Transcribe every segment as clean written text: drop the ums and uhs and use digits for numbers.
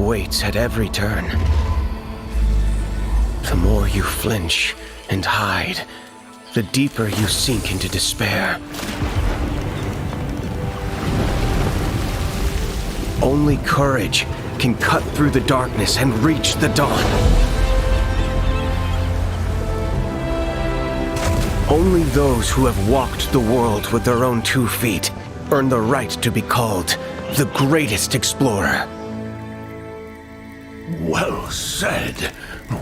waits at every turn. The more you flinch and hide, the deeper you sink into despair. Only courage can cut through the darkness and reach the dawn. Only those who have walked the world with their own 2 feet earn the right to be called the greatest explorer. Well said.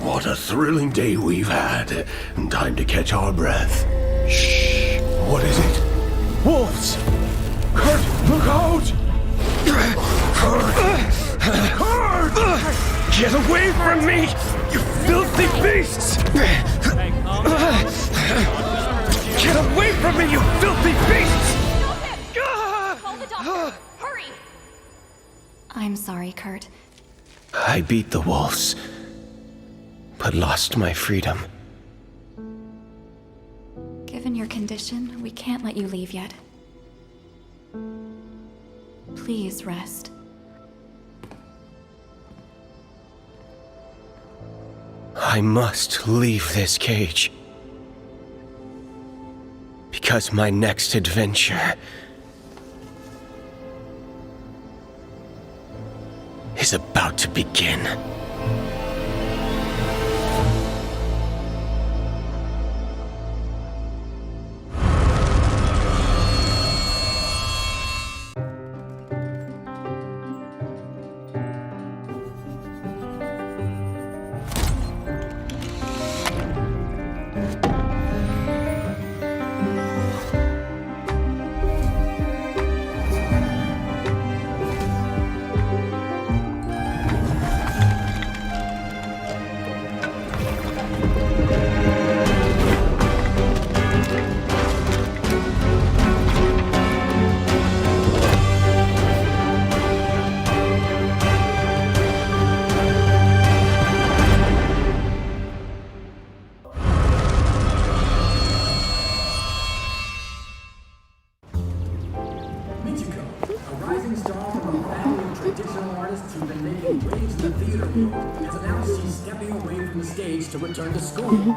What a thrilling day we've had. Time to catch our breath. Shh. What is it? Wolves! Kurt, look out! Kurt! Get away from me, you filthy beasts! Get away from me, you filthy beasts! Call the doctor! Hurry! I'm sorry, Kurt. I beat the wolves, but lost my freedom. Given your condition, we can't let you leave yet. Please rest. I must leave this cage. Because my next adventure is about to begin. To return to school.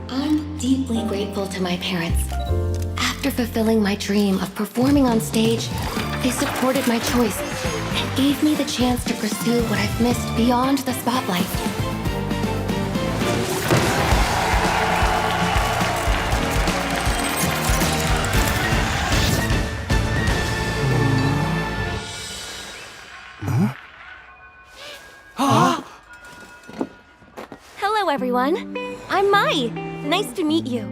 I'm deeply grateful to my parents. After fulfilling my dream of performing on stage, they supported my choice and gave me the chance to pursue what I've missed beyond the spotlight. Hello, everyone. I'm Mai. Nice to meet you.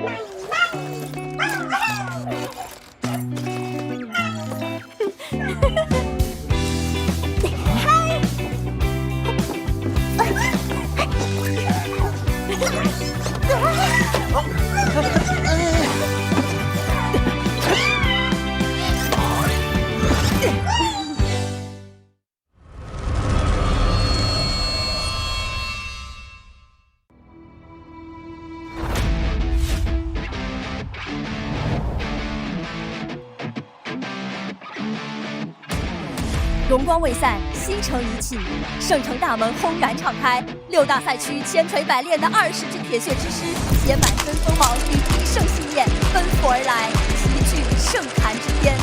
荣光未散，新城已起，圣城大门轰然敞开，6大赛区千锤百炼的20支铁血之师，携满身锋芒与必胜信念，奔赴而来，齐聚圣坛之巅。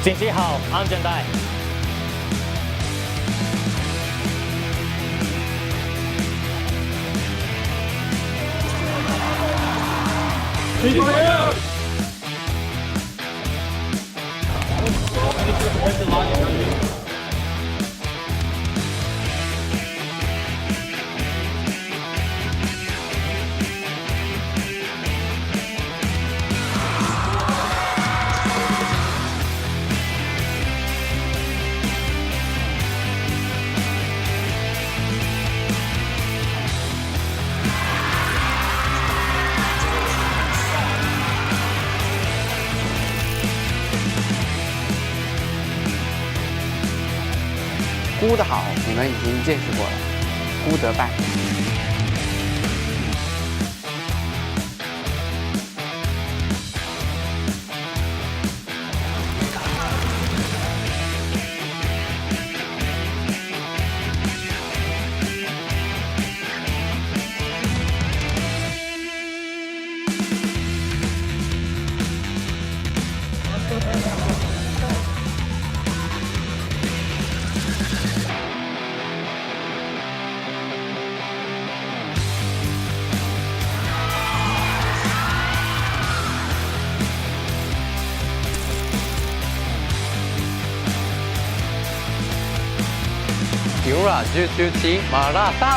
紧系好安全带。估的好，你们已经见识过了，估得败。AbyssⅨ马拉松。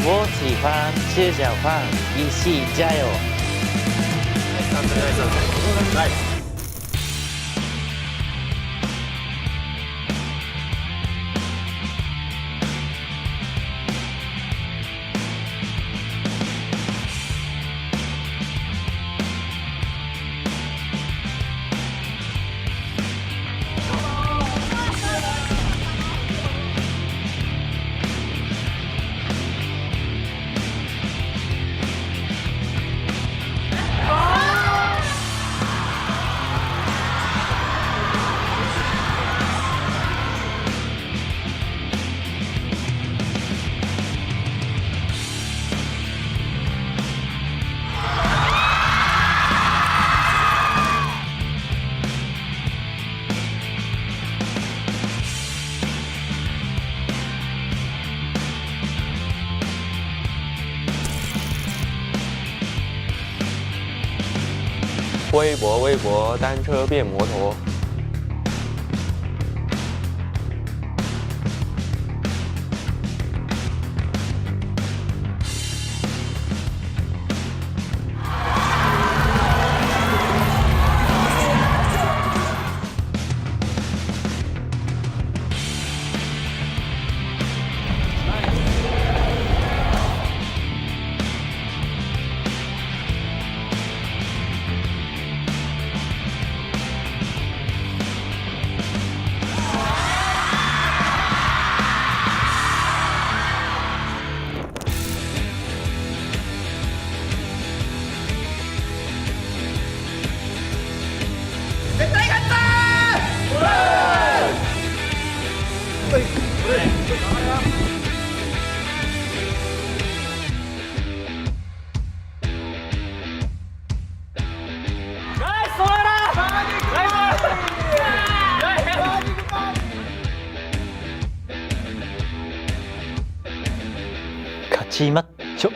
我喜欢吃小胖，一起加油！微博，单车变摩托。같이 맞죠?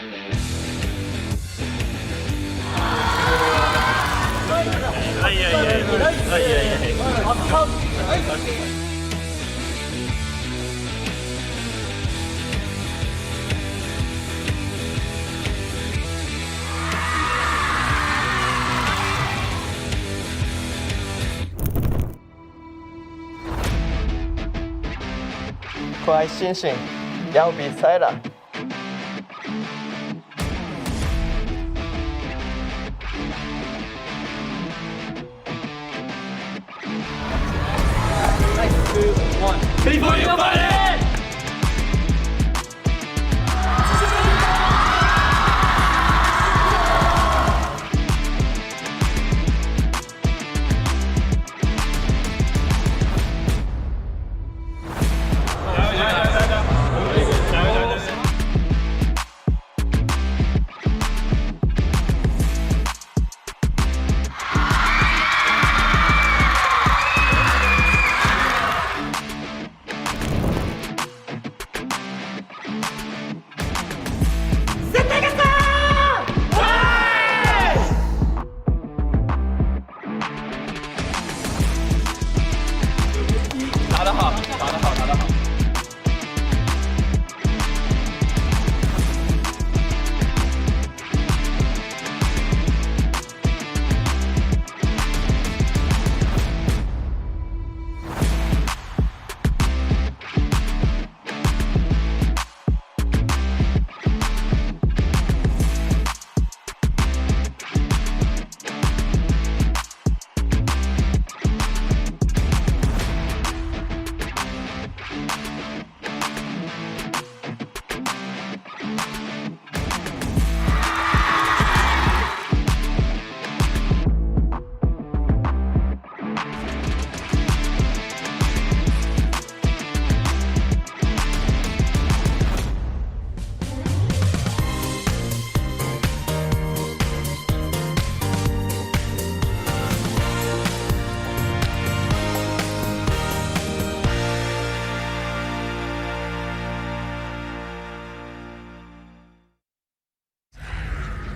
可爱猩猩要比赛了。Before you fight it!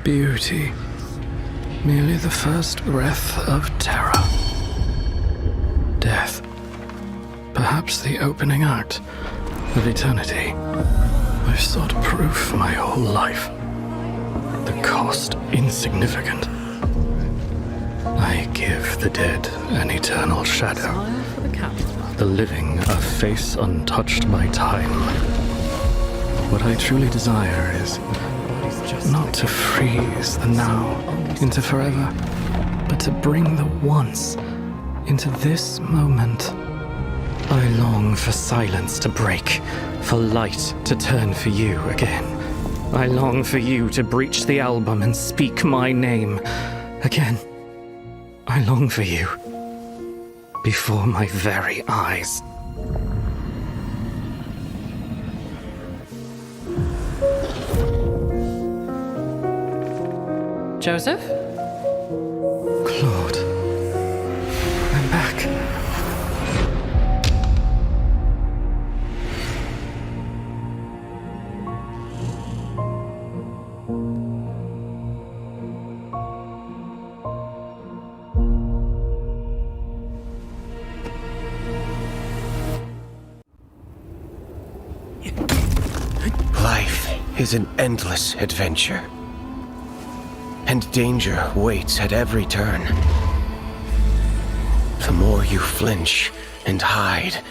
Beauty. Merely the first breath of terror. Death. Perhaps the opening act of eternity. I've sought proof my whole life. The cost insignificant. I give the dead an eternal shadow. The living a face untouched by time. What I truly desire is not to freeze the now into forever, but to bring the once into this moment. I long for silence to break, for light to turn for you again. I long for you to breach the album and speak my name again. I long for you before my very eyes. Joseph? Claude, I'm back. Life is an endless adventure. And danger waits at every turn. The more you flinch and hide,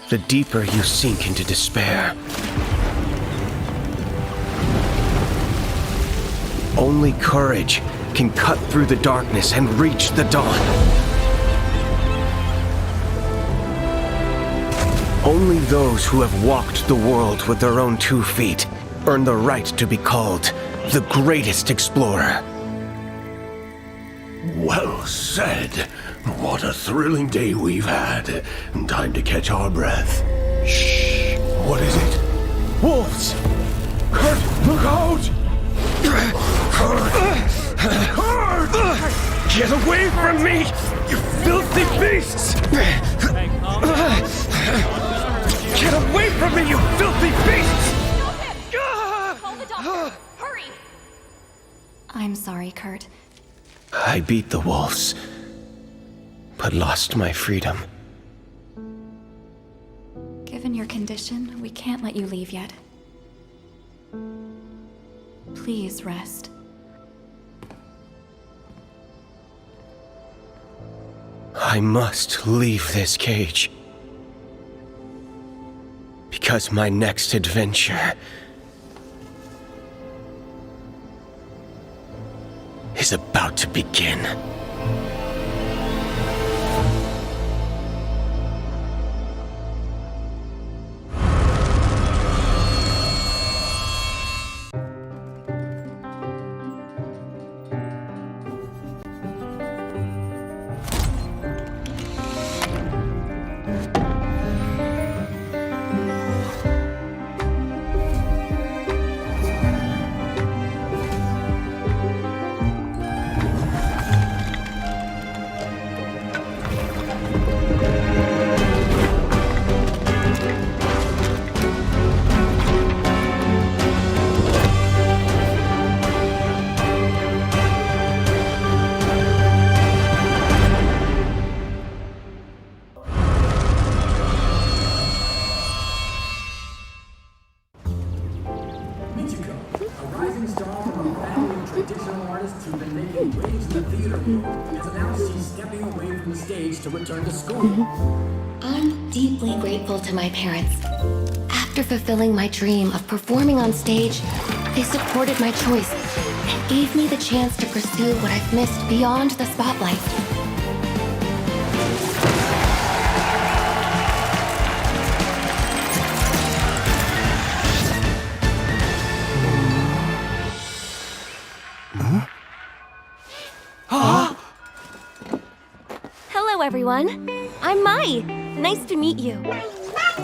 the deeper you sink into despair. Only courage can cut through the darkness and reach the dawn. Only those who have walked the world with their own 2 feet earn the right to be called the greatest explorer. Well said. What a thrilling day we've had. Time to catch our breath. Shh. What is it? Wolves! Kurt, look out! Kurt! Get away from me, you filthy beasts! Get away from me, you filthy beasts! Call the doctor! Hurry! I'm sorry, Kurt. I beat the wolves, but lost my freedom. Given your condition, we can't let you leave yet. Please rest. I must leave this cage. because my next adventure is about to begin. To return to school. I'm deeply grateful to my parents. After fulfilling my dream of performing on stage, they supported my choice and gave me the chance to pursue what I've missed beyond the spotlight. Hello, everyone. I'm Mai. Nice to meet you. Hi.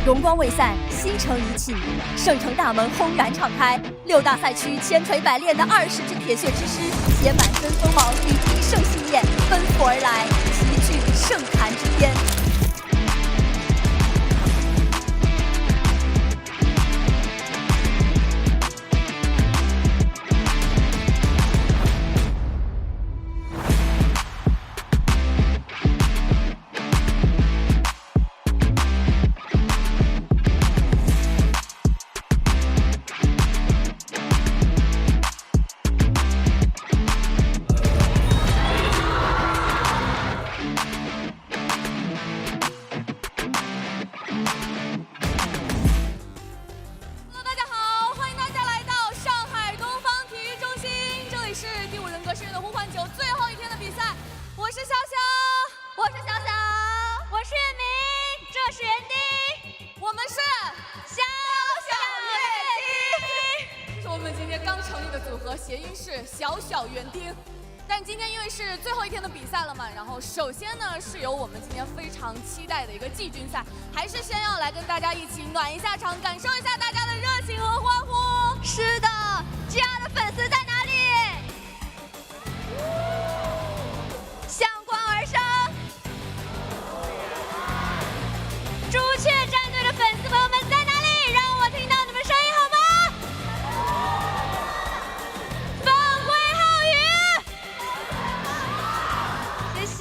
荣光未散，新城已起，圣城大门轰然敞开，6大赛区千锤百炼的20只铁血之师，携满身锋芒与必胜信念，奔赴而来，齐聚圣坛之巅。谐音是小小园丁。但今天因为是最后一天的比赛了嘛，然后首先呢是有我们今天非常期待的一个季军赛，还是先要来跟大家一起暖一下场，感受一下大家的热情和欢呼。是的，这样的粉丝在哪里？向光而生。朱雀战队的粉丝朋友们在哪里？让我听到你们声音好吗？返回后语。谢谢。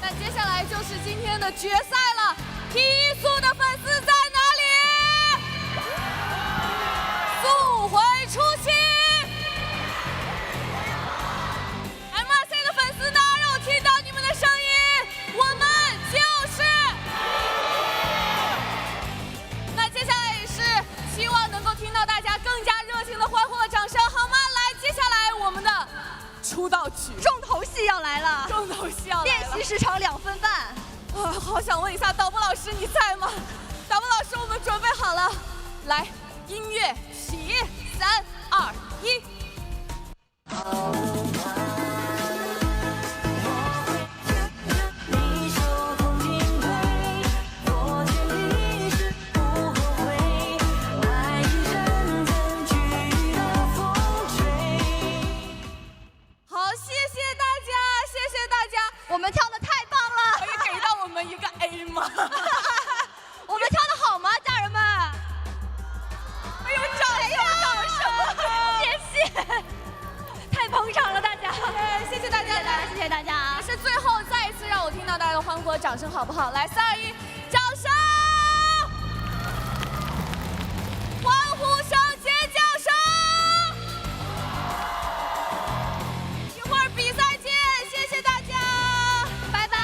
那接下来就是今天的决赛了，提速的粉丝在哪里？速回初心。MRC 的粉丝呢？让我听到你们的声音，我们就是。那接下来也是希望能够听到大家更加热情的欢呼和掌声，好吗？来，接下来我们的出道曲，重头戏要来了，重头戏要来了，练习时长2分半。好想问一下导播老师你在吗？导播老师，我们准备好了，来，音乐起，3、2、1。我们跳我掌声好不好？来，3、2、1，掌声！欢呼声、尖叫声！一会儿比赛见，谢谢大家，拜拜。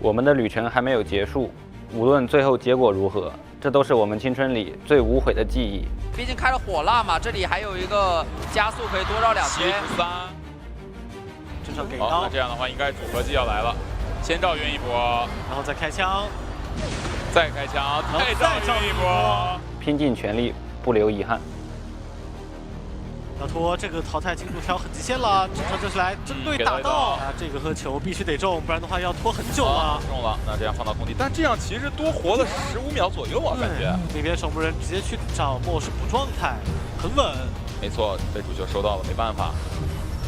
我们的旅程还没有结束，无论最后结果如何，这都是我们青春里最无悔的记忆。毕竟开了火辣嘛，这里还有一个加速可以多绕2圈。73，这时候给刀。好，那这样的话，应该组合技要来了，先赵云一波，然后再开枪，再开枪，再赵云一波，拼尽全力，不留遗憾。 要拖这个淘汰进度条很极限了，这场就是来针对打到啊，这个和球必须得中，不然的话要拖很久了。中了，那这样放到空地，但这样其实多活了15秒左右啊，感觉。那边守门人直接去找末世补状态，很稳。没错，被主球收到了，没办法。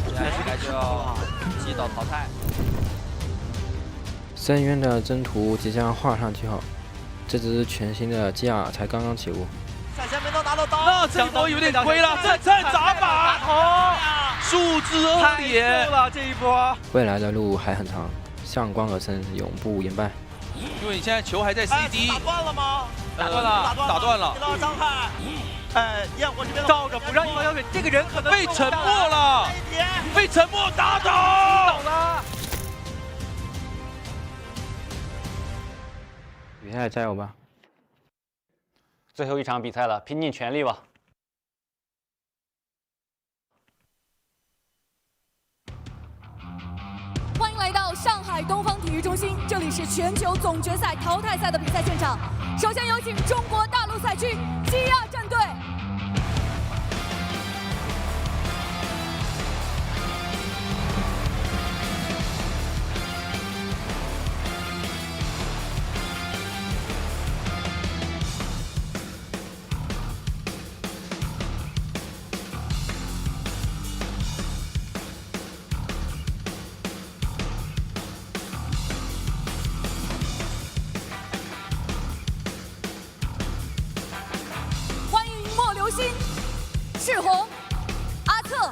接下来就要击倒淘汰。深渊的征途即将画上句号，这只全新的 GR 才刚刚起步。 闪现没能拿到刀，那这一波有点亏了，这砸法哦，数字2点了这一波。未来的路还很长，向光而生，永不言败。因为你现在球还在 CD， 打断了吗？打断了。接到张翰，焰火这边照着不让一方小水，这个人可能被沉默了，被沉默打倒了。比赛加油吧！ 最后一场比赛了，拼尽全力吧！欢迎来到上海东方体育中心，这里是全球总决赛淘汰赛的比赛现场。首先有请中国大陆赛区 GR 战队。 赤红、阿策、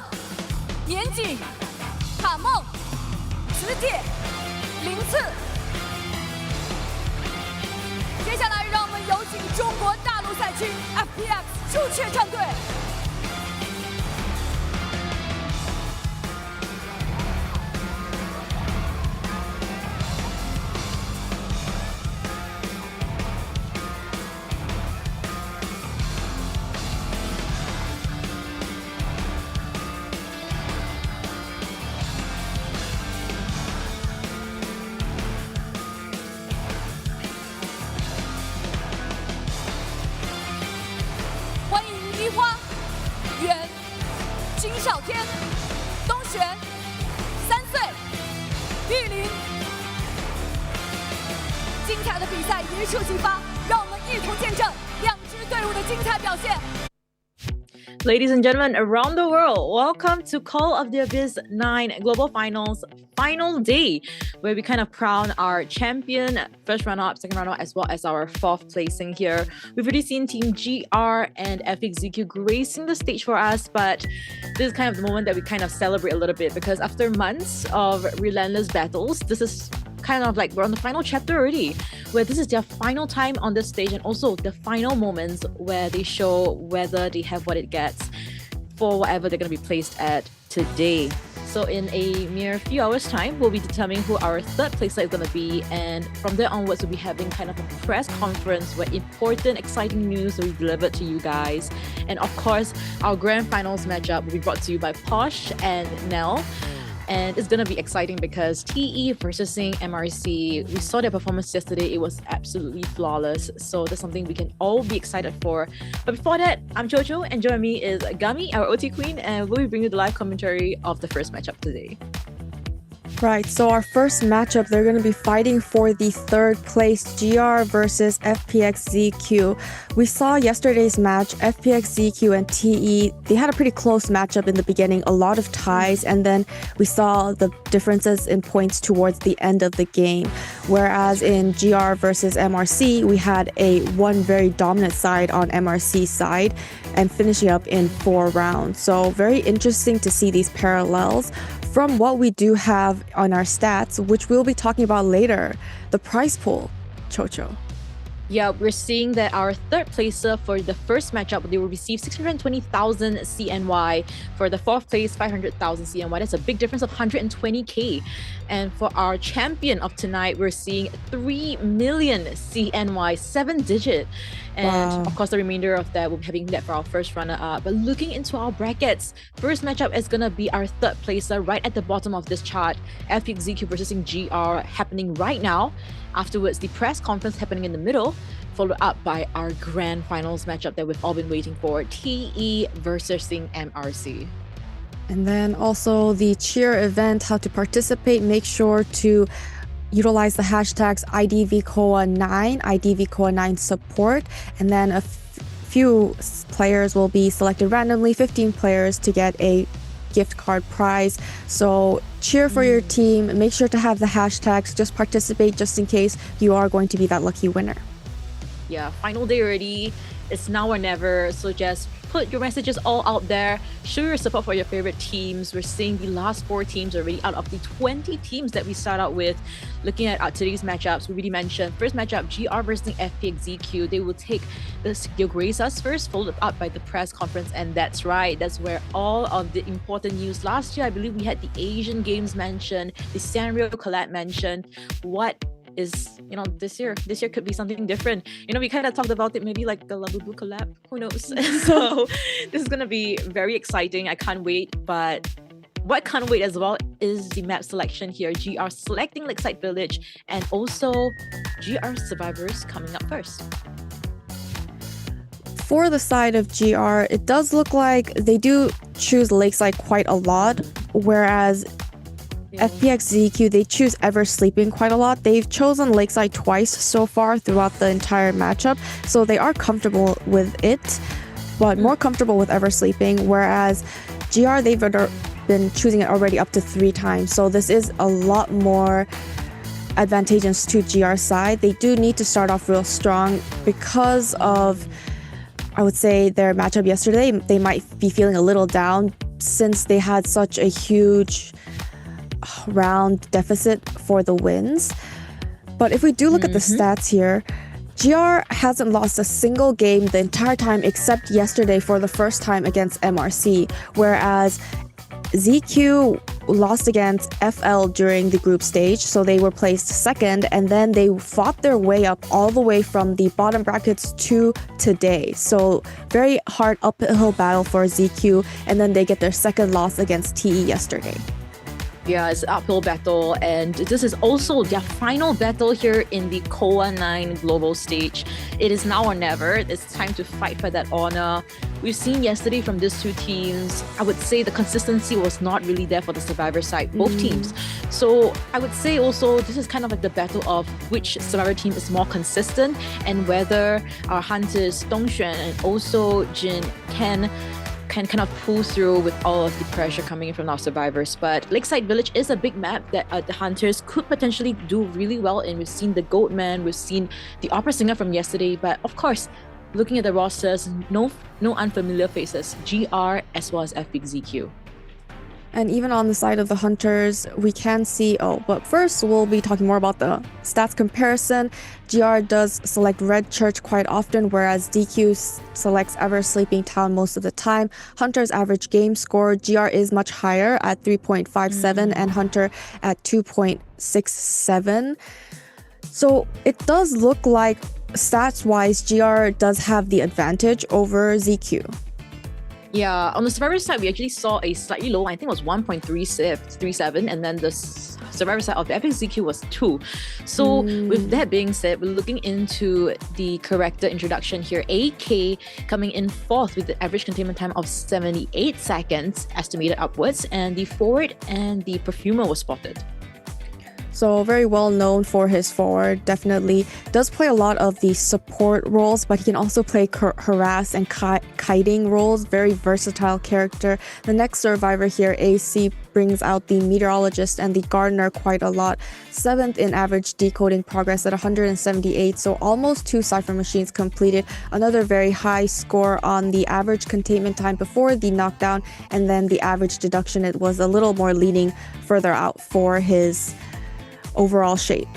年景、卡梦、磁铁、零次。接下来，让我们有请中国大陆赛区 FPX 朱雀战队。 少天、东璇、3岁、玉林，精彩的比赛一触即发，让我们一同见证两支队伍的精彩表现。 Ladies and gentlemen around the world, welcome to Call of the Abyss 9 Global Finals final day, where we kind of crown our champion, first runner-up, second runner-up, as well as our 4th placing here. We've already seen Team GR and FPX.ZQ gracing the stage for us, but this is kind of the moment that we kind of celebrate a little bit, because after months of relentless battles, this is kind of like we're on the final chapter already, where this is their final time on this stage, and also the final moments where they show whether they have what it gets for whatever they're going to be placed at today. So in a mere few hours time, we'll be determining who our 3rd placer is going to be, and from there onwards we'll be having kind of a press conference where important, exciting news will be delivered to you guys. And of course, our grand finals matchup will be brought to you by Posh and Nell. And it's gonna be exciting because TE versus MRC, we saw their performance yesterday, it was absolutely flawless. So that's something we can all be excited for. But before that, I'm Jojo, and joining me is Gami, our OT queen, and we'll be bringing you the live commentary of the first matchup today. Right, so our first matchup, they're going to be fighting for the 3rd place, GR versus FPX.ZQ. We saw yesterday's match, FPX.ZQ and TE, they had a pretty close matchup in the beginning, a lot of ties, and then we saw the differences in points towards the end of the game. Whereas in GR versus MRC, we had one very dominant side on MRC's side and finishing up in 4 rounds. So very interesting to see these parallels. From what we do have on our stats, which we'll be talking about later, the prize pool, Chocho. Yeah, we're seeing that our third placer for the first matchup, they will receive 620,000 CNY. For the fourth place, 500,000 CNY. That's a big difference of 120k. And for our champion of tonight, we're seeing 3 million CNY, 7-digit. And of course, the remainder of that, we'll be having that for our first runner-up. But looking into our brackets, first matchup is going to be our third placer right at the bottom of this chart. FPX.ZQ versus GR happening right now. Afterwards, the press conference happening in the middle, followed up by our grand finals matchup that we've all been waiting for, TE versus MRC. And then also the cheer event, how to participate. Make sure to utilize the hashtags IDVCOA9, IDVCOA9 support, and then a few players will be selected randomly, 15 players to get a gift card prize. So cheer for your team, make sure to have the hashtags, just participate just in case you are going to be that lucky winner. Yeah, final day already. It's now or never, so just put your messages all out there. Show your support for your favorite teams. We're seeing the last 4 teams already out of the 20 teams that we start out with. Looking at today's matchups, we already mentioned first matchup, GR versus FPX.ZQ. They will take they'll grace us first, followed up by the press conference, and that's right, that's where all of the important news. Last year, I believe we had the Asian Games mentioned, the Sanrio collab mentioned. What is, this year could be something different. We kind of talked about it, maybe like the Labubu collab, who knows? So this is going to be very exciting. I can't wait. But what can't wait as well is the map selection here. GR selecting Lakeside Village, and also GR survivors coming up first. For the side of GR, it does look like they do choose Lakeside quite a lot, whereas FPX.ZQ, they choose Ever Sleeping quite a lot. They've chosen Lakeside twice so far throughout the entire matchup, so they are comfortable with it, but more comfortable with Ever Sleeping, whereas GR, they've been choosing it already up to 3 times, so this is a lot more advantageous to GR's side. They do need to start off real strong because of, I would say, their matchup yesterday. They might be feeling a little down since they had such a huge round deficit for the wins. But if we do look at the stats here, GR hasn't lost a single game the entire time except yesterday for the first time against MRC, whereas ZQ lost against FL during the group stage, so they were placed second, and then they fought their way up all the way from the bottom brackets to today. So very hard uphill battle for ZQ, and then they get their second loss against TE yesterday. Yeah, it's an uphill battle, and this is also their final battle here in the COAⅨ global stage. It is now or never. It's time to fight for that honor. We've seen yesterday from these 2 teams, I would say the consistency was not really there for the survivor side, both teams. So I would say also this is kind of like the battle of which survivor team is more consistent, and whether our hunters Dongxuan and also Jin can kind of pull through with all of the pressure coming in from our survivors. But Lakeside Village is a big map that the hunters could potentially do really well in. We've seen the Goatman, we've seen the opera singer from yesterday, but of course, looking at the rosters, no unfamiliar faces, GR as well as FPX.ZQ. And even on the side of the hunters, we can see, but first we'll be talking more about the stats comparison. GR does select Red Church quite often, whereas DQ selects Ever Sleeping Town most of the time. Hunter's average game score, GR is much higher at 3.57 and Hunter at 2.67. So it does look like stats-wise, GR does have the advantage over ZQ. Yeah, on the survivor side, we actually saw a slightly low, I think it was 1.37, and then the survivor side of the FPX.ZQ was 2. So with that being said, we're looking into the character introduction here. AK coming in 4th with the average containment time of 78 seconds, estimated upwards, and the forward and the perfumer was spotted. So very well known for his forward, definitely does play a lot of the support roles, but he can also play harass and kiting roles. Very versatile character. The next survivor here, AC, brings out the meteorologist and the gardener quite a lot. 7th in average decoding progress at 178, so almost 2 cipher machines completed. Another very high score on the average containment time before the knockdown, and then the average deduction, it was a little more leaning further out for his overall shape.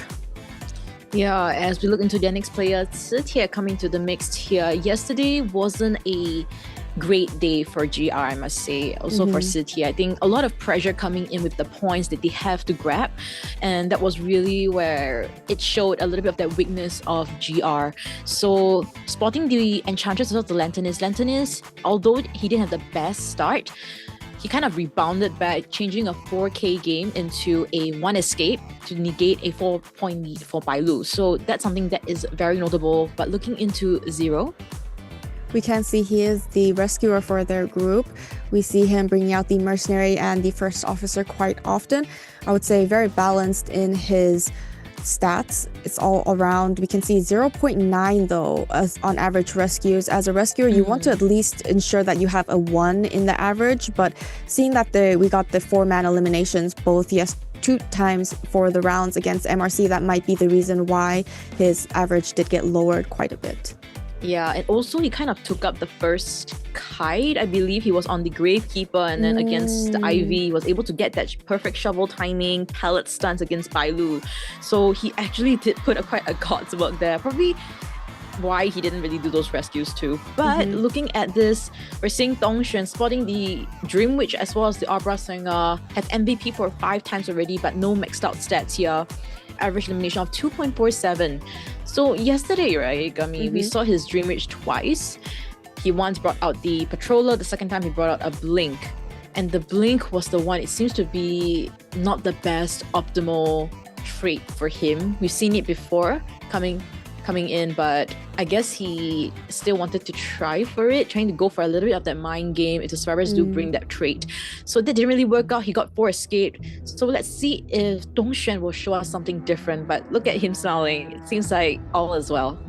Yeah, as we look into their next player, COAⅨ coming to the mix here. Yesterday wasn't a great day for GR, I must say. Also for COAⅨ, I think a lot of pressure coming in with the points that they have to grab. And that was really where it showed a little bit of that weakness of GR. So spotting the Enchantress of the Lanternist, although he didn't have the best start, he kind of rebounded back, changing a 4K game into a 1 escape to negate a 4-point lead for Bailu. So that's something that is very notable. But looking into Zero, we can see he is the rescuer for their group. We see him bringing out the mercenary and the first officer quite often. I would say very balanced in his stats. It's all around. We can see 0.9 though on average rescues. As a rescuer, you want to at least ensure that you have a 1 in the average, but seeing that we got the 4-man eliminations both 2 times for the rounds against MRC, that might be the reason why his average did get lowered quite a bit. Yeah, and also he kind of took up the first kite. I believe he was on the Gravekeeper, and then against the Ivy, he was able to get that perfect shovel timing, pallet stunts against Bailu. So he actually did put quite a God's work there. Probably why he didn't really do those rescues too. But looking at this, we're seeing Dongxuan spotting the Dream Witch as well as the Opera Singer, have MVP for 5 times already, but no maxed out stats here. Average elimination of 2.47. So yesterday, right, Gummy, we saw his Dream Witch twice. He once brought out the Patroller, the second time he brought out a Blink. And the Blink was the one, it seems to be not the best optimal trait for him. We've seen it before coming in, but I guess he still wanted to try for it, trying to go for a little bit of that mind game if the survivors do bring that trait. So that didn't really work out. He got 4 escaped. So let's see if Dongxuan will show us something different. But look at him smiling. It seems like all is well.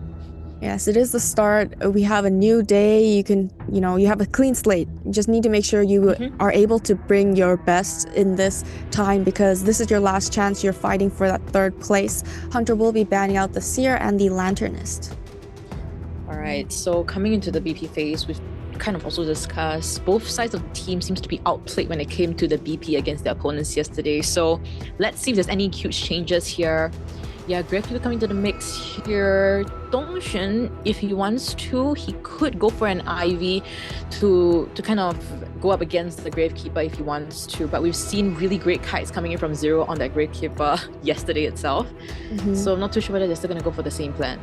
Yes, it is the start. We have a new day. You have a clean slate. You just need to make sure you are able to bring your best in this time, because this is your last chance. You're fighting for that 3rd place. Hunter will be banning out the Seer and the Lanternist. All right, so coming into the BP phase, we've kind of also discussed both sides of the team seems to be outplayed when it came to the BP against their opponents yesterday. So let's see if there's any huge changes here. Yeah, Gravekeeper coming to the mix here. Dongxuan, if he wants to, he could go for an Ivy to kind of go up against the Gravekeeper if he wants to. But we've seen really great kites coming in from Zero on that Gravekeeper yesterday itself. So I'm not too sure whether they're still going to go for the same plan.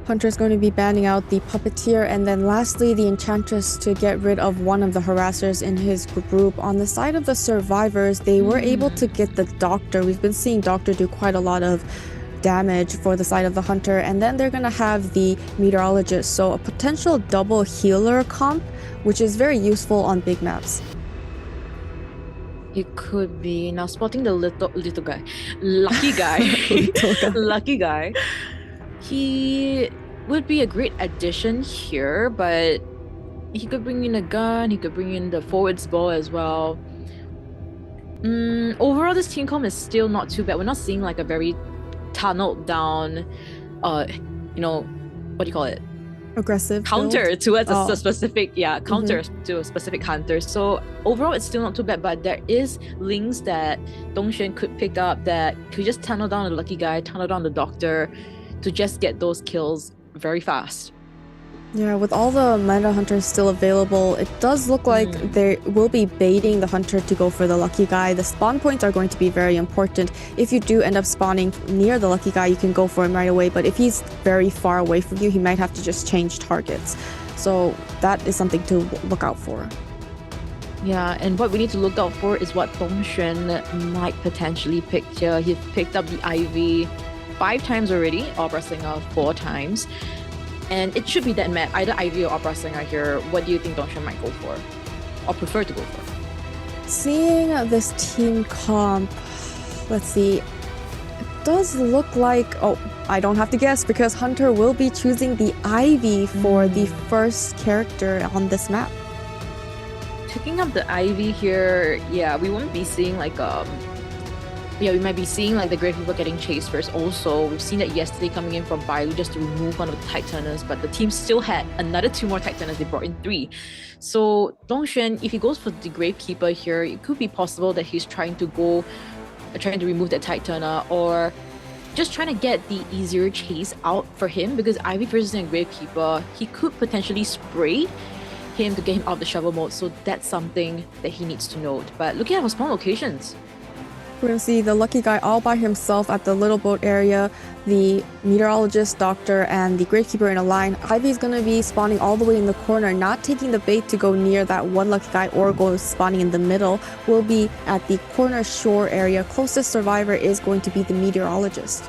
Hunter's going to be banning out the Puppeteer, and then lastly the Enchantress to get rid of one of the harassers in his group. On the side of the survivors, they were able to get the Doctor. We've been seeing Doctor do quite a lot of damage for the side of the Hunter, and then they're going to have the Meteorologist, so a potential double healer comp, which is very useful on big maps. It could be. Now spotting the little guy, lucky guy, lucky guy. He would be a great addition here, but he could bring in a gun, he could bring in the forwards ball as well. Overall, this team comp is still not too bad. We're not seeing like a very tunneled down, what do you call it? Aggressive counter build? towards a specific counter to a specific hunter. So overall it's still not too bad, but there is links that Dongxuan could pick up that could just tunnel down the lucky guy, tunnel down the Doctor to just get those kills very fast. Yeah, with all the meta hunters still available, it does look like they will be baiting the hunter to go for the lucky guy. The spawn points are going to be very important. If you do end up spawning near the lucky guy, you can go for him right away, but if he's very far away from you, he might have to just change targets. So that is something to look out for. Yeah, and what we need to look out for is what Dongxuan might potentially pick here. He's picked up the Ivy 5 times already, Opera Singer 4 times. And it should be that map, either Ivy or Opera Singer here. What do you think Dongxuan might go for? Or prefer to go for? Seeing this team comp, let's see. It does look like, I don't have to guess because Hunter will be choosing the Ivy for the first character on this map. Picking up the Ivy here, yeah, we won't be seeing like we might be seeing like the Great People getting chased first also. We've seen that yesterday coming in from Bailu just to remove one of the Titanners, but the team still had another 2 more Titanners. They brought in 3. So Dongxuan, if he goes for the Gravekeeper here, it could be possible that he's trying to remove that Titanner, or just trying to get the easier chase out for him, because Ivy versus a Gravekeeper, he could potentially spray him to get him out of the shovel mode, so that's something that he needs to note. But looking at our spawn locations, we're going to see the lucky guy all by himself at the little boat area, the meteorologist, doctor, and the gravekeeper in a line. Ivy's going to be spawning all the way in the corner, not taking the bait to go near that one lucky guy or go spawning in the middle. Will be at the corner shore area. Closest survivor is going to be the meteorologist.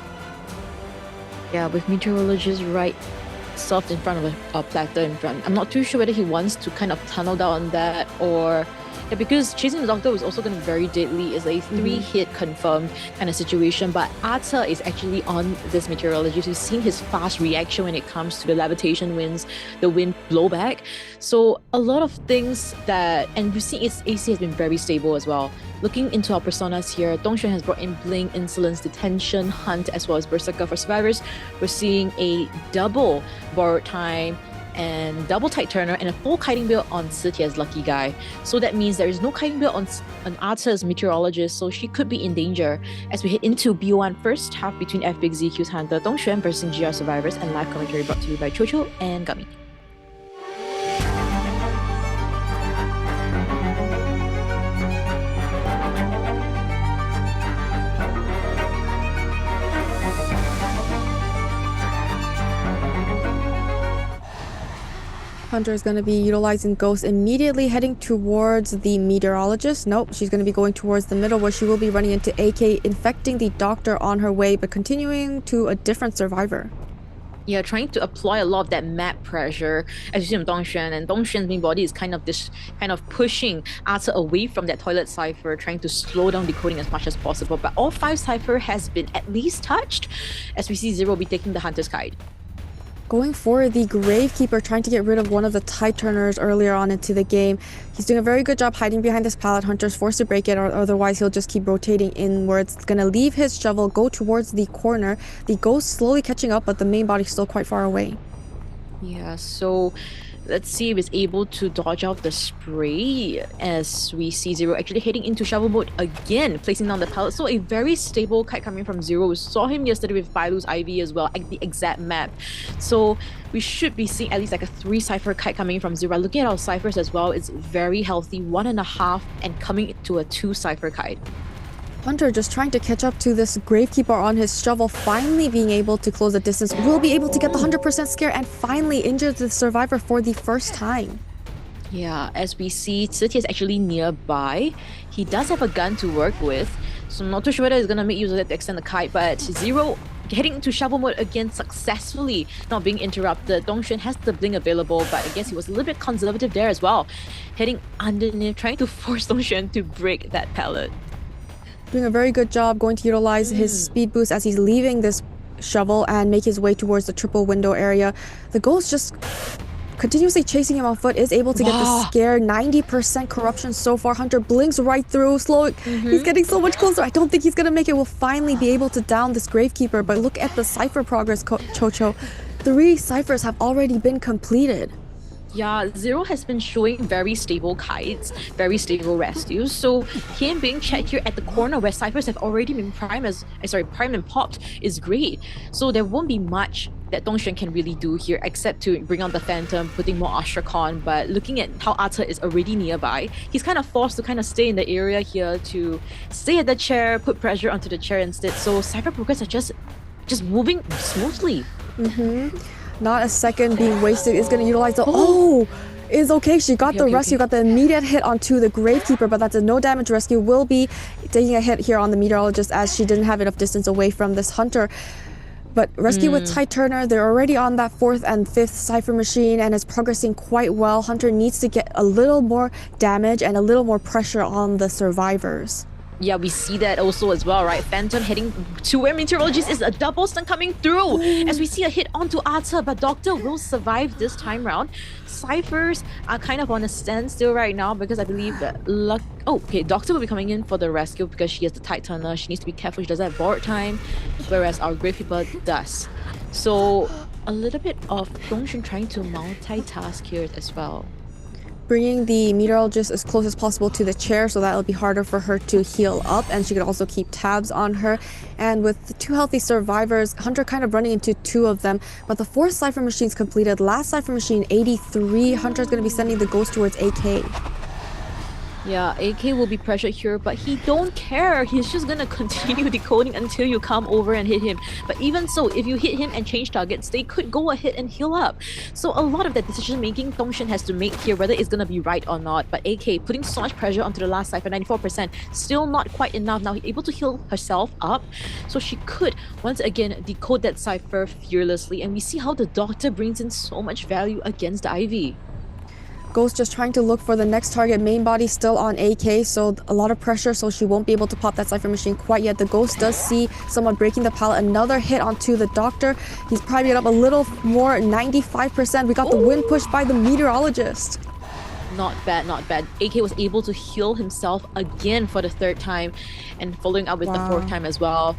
Yeah, with meteorologist right soft in front of a platter in front. I'm not too sure whether he wants to kind of tunnel down on that, or because chasing the doctor is also going to be very deadly. It's a 3-hit confirmed kind of situation, but Arthur is actually on this meteorologist. We've seen his fast reaction when it comes to the levitation winds, the wind blowback. So a lot of things that, and we've seen its AC has been very stable as well. Looking into our personas here, Dongxuan has brought in Bling, Insolence, Detention, Hunt, as well as Berserker for survivors. We're seeing a double borrowed time and double tight turner and a full kiting build on Citia's lucky guy. So that means there is no kiting build on Arthur's meteorologist, so she could be in danger as we head into BO1 first half between FPX.ZQ's Hunter Dongxuan versus GR survivors, and live commentary brought to you by Chocho and Gummy. Hunter is going to be utilizing Ghost, immediately heading towards the meteorologist. Nope, she's going to be going towards the middle, where she will be running into AK, infecting the doctor on her way, but continuing to a different survivor. Yeah, trying to apply a lot of that map pressure, as you see from Dongxuan, and Dongxuan's main body is kind of pushing Arthur away from that toilet cipher, trying to slow down decoding as much as possible. But all 5 cipher has been at least touched, as we see Zero will be taking the Hunter's Guide. Going for the Gravekeeper, trying to get rid of one of the tide turners earlier on into the game. He's doing a very good job hiding behind this pallet. Hunter's forced to break it, or otherwise he'll just keep rotating inwards. Gonna leave his shovel, go towards the corner. The Ghost slowly catching up, but the main body's still quite far away. Yeah, so let's see if it's able to dodge out the spray, as we see Zero actually heading into shovel mode again, placing down the pallet. So a very stable kite coming from Zero. We saw him yesterday with Bailu's Ivy as well, at the exact map. So we should be seeing at least like a 3 cipher kite coming from Zero. Looking at our ciphers as well, it's very healthy, 1.5, and coming to a 2 cipher kite. Hunter just trying to catch up to this Gravekeeper on his shovel, finally being able to close the distance. Will be able to get the 100% scare and finally injure the survivor for the first time. Yeah, as we see, Citia is actually nearby. He does have a gun to work with, so I'm not too sure whether he's going to make use of that to extend the kite, but Zero heading into shovel mode again successfully, not being interrupted. Dongxuan has the Bling available, but I guess he was a little bit conservative there as well. Heading underneath, trying to force Dongxuan to break that pallet. Doing a very good job, going to utilize his speed boost as he's leaving this shovel and make his way towards the triple window area. The Ghost just continuously chasing him on foot, is able to get the scare. 90% corruption so far. Hunter blinks right through, slowing. He's getting so much closer. I don't think he's gonna make it. We'll finally be able to down this Gravekeeper, but look at the cipher progress, Chocho. 3 ciphers have already been completed. Yeah, Zero has been showing very stable kites, very stable rescues. So him being checked here at the corner where ciphers have already been primed and popped is great. So there won't be much that Dongxuan can really do here except to bring on the Phantom, putting more Astrakhan. But looking at how Arthur is already nearby, he's kind of forced to kind of stay in the area here to stay at the chair, put pressure onto the chair instead. So cipher progress are just moving smoothly. Not a second being wasted. Is going to utilize the is okay. She got the rescue, got the immediate hit onto the Gravekeeper, but that's a no damage rescue. Will be taking a hit here on the meteorologist as she didn't have enough distance away from this Hunter. But rescue with Tide Turner, they're already on that 4th and 5th cipher machine and it's progressing quite well. Hunter needs to get a little more damage and a little more pressure on the survivors. Yeah, we see that also as well, right? Phantom heading to where Meteorologist is, a double stun coming through as we see a hit onto Arthur, but Doctor will survive this time round. Ciphers are kind of on a standstill right now because I believe that Doctor will be coming in for the rescue because she has the Tide Turner. She needs to be careful, she doesn't have borrowed time, whereas our Gravekeeper does. So a little bit of Dongxuan trying to multitask here as well. bringing the meteorologist as close as possible to the chair so that it'll be harder for her to heal up, and she could also keep tabs on her. And with the 2 healthy survivors, Hunter kind of running into 2 of them, but the 4th Cypher machine's completed. Last Cypher machine, 83. Hunter's going to be sending the ghost towards AK. Yeah, AK will be pressured here, but he don't care. He's just gonna continue decoding until you come over and hit him. But even so, if you hit him and change targets, they could go ahead and heal up. So a lot of that decision making Tongshan has to make here, whether it's gonna be right or not. But AK putting so much pressure onto the last Cypher, 94%, still not quite enough. Now able to heal herself up, so she could once again decode that Cypher fearlessly. And we see how the Doctor brings in so much value against the Ivy. Ghost just trying to look for the next target. Main body still on AK, so a lot of pressure, so she won't be able to pop that Cypher machine quite yet. The Ghost does see someone breaking the pallet. Another hit onto the Doctor. He's probably get up a little more, 95%. We got the wind push by the meteorologist. Not bad, not bad. AK was able to heal himself again for the 3rd time and following up with the 4th time as well.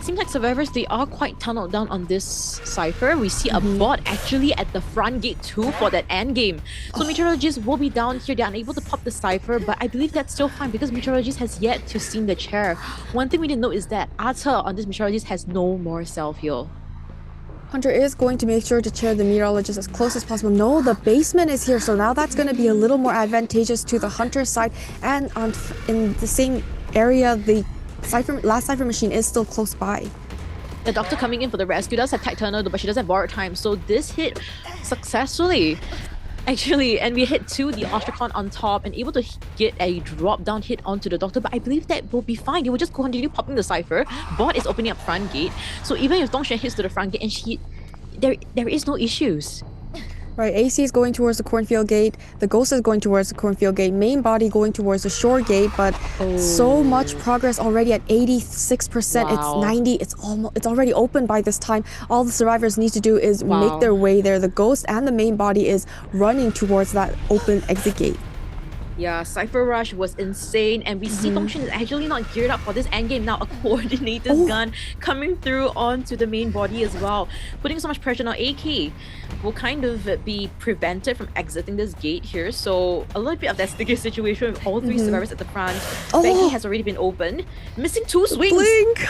Seems like survivors, they are quite tunneled down on this Cypher. We see a bot actually at the front gate too for that end game. So Meteorologist will be down here. They're unable to pop the Cypher, but I believe that's still fine because Meteorologist has yet to see the chair. One thing we didn't know is that Ata on this Meteorologist has no more self-heal. Hunter is going to make sure to chair the meteorologist as close as possible. No, the basement is here, so now that's going to be a little more advantageous to the Hunter side. And in the same area, the last Cypher machine is still close by. The Doctor coming in for the rescue does have Tech Turner, but she doesn't have borrowed time. So this hit successfully, actually, and we hit to the Ostracon on top and able to get a drop down hit onto the Doctor. But I believe that will be fine. They will just continue popping the Cypher. Bot is opening up front gate. So even if Tongshan hits to the front gate and there is no issues. Right, AC is going towards the cornfield gate. The Ghost is going towards the cornfield gate. Main body going towards the shore gate, but so much progress already at 86%. Wow. It's 90. It's already open by this time. All the survivors need to do is make their way there. The Ghost and the main body is running towards that open exit gate. Yeah, Cypher Rush was insane, and we see Tongshan is actually not geared up for this endgame now. A coordinated gun coming through onto the main body as well, putting so much pressure. Now AK will kind of be prevented from exiting this gate here, so a little bit of that sticky situation with all 3 survivors at the front. Becky has already been opened, missing 2 swings. Blink!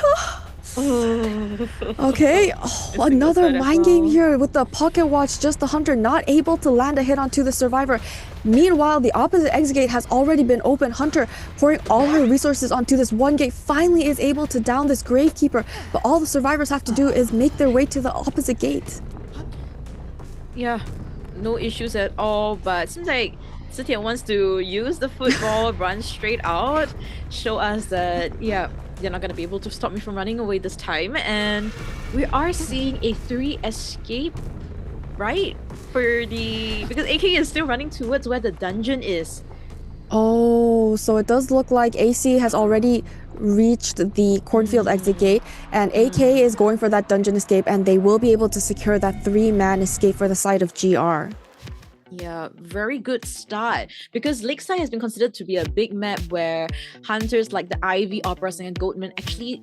Okay, another mind game here with the pocket watch. Just the Hunter not able to land a hit onto the survivor. Meanwhile, the opposite exit gate has already been opened. Hunter pouring all her resources onto this one gate, finally is able to down this Gravekeeper, but all the survivors have to do is make their way to the opposite gate. Yeah, no issues at all, but it seems like Sitian wants to use the football, run straight out, show us that, yeah, they're not going to be able to stop me from running away this time. And we are seeing a 3 escape, right? Because AK is still running towards where the dungeon is. Oh, so it does look like AC has already reached the cornfield exit gate, and AK is going for that dungeon escape, and they will be able to secure that 3-man escape for the side of GR. Yeah, very good start, because Lakeside has been considered to be a big map where hunters like the Ivy, Opera, and Goatman actually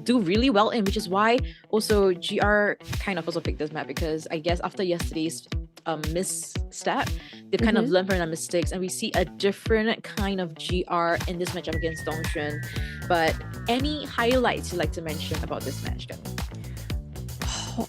do really well in, which is why also GR kind of also picked this map, because I guess after yesterday's misstep, they've kind of learned from their mistakes, and we see a different kind of GR in this matchup against Dongshan. But any highlights you'd like to mention about this match, then?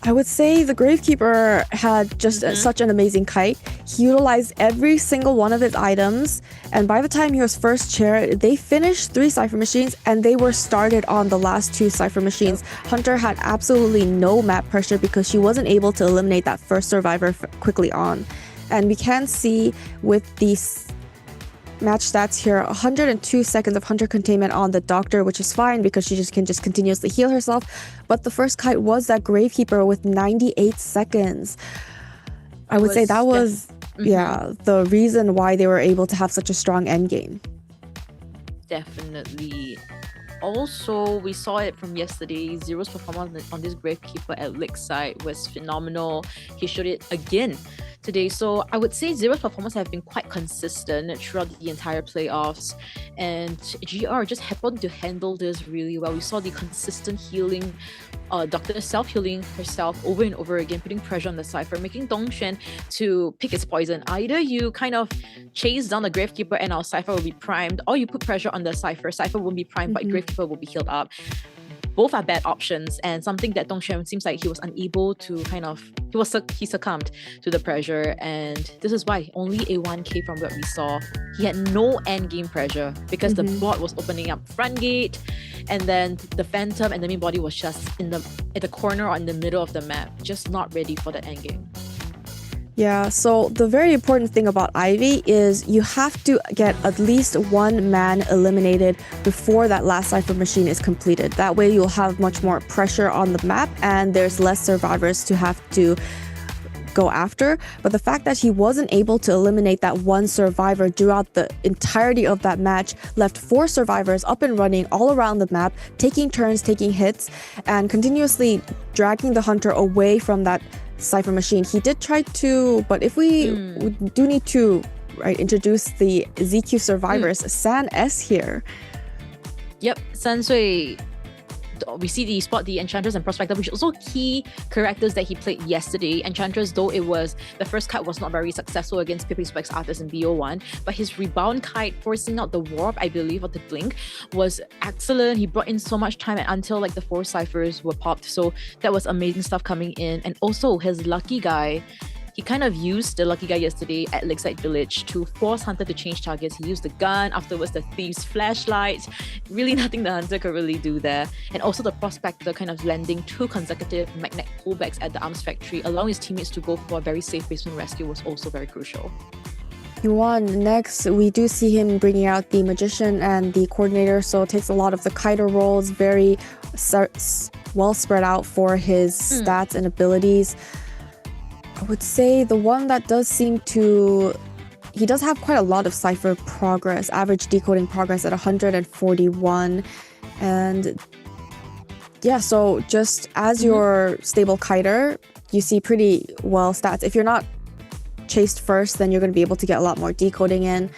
I would say the Gravekeeper had just such an amazing kite. He utilized every single one of his items, and by the time he was first chair, they finished 3 Cypher machines and they were started on the last 2 Cypher machines. Hunter had absolutely no map pressure because she wasn't able to eliminate that first survivor quickly on. And we can see with these match stats here, 102 seconds of Hunter containment on the Doctor, which is fine because she can just continuously heal herself. But the first kite was that Gravekeeper with 98 seconds. I would say that was the reason why they were able to have such a strong endgame. Definitely. Also, we saw it from yesterday. Zero's performance on this Gravekeeper at Lakeside was phenomenal. He showed it again today. So I would say Zero's performance have been quite consistent throughout the entire playoffs, and GR just happened to handle this really well. We saw the consistent healing, Doctor self-healing herself over and over again, putting pressure on the Cypher, making Dongxuan to pick its poison. Either you kind of chase down the Gravekeeper and our Cypher will be primed, or you put pressure on the Cypher won't be primed, but Gravekeeper will be healed up. Both are bad options, and something that Dongxuan seems like he was unable to he succumbed to the pressure, and this is why only a 1k from what we saw. He had no end game pressure because the bot was opening up front gate, and then the Phantom and the main body was just at the corner or in the middle of the map, just not ready for the end game. Yeah, so the very important thing about Ivy is you have to get at least one man eliminated before that last Cypher machine is completed. That way you'll have much more pressure on the map and there's less survivors to have to go after. But the fact that he wasn't able to eliminate that one survivor throughout the entirety of that match left 4 survivors up and running all around the map, taking turns, taking hits, and continuously dragging the hunter away from that Cypher machine. He did try to, but if we do need to introduce the ZQ survivors, San S here. Yep, Sansui. We see the spot the Enchantress and Prospector, which are also key characters that he played yesterday. Enchantress, though it was the first kite was not very successful against Pepe's Specs Arthurs in BO1, but his rebound kite forcing out the warp, I believe, or the blink, was excellent. He brought in so much time until like the 4 ciphers were popped, so that was amazing stuff coming in. And also his lucky guy, he kind of used the lucky guy yesterday at Lakeside Village to force Hunter to change targets. He used the gun, afterwards the Thief's flashlight. Really nothing the Hunter could really do there. And also the Prospector kind of landing 2 consecutive magnet pullbacks at the Arms Factory, allowing his teammates to go for a very safe basement rescue was also very crucial. Yuan, next we do see him bringing out the Magician and the Coordinator, so it takes a lot of the Kiter rolls, very well spread out for his stats and abilities. I would say the one that does seem to... He does have quite a lot of Cypher progress, average decoding progress at 141. And yeah, so just as your stable Kiter, you see pretty well stats. If you're not chased first, then you're going to be able to get a lot more decoding in.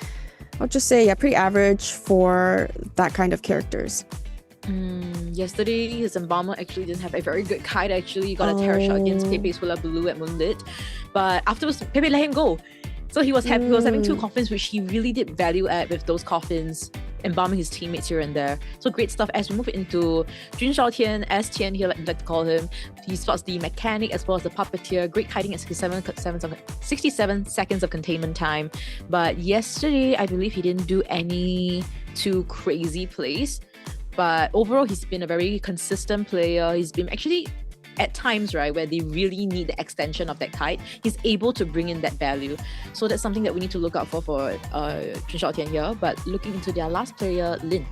I'll just say, yeah, pretty average for that kind of characters. Yesterday, his Embalmer actually didn't have a very good kite. Actually, he got a terror shot against Pepe's Hula Blue at Moonlit. But afterwards, Pepe let him go. So he was happy. He was having 2 coffins, which he really did value add with those coffins, embalming his teammates here and there. So great stuff. As we move into Jun Shaotian, as Tian here, like to call him, he spots the mechanic as well as the puppeteer. Great kiting at 67 seconds of containment time. But yesterday, I believe he didn't do any too crazy plays. But overall, he's been a very consistent player. He's been actually, at times, right, where they really need the extension of that kite, he's able to bring in that value. So that's something that we need to look out for Jun Shaotian here. But looking into their last player, Lin.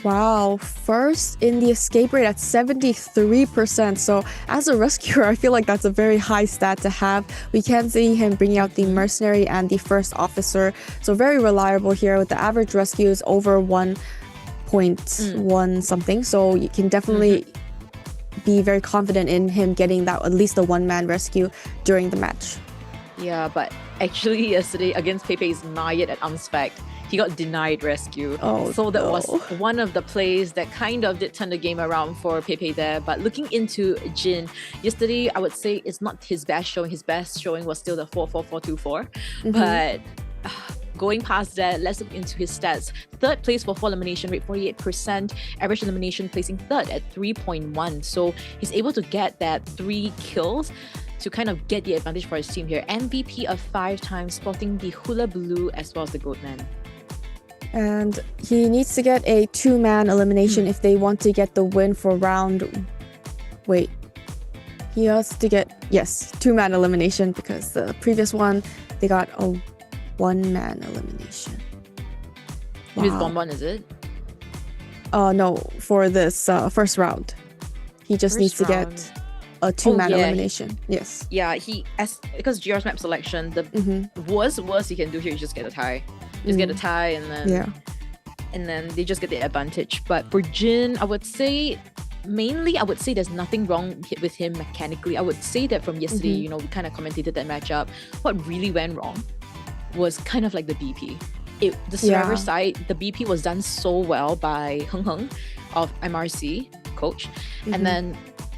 Wow, first in the escape rate at 73%. So as a rescuer, I feel like that's a very high stat to have. We can see him bringing out the Mercenary and the First Officer. So very reliable here with the average rescues over 1.1 something. So you can definitely be very confident in him getting that at least a 1-man rescue during the match. Yeah, but actually yesterday against Pepe's Nayat at Amspec, he got denied rescue. So that was one of the plays that kind of did turn the game around for Pepe there. But looking into Jin, yesterday I would say it's not his best showing. His best showing was still the 4-4-4-2-4. But going past that, let's look into his stats. 3rd place for full elimination rate, 48%. Average elimination placing 3rd at 3.1. So he's able to get that 3 kills to kind of get the advantage for his team here. MVP of 5 times, spotting the Hula Blue as well as the Goatman. And he needs to get a 2-man elimination if they want to get the win for round... Wait. He has to get, yes, 2-man elimination because the previous one, they got a 1-man elimination. Wow. With Bonbon, is it? No, for this first round. He just needs to get a 2-man elimination. Yes. Yeah, because GR's map selection, the worst he can do here is just get a tie. Just get a tie and then they just get the advantage. But for Jin, I would say mainly, I would say there's nothing wrong with him mechanically. I would say that from yesterday, Mhm. you know, we kind of commentated that matchup. What really went wrong was kind of like the BP. The Survivor side, the BP was done so well by Heng Heng of MRC, coach. Mhm. And then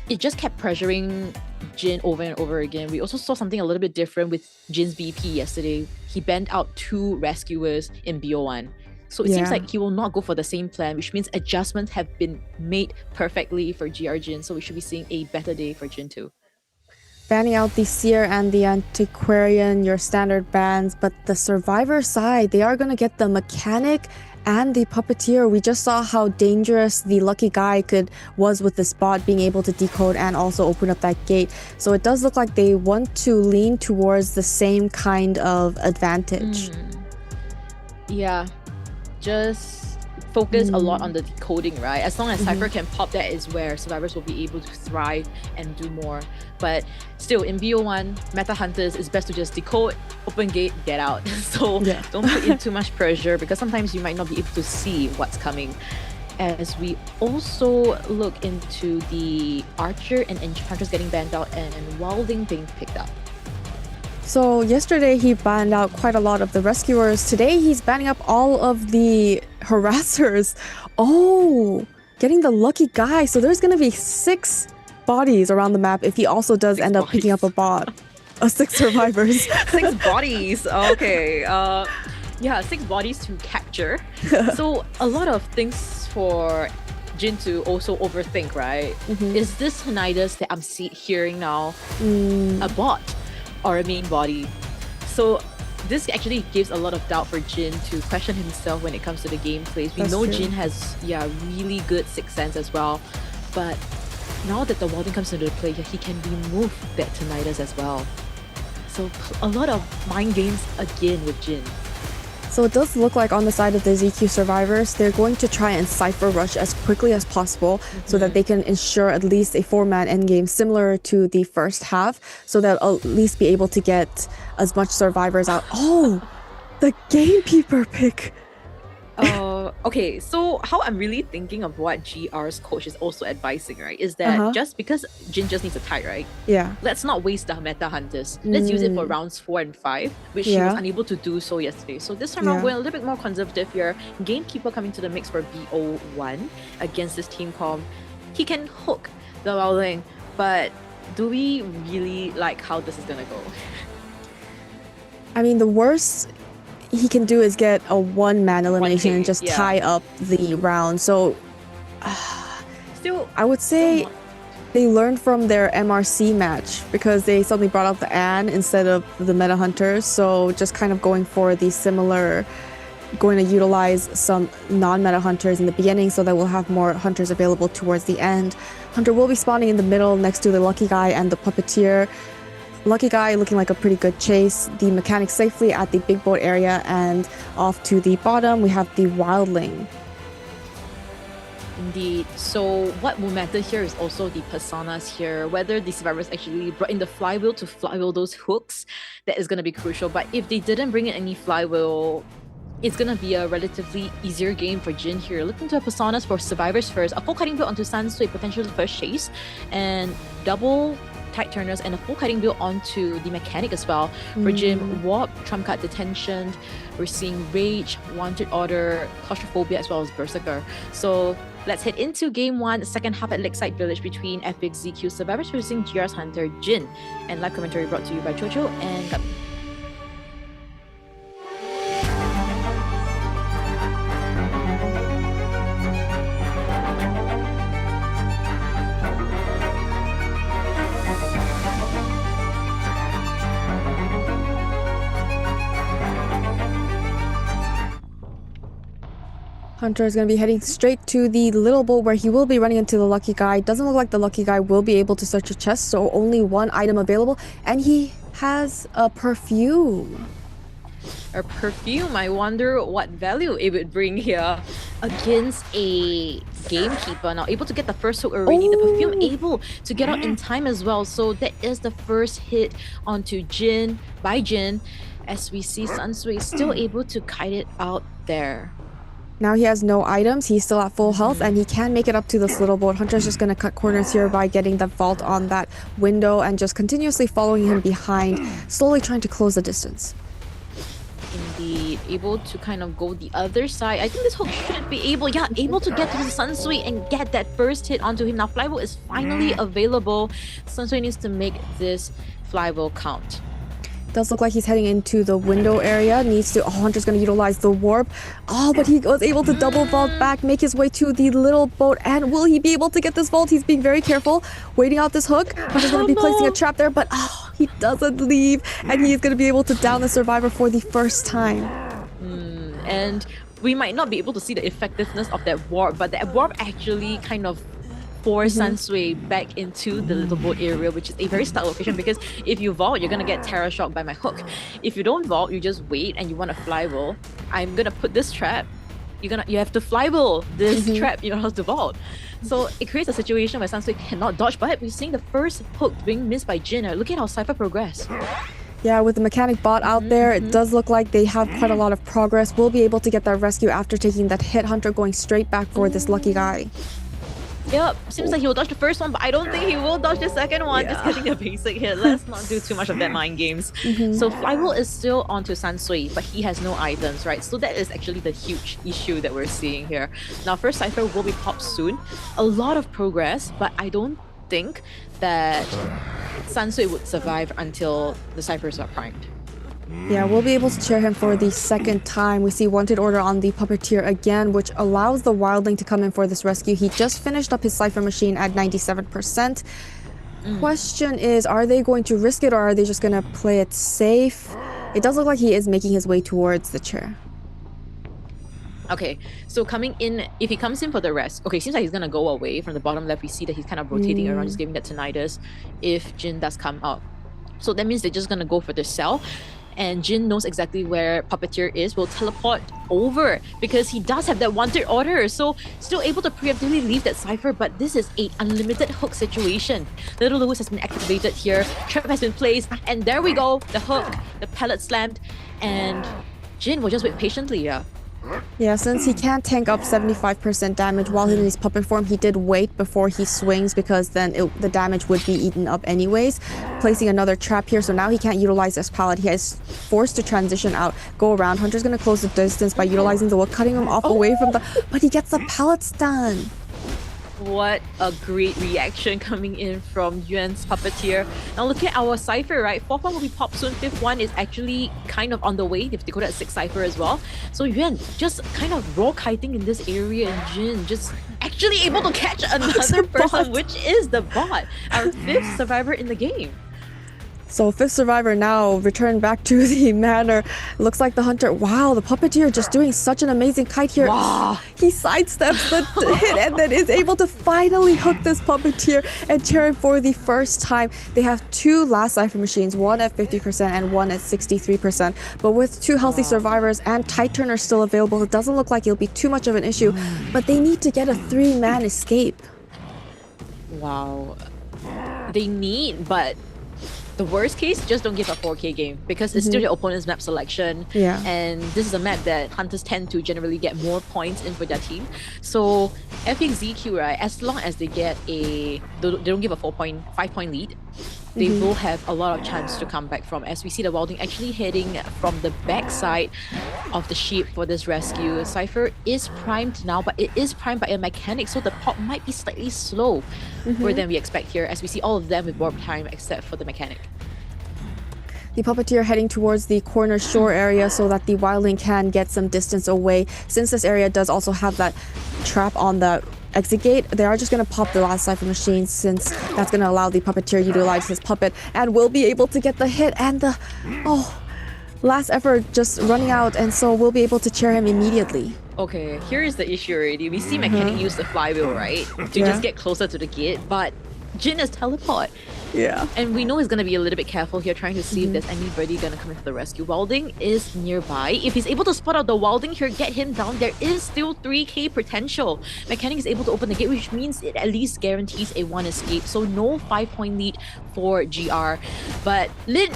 it just kept pressuring Jin over and over again. We also saw something a little bit different with Jin's BP yesterday. He banned out 2 rescuers in BO1. So it seems Yeah. like he will not go for the same plan, which means adjustments have been made perfectly for GR Jin. So we should be seeing a better day for Jin too. Banning out the Seer and the Antiquarian, your standard bans, but the Survivor side, they are going to get the Mechanic and the Puppeteer. We just saw how dangerous the Lucky Guy was with this bot being able to decode and also open up that gate. So it does look like they want to lean towards the same kind of advantage. Yeah, just focus a lot on the decoding, right? As long as Cypher can pop, that is where Survivors will be able to thrive and do more. But still, in BO1, Meta Hunters, it's best to just decode, open gate, get out. So don't put in too much pressure, because sometimes you might not be able to see what's coming. As we also look into the Archer and Enchantress getting banned out and Wilding being picked up. So yesterday he banned out quite a lot of the rescuers. Today he's banning up all of the harassers. Oh, getting the Lucky Guy. So there's going to be 6 bodies around the map if he also does end up picking up a bot. 6 survivors. 6 bodies. Okay. Yeah, 6 bodies to capture. So a lot of things for Jin to also overthink, right? Is this Tinnitus that I'm hearing now a bot or a main body? So this actually gives a lot of doubt for Jin to question himself when it comes to the gameplays. We know Jin has really good sixth sense as well, but now that the Warding comes into play, he can remove that Tinnitus as well. So a lot of mind games again with Jin. So it does look like on the side of the ZQ survivors, they're going to try and Cypher rush as quickly as possible so that they can ensure at least a 4-man endgame similar to the first half, so they'll at least be able to get as much survivors out. Oh, the Gamekeeper pick. Okay, so how I'm really thinking of what GR's coach is also advising, right, is that just because Jin just needs a tie, right? Yeah. Let's not waste the Meta Hunters. Let's use it for rounds 4 and 5, which he was unable to do so yesterday. So this time around, we're a little bit more conservative here. Gamekeeper coming to the mix for BO1 against this team comp. He can hook the Wilding, but do we really like how this is gonna go? I mean, the worst he can do is get a 1-man elimination and just tie up the round. So still, I would say they learned from their MRC match because they suddenly brought out the Anne instead of the Meta Hunters. So just kind of going for the similar, going to utilize some non-Meta Hunters in the beginning so that we'll have more Hunters available towards the end. Hunter will be spawning in the middle next to the Lucky Guy and the Puppeteer. Lucky Guy looking like a pretty good chase. The Mechanic safely at the big boat area, and off to the bottom we have the Wildling. Indeed. So what will matter here is also the personas here, whether the survivors actually brought in the flywheel to flywheel those hooks. That is going to be crucial. But if they didn't bring in any flywheel, it's going to be a relatively easier game for Jin here. Looking to personas for survivors first. A full cutting build onto Sansui, potentially first chase, and double tight turners and a full cutting build onto the Mechanic as well. For Jim, Warp, Trump Card Detention, we're seeing Rage, Wanted Order, Claustrophobia as well as Berserker. So let's head into game 1, second half at Lakeside Village between FPX.ZQ survivors facing GR's Hunter Jin. And live commentary brought to you by Chocho and Gabi. Hunter is going to be heading straight to the little boat where he will be running into the Lucky Guy. Doesn't look like the Lucky Guy will be able to search a chest, so only 1 item available. And he has a perfume. A perfume, I wonder what value it would bring here against a Gamekeeper. Now able to get the first hook already. The perfume able to get out in time as well. So that is the first hit onto Jin by Jin. As we see Sansui still able to kite it out there. Now he has no items, he's still at full health, and he can make it up to this little boat. Hunter's just going to cut corners here by getting the vault on that window and just continuously following him behind, slowly trying to close the distance. Indeed, able to kind of go the other side. I think this hook should be able to get to the Sunsui and get that first hit onto him. Now flywheel is finally available. Sunsui needs to make this flywheel count. Does look like he's heading into the window area. Needs to. Oh, Hunter's going to utilize the warp. Oh, but he was able to double vault back, make his way to the little boat. And will he be able to get this vault? He's being very careful, waiting out this hook. Hunter's going to be placing a trap there, but he doesn't leave. And he's going to be able to down the survivor for the first time. And we might not be able to see the effectiveness of that warp, but that warp actually kind of force Sunsui back into the little boat area, which is a very stuck location, because if you vault, you're gonna get Terra Shock by my hook. If you don't vault, you just wait and you want to flywheel. I'm gonna put this trap. You have to flywheel this trap in order to vault. So it creates a situation where Sunsui cannot dodge, but we're seeing the first hook being missed by Jin. Look at how Cypher progress. Yeah, with the mechanic bot out there, it does look like they have quite a lot of progress. We'll be able to get that rescue after taking that hit. Hunter going straight back for this lucky guy. Yep, seems like he will dodge the first one, but I don't think he will dodge the second one. Just getting a basic hit. Let's not do too much of that mind games. So flywheel is still onto Sunsui, but he has no items, right? So that is actually the huge issue that we're seeing here. Now, first Cypher will be popped soon. A lot of progress, but I don't think that Sunsui would survive until the Cyphers are primed. Yeah, we'll be able to cheer him for the second time. We see wanted order on the puppeteer again, which allows the wildling to come in for this rescue. He just finished up his Cypher machine at 97%. Question is, are they going to risk it, or are they just going to play it safe? It does look like he is making his way towards the chair. Okay, so coming in, if he comes in for the rest, okay, seems like he's gonna go away. From the bottom left, we see that he's kind of rotating around, just giving that to Nidus if Jin does come out. So that means they're just gonna go for the cell. And Jin knows exactly where Puppeteer is, will teleport over because he does have that wanted order. So still able to preemptively leave that Cypher, but this is an unlimited hook situation. Little Lewis has been activated here, trap has been placed, and there we go, the hook, the pellet slammed, and Jin will just wait patiently, Yeah, since he can't tank up 75% damage while in his puppet form, he did wait before he swings because then the damage would be eaten up anyways. Placing another trap here, so now he can't utilize this pallet. He is forced to transition out, go around. Hunter's gonna close the distance by utilizing the wood, cutting him off away from the... But he gets the pallets done! What a great reaction coming in from Yuan's Puppeteer. Now look at our Cypher, right? Fourth one will be popped soon. Fifth one is actually kind of on the way. They've decoded at 6 Cypher as well. So Yuan just kind of raw kiting in this area, and Jin just actually able to catch another person, which is the bot. Our 5th survivor in the game. So 5th survivor now returned back to the manor. Looks like the hunter. Wow, the puppeteer just doing such an amazing kite here. Wow. He sidesteps the hit and then is able to finally hook this puppeteer and cheer him for the first time. They have 2 last Cypher machines, one at 50% and one at 63%. But with 2 healthy survivors and Tide Turner still available, it doesn't look like it'll be too much of an issue. But they need to get a 3-man escape. Wow. They need, but the worst case, just don't give a 4K game because it's still your opponent's map selection. Yeah. And this is a map that hunters tend to generally get more points in for their team. So FPX.ZQ, right, as long as they get they don't give a 5-point lead, they will have a lot of chance to come back from. As we see the Wilding actually heading from the backside of the ship for this rescue. Cypher is primed now, but it is primed by a mechanic, so the pop might be slightly slow more than we expect here, as we see all of them with warp time except for the mechanic. The puppeteer heading towards the corner shore area so that the wildling can get some distance away. Since this area does also have that trap on the exit gate, they are just going to pop the last Cypher machine since that's going to allow the puppeteer to utilize his puppet and will be able to get the hit and the last effort just running out, and so we'll be able to cheer him immediately. Okay, here is the issue already. We see mechanic use the flywheel, right, to just get closer to the gate, but Jin is teleport. Yeah. And we know he's going to be a little bit careful here, trying to see if there's anybody going to come in for the rescue. Wilding is nearby. If he's able to spot out the Wilding here, get him down, there is still 3k potential. Mechanic is able to open the gate, which means it at least guarantees a 1 escape. So no 5-point lead for GR. But Lin,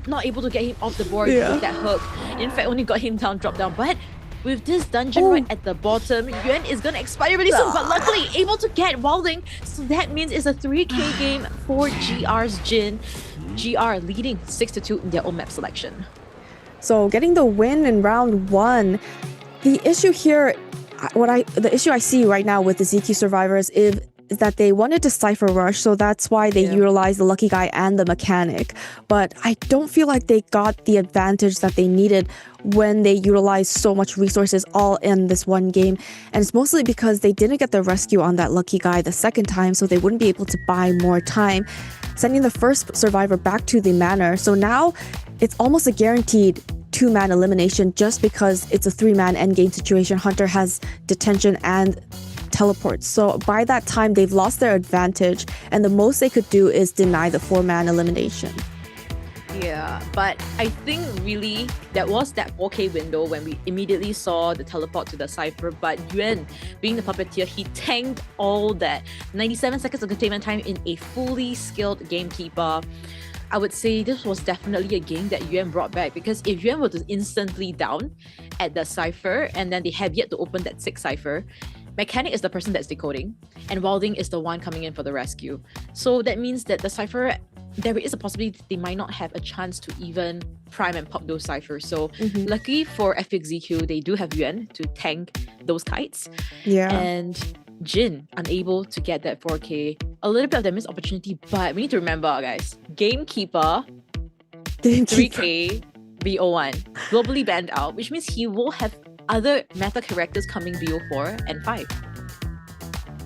not able to get him off the board with that hook. In fact, only got him down, dropped down. But with this dungeon right at the bottom, Yuan is gonna expire really soon, but luckily able to get Wilding. So that means it's a 3k game for GR's Jin. GR leading 6-2 in their own map selection. So getting the win in round 1. The issue here, the issue I see right now with the ZQ survivors is that they wanted to Cypher Rush, so that's why they utilized the Lucky Guy and the Mechanic. But I don't feel like they got the advantage that they needed when they utilized so much resources all in this one game. And it's mostly because they didn't get the rescue on that Lucky Guy the second time, so they wouldn't be able to buy more time, sending the first survivor back to the manor. So now it's almost a guaranteed 2-man elimination just because it's a 3-man endgame situation. Hunter has detention and teleports. So by that time, they've lost their advantage, and the most they could do is deny the 4-man elimination. Yeah, but I think really that was that 4K window when we immediately saw the teleport to the Cypher, but Yuan, being the puppeteer, he tanked all that. 97 seconds of containment time in a fully skilled gamekeeper. I would say this was definitely a game that Yuan brought back, because if Yuan were to instantly down at the Cypher and then they have yet to open that 6th Cypher, Mechanic is the person that's decoding and Wilding is the one coming in for the rescue. So that means that the Cypher, there is a possibility that they might not have a chance to even prime and pop those Cyphers. So lucky for FPX.ZQ, they do have Yuan to tank those kites. Yeah. And Jin unable to get that 4K. A little bit of that missed opportunity, but we need to remember, guys, Gamekeeper 3K BO1 globally banned out, which means he will have other meta characters coming BO4 and 5.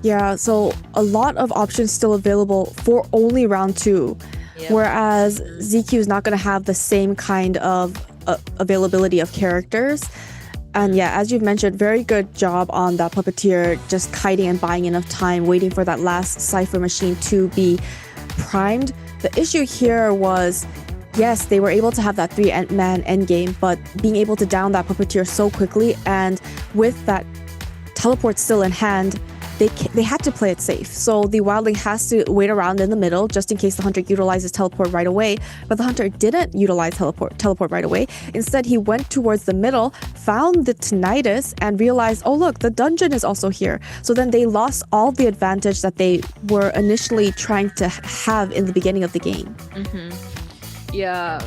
Yeah, so a lot of options still available for only round 2. Yep. Whereas ZQ is not going to have the same kind of availability of characters. And yeah, as you've mentioned, very good job on that puppeteer, just kiting and buying enough time, waiting for that last Cypher machine to be primed. The issue here was, yes, they were able to have that 3-man endgame, but being able to down that puppeteer so quickly, and with that teleport still in hand, they had to play it safe. So the Wildling has to wait around in the middle just in case the Hunter utilizes teleport right away. But the Hunter didn't utilize teleport right away. Instead, he went towards the middle, found the Tinnitus, and realized, oh look, the dungeon is also here. So then they lost all the advantage that they were initially trying to have in the beginning of the game. Yeah,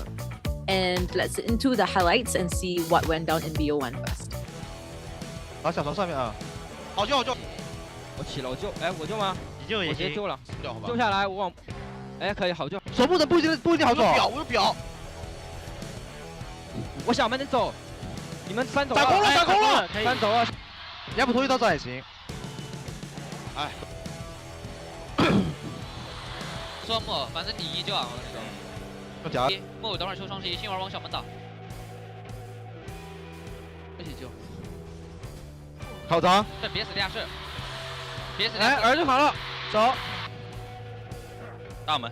and let's get into the highlights and see what went down in BO1 first. 好，小头上面啊，好救好救！我起了，我救，哎，我救吗？你救也行，我直接救了，救下来，我往，哎，可以好救。守不不一定好救。我有表，我想慢点走，你们3走了，打空了，打空了，3走了，要不同一刀走也行。哎，说莫，反正第1就完了那个。莫等会儿抽双击，星儿往小门打。一起救。好长。对，别死地下室。别死！哎，儿就好了，走。大门。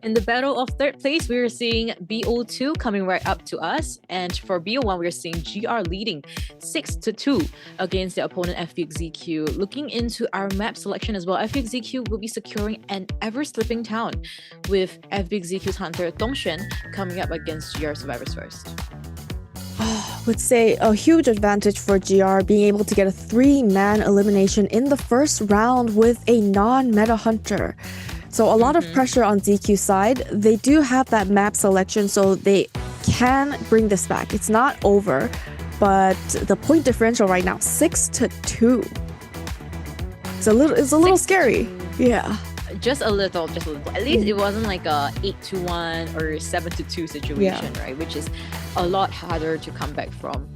In the battle of 3rd place, we're seeing BO2 coming right up to us. And for BO1, we're seeing GR leading 6-2 against their opponent FPX.ZQ. Looking into our map selection as well, FPX.ZQ will be securing an ever-slipping town with FPX.ZQ's Hunter Dongshen coming up against GR Survivors first. I would say a huge advantage for GR being able to get a 3-man elimination in the first round with a non-meta Hunter. So a lot of pressure on ZQ side. They do have that map selection, so they can bring this back. It's not over, but the point differential right now, 6-2. It's a little scary. Yeah. Just a little. At least it wasn't like a 8-1 or 7-2 situation, right? Which is a lot harder to come back from.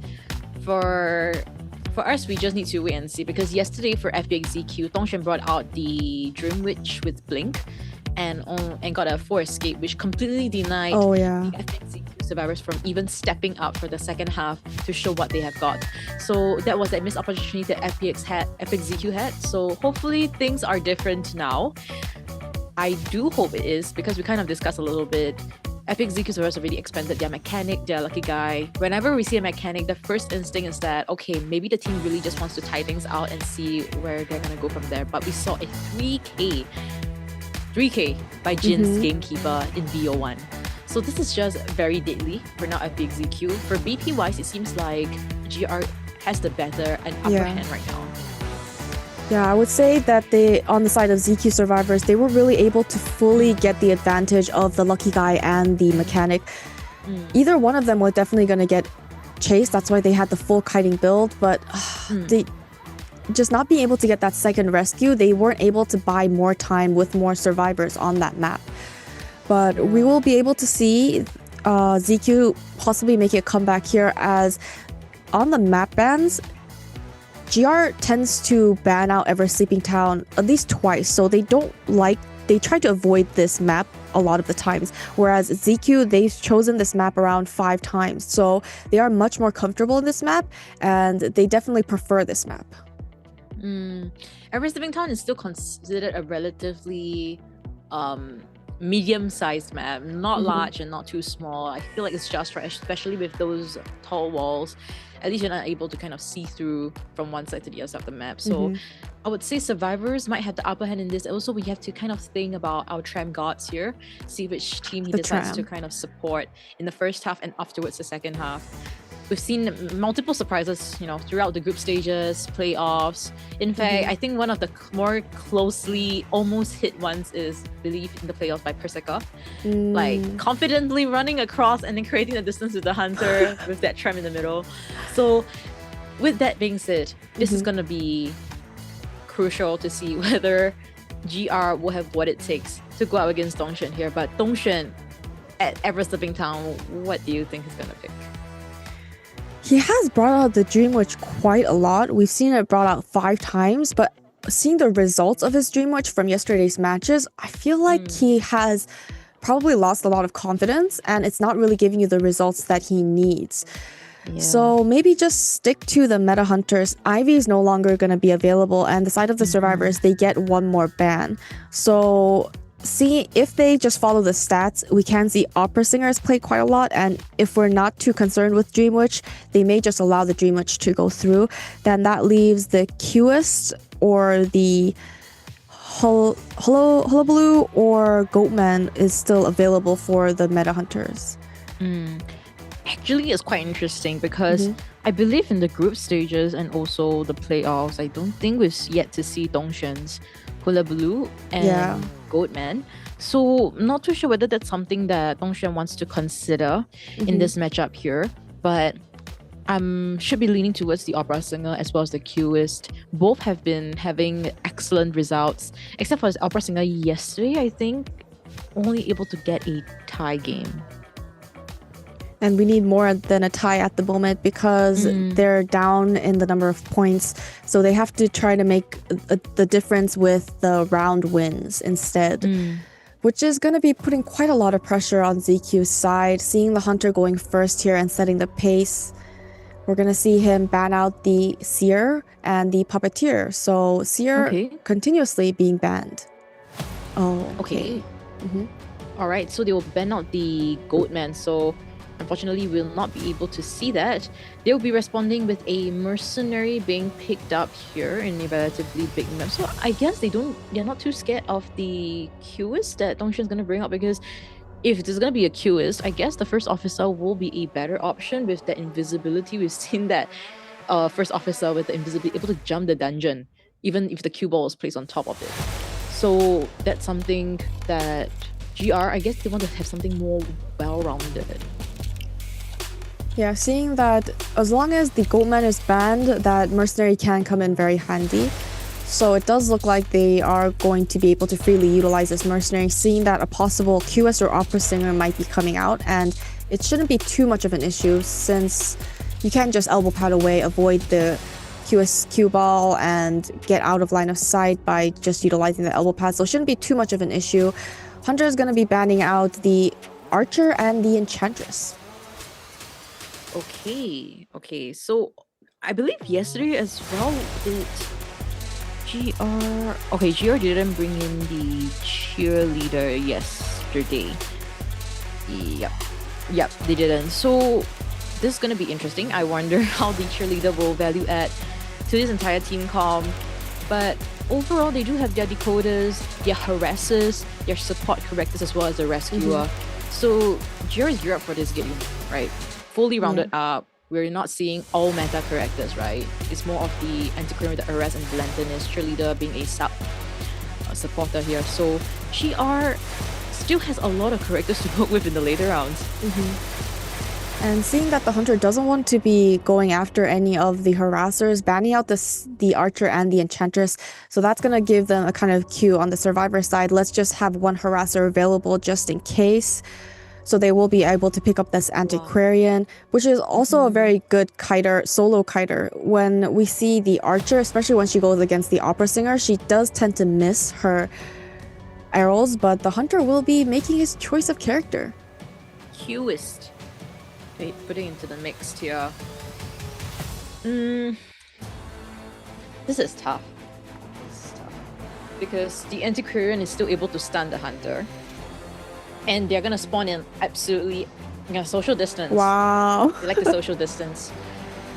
For us, we just need to wait and see, because yesterday for FPX.ZQ, Dongshen brought out the Dream Witch with Blink, and got a 4 escape, which completely denied Oh, yeah. the FPX survivors from even stepping up for the second half to show what they have got. So that was that missed opportunity that FPX.ZQ had. So hopefully things are different now. I do hope it is, because we kind of discussed a little bit. FPX.ZQ survivors already expanded their mechanic, their lucky guy. Whenever we see a mechanic, the first instinct is that, okay, maybe the team really just wants to tie things out and see where they're gonna go from there. But we saw a 3K by Jin's Gamekeeper in BO1. So this is just very deadly for now FPX.ZQ. For BP wise, it seems like GR has the better and upper hand right now. Yeah, I would say that on the side of ZQ survivors, they were really able to fully get the advantage of the lucky guy and the mechanic. Either one of them were definitely going to get chased. That's why they had the full kiting build. But they just not being able to get that second rescue, they weren't able to buy more time with more survivors on that map. But we will be able to see ZQ possibly making a comeback here, as on the map bans, GR tends to ban out Ever Sleeping Town at least twice, so they try to avoid this map a lot of the times. Whereas ZQ, they've chosen this map around 5 times, so they are much more comfortable in this map, and they definitely prefer this map. Ever Sleeping Town is still considered a relatively medium-sized map, not large and not too small. I feel like it's just right, especially with those tall walls. At least you're not able to kind of see through from one side to the other side of the map. So I would say survivors might have the upper hand in this. Also, we have to kind of think about our tram gods here, see which team he decides to kind of support in the first half and afterwards the second half. We've seen multiple surprises, throughout the group stages, playoffs. In fact, I think one of the more closely almost hit ones is Believe in the playoffs by Persica. Like confidently running across and then creating the distance with the Hunter with that tram in the middle. So with that being said, this is going to be crucial to see whether GR will have what it takes to go out against Dongshen here. But Dongshen at Ever Sleeping Town, what do you think he's going to pick? He has brought out the Dream Witch quite a lot. We've seen it brought out 5 times, but seeing the results of his Dream Witch from yesterday's matches, I feel like he has probably lost a lot of confidence, and it's not really giving you the results that he needs. So maybe just stick to the meta hunters. Ivy is no longer going to be available, and the side of the survivors, they get 1 more ban. So see, if they just follow the stats, we can see opera singers play quite a lot, and if we're not too concerned with Dream Witch, they may just allow the Dream Witch to go through. Then that leaves the COAⅨ or the Hullabaloo or Goatman is still available for the meta hunters. Actually, it's quite interesting because I believe in the group stages and also the playoffs, I don't think we've yet to see Dongshen's Hullabaloo and Goatman. So not too sure whether that's something that Dongshen wants to consider in this matchup here, but should be leaning towards the opera singer as well as the COAⅨ. Both have been having excellent results, except for the opera singer yesterday, I think only able to get a tie game. And we need more than a tie at the moment because they're down in the number of points. So they have to try to make the difference with the round wins instead, which is going to be putting quite a lot of pressure on ZQ's side. Seeing the Hunter going first here and setting the pace, we're going to see him ban out the Seer and the Puppeteer. So Seer continuously being banned. Okay. All right, so they will ban out the Goatman. So unfortunately, we'll not be able to see that. They'll be responding with a Mercenary being picked up here in a relatively big map. So I guess they're not too scared of the COAⅨ that Dongshen's going to bring up, because if there's going to be a COAⅨ, I guess the first officer will be a better option with that invisibility. We've seen that first officer with the invisibility able to jump the dungeon, even if the cue ball is placed on top of it. So that's something that GR, I guess they want to have something more well-rounded. Yeah, seeing that as long as the Goatman is banned, that Mercenary can come in very handy. So it does look like they are going to be able to freely utilize this Mercenary, seeing that a possible COAⅨ or opera singer might be coming out, and it shouldn't be too much of an issue since you can just elbow pad away, avoid the QS cue ball and get out of line of sight by just utilizing the elbow pad, so it shouldn't be too much of an issue. Hunter is going to be banning out the Archer and the Enchantress. Okay, so I believe yesterday as well, GR didn't bring in the cheerleader yesterday. Yep, they didn't. So this is gonna be interesting. I wonder how the cheerleader will value add to this entire team comp. But overall, they do have their decoders, their harassers, their support correctors, as well as the rescuer. So GR is geared up for this game, right? Fully rounded up. We're not seeing all meta characters, right? It's more of the Antiquarian with the Arrest and Blantonist, cheerleader being a supporter here. So GR still has a lot of characters to work with in the later rounds. And seeing that the Hunter doesn't want to be going after any of the harassers, banning out the Archer and the Enchantress, so that's going to give them a kind of cue on the Survivor side. Let's just have one harasser available just in case. So they will be able to pick up this Antiquarian, which is also a very good kiter, solo kiter. When we see the Archer, especially when she goes against the opera singer, she does tend to miss her arrows, but the Hunter will be making his choice of character. QS. Wait, putting into the mix here. This is tough. Because the Antiquarian is still able to stun the Hunter. And they're gonna spawn in absolutely social distance. Wow. They like the social distance.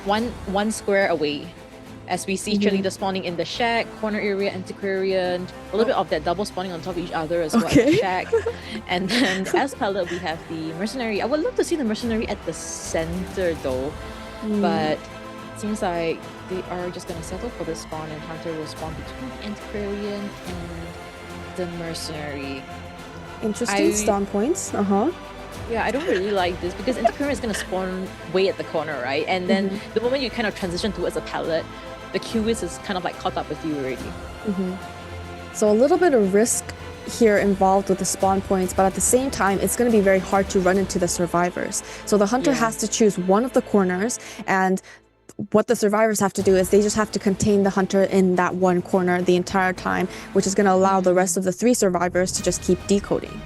One square away. As we see cheerleader spawning in the shack, corner area, Antiquarian, a little bit of that double spawning on top of each other as well as the shack. And then as palette, we have the Mercenary. I would love to see the Mercenary at the center though. But it seems like they are just gonna settle for the spawn, and Hunter will spawn between the Antiquarian and the Mercenary. Interesting spawn points. Yeah, I don't really like this because Antiquarian is going to spawn way at the corner, right? And then the moment you kind of transition towards a pallet, the QS is kind of like caught up with you already. So a little bit of risk here involved with the spawn points, but at the same time, it's going to be very hard to run into the survivors. So the Hunter has to choose one of the corners, and what the survivors have to do is they just have to contain the Hunter in that one corner the entire time, which is going to allow the rest of the 3 survivors to just keep decoding.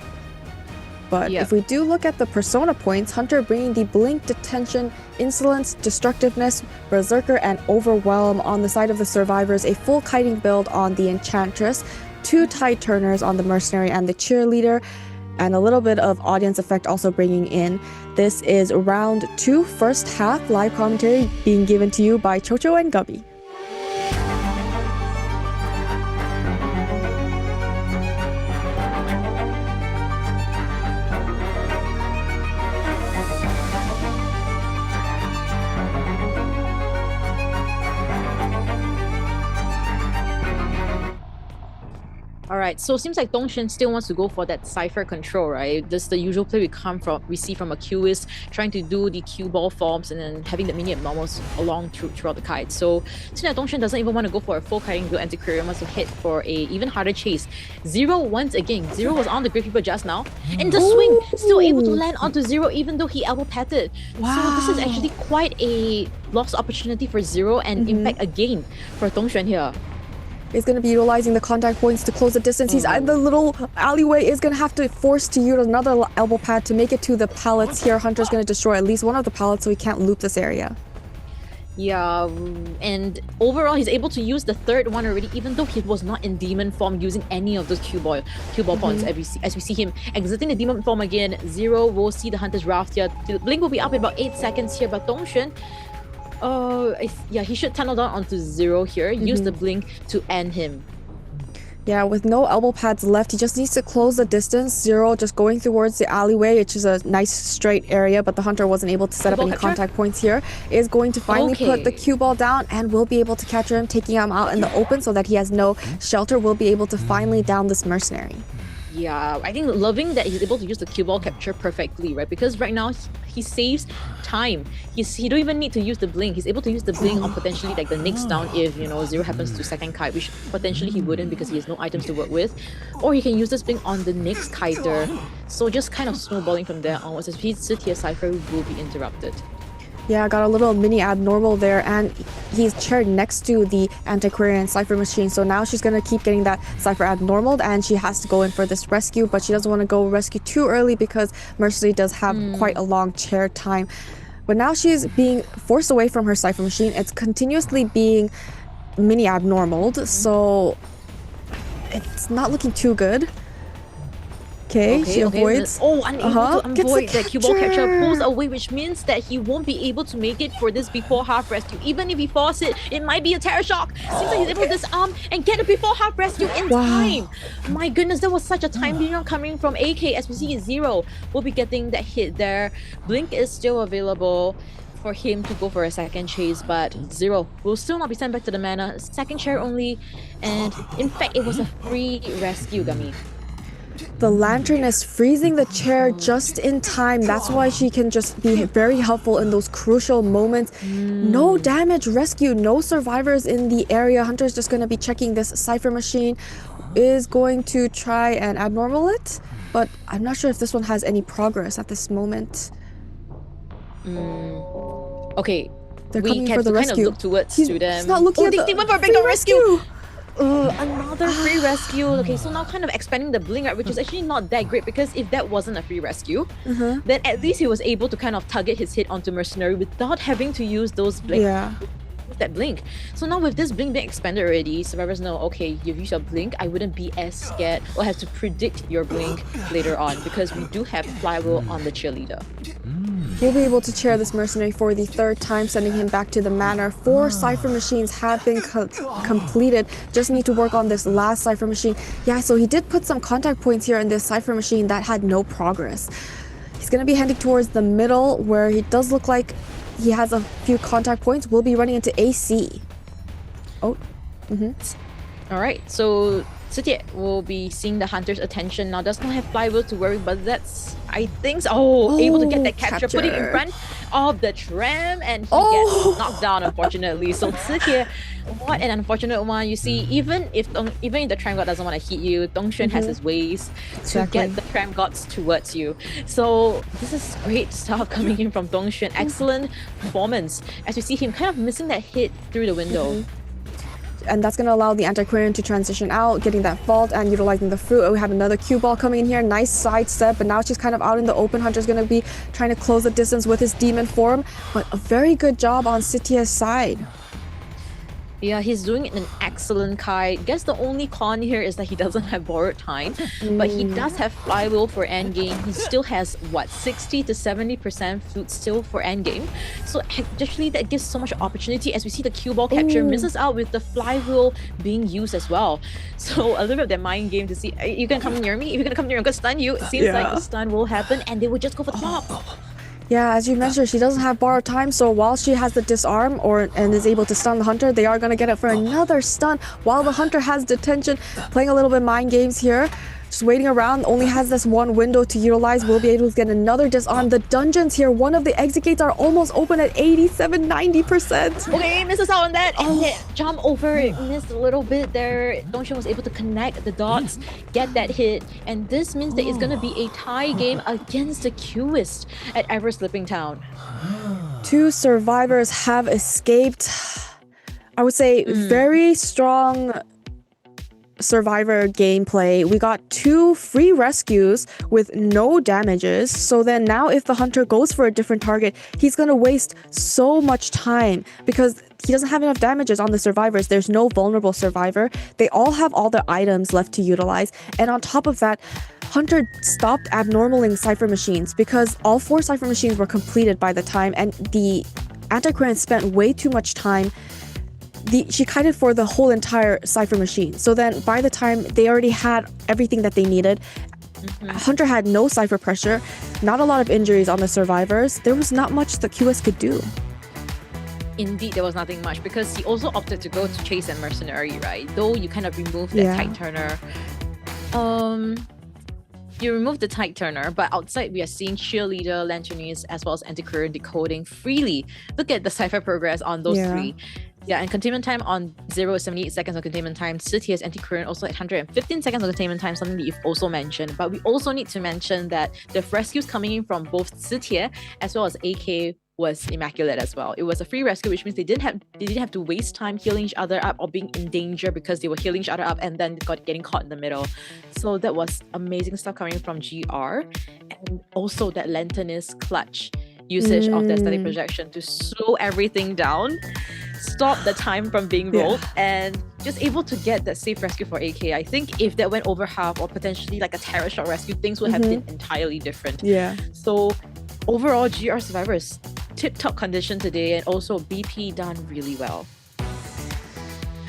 But if we do look at the persona points, Hunter bringing the Blink, Detention, Insolence, Destructiveness, Berserker, and Overwhelm on the side of the survivors, a full kiting build on the Enchantress, 2 tide turners on the Mercenary and the Cheerleader, and a little bit of audience effect also bringing in. This is round 2, first half, live commentary being given to you by Chocho and Gubby. Alright, so it seems like Dongshin still wants to go for that Cypher control, right? This is the usual play we see from a QS, trying to do the Q ball forms and then having the mini abnormals along throughout the kite. So since that Dongshin doesn't even want to go for a full kiting build, Antiquarian wants to hit for a even harder chase. Zero once again. Zero was on the Great People just now. And the swing, still able to land onto Zero even though he elbow patted. So this is actually quite a lost opportunity for Zero and in fact a gain for Dongshin here. Is going to be utilizing the contact points to close the distance. He's in the little alleyway, is going to have to force to use another elbow pad to make it to the pallets here. Hunter's going to destroy at least one of the pallets so he can't loop this area. Yeah, and overall he's able to use the third one already, even though he was not in demon form using any of those cue ball points. As we see him exiting the demon form again, Zero will see the Hunter's Raft here. The blink will be up in about 8 seconds here, but Dongshin, he should tunnel down onto Zero here, use the blink to end him. Yeah, with no elbow pads left, he just needs to close the distance. Zero just going towards the alleyway, which is a nice straight area, but the Hunter wasn't able to set up any contact points here. Is going to finally put the cue ball down and will be able to capture him, taking him out in the open so that he has no shelter, will be able to finally down this Mercenary. Yeah, I think loving that he's able to use the cue ball capture perfectly, right? Because right now he saves time. He don't even need to use the blink. He's able to use the blink on potentially like the next down if Zero happens to second kite, which potentially he wouldn't because he has no items to work with. Or he can use this blink on the next kiter. So just kind of snowballing from there onwards. As we sit here, Cypher will be interrupted. Yeah, got a little mini abnormal there, and he's chaired next to the antiquarian Cypher machine. So now she's gonna keep getting that Cypher abnormal, and she has to go in for this rescue, but she doesn't want to go rescue too early because Mercy does have quite a long chair time. But now she's being forced away from her Cypher machine. It's continuously being mini abnormaled, so it's not looking too good. Okay, she avoids. Oh, unable to avoid that cue ball catcher, pulls away, which means that he won't be able to make it for this before half rescue. Even if he falls it might be a terror shock. Seems like he's able to disarm and get a before half rescue in time. My goodness, there was such a time being coming from AK. As we see, Zero will be getting that hit there. Blink is still available for him to go for a second chase, but Zero will still not be sent back to the mana. Second chair only, and in fact, it was a free rescue, Gummy. The lantern is freezing the chair just in time. That's why she can just be very helpful in those crucial moments. No damage rescue, no survivors in the area. Hunter's just going to be checking this Cypher machine. Is going to try and abnormal it, but I'm not sure if this one has any progress at this moment. Okay, they're we coming have for the to rescue. kind of look towards to them. He's not looking at they went for a big rescue. Another free rescue. Okay, so now kind of expanding the blink, right, which is actually not that great, because if that wasn't a free rescue, then at least he was able to kind of target his hit onto Mercenary without having to use those blink. That blink. So now with this blink being expanded already, survivors know, okay, you've used your blink, I wouldn't be as scared or have to predict your blink later on, because we do have Flywheel on the cheerleader. We'll be able to chair this Mercenary for the third time, sending him back to the manor. 4 Cypher machines have been completed. Just need to work on this last Cypher machine. Yeah, so he did put some contact points here in this Cypher machine that had no progress. He's going to be heading towards the middle, where he does look like he has a few contact points. We'll be running into AC. Oh. Alright, so COAⅨ will be seeing the Hunter's attention now. Does not have Flywheel to worry, but that's, I think, able to get that capture. Putting in front of the tram, and he gets knocked down, unfortunately. So COAⅨ, what an unfortunate one. You see, even if the tram god doesn't want to hit you, Dongxuan has his ways to get the tram gods towards you. So this is great stuff coming in from Dongxuan. Excellent performance, as we see him kind of missing that hit through the window. And that's going to allow the Antiquarian to transition out, getting that vault and utilizing the fruit. We have another cue ball coming in here. Nice sidestep, but now she's kind of out in the open. Hunter's going to be trying to close the distance with his demon form, but a very good job on COAⅨ's side. Yeah, he's doing an excellent kite. Guess the only con here is that he doesn't have borrowed time, but he does have Flywheel for endgame. He still has, what, 60 to 70% flute still for endgame. So actually that gives so much opportunity, as we see the cue ball capture misses out with the Flywheel being used as well. So a little bit of that mind game to see, you can come near me? If you're gonna come near me, I'm gonna stun you. It seems like the stun will happen, and they will just go for the top. Yeah, as you mentioned, she doesn't have borrowed time, so while she has the disarm and is able to stun the Hunter, they are going to get it for another stun while the Hunter has detention, playing a little bit mind games here. Just waiting around, only has this one window to utilize. We'll be able to get another disarm. The dungeons here, one of the exit gates are almost open at 87-90%. Okay, misses out on that, and jump over, missed a little bit there. Dongxuan was able to connect the dots, get that hit, and this means that it's going to be a tie game against the Quest at Ever-Slipping Town. 2 survivors have escaped. I would say very strong survivor gameplay. We got 2 free rescues with no damages, so then now if the Hunter goes for a different target, he's gonna waste so much time because he doesn't have enough damages on the survivors. There's no vulnerable survivor. They all have all their items left to utilize, and on top of that, Hunter stopped abnormaling Cypher machines because all 4 Cypher machines were completed by the time, and the Antiquarian spent way too much time. She kited for the whole entire Cypher machine. So then by the time they already had everything that they needed, Hunter had no Cypher pressure, not a lot of injuries on the survivors. There was not much the QS could do. Indeed, there was nothing much because he also opted to go to Chase and Mercenary, right? Though you kind of removed that tight turner. You remove the tight turner, but outside we are seeing Cheerleader, Lanternese, as well as Antiquarian decoding freely. Look at the Cypher progress on those 3. Yeah, and containment time on 0 is 78 seconds of containment time. COA⅊ has Antiquarian also at 115 seconds of containment time, something that you've also mentioned. But we also need to mention that the rescues coming in from both COA⅊ as well as AK was immaculate as well. It was a free rescue, which means they didn't have to waste time healing each other up or being in danger because they were healing each other up and then getting caught in the middle. So that was amazing stuff coming from GR. And also that Lanternist clutch usage of their static projection to slow everything down, stop the time from being rolled, and just able to get that safe rescue for AK. I think if that went over half or potentially like a terror shot rescue, things would have been entirely different. Yeah. So overall, GR Survivors, tip-top condition today, and also BP done really well.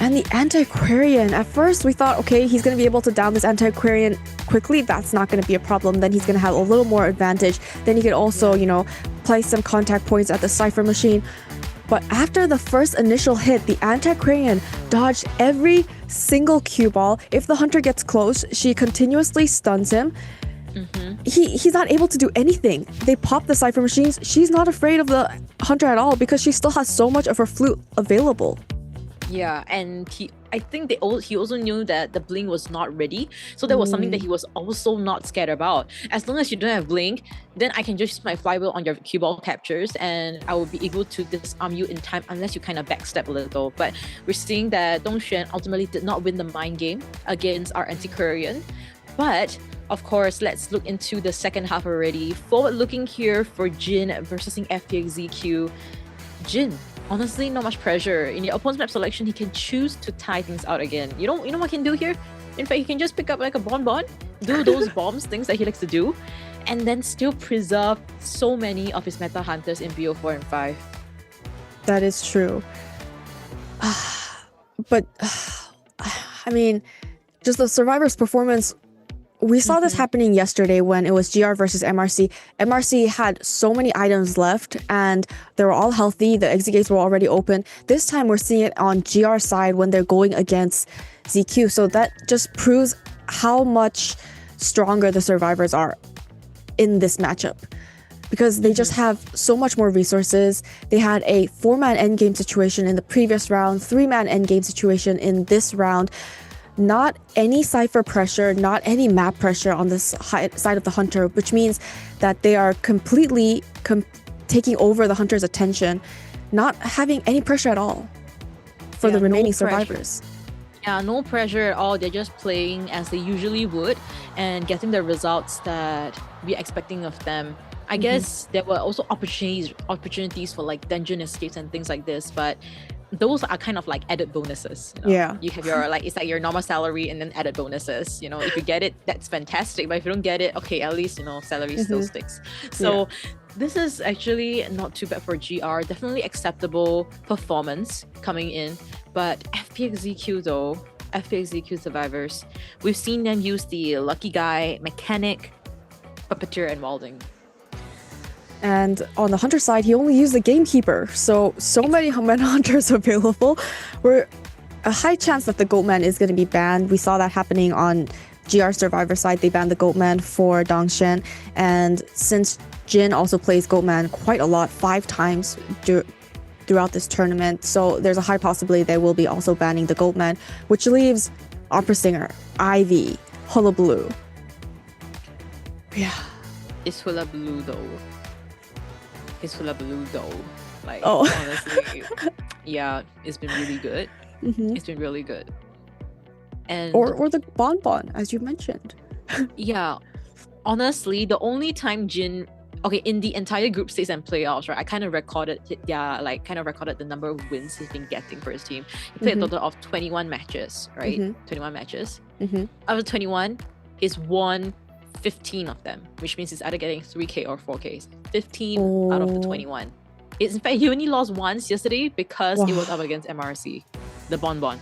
And the Antiquarian, at first we thought, okay, he's going to be able to down this Antiquarian quickly. That's not going to be a problem. Then he's going to have a little more advantage. Then he could also, you know, place some contact points at the Cypher machine. But after the first initial hit, the Antiquarian dodged every single cue ball. If the hunter gets close, she continuously stuns him. He's not able to do anything. They pop the Cypher machines. She's not afraid of the hunter at all because she still has so much of her flute available. Yeah, and I think he also knew that the blink was not ready, so that was something that he was also not scared about. As long as you don't have blink, then I can just use my flywheel on your cue ball captures and I will be able to disarm you in time unless you kind of backstep a little. But we're seeing that Dongxuan ultimately did not win the mind game against our Antiquarian. But of course, let's look into the second half already. Forward looking here for Jin versus FPX.ZQ. Jin, honestly, not much pressure. In your opponent's map selection, he can choose to tie things out again. You know what he can do here? In fact, he can just pick up like a bonbon, do those bombs, things that he likes to do, and then still preserve so many of his meta hunters in BO4 and 5. That is true. But, I mean, just the Survivor's performance, we saw this happening yesterday when it was GR versus MRC. MRC had so many items left and they were all healthy. The exit gates were already open. This time we're seeing it on GR side when they're going against ZQ. So that just proves how much stronger the Survivors are in this matchup, because they just have so much more resources. They had a 4-man endgame situation in the previous round, 3-man endgame situation in this round. Not any Cypher pressure, not any map pressure on this side of the Hunter, which means that they are completely taking over the Hunter's attention, not having any pressure at all for the remaining Survivors. Yeah, no pressure at all. They're just playing as they usually would and getting the results that we're expecting of them. I guess there were also opportunities for like dungeon escapes and things like this, but those are kind of like added bonuses. You know? Yeah. You have your it's like your normal salary and then added bonuses. You know, if you get it, that's fantastic. But if you don't get it, okay, at least, you know, salary still sticks. So this is actually not too bad for GR. Definitely acceptable performance coming in. But FPX.ZQ though, FPX.ZQ Survivors, we've seen them use the Lucky Guy, Mechanic, Puppeteer, and Walding. And on the Hunter side, he only used the Gamekeeper. So many Meta Hunters available. We're a high chance that the Goatman is going to be banned. We saw that happening on GR Survivor side. They banned the Goatman for Dongxuan. And since Jin also plays Goatman quite a lot, 5 times throughout this tournament, so there's a high possibility they will be also banning the Goatman, which leaves Opera Singer, Ivy, Hula Blue. Yeah. It's Hula Blue though. Like, honestly, yeah, it's been really good. It's been really good. And or the Bonbon, as you mentioned. Yeah, honestly, the only time Jin, in the entire group stage and playoffs, right, I kind of recorded the number of wins he's been getting for his team. He played a total of 21 matches, right? 21 matches. Out of 21, he's won 15 of them, which means he's either getting 3K or 4Ks. 15 out of the 21. In fact, he only lost once yesterday because it was up against MRC, the Bonbon.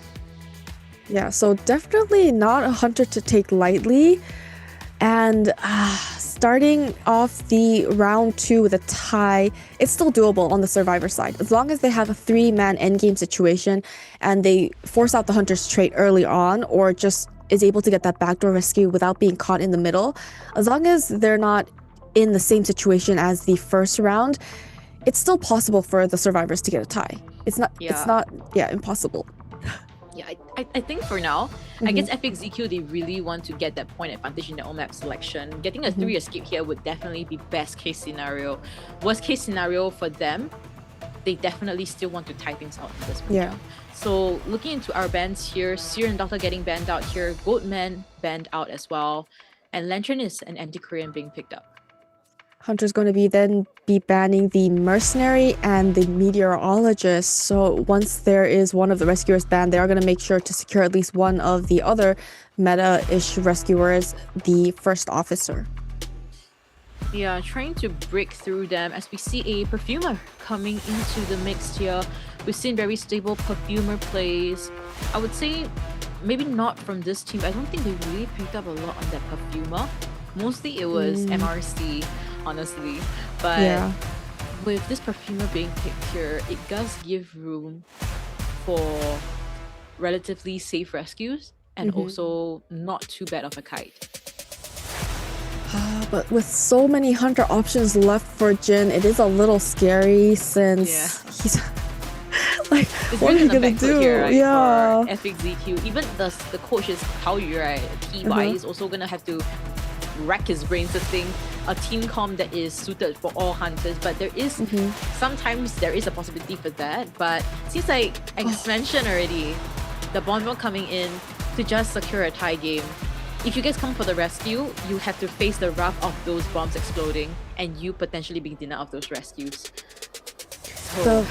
Yeah, so definitely not a Hunter to take lightly. And starting off the round 2 with a tie, it's still doable on the Survivor side. As long as they have a 3-man endgame situation and they force out the Hunter's trait early on, or just is able to get that backdoor rescue without being caught in the middle, as long as they're not in the same situation as the first round, it's still possible for the Survivors to get a tie. It's not impossible. Yeah, I think for now, I guess FPX.ZQ, they really want to get that point advantage in their own map selection. Getting a 3 escape here would definitely be best case scenario. Worst case scenario for them, they definitely still want to tie things out in this matchup. Yeah. So looking into our bans here, Seer and Doctor getting banned out here, Goatman banned out as well, and Lantern is an anti-Korean being picked up. Hunter's going to be banning the mercenary and the meteorologist. So once there is one of the rescuers banned, they are going to make sure to secure at least one of the other meta-ish rescuers, the first officer. Yeah, trying to break through them as we see a perfumer coming into the mix here. We've seen very stable perfumer plays. I would say maybe not from this team. I don't think they really picked up a lot on that perfumer. Mostly it was MRC, honestly. But with this perfumer being picked here, it does give room for relatively safe rescues and also not too bad of a kite. But with so many Hunter options left for Jin, it is a little scary since he's like, it's what are you gonna do? Here, right, for FPX.ZQ. Even the coach is Taoyu, right? TY is also gonna have to rack his brains to think a team comp that is suited for all hunters. But there is sometimes there is a possibility for that. But seems like X mentioned already, the Bonbon coming in to just secure a tie game. If you guys come for the rescue, you have to face the wrath of those bombs exploding and you potentially being denied of those rescues. So,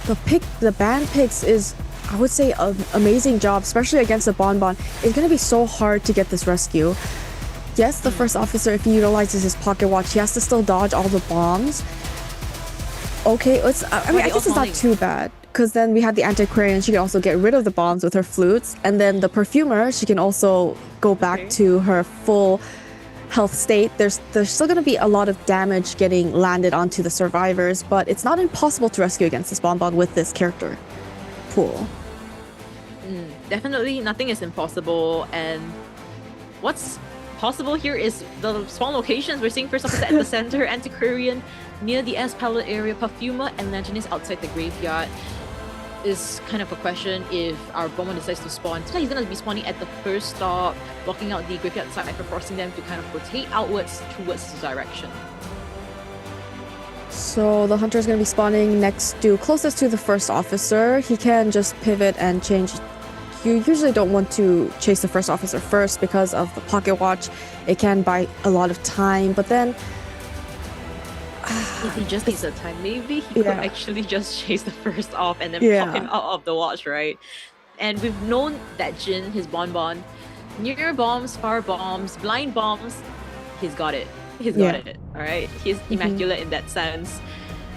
the ban picks is, I would say, an amazing job, especially against the Bonbon. It's going to be so hard to get this rescue. Yes, the first officer, if he utilizes his pocket watch, he has to still dodge all the bombs. Okay, I guess it's not too bad. Because then we had the antiquarian, she can also get rid of the bombs with her flutes. And then the perfumer, she can also go back to her full health state. There's still going to be a lot of damage getting landed onto the survivors, but it's not impossible to rescue against this Bonbon with this character pool. Definitely nothing is impossible, and what's possible here is the spawn locations. We're seeing first officer at the center, antiquarian near the S palette area, perfumer and lantern is outside the graveyard. Is kind of a question if our Bonbon decides to spawn. So he's going to be spawning at the first stop, blocking out the graveyard side after forcing them to kind of rotate outwards towards the direction. So the hunter is going to be spawning closest to the first officer. He can just pivot and change. You usually don't want to chase the first officer first because of the pocket watch. It can buy a lot of time, but then if he just needs the time, maybe he could actually just chase the first off and then pop him out of the watch, right? And we've known that Jin, his Bonbon, near bombs, far bombs, blind bombs, he's got it. He's got it, alright? He's immaculate in that sense.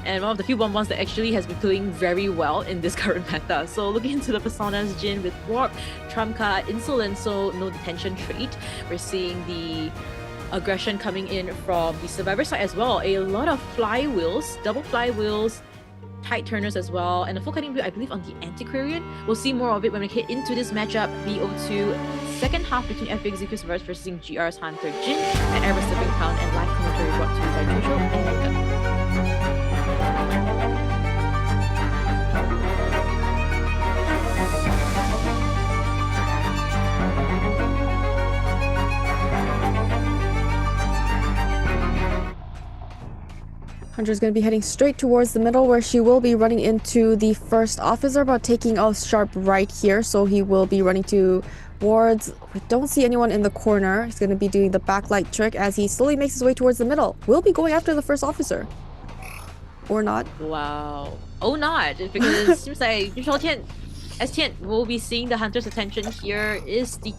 And one of the few Bonbons that actually has been playing very well in this current meta. So looking into the personas, Jin with Warp, Trump card, Insolence, so no detention trait. We're seeing the aggression coming in from the survivor side as well. A lot of flywheels, double flywheels, tight turners as well, and a full cutting build, I believe, on the antiquarian. We'll see more of it when we get into this matchup. BO2 second half between FPX.ZQ survivors versus GR's Hunter Jin and Ever Stepping Pound, and live commentary brought to you by Jojo and Mega. Hunter's going to be heading straight towards the middle where she will be running into the first officer, but taking a sharp right here. So he will be running towards... We don't see anyone in the corner. He's going to be doing the backlight trick as he slowly makes his way towards the middle. Will be going after the first officer. Or not. Wow. Oh, not. Because it seems like S10 will be seeing the Hunter's attention here is the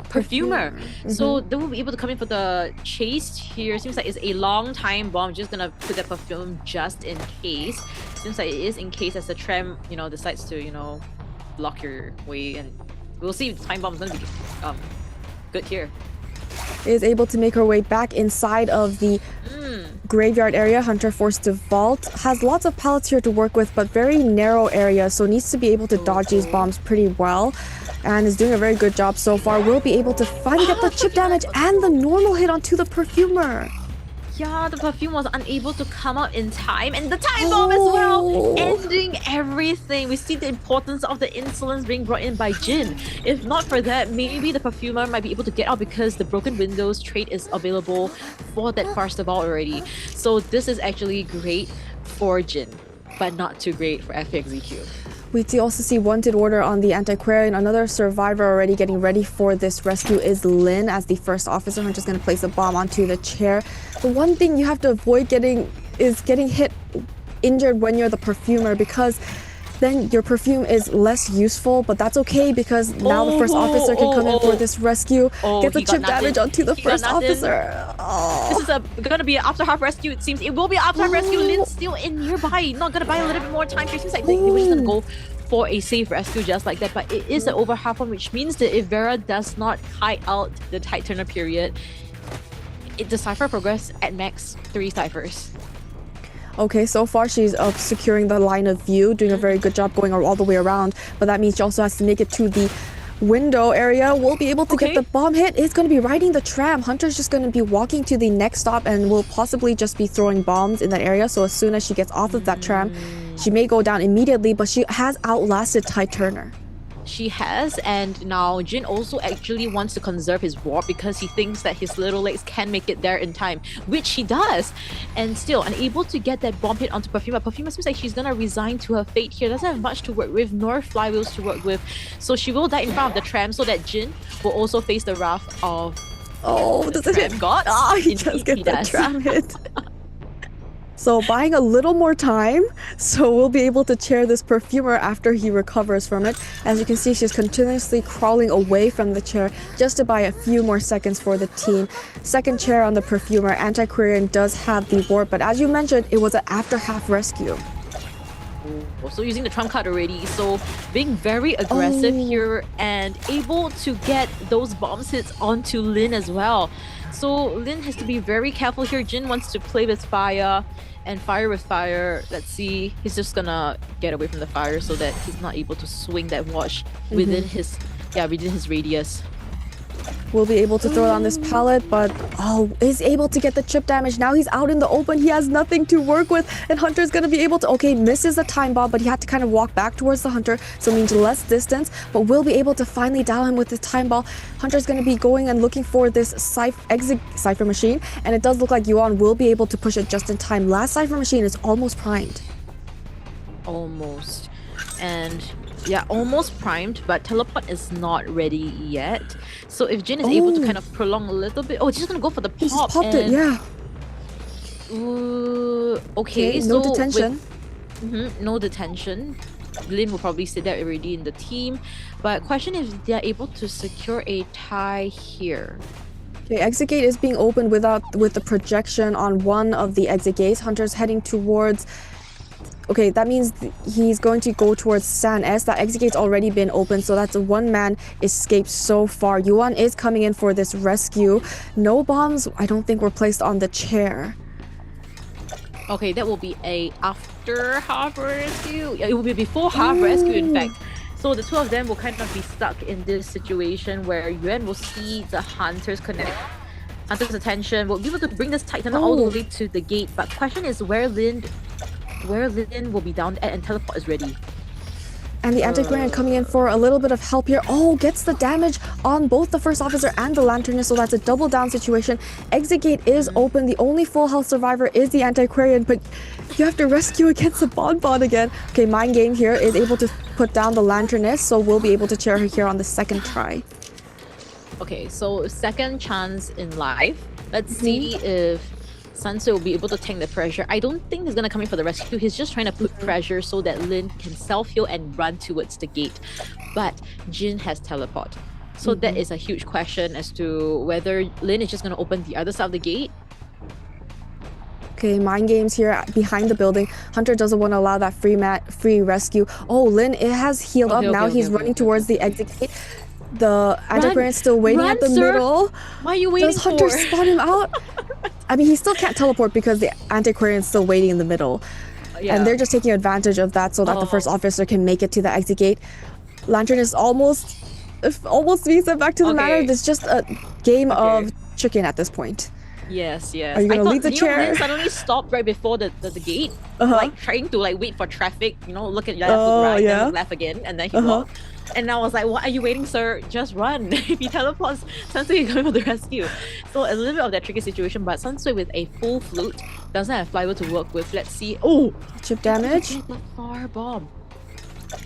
perfumer. So they will be able to come in for the chase here. Seems like it's a long time bomb. Just gonna put that perfume just in case. Seems like it is in case as the tram, decides to, block your way, and we'll see if the time bomb is gonna be good here. Is able to make her way back inside of the graveyard area. Hunter forced to vault. Has lots of pallets here to work with, but very narrow area, so needs to be able to dodge these bombs pretty well. And is doing a very good job so far. Will be able to finally get the chip damage and the normal hit onto the perfumer. Yeah, the perfume was unable to come out in time, and the time bomb as well, ending everything. We see the importance of the insolence being brought in by Jin. If not for that, maybe the perfumer might be able to get out because the broken windows trait is available for that first of all already. So this is actually great for Jin, but not too great for FPX.ZQ. We do also see Wanted Order on the Antiquarian. Another survivor already getting ready for this rescue is Lin as the first officer. Hunter's going to place a bomb onto the chair. The one thing you have to avoid getting hit, injured when you're the perfumer, because then your perfume is less useful, but that's okay because now the first officer can come in for this rescue. Gets a chip damage onto the first officer. This is gonna be an after half rescue. It seems it will be an after half rescue. Lin's still in nearby. Not gonna buy a little bit more time. It seems like they were just gonna go for a safe rescue just like that. But it is an over half one, which means that if Vera does not kite out the tight turner period, the cipher progress at max 3 ciphers. Okay, so far she's securing the line of view, doing a very good job going all the way around. But that means she also has to make it to the window area. Will be able to get the bomb hit. It's going to be riding the tram. Hunter's just going to be walking to the next stop and will possibly just be throwing bombs in that area. So as soon as she gets off of that tram, she may go down immediately, but she has outlasted Ty Turner. She has, and now Jin also actually wants to conserve his warp because he thinks that his little legs can make it there in time, which he does. And still unable to get that bomb hit onto Perfuma. Perfuma seems like she's gonna resign to her fate here. Doesn't have much to work with, nor flywheels to work with. So she will die in front of the tram so that Jin will also face the wrath of does it hit God? He just gets the tram hit. So buying a little more time, so we'll be able to chair this perfumer after he recovers from it. As you can see, she's continuously crawling away from the chair just to buy a few more seconds for the team. Second chair on the perfumer. Antiquarian does have the warp, but as you mentioned, it was an after half rescue. Also using the trump card already, so being very aggressive here and able to get those bombs hits onto Lin as well. So Lin has to be very careful here. Jin wants to play with fire and fire with fire. Let's see, he's just gonna get away from the fire so that he's not able to swing that watch within his radius. Will be able to throw it on this pallet, but is able to get the chip damage. Now he's out in the open. He has nothing to work with, and Hunter's gonna be able to, misses the time bomb, but he had to kind of walk back towards the Hunter, so it means less distance, but will be able to finally down him with the time ball. Hunter's gonna be going and looking for this cipher machine, and it does look like Yuan will be able to push it just in time. Last cipher machine is almost primed. Almost. And yeah, almost primed, but teleport is not ready yet. So if Jin is able to kind of prolong a little bit, she's just gonna go for the pop. He just popped it, yeah. Okay, no detention. No detention. Lin will probably sit there already in the team, but question is if they're able to secure a tie here. Okay, exit gate is being opened with the projection on one of the exit gates. Hunter's heading towards. Okay, that means he's going to go towards San S. That exit gate's already been opened, so that's a one-man escape so far. Yuan is coming in for this rescue. No bombs, I don't think, were placed on the chair. Okay, that will be a after half rescue. It will be before half rescue, in fact. So the two of them will kind of be stuck in this situation where Yuan will see the Hunters connect. Hunter's attention will be able to bring this Titan all the way to the gate. But question is where Lin will be down at, and teleport is ready. And the Antiquarian coming in for a little bit of help here. Gets the damage on both the first officer and the lanternist, so that's a double down situation. Exit gate is open. The only full health survivor is the Antiquarian, but you have to rescue against the Bonbon again. Okay, Mind Game here is able to put down the lanternist, so we'll be able to chair her here on the second try. Okay, so second chance in life. Let's see if Sansa will be able to tank the pressure. I don't think he's gonna come in for the rescue. He's just trying to put pressure so that Lin can self-heal and run towards the gate. But Jin has teleport. So that is a huge question as to whether Lin is just gonna open the other side of the gate. Okay, Mind Games here behind the building. Hunter doesn't want to allow that free rescue. Lin, it has healed up. Now he's running towards the exit gate. The Antiquarian's still waiting at the middle. Why are you waiting? Does Hunter spot him out? I mean, he still can't teleport because the Antiquarian's still waiting in the middle. And they're just taking advantage of that so that the first officer can make it to the exit gate. Lantern is almost being sent back to the manor. There's just a game of chicken at this point. Yes, yes. Are you gonna leave the Lin chair? suddenly stopped right before the gate, like trying to like wait for traffic. You know, look at left, look right, then look left again, and then he walked. And I was like, "What are you waiting, sir? Just run!" If he teleports, Sansui is coming for the rescue. So a little bit of that tricky situation, but Sansui with a full flute doesn't have flywheel to work with. Let's see. Oh, chip damage. The far bomb.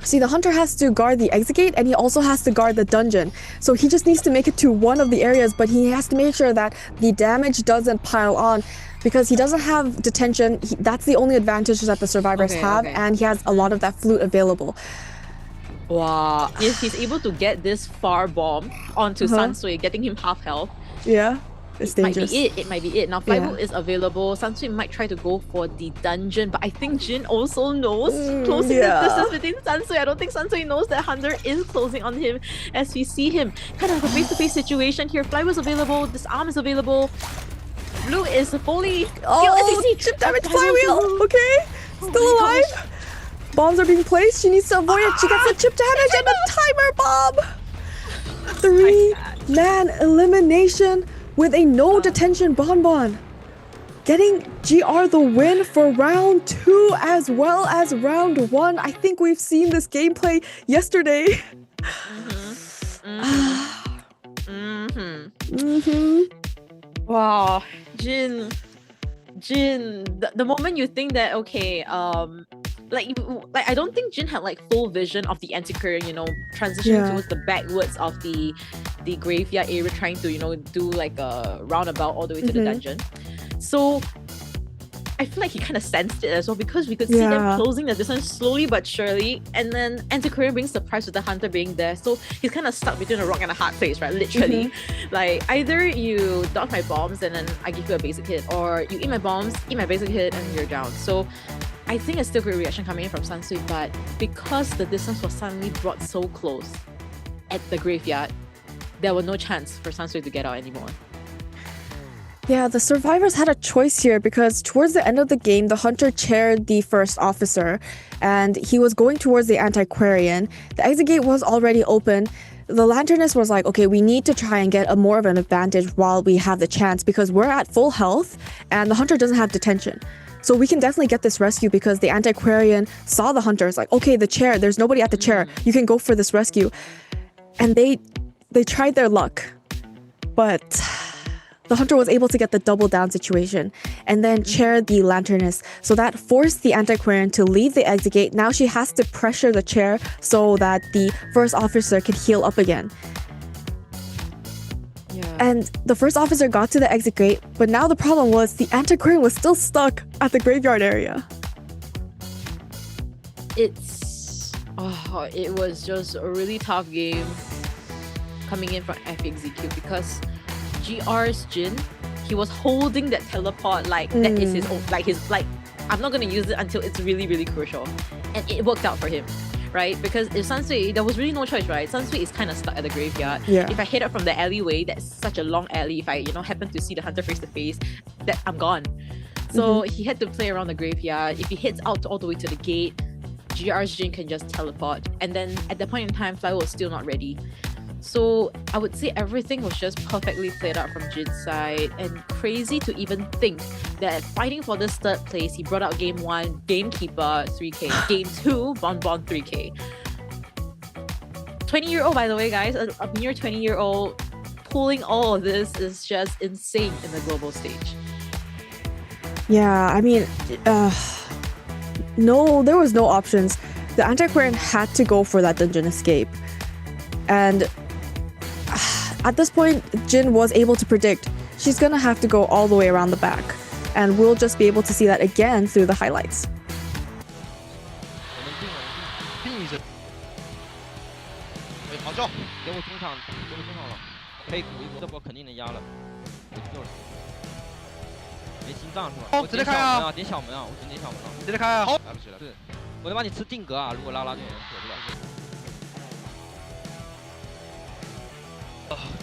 See, the hunter has to guard the exit gate and he also has to guard the dungeon. So he just needs to make it to one of the areas, but he has to make sure that the damage doesn't pile on because he doesn't have detention. That's the only advantage that the survivors have, and he has a lot of that flute available. Wow. If he's able to get this far bomb onto Sansui, getting him half health. Yeah. It's dangerous. It might be it. Now, flywheel is available. Sansui might try to go for the dungeon, but I think Jin also knows closing the distance between Sansui. I don't think Sansui knows that Hunter is closing on him as we see him. Kind of a face-to-face situation here. Flywheel's available. This arm is available. Blue is fully... chip damage flywheel. Okay. Still alive. Bombs are being placed. She needs to avoid it. She gets the chip damage and the timer bomb. 3-man elimination with a no detention bonbon, getting GR the win for round 2 as well as round 1. I think we've seen this gameplay yesterday. Wow, Jin, the moment you think that okay, like I don't think Jin had like full vision of the antiquarian, you know, transitioning towards the backwards of the graveyard area, trying to, you know, do like a roundabout all the way to the dungeon. So I feel like he kind of sensed it as well, because we could see them closing the distance slowly but surely, and then antiquarian brings surprise with the hunter being there. So he's kind of stuck between a rock and a hard place, right? Literally. Like either you dodge my bombs and then I give you a basic hit, or you eat my bombs, eat my basic hit, and you're down. So I think it's still great reaction coming in from Sansui, but because the distance was suddenly brought so close at the graveyard, there was no chance for Sansui to get out anymore. Yeah, the survivors had a choice here because towards the end of the game, the hunter chaired the first officer and he was going towards the antiquarian. The exit gate was already open. The lanternist was like, okay, we need to try and get more of an advantage while we have the chance because we're at full health and the hunter doesn't have detention. So we can definitely get this rescue because the antiquarian saw the hunters like, okay, the chair, there's nobody at the chair. You can go for this rescue. And they tried their luck, but the hunter was able to get the double down situation and then chair the lanternist. So that forced the antiquarian to leave the exit gate. Now she has to pressure the chair so that the first officer can heal up again. And the first officer got to the exit gate, but now the problem was the antiquarian was still stuck at the graveyard area. It was just a really tough game coming in from FPX.ZQ because GR's Jin, he was holding that teleport like that is his own, like I'm not gonna use it until it's really, really crucial. And it worked out for him. Right? Because if Sansui, there was really no choice, right? Sansui is kind of stuck at the graveyard. If I head up from the alleyway, that's such a long alley. If I, you know, happen to see the hunter face to face, that I'm gone. So he had to play around the graveyard. If he heads out all the way to the gate, GR's Jin can just teleport. And then at that point in time, Flywheel was still not ready. So I would say everything was just perfectly played out from Jin's side, and crazy to even think that fighting for this third place, he brought out game 1, Gamekeeper 3k, game 2, Bonbon 3k. 20-year-old, by the way, guys, a mere 20-year-old pulling all of this is just insane in the global stage. Yeah, I mean, no, there was no options. The antiquarian had to go for that dungeon escape. And at this point, Jin was able to predict she's gonna have to go all the way around the back. And we'll just be able to see that again through the highlights.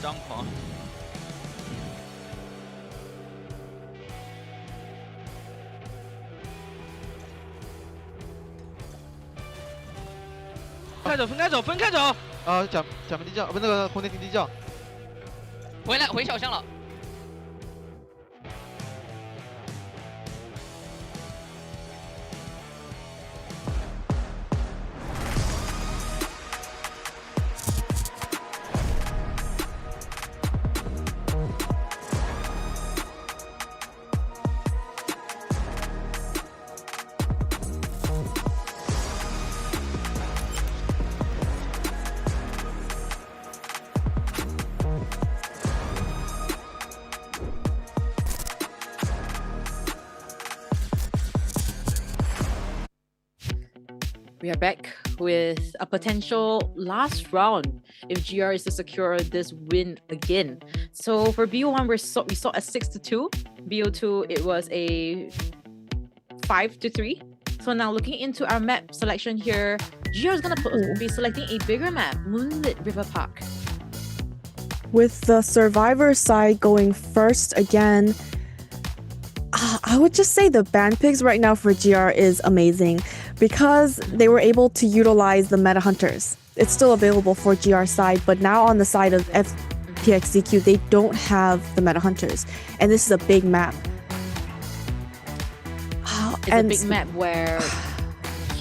张狂！分开走，分开走！假面地将，不，那个红莲地将，回小巷了。We are back with a potential last round if GR is to secure this win again. So for BO1, we saw a 6-2. BO2, it was a 5-3. So now looking into our map selection here, GR is gonna be selecting a bigger map, Moonlit River Park. With the survivor side going first again, I would just say the ban picks right now for GR is amazing because they were able to utilize the meta hunters. It's still available for GR side, but now on the side of FPX.ZQ, they don't have the meta hunters, and this is a big map. It's a big map where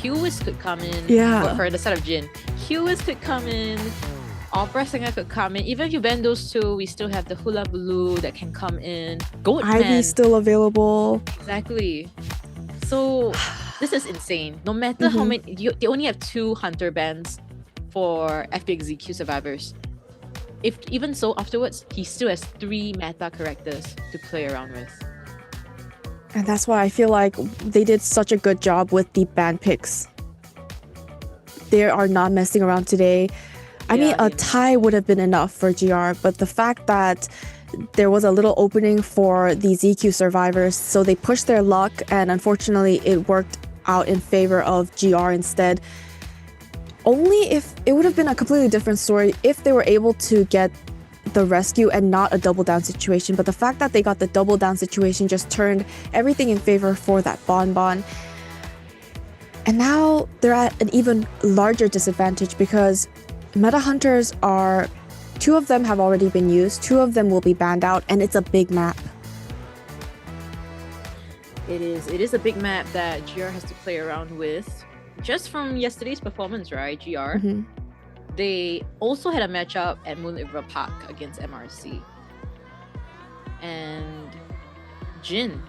QoAⅨ could come in. Yeah. For the side of Jin, QoAⅨ could come in. Opera Singer could come in. Even if you ban those two, we still have the Hula Baloo that can come in. Goatman. Ivy's still available. Exactly. So this is insane. No matter how many, they only have 2 hunter bans for FPX.ZQ survivors. Even so, afterwards, he still has 3 meta characters to play around with. And that's why I feel like they did such a good job with the ban picks. They are not messing around today. I mean, a tie would have been enough for GR, but the fact that there was a little opening for the ZQ survivors, so they pushed their luck, and unfortunately it worked out in favor of GR instead. Only if it would have been a completely different story if they were able to get the rescue and not a double down situation, but the fact that they got the double down situation just turned everything in favor for that Bonbon. And now they're at an even larger disadvantage because meta hunters are, 2 of them have already been used, 2 of them will be banned out, and it's a big map. It is a big map that GR has to play around with. Just from yesterday's performance, right, GR? They also had a matchup at Moonlit River Park against MRC. And Jin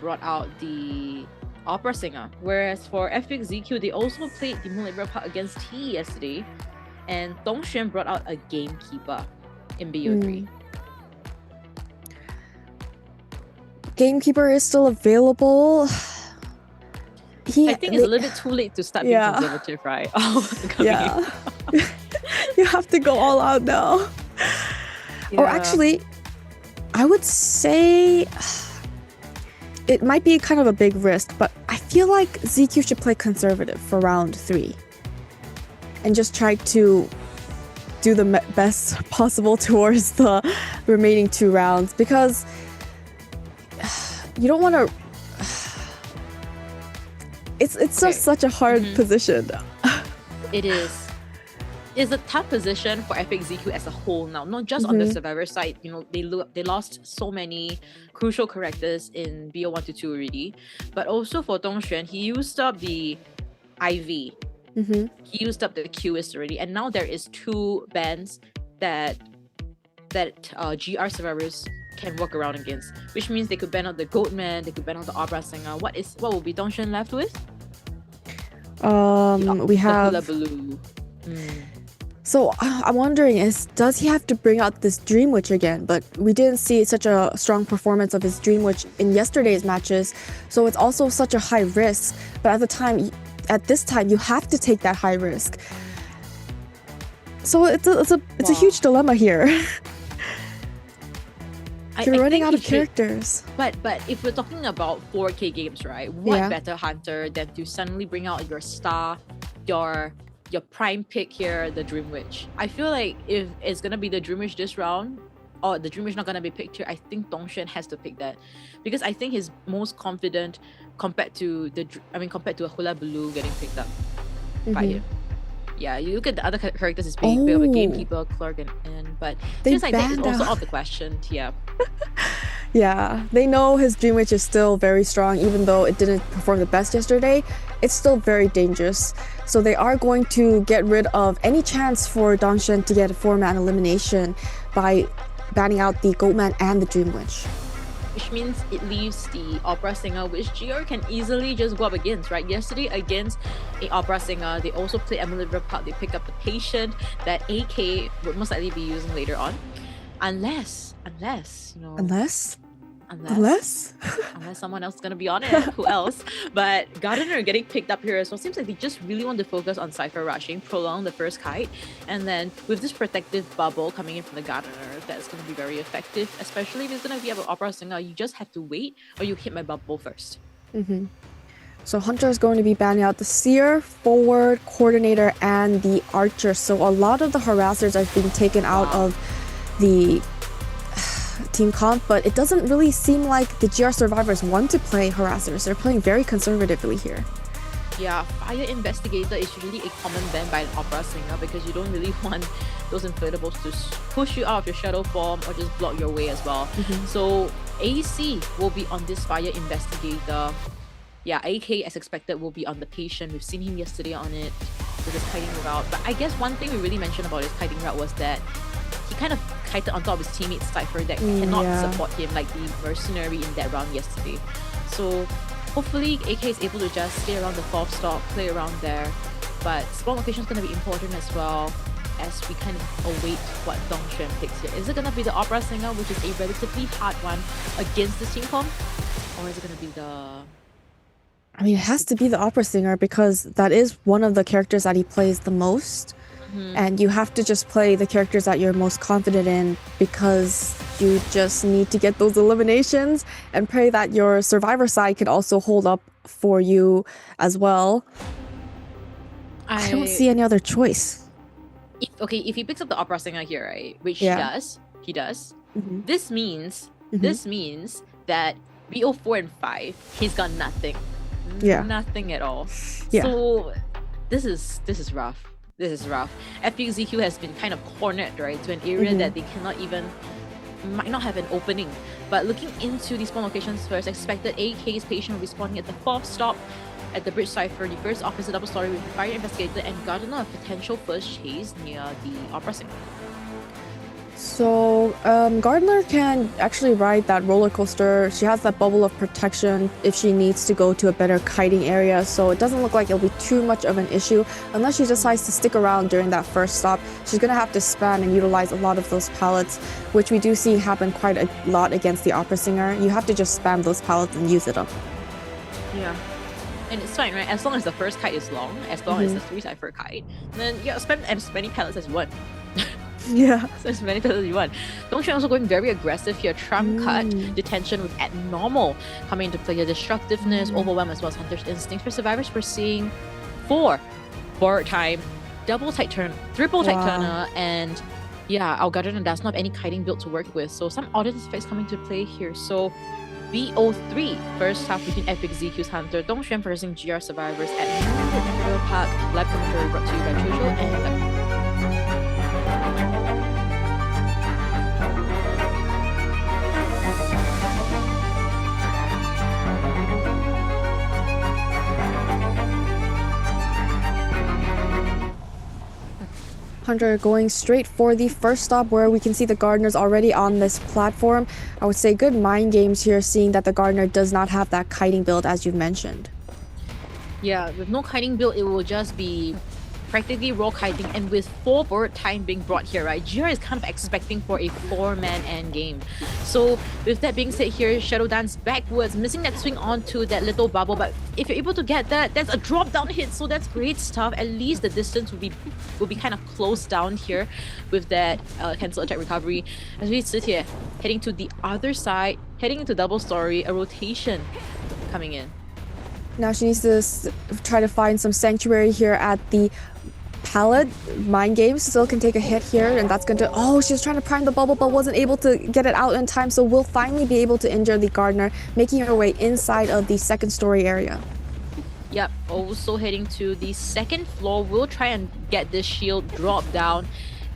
brought out the Opera Singer. Whereas for FPX.ZQ, they also played the Moonlit River Park against T yesterday. And Dongxuan brought out a Gamekeeper in BO3. Gamekeeper is still available. I think it's a little bit too late to start being conservative, right? You have to go all out now. Or actually, I would say it might be kind of a big risk, but I feel like ZQ should play conservative for round 3 and just try to do the best possible towards the remaining 2 rounds, because you don't want to. It's just such a hard position. It is. It's a tough position for FPX.ZQ as a whole now, not just on the survivor side. You know, they lost so many crucial characters in BO1 to 2 already, but also for Dongxuan, he used up the IV. He used up the QoAⅨ already, and now there is 2 bans that GR survivors can work around against, which means they could ban out the Goatman, they could ban out the Opera Singer. What will be Dongxuan left with? We have the Hula Baloo. So I'm wondering, does he have to bring out this Dream Witch again? But we didn't see such a strong performance of his Dream Witch in yesterday's matches, so it's also such a high risk. But at this time, you have to take that high risk. So it's a huge dilemma here. You're running out of characters. But if we're talking about 4K games, right? What better hunter than to suddenly bring out your star, your prime pick here, the Dream Witch. I feel like if it's gonna be the Dream Witch this round, or the Dream Witch not gonna be picked here, I think Dongxuan has to pick that, because I think he's most confident compared to a Hula Baloo getting picked up by him. Yeah, you look at the other characters as being a bit of a Gamekeeper, Clerk, but just like that is also out of the question. Yeah, they know his Dream Witch is still very strong, even though it didn't perform the best yesterday. It's still very dangerous. So they are going to get rid of any chance for Dongxuan to get a 4-man elimination by banning out the Goatman and the Dream Witch. Which means it leaves the Opera Singer, which GR can easily just go up against, right? Yesterday against a Opera Singer, they also played Moonlit River Park. They pick up the Patient that AK would most likely be using later on. Unless, you know... Unless? Unless someone else is gonna be on it. Who else? But Gardener getting picked up here as well. Seems like they just really want to focus on Cypher rushing, prolong the first kite, and then with this protective bubble coming in from the Gardener, that's gonna be very effective. Especially if it's gonna be an Opera Singer, you just have to wait or you hit my bubble first. So Hunter is going to be banning out the Seer, Forward, Coordinator, and the Archer. So a lot of the harassers are being taken out of the team comp, but it doesn't really seem like the GR survivors want to play harassers. They're playing very conservatively here. Yeah, Fire Investigator is usually a common ban by an Opera Singer because you don't really want those inflatables to push you out of your shadow form or just block your way as well. So AC will be on this Fire Investigator. Yeah, AK as expected will be on the Patient. We've seen him yesterday on it with his kiting route. But I guess one thing we really mentioned about his kiting route was that he kind of kited on top of his teammate's Cypher that cannot support him like the Mercenary in that round yesterday. So hopefully AK is able to just stay around the 4th stop, play around there. But spawn location is going to be important as well as we kind of await what Dongxuan picks here. Is it going to be the Opera Singer, which is a relatively hard one against the team comp? Or is it going to be the... I mean, it has to be the Opera Singer because that is one of the characters that he plays the most. And you have to just play the characters that you're most confident in because you just need to get those eliminations and pray that your survivor side can also hold up for you as well. I don't see any other choice. If he picks up the Opera Singer here, right, which he does, this means that BO4 and 5, he's got nothing. Nothing at all. So this is rough. FPX.ZQ has been kind of cornered, right, to an area that they might not have an opening. But looking into these spawn locations first, expected AK's Patient will be spawning at the 4th stop at the Bridge Cypher, the first officer double story with the Fire Investigator, and Gardener a potential first chase near the Opera Singer. So Gardener can actually ride that roller coaster. She has that bubble of protection if she needs to go to a better kiting area, so it doesn't look like it'll be too much of an issue. Unless she decides to stick around during that first stop, she's going to have to spam and utilize a lot of those pallets, which we do see happen quite a lot against the Opera Singer. You have to just spam those pallets and use it up. Yeah. And it's fine, right? As long as the first kite is long, as long as the 3 Cypher kite, then spam as many pallets as you want. Yeah. So as many pillars as you want. Dongxuan also going very aggressive here. Trump cut, detention with abnormal coming into play here. Destructiveness, overwhelm as well as Hunter's Instincts. For survivors, we're seeing 4 borrowed time, double tight turn, triple tight turner, and our Gardener does not have any kiting build to work with. So some audience effects coming to play here. So BO3, first half between FPX.ZQ's Hunter, Dongxuan versus GR survivors at Imperial Park. Live commentary brought to you by Jojo and Hunter going straight for the first stop where we can see the Gardener's already on this platform. I would say good mind games here, seeing that the Gardener does not have that kiting build as you've mentioned. Yeah, with no kiting build, it will just be practically raw kiting, and with 4 borrowed time being brought here, right, GR is kind of expecting for a 4-man end game. So with that being said here, Shadow Dance backwards, missing that swing onto that little bubble, but if you're able to get that, that's a drop down hit, so that's great stuff. At least the distance will be kind of closed down here with that cancel attack recovery. As we sit here, heading to the other side, heading into double story, a rotation coming in. Now she needs to try to find some sanctuary here at the pallet. Mind games still can take a hit here, and that's going to... Oh, she was trying to prime the bubble but wasn't able to get it out in time, so we'll finally be able to injure the Gardener, making her way inside of the 2nd story area. Yep, also heading to the 2nd floor. We'll try and get this shield drop down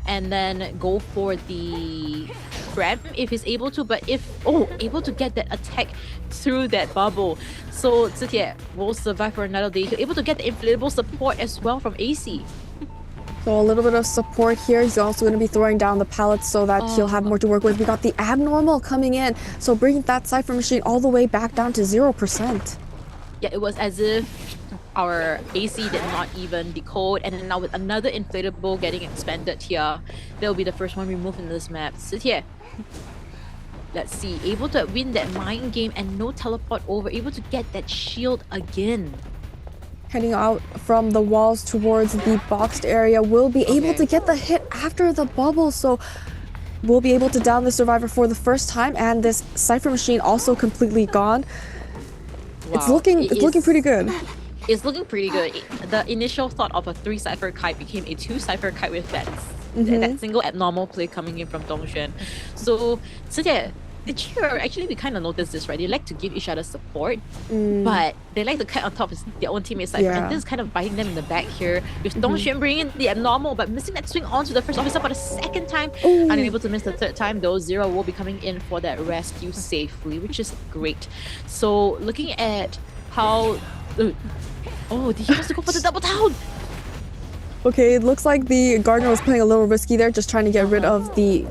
and then go for the trap if he's able to, but able to get that attack through that bubble. So Zitie will survive for another day. He's able to get the inflatable support as well from AC. So a little bit of support here. He's also going to be throwing down the pallets so that he'll have more to work with. We got the abnormal coming in, so bringing that Cypher machine all the way back down to 0%. Yeah, it was as if our AC did not even decode, and then now with another inflatable getting expanded here, they'll be the first one removed in this map. Sit here. Let's see, able to win that mind game and no teleport over, able to get that shield again. Heading out from the walls towards the boxed area, will be able to get the hit after the bubble, so we'll be able to down the survivor for the first time, and this Cypher machine also completely gone. Wow. It's looking pretty good. It's looking pretty good. The initial thought of a 3 Cypher kite became a 2 Cypher kite with that single abnormal play coming in from Dongxuan. So yeah, actually we kind of noticed this, right? They like to give each other support, but they like to kite on top of their own teammate Cypher, and this is kind of biting them in the back here, with Dongxuan bringing in the abnormal, but missing that swing onto the first officer for the second time, unable to miss the third time, though. Zero will be coming in for that rescue safely, which is great. So looking at how... Oh, he wants to go for the double down! Okay, it looks like the Gardener was playing a little risky there, just trying to get rid of the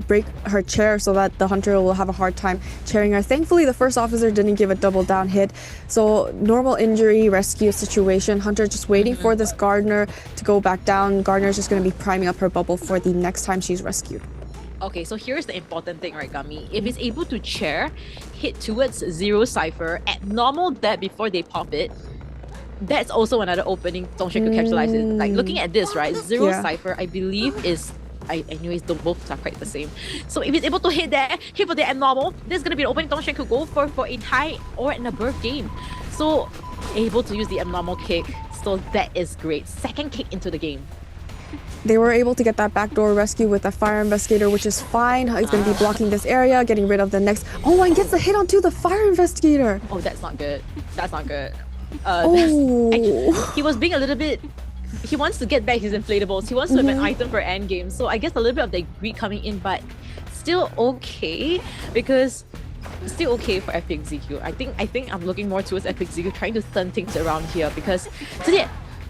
break her chair so that the Hunter will have a hard time chairing her. Thankfully, the first officer didn't give a double down hit. So normal injury rescue situation. Hunter just waiting for this Gardener to go back down. Gardener is just going to be priming up her bubble for the next time she's rescued. Okay, so here's the important thing, right, Gummy? If it's able to chair, hit towards Zero Cypher at normal dead before they pop it, that's also another opening Dongxuan could capitalize it. Like, looking at this, right, Zero Cypher, I believe is... Anyways, both are quite the same. So if he's able to hit for the abnormal, this is going to be an opening Dongxuan could go for a tie or an above game. So able to use the abnormal kick, so that is great. Second kick into the game. They were able to get that backdoor rescue with a Fire Investigator, which is fine. He's going to be blocking this area, getting rid of the next... Oh, and gets a hit onto the Fire Investigator! Oh, that's not good. That's not good. He was being a little bit... He wants to get back his inflatables. He wants to have an item for endgame. So I guess a little bit of the greed coming in, but still okay, because still okay for FPX.ZQ. I think I'm looking more towards FPX.ZQ trying to turn things around here, because today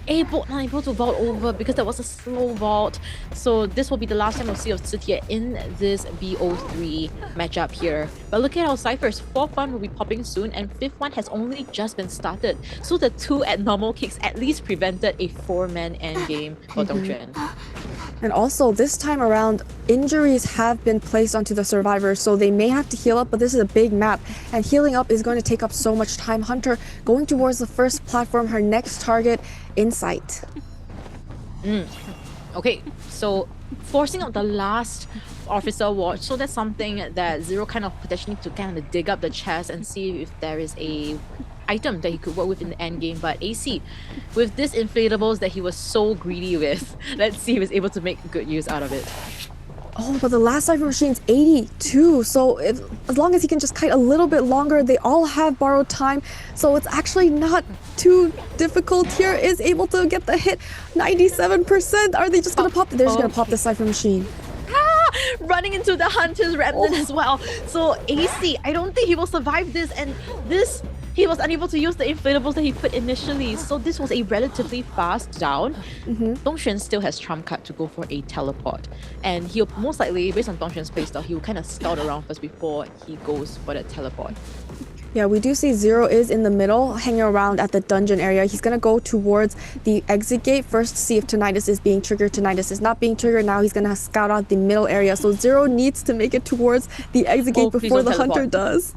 not able to vault over because there was a slow vault. So this will be the last time we'll see of COAⅨ in this BO3 matchup here. But look at our Cyphers. 4th one will be popping soon, and 5th one has only just been started. So the 2 abnormal kicks at least prevented a 4-man endgame for Dongxuan. And also, this time around, injuries have been placed onto the survivors, so they may have to heal up, but this is a big map, and healing up is going to take up so much time. Hunter going towards the first platform, her next target, Insight. Okay, so forcing out the last officer watch, so that's something that Zero kind of potentially need to kind of dig up the chest and see if there is a item that he could work with in the end game. But AC, with this inflatables that he was so greedy with, let's see if he's able to make good use out of it. Oh, but the last Cypher machine's 82, so as long as he can just kite a little bit longer, they all have borrowed time, so it's actually not too difficult here. Is able to get the hit. 97%. Are they just gonna pop? They're just gonna pop the Cypher machine. Running into the Hunter's Remnant as well. So AC, I don't think he will survive this, and this... He was unable to use the inflatables that he put initially, so this was a relatively fast down. Dongxuan still has trump card to go for a teleport, and he'll most likely, based on Dongxuan's playstyle, he will kind of scout around first before he goes for the teleport. Yeah, we do see Zero is in the middle, hanging around at the dungeon area. He's gonna go towards the exit gate first to see if Tinnitus is being triggered. Tinnitus is not being triggered. Now he's gonna scout out the middle area, so Zero needs to make it towards the exit gate before the Hunter does.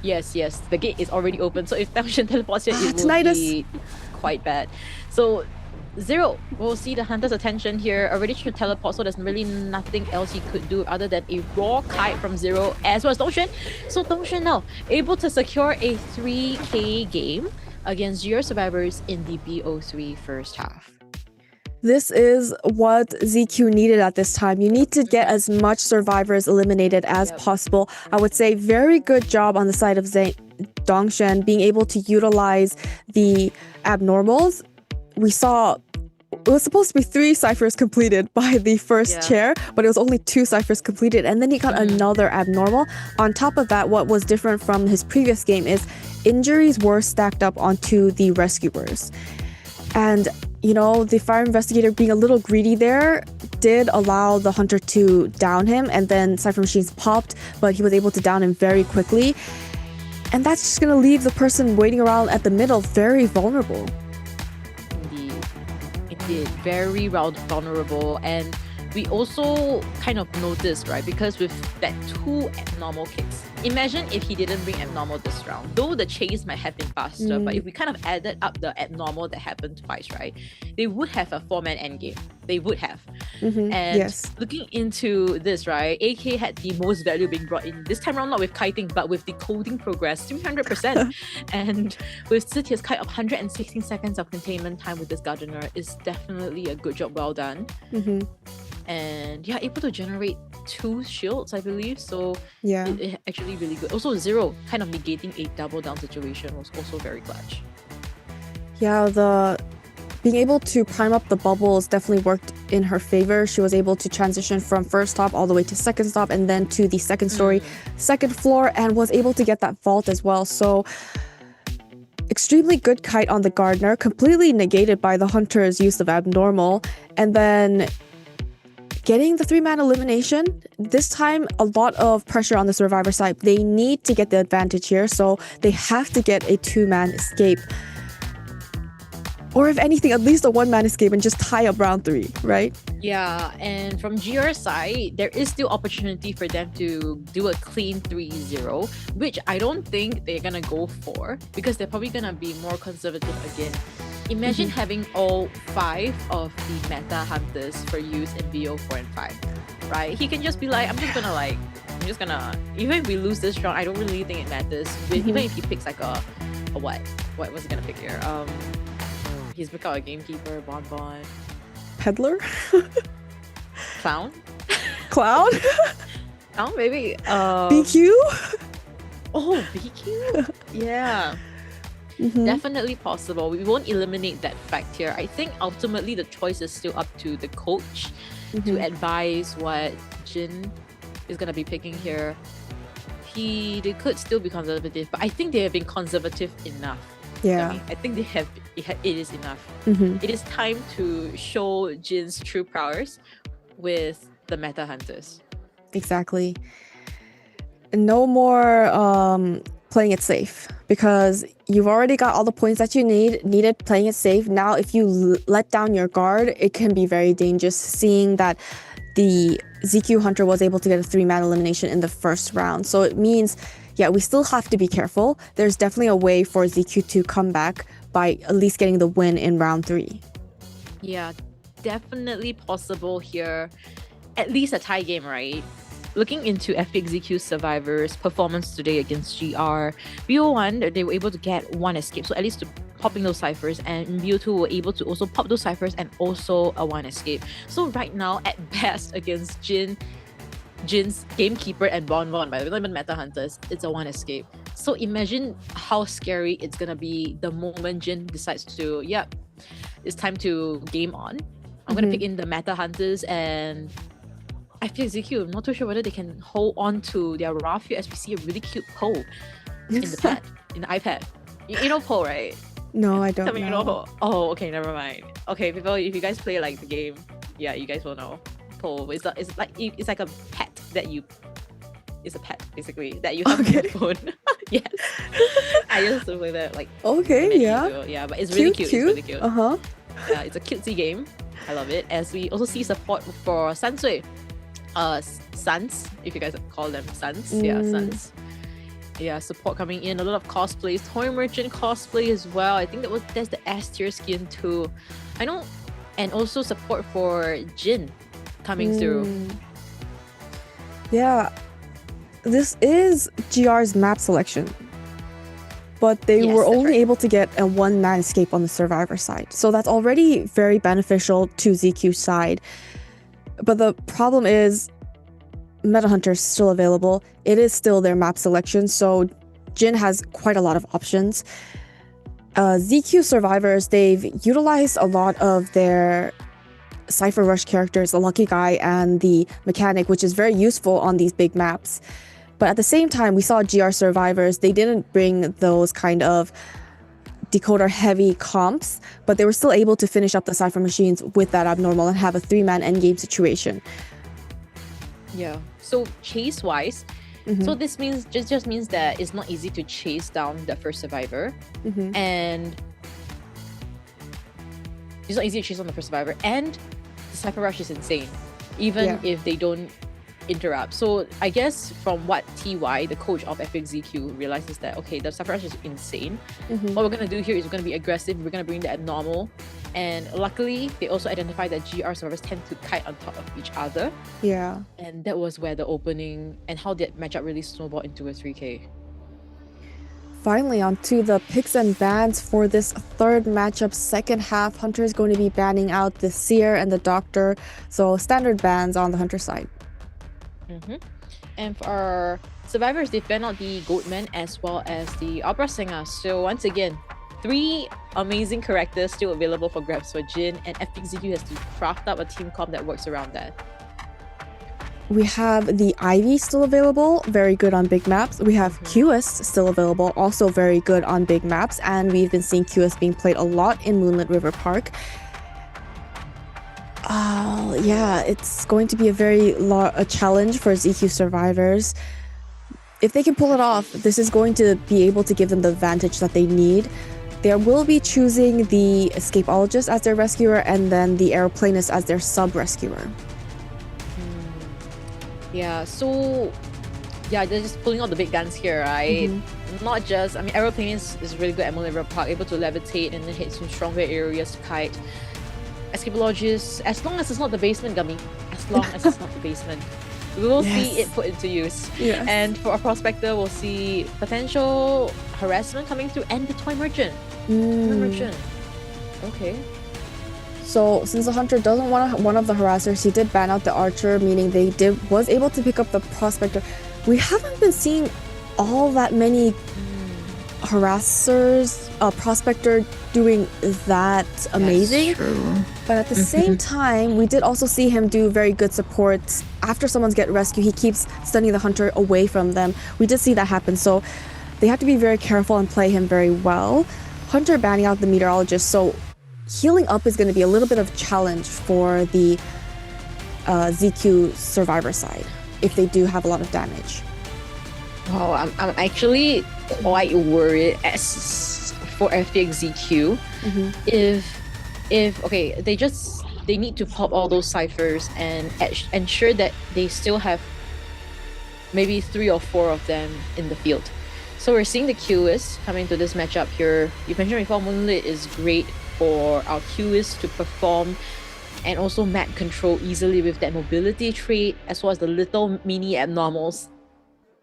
Yes, the gate is already open, so if Dongxuan teleports here, it will be quite bad. So Zero will see the Hunter's attention here, already to teleport, so there's really nothing else he could do other than a raw kite from Zero, as well as Dongxuan. So Dongxuan now able to secure a 3k game against Zero survivors in the BO3 first half. This is what ZQ needed at this time. You need to get as much survivors eliminated as possible. I would say very good job on the side of Dongxuan being able to utilize the abnormals. We saw it was supposed to be 3 ciphers completed by the first chair, but it was only 2 ciphers completed, and then he got another abnormal. On top of that, what was different from his previous game is injuries were stacked up onto the rescuers. And you know, the Fire Investigator being a little greedy there did allow the Hunter to down him, and then Cypher Machines popped, but he was able to down him very quickly. And that's just going to leave the person waiting around at the middle very vulnerable. Indeed, very vulnerable. And we also kind of noticed, right? Because with that 2 abnormal kicks, imagine if he didn't bring abnormal this round. Though the chase might have been faster, but if we kind of added up the abnormal that happened twice, right? They would have a 4-man endgame. They would have. And looking into this, right? AK had the most value being brought in this time around, not with kiting, but with the coding progress, 300%. And with Zitia's kite of 116 seconds of containment time with this Gardener is definitely a good job, well done. And yeah, able to generate 2 shields, I believe. So it actually really good. Also, Zero kind of negating a double down situation was also very clutch. Yeah, the being able to prime up the bubbles definitely worked in her favor. She was able to transition from first stop all the way to second stop and then to the second story, second floor, and was able to get that vault as well. So extremely good kite on the Gardener, completely negated by the Hunter's use of abnormal, and then getting the 3-man elimination. This time, a lot of pressure on the Survivor side. They need to get the advantage here, so they have to get a 2-man escape. Or if anything, at least a 1-man escape and just tie up round 3, right? Yeah, and from GR's side, there is still opportunity for them to do a clean 3-0, which I don't think they're gonna go for because they're probably gonna be more conservative again. Imagine having all 5 of the meta hunters for use in VO4 and 5, right? He can just be like, I'm just gonna, even if we lose this round, I don't really think it matters. Even if he picks like a what was he gonna pick here? He's picked out a gamekeeper, Bonbon. Peddler? Clown? Clown? Clown, maybe. BQ? Oh, BQ? Yeah. Definitely possible. We won't eliminate that fact here. I think ultimately the choice is still up to the coach to advise what Jin is going to be picking here. They could still be conservative, but I think they have been conservative enough. Yeah. I think it is enough. It is time to show Jin's true prowess with the meta hunters. Exactly. No more playing it safe, because you've already got all the points that you needed playing it safe. Now, if you let down your guard, it can be very dangerous, seeing that the ZQ Hunter was able to get a 3-man elimination in the first round. So it means, yeah, we still have to be careful. There's definitely a way for ZQ to come back by at least getting the win in round 3. Yeah, definitely possible here. At least a tie game, right? Looking into FPX.ZQ Survivor's performance today against GR, BO1, they were able to get 1 escape, so at least popping those ciphers, and in BO2 were able to also pop those ciphers and also a 1 escape. So right now, at best, against Jin's gamekeeper and Bonbon, by the way, not even meta hunters, it's a 1 escape. So imagine how scary it's gonna be the moment Jin decides to, it's time to game on. I'm gonna pick in the meta hunters, and FPX.ZQ, I'm not too sure whether they can hold on to their raw view, as we see a really cute poll in the pad, in the iPad. You know poll, right? No, I don't Tell me you know poll. Oh, okay, never mind. Okay, people, if you guys play like the game, yeah, you guys will know. Poll, it's like a pet that you... It's a pet, basically, that you have on your phone. Yes. I used to play that, like... Okay, yeah. Ago. Yeah, but it's really cute. It's really cute. Yeah, it's a cutesy game. I love it. As we also see support for Sansui. Suns, if you guys call them Suns. Yeah, Suns. Yeah, support coming in. A lot of cosplays. Toy Merchant cosplay as well. I think that's the S tier skin too. I know. And also support for Jin coming through. Yeah. This is GR's map selection. But they were only able to get a 1-man escape on the Survivor side. So that's already very beneficial to ZQ's side. But the problem is, Meta Hunter is still available. It is still their map selection, so Jin has quite a lot of options. ZQ Survivors, they've utilized a lot of their Cypher Rush characters, the Lucky Guy and the Mechanic, which is very useful on these big maps. But at the same time, we saw GR Survivors, they didn't bring those kind of decoder heavy comps, but they were still able to finish up the Cypher machines with that abnormal and have a 3-man endgame situation. Yeah. So chase wise, so this means just means that it's not easy to chase down the first survivor, and it's not easy to chase on the first survivor, and the Cypher Rush is insane. even if they don't interrupt. So I guess from what TY, the coach of FPX.ZQ, realizes that, okay, the Cypher Rush is insane. What we're going to do here is we're going to be aggressive. We're going to bring the abnormal. And luckily, they also identified that GR survivors tend to kite on top of each other. Yeah. And that was where the opening and how that matchup really snowballed into a 3K. Finally, on to the picks and bans for this third matchup. Second half, Hunter is going to be banning out the Seer and the Doctor. So standard bans on the Hunter side. And for our survivors, they've banned out the Goatman as well as the Opera Singer. So once again, 3 amazing characters still available for grabs for Jin, and FPX.ZQ has to craft up a team comp that works around that. We have the Ivy still available, very good on big maps. We have QS still available, also very good on big maps. And we've been seeing QS being played a lot in Moonlit River Park. Yeah, it's going to be a challenge for ZQ survivors. If they can pull it off, this is going to be able to give them the advantage that they need. They will be choosing the Escapeologist as their rescuer and then the Aeroplanist as their sub-rescuer. Yeah, so they're just pulling out the big guns here, right? Not just, Aeroplanist is really good at Moonlit River Park, able to levitate and then hit some stronger areas to kite. Escapeologist, as long as it's not the basement, Gummy. As long as it's not the basement. We will see it put into use. And for a Prospector, we'll see potential harassment coming through and the Toy Merchant. Okay. So since the Hunter doesn't want one of the harassers, he did ban out the Archer, meaning was able to pick up the Prospector. We haven't been seeing all that many harassers, Prospector doing that amazing. That's true. But at the same time, we did also see him do very good support. After someone's get rescued, he keeps stunning the Hunter away from them. We did see that happen, so they have to be very careful and play him very well. Hunter banning out the Meteorologist, so healing up is going to be a little bit of a challenge for the ZQ survivor side if they do have a lot of damage. Oh, I'm actually quite worried as for FPX.ZQ. If okay, they need to pop all those ciphers and ensure that they still have maybe 3 or 4 of them in the field. So we're seeing the QS coming to this matchup here. You mentioned before, Moonlit is great for our QS to perform and also map control easily with that mobility trait as well as the little mini abnormals.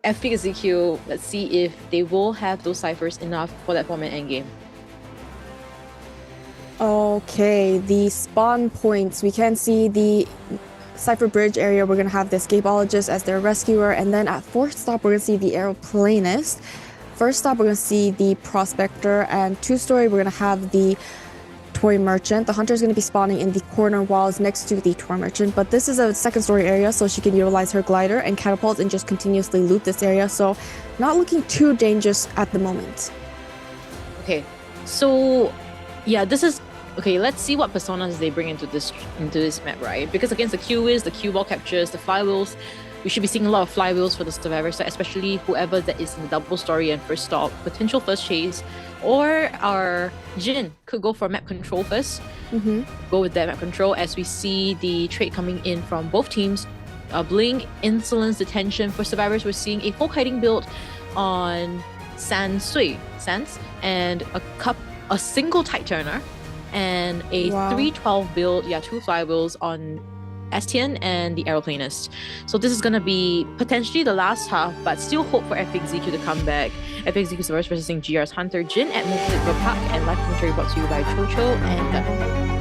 FPX.ZQ, let's see if they will have those ciphers enough for that 4-man endgame. Okay, the spawn points. We can see the Cypher Bridge area. We're going to have the Escapeologist as their rescuer. And then at 4th stop, we're going to see the Aeroplanist. 1st stop, we're going to see the Prospector. And 2-story, we're going to have the Toy Merchant. The Hunter is going to be spawning in the corner walls next to the Toy Merchant. But this is a 2nd story area, so she can utilize her glider and catapults and just continuously loot this area. So not looking too dangerous at the moment. Okay, so yeah, this is okay. Let's see what personas they bring into this map, right? Because against the Q the cue ball captures, the flywheels, we should be seeing a lot of flywheels for the survivors, especially whoever that is in the double story and 1st stop, potential 1st chase, or our Jin could go for map control first. Go with that map control as we see the trait coming in from both teams. Blink, Insolence, Detention. For survivors, we're seeing a full kiting build on Sans, and a single tight turner, and a 312 build, 2 flywheels on Estian and the Aeroplanist. So this is going to be potentially the last half, but still hope for FPX.ZQ to come back. FPX.ZQ survivors versus GR's Hunter, Jin at Moonlit River Park, and live commentary brought to you by Chocho and Gun.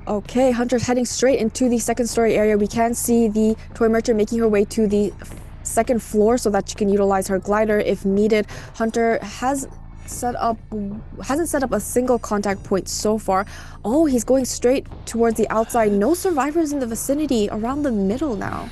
Okay, Hunter's heading straight into the 2nd story area. We can see the Toy Merchant making her way to the 2nd floor so that she can utilize her glider if needed. Hunter hasn't set up a single contact point so far. Oh, he's going straight towards the outside. No survivors in the vicinity, around the middle now.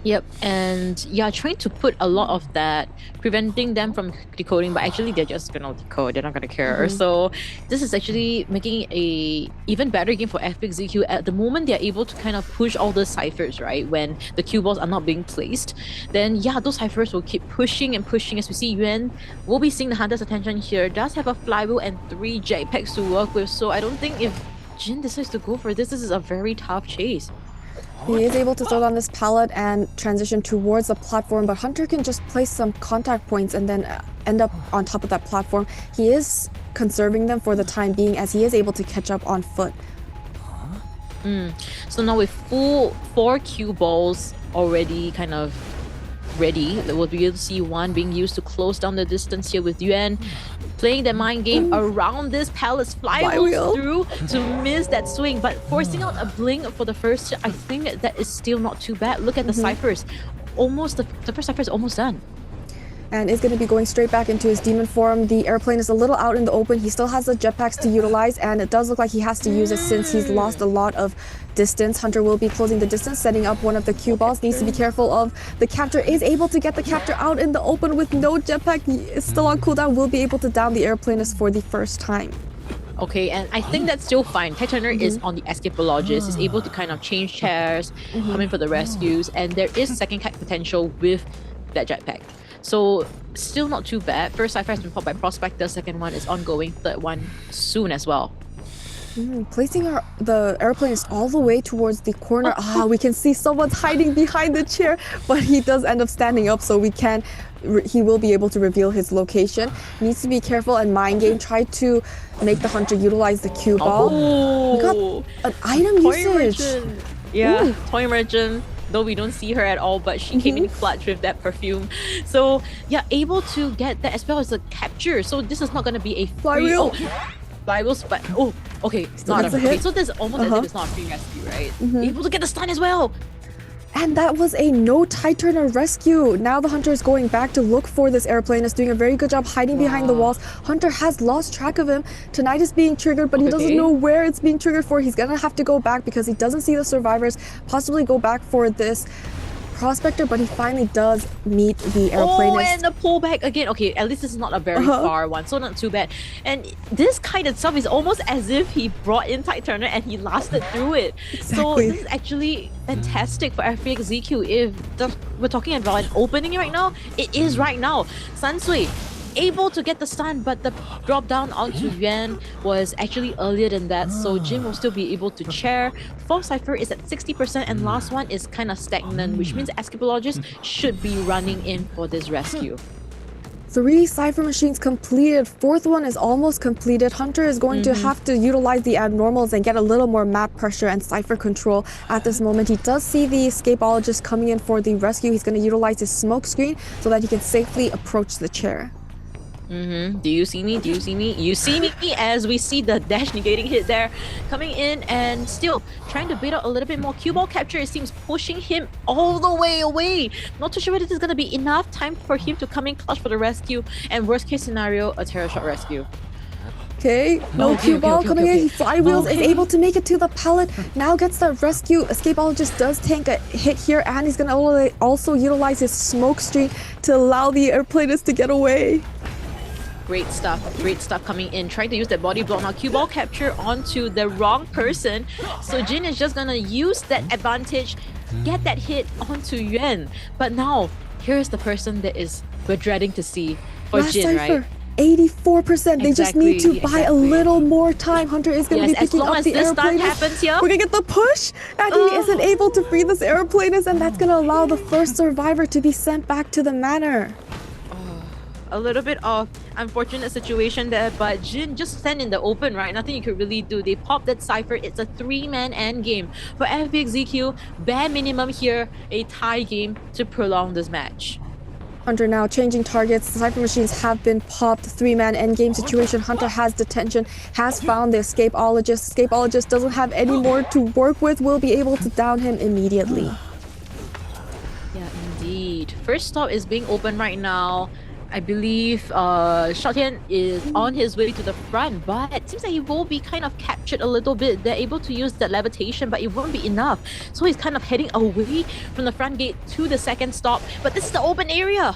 Yep, and yeah, trying to put a lot of that, preventing them from decoding, but actually they're just gonna decode, they're not gonna care. So this is actually making a even better game for FPX.ZQ. At the moment, they're able to kind of push all the ciphers, right? When the cue balls are not being placed, then yeah, those ciphers will keep pushing and pushing. As we see, Yuan will be seeing the Hunter's attention here, does have a flywheel and 3 jetpacks to work with, so I don't think if Jin decides to go for this is a very tough chase. He is able to throw down this pallet and transition towards the platform, but Hunter can just place some contact points and then end up on top of that platform. He is conserving them for the time being as he is able to catch up on foot. So now with full 4 cue balls already kind of ready, we'll be able to see one being used to close down the distance here with Yuan. Playing the mind game around this pallet's flywheel through to miss that swing, but forcing out a blink for the first hit, I think that is still not too bad. Look at the ciphers. Almost the first cipher is almost done. And is going to be going straight back into his demon form. The airplane is a little out in the open. He still has the jetpacks to utilize, and it does look like he has to use it since he's lost a lot of distance. Hunter will be closing the distance, setting up one of the cue balls. Needs to be careful of the captor. Is able to get the captor out in the open with no jetpack. He is still on cooldown. Will be able to down the airplanist for the first time. Okay, and I think that's still fine. Tech Turner is on the escapologist, is able to kind of change chairs, come in for the rescues, and there is second kite potential with that jetpack. So still not too bad. First cipher has been popped by Prospector, second one is ongoing, third one soon as well. Placing the airplane is all the way towards the corner. We can see someone's hiding behind the chair, but he does end up standing up, so he will be able to reveal his location. Needs to be careful and mind game. Try to make the Hunter utilize the cue ball. We got an item usage. Merchant. Yeah, toy merchant. Though we don't see her at all, but she came in clutch with that perfume. So yeah, able to get that as well as a capture. So this is not going to be a free... Flywheel. Flywheels, but okay, it's not a hit. So this is almost as if it's not a free rescue, right? Able to get the stun as well. And that was a no Tide Turner rescue. Now the Hunter is going back to look for this airplane. Is doing a very good job hiding behind the walls. Hunter has lost track of him. Tonight is being triggered, but he doesn't know where it's being triggered for. He's gonna have to go back because he doesn't see the survivors. Possibly go back for this Prospector, but he finally does meet the airplane. And the pullback again. Okay, at least this is not a very far one, so not too bad. And this kite itself is almost as if he brought in Tide Turner and he lasted through it. So this is actually fantastic for FPX.ZQ. If we're talking about an opening right now, it is right now. Sansui able to get the stun, but the drop down onto Yuan was actually earlier than that, so Jin will still be able to chair. Fourth cipher is at 60% and last one is kind of stagnant, which means escapologist should be running in for this rescue. 3 cipher machines completed. Fourth one is almost completed. Hunter is going to have to utilize the abnormals and get a little more map pressure and cipher control at this moment. He does see the escapologist coming in for the rescue. He's going to utilize his smoke screen so that he can safely approach the chair. Do you see me? Do you see me? You see me as we see the dash negating hit there coming in and still trying to bait out a little bit more cue ball capture. It seems pushing him all the way away. Not too sure whether this is going to be enough time for him to come in clutch for the rescue, and worst case scenario, a terror shot rescue. Okay, no cue ball coming in. He flywheels, is able to make it to the pallet. Now gets the rescue. Escapologist does tank a hit here, and he's going to also utilize his smoke screen to allow the airplanist to get away. Great stuff coming in. Trying to use that body block now. Cue ball capture onto the wrong person. So Jin is just gonna use that advantage, get that hit onto Yuan. But now, here's the person that we're dreading to see for Jin, right? 84%. They just need to buy a little more time. Hunter is going to be picking up the airplane. We're going to get the push, and he isn't able to free this airplanist, and that's going to allow the first survivor to be sent back to the manor. A little bit of unfortunate situation there, but Jin just stand in the open, right? Nothing you could really do. They pop that cipher. It's a 3-man end game for FPX.ZQ. Bare minimum here, a tie game to prolong this match. Hunter now changing targets. The cipher machines have been popped. 3-man endgame situation. Hunter has detention, has found the escapologist. Escapologist doesn't have any more to work with. Will be able to down him immediately. Yeah, indeed. First stop is being open right now. I believe Showdown is on his way to the front, but it seems like he will be kind of captured a little bit. They're able to use that levitation, but it won't be enough. So he's kind of heading away from the front gate to the second stop. But this is the open area.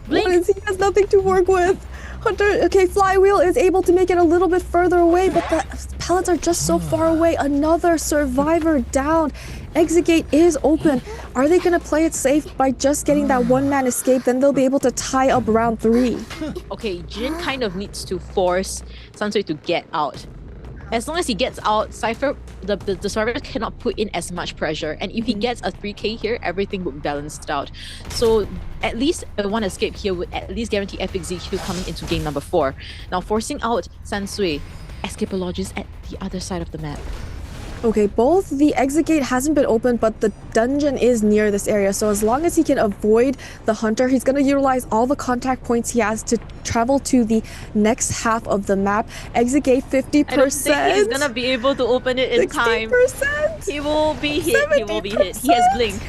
Blink. He has nothing to work with. Hunter, okay, Flywheel is able to make it a little bit further away, but the pallets are just so far away. Another survivor down. Exit gate is open. Are they going to play it safe by just getting that one-man escape? Then they'll be able to tie up round 3. Okay, Jin kind of needs to force Sansui to get out. As long as he gets out, Cypher, the survivor cannot put in as much pressure. And if he gets a 3k here, everything would be balanced out. So at least one escape here would at least guarantee FPX.ZQ coming into game number 4. Now forcing out Sansui, escapologist at the other side of the map. Okay, both the exit gate hasn't been opened, but the dungeon is near this area. So as long as he can avoid the hunter, he's going to utilize all the contact points he has to travel to the next half of the map. Exit gate 50%. I don't think he's going to be able to open it in 60%. time. He will be hit. 70%. He will be hit. He has blink.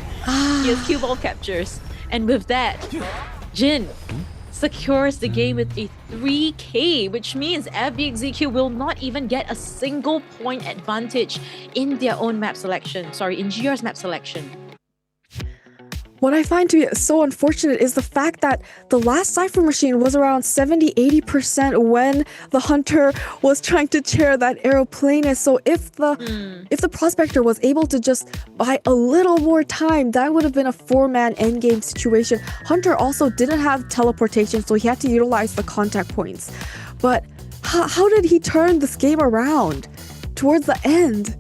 He has cue ball captures. And with that, Jin secures the game with a 3k, which means FPX.ZQ will not even get a single point advantage in their own map selection. Sorry, in GR's map selection. What I find to be so unfortunate is the fact that the last Cypher machine was around 70-80% when the hunter was trying to chair that aeroplanist. So if the prospector was able to just buy a little more time, that would have been a 4-man endgame situation. Hunter also didn't have teleportation, so he had to utilize the contact points. But how did he turn this game around towards the end?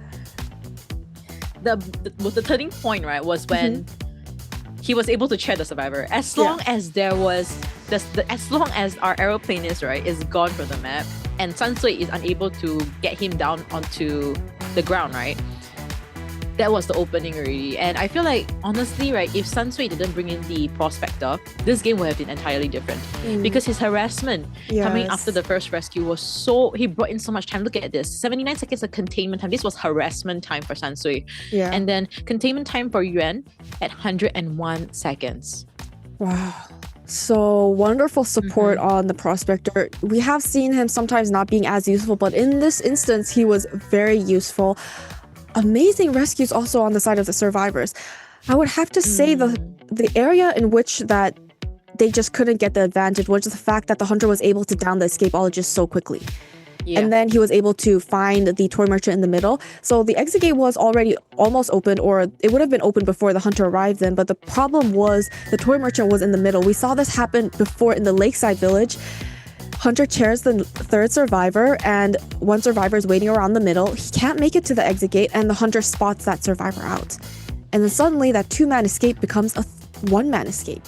The turning point, right, was when he was able to chair the survivor. As long as there was as long as our aeroplanist, right, is gone from the map and Sansui is unable to get him down onto the ground, right, that was the opening already. And I feel like, honestly, right, if Sansui didn't bring in the prospector, this game would have been entirely different. Because his harassment coming after the first rescue was he brought in so much time. Look at this, 79 seconds of containment time. This was harassment time for Sansui. And then containment time for Yuan at 101 seconds. Wow. So wonderful support on the prospector. We have seen him sometimes not being as useful, but in this instance, he was very useful. Amazing rescues also on the side of the survivors. I would have to say the area in which that they just couldn't get the advantage was the fact that the hunter was able to down the escapologist so quickly. And then he was able to find the toy merchant in the middle. So the exit gate was already almost open, or it would have been open before the hunter arrived then. But the problem was the toy merchant was in the middle. We saw this happen before in the lakeside village. Hunter chairs the third survivor, and one survivor is waiting around the middle. He can't make it to the exit gate, and the hunter spots that survivor out. And then suddenly that 2-man escape becomes a 1-man escape.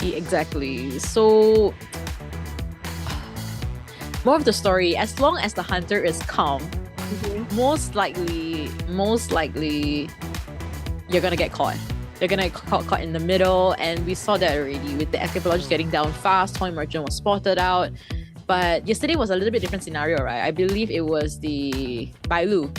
Exactly. So, more of the story, as long as the hunter is calm, most likely, you're gonna get caught. They're gonna get caught in the middle, and we saw that already with the escapologist getting down fast. Toy merchant was spotted out, but yesterday was a little bit different scenario, right? I believe it was the Bailu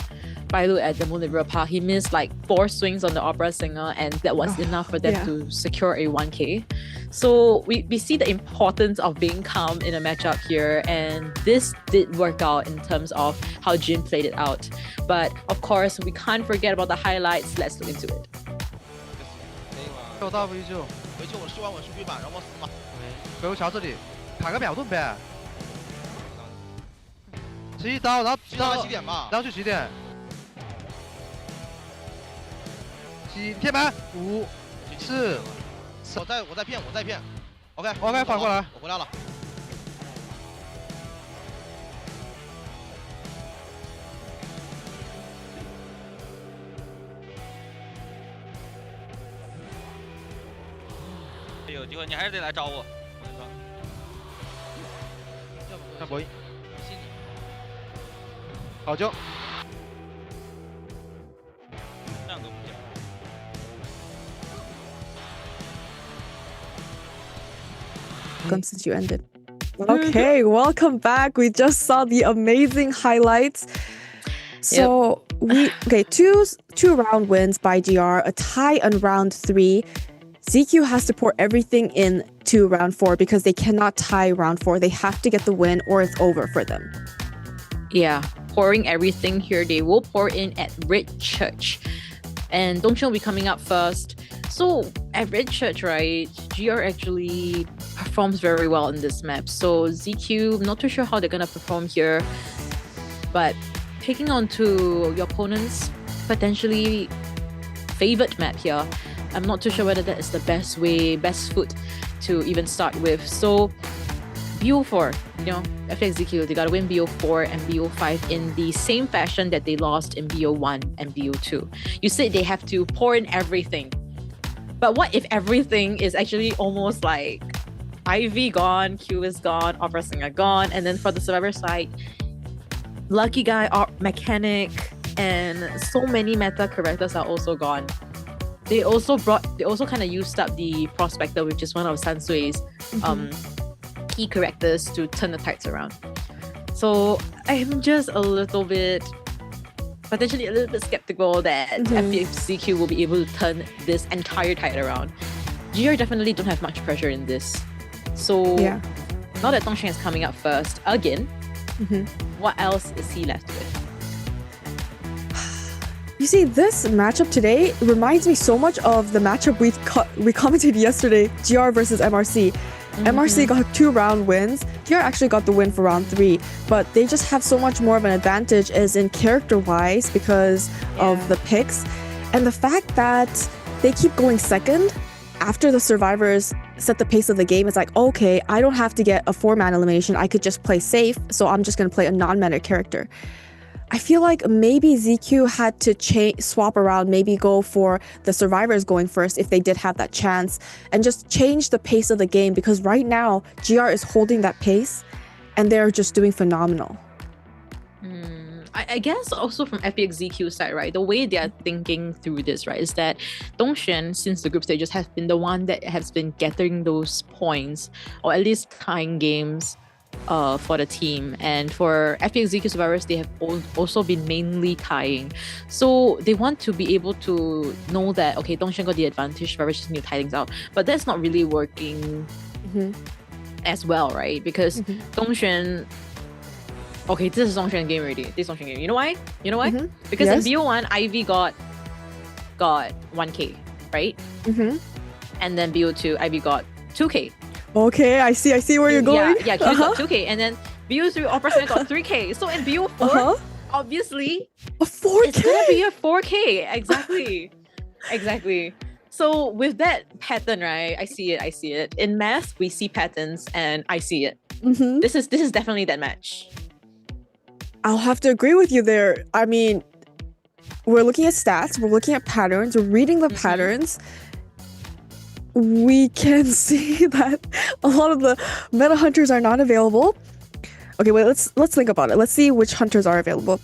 at the Moonlit River. He missed like 4 swings on the opera singer, and that was enough for them to secure a 1k. So we see the importance of being calm in a matchup here, and this did work out in terms of how Jin played it out. But of course, we can't forget about the highlights. Let's look into it. 我到回去，我试完我数据板，然后死嘛。鬼屋桥这里，卡个秒盾呗。11刀，然后起点吧，然后去起点。起贴板5、4。我在骗。OK， 反过来，我回来了。有机会你还是得来找我，我跟你说。看博弈，好球。这样都不行。Since you ended. Okay, welcome back. We just saw the amazing highlights. So two round wins by GR, a tie on round 3. ZQ has to pour everything into round 4 because they cannot tie round 4. They have to get the win or it's over for them. Yeah, pouring everything here. They will pour in at Red Church. And Dongchen will be coming up first. So at Red Church, right, GR actually performs very well in this map. So ZQ, I'm not too sure how they're going to perform here. But picking onto your opponent's potentially favored map here, I'm not too sure whether that is the best foot to even start with. So BO4, FPX.ZQ, they got to win BO4 and BO5 in the same fashion that they lost in BO1 and BO2. You said they have to pour in everything. But what if everything is actually almost like Ivy gone, Q is gone, Approximate gone, and then for the Survivor side, Lucky Guy, Mechanic, and so many meta characters are also gone. They also kind of used up the Prospector, which is one of Sansui's key characters to turn the tides around. So I'm just potentially a little bit skeptical that FPX.ZQ will be able to turn this entire tide around. GR definitely don't have much pressure in this. So now that Dongchen is coming up first again, what else is he left with? You see, this matchup today reminds me so much of the matchup we commented yesterday, GR versus MRC. MRC got 2 round wins. GR actually got the win for round 3, but they just have so much more of an advantage as in character-wise because of the picks. And the fact that they keep going second after the survivors set the pace of the game, it's like, okay, I don't have to get a 4-man elimination. I could just play safe, so I'm just going to play a non-meta character. I feel like maybe ZQ had to swap around, maybe go for the survivors going first if they did have that chance, and just change the pace of the game, because right now GR is holding that pace and they're just doing phenomenal. I guess also from FPX.ZQ side, right, the way they are thinking through this, right, is that Dongchen, since the group stages, has been the one that has been gathering those points, or at least tying games for the team. And for FPX.ZQ survivors, they have also been mainly tying. So they want to be able to know that, okay, Dongchen got the advantage, survivors just need to tie things out. But that's not really working as well, right? Because Dongchen... Okay, this is Dongchen game already. This is Dongchen game. You know why? Because in BO1, Ivy got 1k, right? And then BO2, Ivy got 2k. Okay, I see where you're going. Yeah, Q got 2k, and then BO3 Approximate got 3k. So in BO4, obviously, a 4k. It's gonna be a 4k. Exactly. So with that pattern, right? I see it. In math, we see patterns, and I see it. This is definitely that match. I'll have to agree with you there. I mean, we're looking at stats, we're looking at patterns, we're reading the patterns. We can see that a lot of the meta hunters are not available. Okay, wait, let's think about it. Let's see which hunters are available.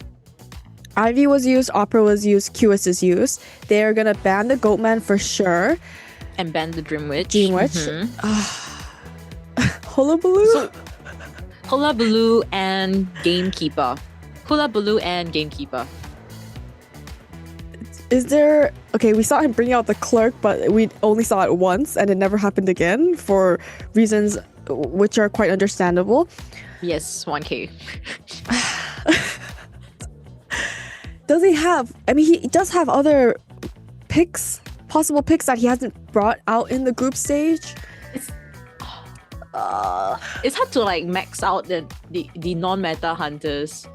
Ivy was used, Opera was used, QS is used. They're gonna ban the Goatman for sure. And ban the Dream Witch. Hullabaloo? So, Hullabaloo and Gamekeeper. Is there... Okay, we saw him bring out the clerk, but we only saw it once and it never happened again for reasons which are quite understandable. Yes, 1k. Does he have... I mean, he does have other picks, possible picks that he hasn't brought out in the group stage. It's hard to like max out the non-meta hunters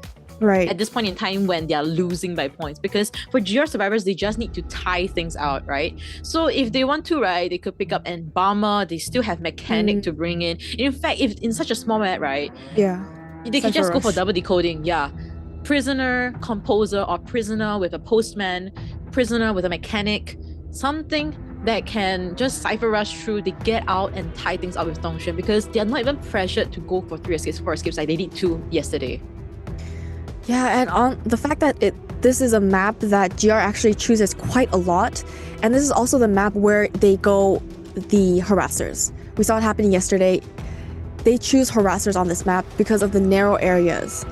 at this point in time when they are losing by points, because for GR survivors they just need to tie things out, right? So if they want to, right, they could pick up and Bomber. They still have Mechanic to bring in. In fact, if in such a small map, right, they can just go for double decoding. Prisoner, Composer, or Prisoner with a Postman, Prisoner with a Mechanic, something that can just cypher rush through. They get out and tie things out with Dongchen, because they're not even pressured to go for 3 escapes, 4 escapes like they did 2 yesterday. Yeah, and on the fact that this is a map that GR actually chooses quite a lot, and this is also the map where they go the harassers. We saw it happening yesterday. They choose harassers on this map because of the narrow areas.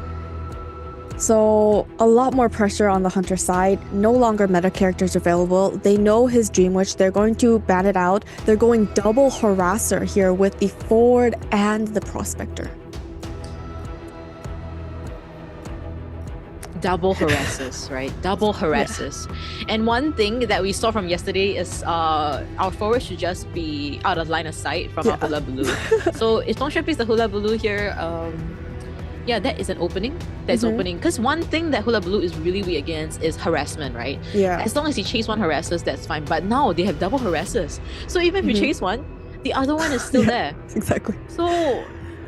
So a lot more pressure on the Hunter side. No longer meta characters available. They know his Dream Witch. They're going to ban it out. They're going double Harasser here with the Forward and the Prospector. Double harasses, right? Double harasses. Yeah. And one thing that we saw from yesterday is our forward should just be out of line of sight from our Hula Baloo. So if Dongshan plays the Hula Baloo here, yeah, that is an opening. That's opening. Because one thing that Hula Baloo is really weak against is harassment, right? Yeah. As long as he chase one harasses, that's fine. But now they have double harasses. So even if you chase one, the other one is still there. Exactly. So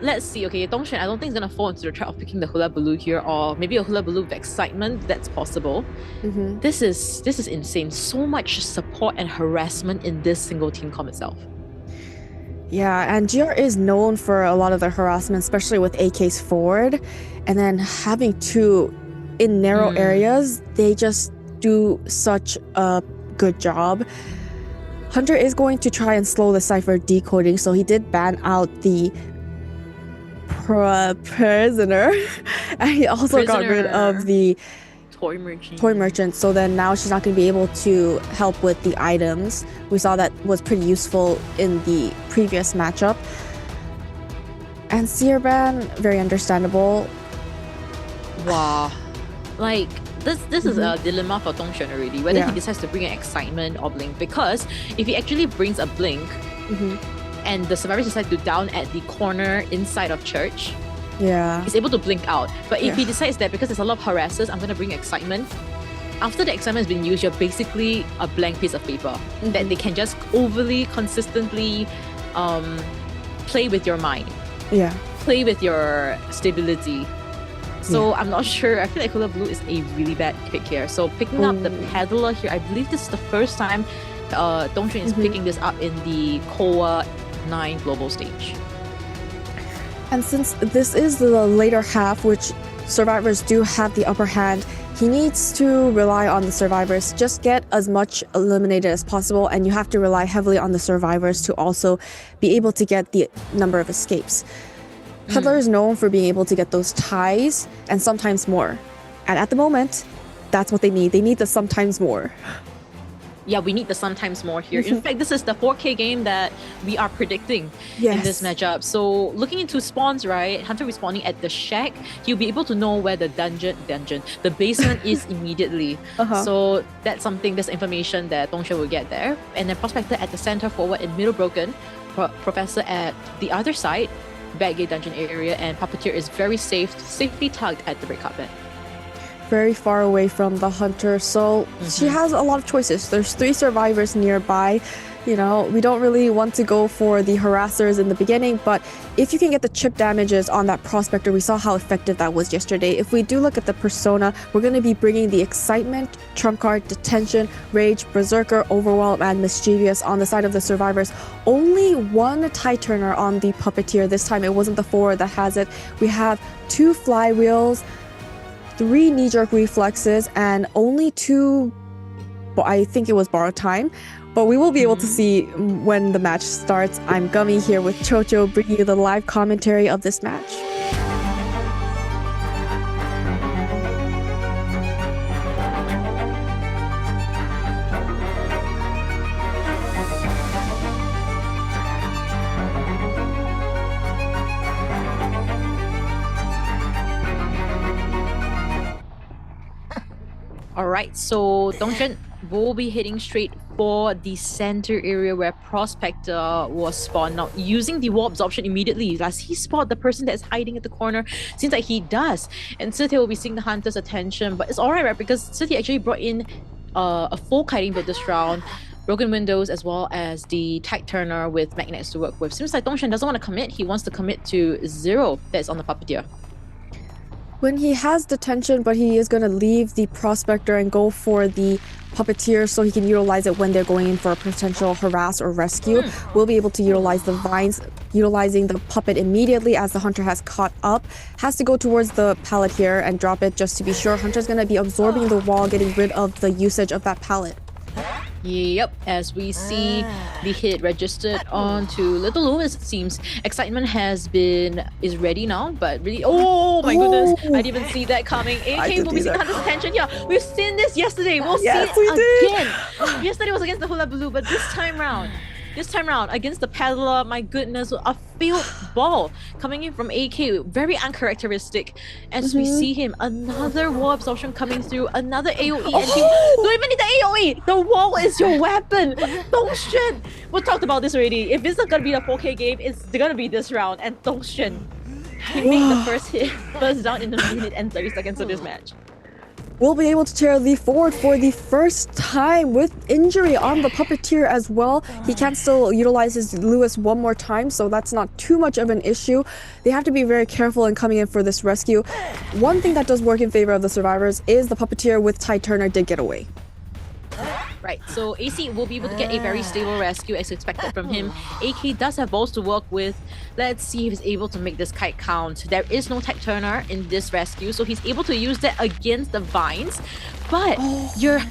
let's see. Okay, Dongshan, I don't think he's gonna fall into the trap of picking the Hula Baloo here, or maybe a Hula Baloo with excitement. That's possible. This is insane. So much support and harassment in this single team comp itself. Yeah, and GR is known for a lot of the harassment, especially with AK's Forward, and then having two in narrow areas. They just do such a good job. Hunter is going to try and slow the Cypher decoding, so he did ban out the prisoner, and he also got rid of the toy merchant. So then now she's not going to be able to help with the items. We saw that was pretty useful in the previous matchup. And Seer ban, very understandable. Wow, like this is a dilemma for Dongshan already, whether he decides to bring an excitement or blink, because if he actually brings a blink and the survivors decide to down at the corner inside of church, he's able to blink out. But if he decides that because there's a lot of harassers, I'm going to bring excitement, after the excitement has been used, you're basically a blank piece of paper that they can just overly consistently play with your mind, play with your stability. So I'm not sure. I feel like Hula Blue is a really bad pick here. So picking up the Peddler here, I believe this is the first time Dongshan is picking this up in the COAⅨ global stage. And since this is the later half, which survivors do have the upper hand, he needs to rely on the survivors. Just get as much eliminated as possible, and you have to rely heavily on the survivors to also be able to get the number of escapes. Peddler is known for being able to get those ties and sometimes more. And at the moment, that's what they need. They need the sometimes more. Yeah, we need the sometimes more here. In fact, this is the 4K game that we are predicting in this matchup. So looking into spawns, right? Hunter respawning at the shack, he'll be able to know where the the basement is immediately. So that's information that Dongshan will get there. And then Prospector at the center, Forward and middle broken. Professor at the other side, back gate dungeon area, and Puppeteer is very safely tugged at the red carpet. Very far away from the Hunter, so she has a lot of choices. There's 3 survivors nearby. You know, we don't really want to go for the harassers in the beginning, but if you can get the chip damages on that Prospector, we saw how effective that was yesterday. If we do look at the persona, we're going to be bringing the Excitement, Trump Card, Detention, Rage, Berserker, Overwhelm, and Mischievous on the side of the survivors. Only one tie turner on the Puppeteer. This time it wasn't the Forward that has it. We have 2 flywheels, 3 knee-jerk reflexes, and only 2, I think it was borrowed time. But we will be able to see when the match starts. I'm Gummy here with Chocho, bringing you the live commentary of this match. Alright, so Dongshan will be heading straight for the center area where Prospector was spawned. Now, using the warp absorption immediately, does he spot the person that's hiding at the corner? Seems like he does. And COAⅨ will be seeing the Hunter's attention, but it's alright, right? Because COAⅨ actually brought in a full kiting bit this round, broken windows, as well as the tag turner with magnets to work with. Seems like Dongshan doesn't want to commit. He wants to commit to 0 that's on the Puppeteer. When he has detention, but he is going to leave the Prospector and go for the Puppeteer so he can utilize it when they're going in for a potential harass or rescue. We'll be able to utilize the vines, utilizing the puppet immediately as the Hunter has caught up. Has to go towards the pallet here and drop it just to be sure. Hunter's going to be absorbing the wall, getting rid of the usage of that pallet. Yep, as we see the hit registered onto Little Lewis, it seems excitement is ready now, but really, oh my goodness, I didn't even see that coming. AK will be seeing Hunter's attention here. We've seen this yesterday, we'll see it again. Yesterday was against the Hula Baloo, but this time round against the Paddler, my goodness, a field ball coming in from AK, very uncharacteristic. As we see him, another wall absorption coming through, another AoE, and he don't even need the AoE. The wall is your weapon. Dongxuan, we talked about this already. If it's not gonna be a 4K game, it's gonna be this round. And Dongxuan, he made the first down in a minute and 30 seconds of this match. Will be able to tear the forward for the first time with injury on the puppeteer as well. He can still utilize his Lewis one more time, so that's not too much of an issue. They have to be very careful in coming in for this rescue. One thing that does work in favor of the survivors is the puppeteer with Ty Turner did get away. Right, so AC will be able to get a very stable rescue as expected from him. AK does have balls to work with. Let's see if he's able to make this kite count. There is no tech turner in this rescue, so he's able to use that against the vines. But you're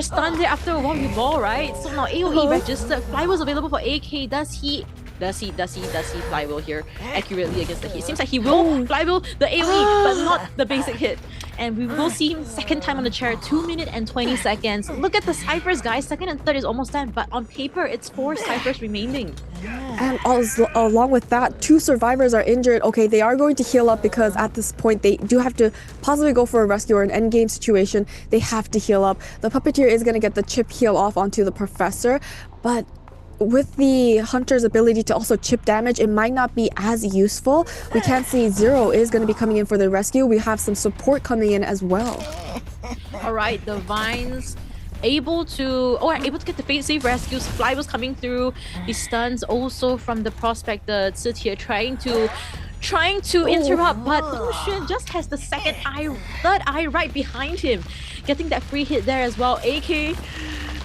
stunned there after a one with ball, right? So now AoE registered. Fly was available for AK. Does he flywheel here accurately against the hit? Seems like he will flywheel the AoE, but not the basic hit. And we will see him second time on the chair, 2 minutes and 20 seconds. Look at the ciphers, guys. Second and third is almost done, but on paper, it's 4 ciphers remaining. And along with that, 2 survivors are injured. Okay, they are going to heal up because at this point, they do have to possibly go for a rescue or an endgame situation. They have to heal up. The puppeteer is going to get the chip heal off onto the professor, but with the Hunter's ability to also chip damage, it might not be as useful. We can see Zero is going to be coming in for the rescue. We have some support coming in as well. All right, the Vines able to get the safe rescues. Fly was coming through. The stuns also from the Prospector COAⅨ trying to interrupt, but Dongxuan just has the third eye right behind him, getting that free hit there as well. AK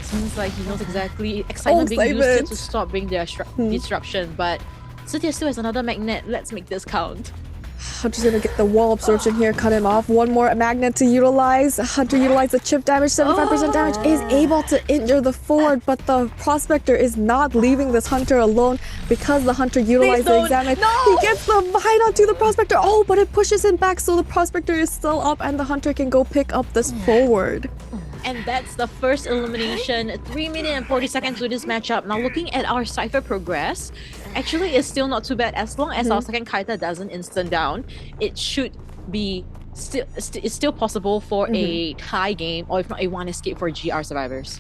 seems like he knows exactly excitement being used to stop bringing the disruption, but COAⅨ still has another magnet. Let's make this count. Hunter's gonna get the wall absorption here, cut him off. One more magnet to utilize. Hunter utilized the chip damage, 75% damage, is able to injure the forward, but the Prospector is not leaving this Hunter alone because the Hunter utilized the examine. He gets the vine onto the Prospector. Oh, but it pushes him back, so the Prospector is still up and the Hunter can go pick up this forward. And that's the first elimination. 3 minutes and 40 seconds to this matchup. Now looking at our Cypher progress, actually it's still not too bad. As long as our second Kaita doesn't instant down, it should be it's still possible for a tie game, or if not a one escape for GR survivors.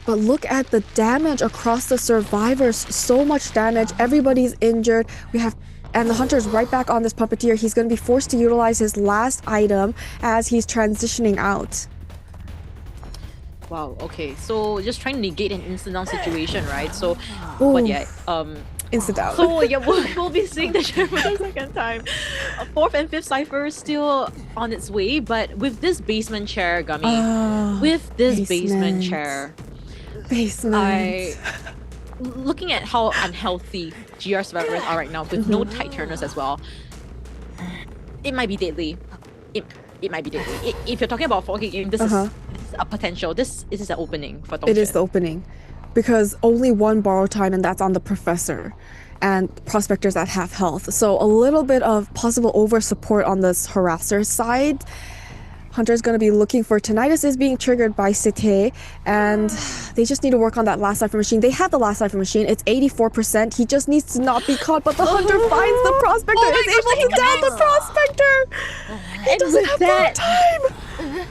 But look at the damage across the survivors. So much damage. Everybody's injured. And the Hunter's right back on this puppeteer. He's going to be forced to utilize his last item as he's transitioning out. Wow, okay. So just trying to negate an instant down situation, right? So, but yeah, instant down. So yeah, we'll be seeing the chair for the second time. 4th and 5th Cypher still on its way, but with this basement chair, Gummy, looking at how unhealthy GR survivors are right now with no tight turners as well, it might be deadly. It might be deadly. If you're talking about 4K game, this is a potential. This is an opening for Dongxuan. It is the opening because only one borrow time, and that's on the Professor and Prospectors at half health. So a little bit of possible over support on this harasser side. Hunter's going to be looking for Tinnitus is being triggered by COAⅨ, and they just need to work on that last Cypher machine. They have the last Cypher machine. It's 84%. He just needs to not be caught, but the Hunter finds the Prospector, is able to down the Prospector. He doesn't have more time.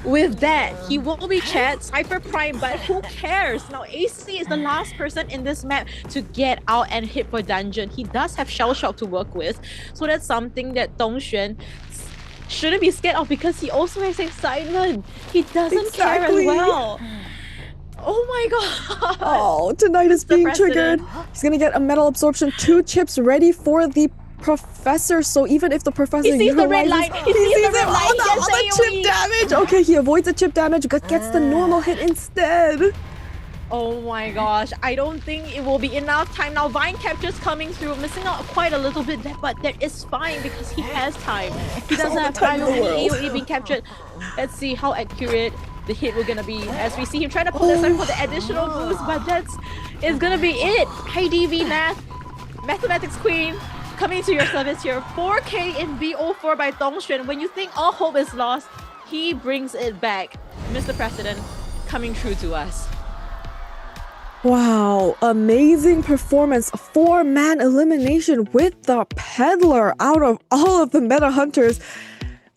With that, he will be Chad, Cypher Prime, but who cares? Now, AC is the last person in this map to get out and hit for dungeon. He does have Shell Shock to work with, so that's something that Dongxuan shouldn't be scared of because he also has excitement. He doesn't care as well. Oh my god. Oh, Tinnitus being triggered. He's gonna get a metal absorption, 2 chips ready for the Professor. So even if the Professor he sees the red line, he sees the red line, the chip damage. Okay, he avoids the chip damage, but gets the normal hit instead. Oh my gosh, I don't think it will be enough time. Now Vine captures coming through, missing out quite a little bit, but that is fine because he has time. He doesn't have time for AoE being captured. Let's see how accurate the hit were gonna be, as we see him trying to pull aside for the additional boost, but it's gonna be it. High DV Mathematics Queen, coming to your service here. 4K in BO4 by Dongxuan. When you think all hope is lost, he brings it back. Mr. President coming true to us. Wow, amazing performance. 4-man elimination with the Peddler out of all of the meta hunters.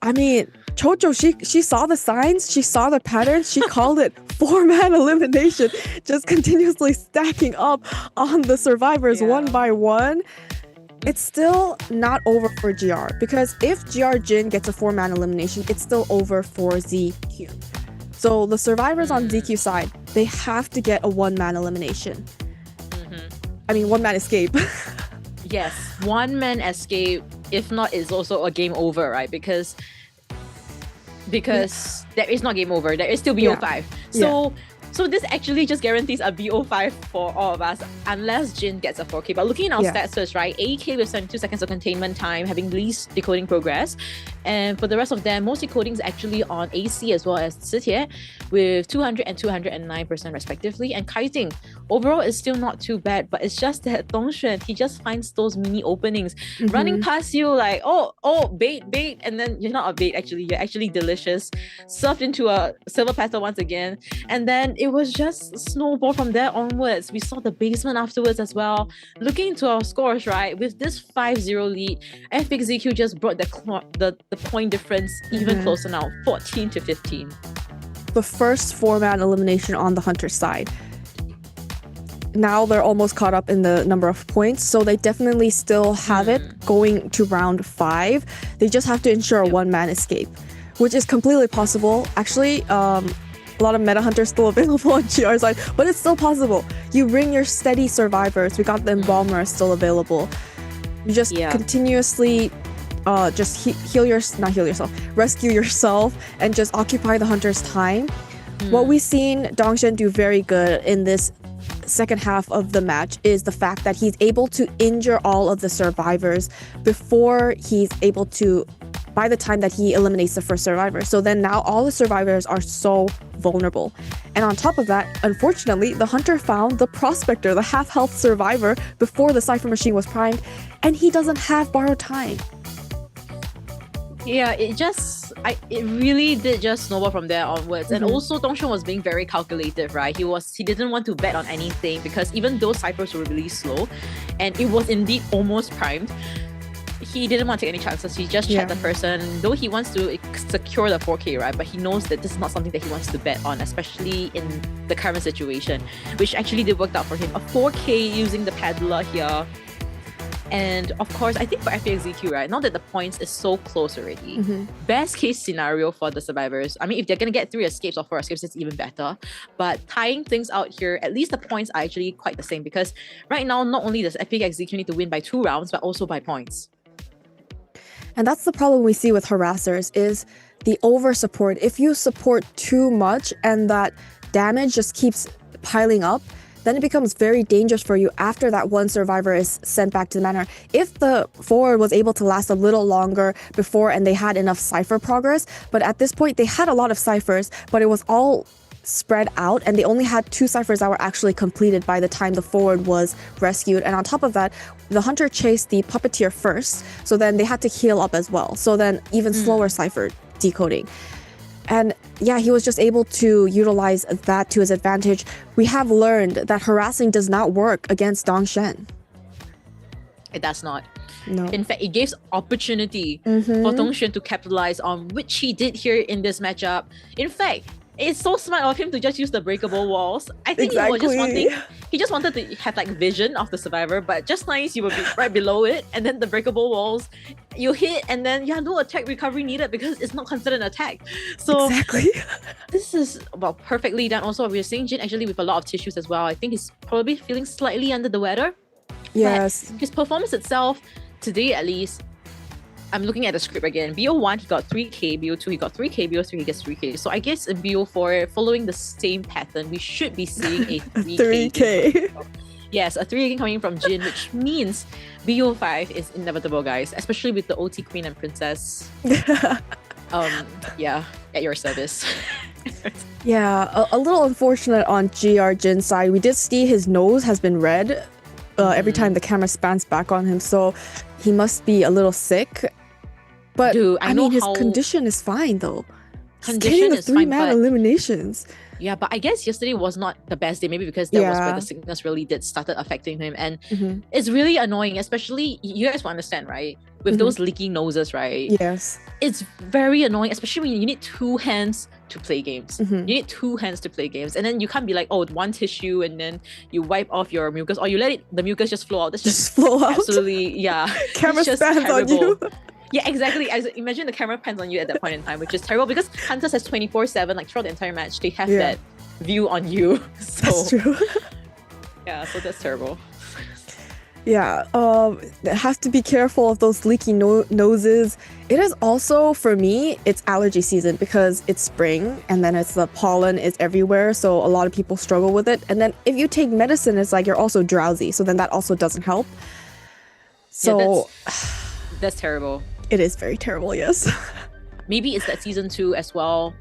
I mean, Chocho, she saw the signs, she saw the patterns, she called it 4-man elimination, just continuously stacking up on the survivors one by one. It's still not over for GR, because if GR Jin gets a 4-man elimination, it's still over for ZQ. So the survivors on ZQ side, they have to get a 1-man elimination. I mean, 1-man escape. Yes, 1-man escape. If not, it's also a game over, right? Because there is not game over. There is still BO5. So this actually just guarantees a BO5 for all of us, unless Jin gets a 4K. But looking at our stats first, right? AK with 72 seconds of containment time, having least decoding progress. And for the rest of them, most decoding is actually on AC as well as COAⅨ with 200 and 209% respectively. And Kaiting, overall, is still not too bad, but it's just that Dongxuan, he just finds those mini openings, running past you like, oh, bait, and then you're not a bait actually, you're actually delicious. Surfed into a silver petal once again, and then it was just snowball from there onwards. We saw the basement afterwards as well. Looking into our scores, right, with this 5-0 lead, FPX.ZQ just brought the point difference even closer now, 14-15. The first 4-man elimination on the Hunter side. Now they're almost caught up in the number of points, so they definitely still have it going to round 5. They just have to ensure a 1-man escape, which is completely possible. Actually, a lot of meta hunters still available on GR side, but it's still possible. You bring your steady survivors. We got the Embalmer still available. You just continuously just rescue yourself and just occupy the hunter's time. What we've seen Dongxuan do very good in this second half of the match is the fact that he's able to injure all of the survivors before he's able to, by the time that he eliminates the first survivor. So then now all the survivors are so vulnerable. And on top of that, unfortunately, the hunter found the prospector, the half-health survivor, before the Cypher machine was primed, and he doesn't have borrowed time. Yeah, it really did just snowball from there onwards. And also Dongxuan was being very calculative, right? He didn't want to bet on anything, because even though Cyphers were really slow and it was indeed almost primed, he didn't want to take any chances. He just checked the person, though he wants to secure the 4K, right? But he knows that this is not something that he wants to bet on, especially in the current situation, which actually did work out for him. A 4K using the Peddler here. And of course, I think for FPX.ZQ, right, now that the points is so close already, best case scenario for the survivors, I mean, if they're going to get 3 escapes or 4 escapes, it's even better. But tying things out here, at least the points are actually quite the same, because right now, not only does FPX.ZQ need to win by 2 rounds, but also by points. And that's the problem we see with harassers, is the over support. If you support too much and that damage just keeps piling up, then it becomes very dangerous for you after that one survivor is sent back to the manor. If the forward was able to last a little longer before and they had enough Cypher progress, but at this point they had a lot of Cyphers, but it was all spread out and they only had 2 Cyphers that were actually completed by the time the forward was rescued. And on top of that, the hunter chased the puppeteer first, so then they had to heal up as well. So then even slower Cypher decoding. And yeah, he was just able to utilize that to his advantage. We have learned that harassing does not work against Dongxuan. It does not. No. In fact, it gives opportunity for Dongxuan to capitalize on, which he did here in this matchup. In fact, it's so smart of him to just use the breakable walls. I think he just wanted to have like vision of the survivor, but just nice, you would be right below it, and then the breakable walls, you hit, and then you have no attack recovery needed because it's not considered an attack. So this is perfectly done. Also, we're seeing Jin actually with a lot of tissues as well. I think he's probably feeling slightly under the weather. Yes. But his performance itself, today at least, I'm looking at the script again. BO1, he got 3K. BO2, he got 3K. BO3, he gets 3K. So I guess in BO4, following the same pattern, we should be seeing a 3K. Yes, a 3K coming from Jin, which means BO5 is inevitable, guys. Especially with the OT Queen and Princess. Yeah, at your service. Yeah, a little unfortunate on GR Jin's side. We did see his nose has been red every time the camera spans back on him, so he must be a little sick. But Dude, I mean, his condition is fine though. He's getting the 3-man eliminations. Yeah, but I guess yesterday was not the best day, maybe because that was where the sickness really did started affecting him. And it's really annoying, especially, you guys will understand, right? With those leaky noses, right? Yes. It's very annoying, especially when you need 2 hands to play games. You need 2 hands to play games. And then you can't be like, oh, 1 tissue and then you wipe off your mucus, or you let the mucus just flow out. That's just flow out. Absolutely, yeah. Camera spans on you. Yeah, exactly. Imagine the camera pans on you at that point in time, which is terrible because Hunters has 24/7, like throughout the entire match, they have that view on you. So, that's true. Yeah, so that's terrible. Yeah, have to be careful of those leaky noses. It is also, for me, it's allergy season because it's spring and then it's the pollen is everywhere. So a lot of people struggle with it. And then if you take medicine, it's like you're also drowsy. So then that also doesn't help. So that's terrible. It is very terrible, yes. Maybe it's that season 2 as well.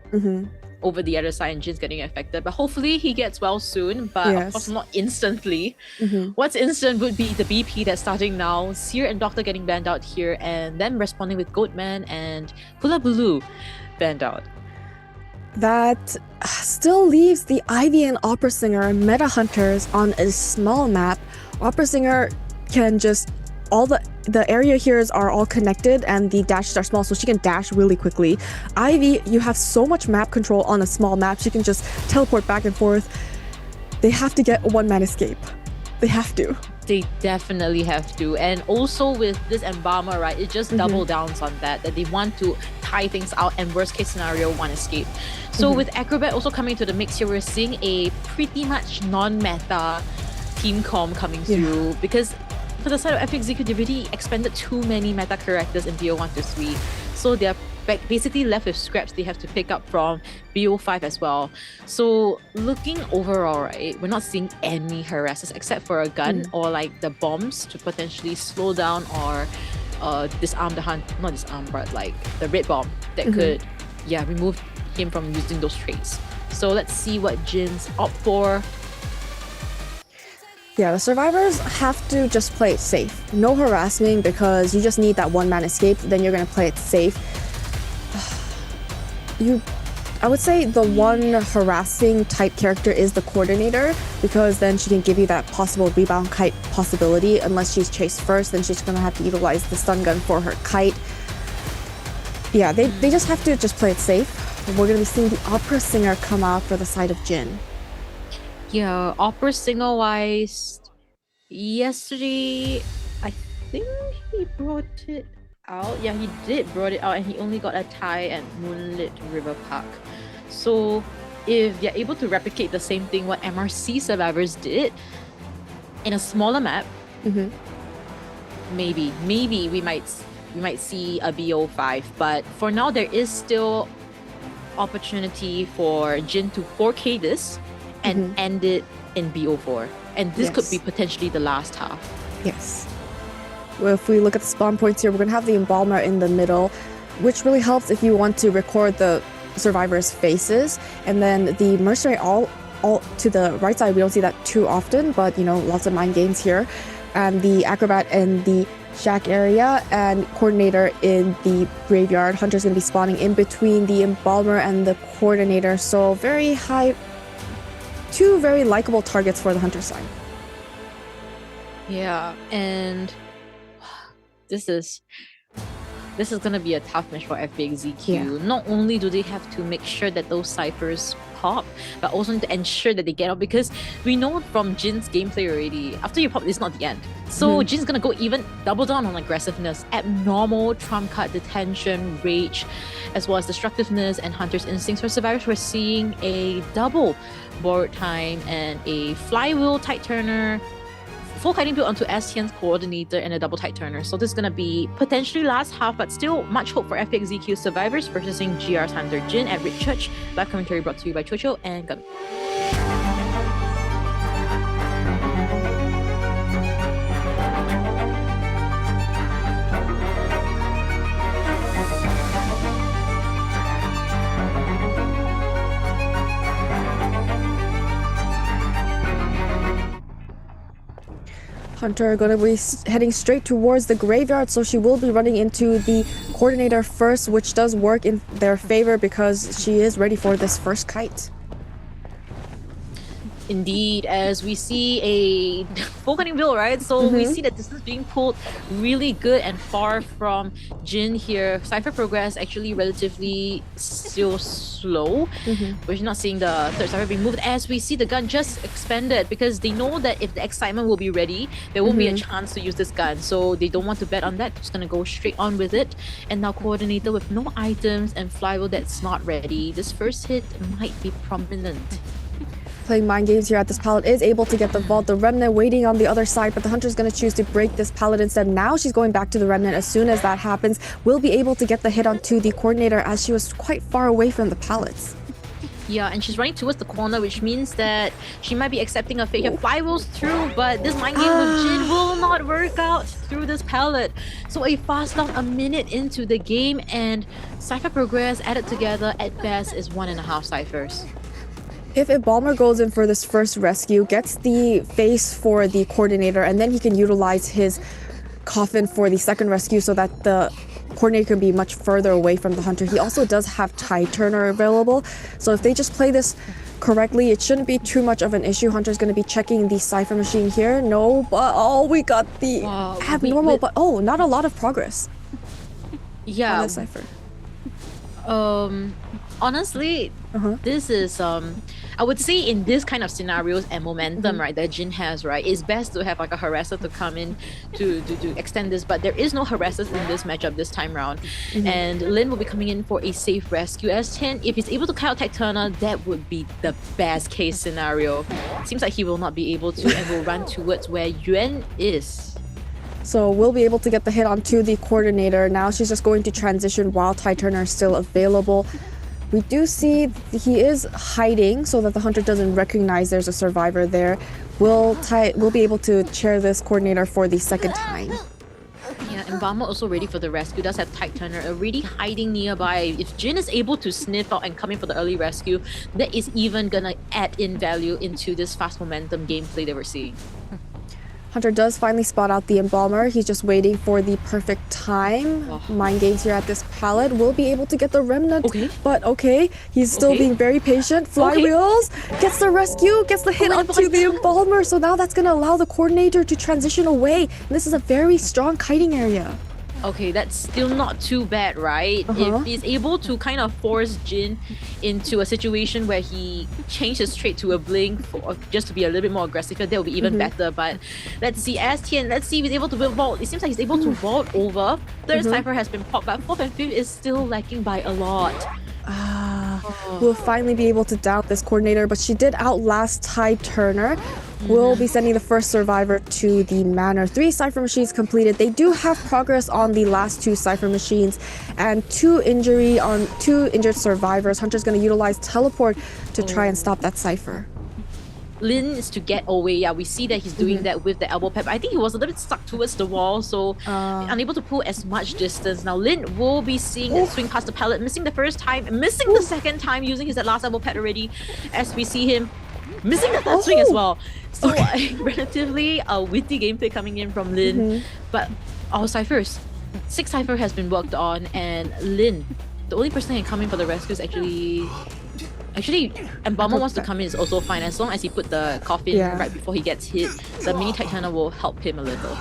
Over the other side, and Jin's getting affected. But hopefully he gets well soon, but of course not instantly. What's instant would be the BP that's starting now. Seer and Doctor getting banned out here, and then responding with Goatman and Hula Bulu banned out. That still leaves the Ivy and Opera Singer meta hunters on a small map. Opera Singer can just the area here are all connected and the dashes are small, so she can dash really quickly. Ivy, you have so much map control on a small map. She can just teleport back and forth. They have to get a 1-man escape. They have to. They definitely have to. And also with this Embalmer, right, it just double downs on that they want to tie things out and worst case scenario, 1 escape. So with Acrobat also coming to the mix here, we're seeing a pretty much non-meta team comm coming through because for the side of FPX.ZQ, they really expended too many meta characters in BO1 to 3. So they're basically left with scraps they have to pick up from BO5 as well. So looking overall, right, we're not seeing any harassers except for a gun or like the bombs to potentially slow down or disarm the hunt, not disarm, but like the red bomb that could, remove him from using those traits. So let's see what Jin's opt for. Yeah, the survivors have to just play it safe. No harassing because you just need that 1-man escape, then you're going to play it safe. I would say the one harassing type character is the coordinator because then she can give you that possible rebound kite possibility. Unless she's chased first, then she's going to have to utilize the stun gun for her kite. Yeah, they just have to just play it safe. We're going to be seeing the Opera Singer come out for the side of Jin. Yeah, Opera Singer wise, yesterday I think he brought it out. Yeah, he did brought it out, and he only got a tie at Moonlit River Park. So if they're able to replicate the same thing what MRC survivors did in a smaller map, maybe we might see a BO5. But for now, there is still opportunity for Jin to 4K this and end it in BO4. And this could be potentially the last half. Yes. Well, if we look at the spawn points here, we're going to have the Embalmer in the middle, which really helps if you want to record the survivors' faces. And then the Mercenary all to the right side, we don't see that too often, but you know, lots of mind games here. And the Acrobat in the shack area and Coordinator in the graveyard. Hunter's going to be spawning in between the Embalmer and the Coordinator. So very high, two very likable targets for the Hunter side. Yeah, and this is going to be a tough match for FPX.ZQ. Yeah. Not only do they have to make sure that those ciphers pop, but also to ensure that they get out, because we know from Jin's gameplay already, after you pop, it's not the end. So Jin's going to go even double down on aggressiveness, abnormal trump card detention, rage, as well as destructiveness and Hunter's instincts. For survivors, we're seeing a double board time and a flywheel tight turner, full kiting build onto Estien's Coordinator, and a double tight turner. So this is going to be potentially last half, but still much hope for FPX.ZQ survivors versus GR's Hunter Jin at Red Church. Live commentary brought to you by Chocho and Gummy. Hunter going to be heading straight towards the graveyard, so she will be running into the coordinator first, which does work in their favor because she is ready for this first kite. Indeed, as we see a full cutting build, right? So we see that this is being pulled really good and far from Jin here. Cypher progress actually relatively still slow. We're not seeing the third Cypher being moved as we see the gun just expanded because they know that if the excitement will be ready, there won't be a chance to use this gun. So they don't want to bet on that. Just gonna go straight on with it. And now Coordinator with no items and Flywheel that's not ready. This first hit might be prominent. Playing mind games here at this pallet is able to get the vault. The Remnant waiting on the other side, but the Hunter's going to choose to break this pallet instead. Now she's going back to the Remnant. As soon as that happens, will be able to get the hit onto the coordinator as she was quite far away from the pallets. Yeah, and she's running towards the corner, which means that she might be accepting a fake. Flywheel's through, but this mind game with Jin will not work out through this pallet. So a fast down a minute into the game, and Cypher progress added together at best is 1.5 ciphers. If Embalmer goes in for this first rescue, gets the face for the coordinator, and then he can utilize his coffin for the second rescue so that the coordinator can be much further away from the Hunter. He also does have Tide Turner available, so if they just play this correctly, it shouldn't be too much of an issue. Hunter's going to be checking the Cypher machine here. No, but we got the abnormal, but not a lot of progress. Yeah. On the Cypher. Honestly, this is I would say in this kind of scenarios and momentum, right, that Jin has, right, it's best to have like a harasser to come in to extend this, but there is no harassers in this matchup this time round. And Lin will be coming in for a safe rescue. S10, if he's able to cut out Tech Turner, that would be the best case scenario. Seems like he will not be able to and will run towards where Yuan is. So we'll be able to get the hit onto the coordinator. Now she's just going to transition while Tide Turner is still available. We do see he is hiding so that the Hunter doesn't recognize there's a survivor there. We'll be able to chair this coordinator for the second time. Yeah, Embalmer also ready for the rescue. Does have Tide Turner already hiding nearby. If Jin is able to sniff out and come in for the early rescue, that is even gonna add in value into this fast momentum gameplay that we're seeing. Hunter does finally spot out the Embalmer. He's just waiting for the perfect time. Mind games here at this pallet. Will be able to get the Remnant. But he's still being very patient. Flywheels gets the rescue, gets the hit onto the Embalmer. So now that's going to allow the coordinator to transition away. And this is a very strong kiting area. Okay, that's still not too bad, right? If he's able to kind of force Jin into a situation where he changed his trait to a blink just to be a little bit more aggressive, that would be even better. But let's see, as Tian, let's see if he's able to vault. It seems like he's able to vault over. Third Cypher has been popped, but 4th and 5th is still lacking by a lot. We'll finally be able to down this coordinator, but she did outlast Tide Turner. We'll be sending the first survivor to the manor. 3 Cypher machines completed. They do have progress on the last 2 Cypher machines and 2 injured survivors. Hunter's going to utilize teleport to try and stop that Cypher. Lin is to get away. Yeah, we see that he's doing that with the elbow pad. I think he was a little bit stuck towards the wall, so unable to pull as much distance. Now Lin will be seeing it swing past the pallet, missing the first time, missing the second time, using his last elbow pad already, as we see him missing the third swing as well. So relatively witty gameplay coming in from Lin. But our ciphers, 6 Cypher has been worked on, and Lin, the only person that can come in for the rescue is actually, Embalmer wants to come in is also fine, as long as he put the coffin right before he gets hit. The mini Titana will help him a little.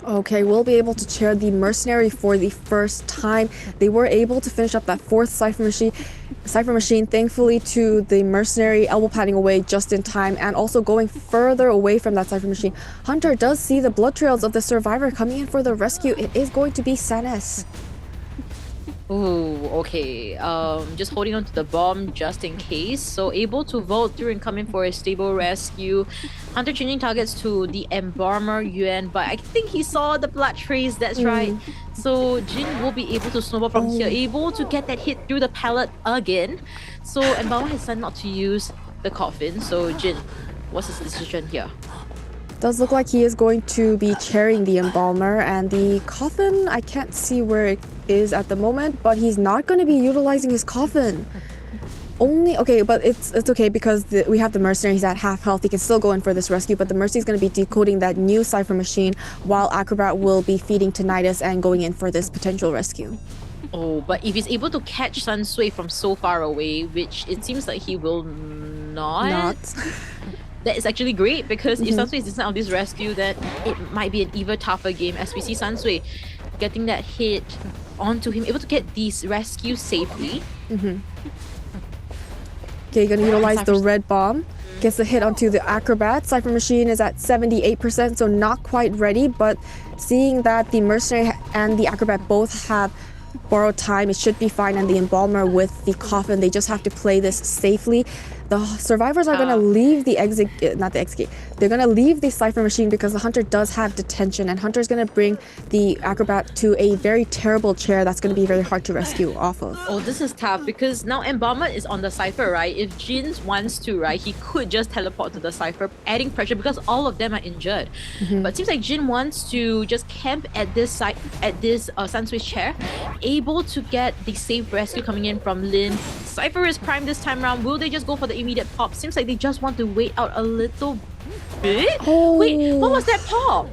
Okay, we'll be able to chair the Mercenary for the first time. They were able to finish up that 4th Cypher machine, thankfully to the Mercenary elbow padding away just in time and also going further away from that Cypher machine. Hunter does see the blood trails of the survivor coming in for the rescue. It is going to be Sanes. Oh, okay. Just holding on to the bomb just in case. So able to vault through and come in for a stable rescue. Hunter changing targets to the Embalmer Yuan, but I think he saw the blood trace, that's right. So Jin will be able to snowball from here, able to get that hit through the pallet again. So Embalmer has decided not to use the coffin. So Jin, what's his decision here? Does look like he is going to be chairing the Embalmer, and the coffin, I can't see where it is at the moment, but he's not going to be utilizing his coffin. only okay, but it's okay because we have the mercenary. He's at half health. He can still go in for this rescue, but the mercy is going to be decoding that new Cypher machine, while Acrobat will be feeding Tinnitus and going in for this potential rescue. Oh, but if he's able to catch Sunsui from so far away, which it seems like he will not. That is actually great, because if Sunsui is inside of this rescue, then it might be an even tougher game, as we see Sunsui getting that hit onto him, able to get these rescues safely. Okay, gonna utilize the red bomb. Gets the hit onto the Acrobat. Cypher machine is at 78%, so not quite ready, but seeing that the mercenary and the Acrobat both have borrowed time, it should be fine. And the embalmer with the coffin, they just have to play this safely. The survivors are going to leave the exit, not the exit gate. They're going to leave the Cypher machine because the Hunter does have detention, and Hunter's going to bring the Acrobat to a very terrible chair that's going to be very hard to rescue off of. Oh, this is tough, because now Embalmer is on the Cypher, right? If Jin wants to, right, he could just teleport to the Cypher, adding pressure because all of them are injured. But it seems like Jin wants to just camp at this site, at this Sunsui's chair, able to get the safe rescue coming in from Lin. Cypher is primed this time around. Will they just go for the immediate pop? Seems like they just want to wait out a little bit. Wait, what was that pop?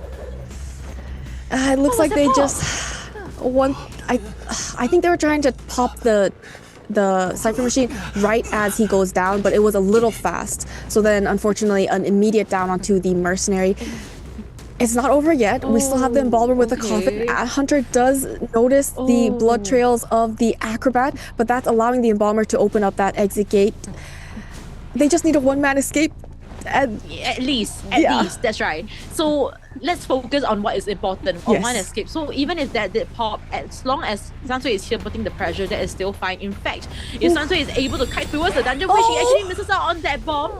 It looks like they just want. I think they were trying to pop the Cypher machine right as he goes down, but it was a little fast. So then, unfortunately, an immediate down onto the mercenary. It's not over yet. We still have the embalmer with the coffin. Hunter does notice the blood trails of the Acrobat, but that's allowing the embalmer to open up that exit gate. They just need a one-man escape. At least, that's right. So let's focus on what is important, on one escape. So even if that did pop, as long as Sunsui is here putting the pressure, that is still fine. In fact, if Sunsui is able to kite towards the dungeon, which he actually misses out on that bomb,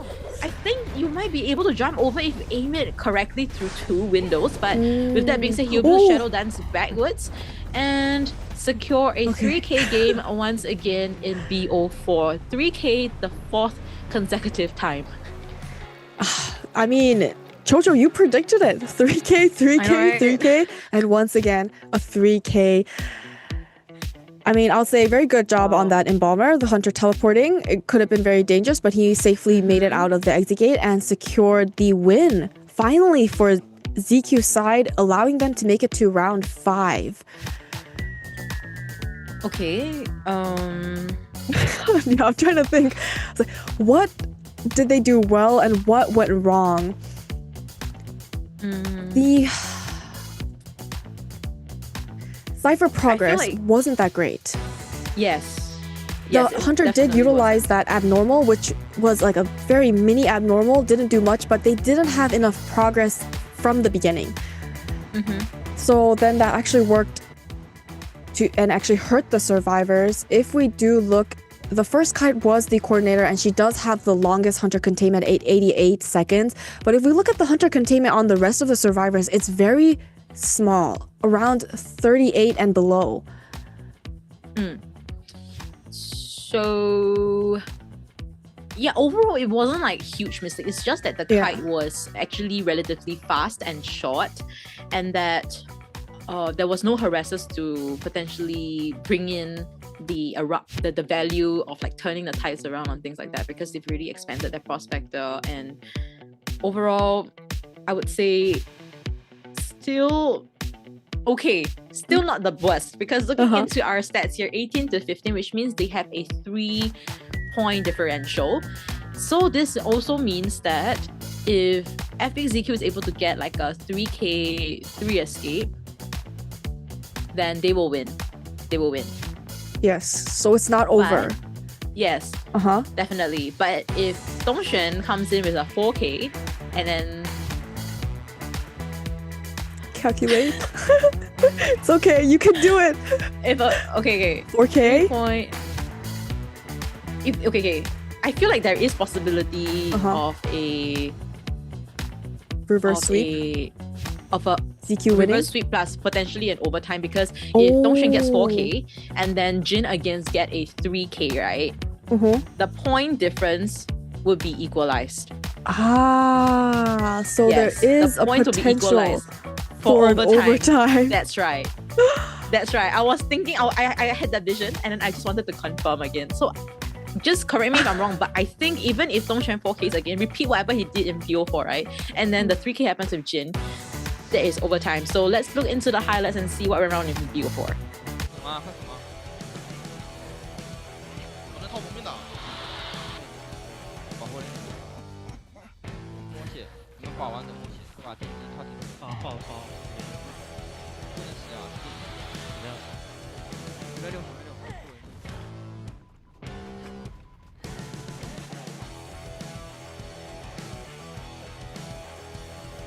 I think you might be able to jump over if you aim it correctly through 2 windows. But with that being said, he'll be able to Shadow Dance backwards and secure a 3K game once again in BO4. 3K, the 4th consecutive time. I mean, Chocho, you predicted it. 3K, 3K, 3K, and once again, a 3K. I mean, I'll say very good job on that embalmer. The Hunter teleporting, it could have been very dangerous, but he safely made it out of the exit gate and secured the win. Finally, for ZQ's side, allowing them to make it to round 5. Okay, yeah, I'm trying to think. Like, what did they do well and what went wrong? The Cypher progress wasn't that great. Yes. The Hunter did utilize that abnormal, which was like a very mini abnormal, didn't do much, but they didn't have enough progress from the beginning. So then that actually worked to and actually hurt the survivors. If we do look, the first kite was the coordinator, and she does have the longest Hunter containment at 88 seconds. But if we look at the Hunter containment on the rest of the survivors, it's very small, around 38 and below. So yeah, overall it wasn't like huge mistake. It's just that the kite was actually relatively fast and short, and that there was no harassers to potentially bring in the value of like turning the tides around on things like that, because they've really expanded their prospector. And overall, I would say still okay, still not the best, because looking into our stats here, 18 to 15, which means they have a 3-point differential. So this also means that if FPX.ZQ is able to get like a 3K 3 escape, then they will win. They will win. Yes, so it's not over. Yes, definitely. But if Dongshen comes in with a 4K and then calculate. It's okay, you can do it. If okay. 4K? Okay. I feel like there is possibility of a reverse sweep. Of a ZQ winning? Reverse sweep plus potentially an overtime, because if Dongshen gets 4K and then Jin against get a 3K, right? The point difference would be equalized. So there is a potential for an overtime. That's right. That's right. I was thinking, I had that vision, and then I just wanted to confirm again. So just correct me if I'm wrong, but I think even if Dongquan 4Ks again, repeat whatever he did in BO4, right? And then the 3K happens with Jin, there is overtime. So let's look into the highlights and see what went wrong in BO4.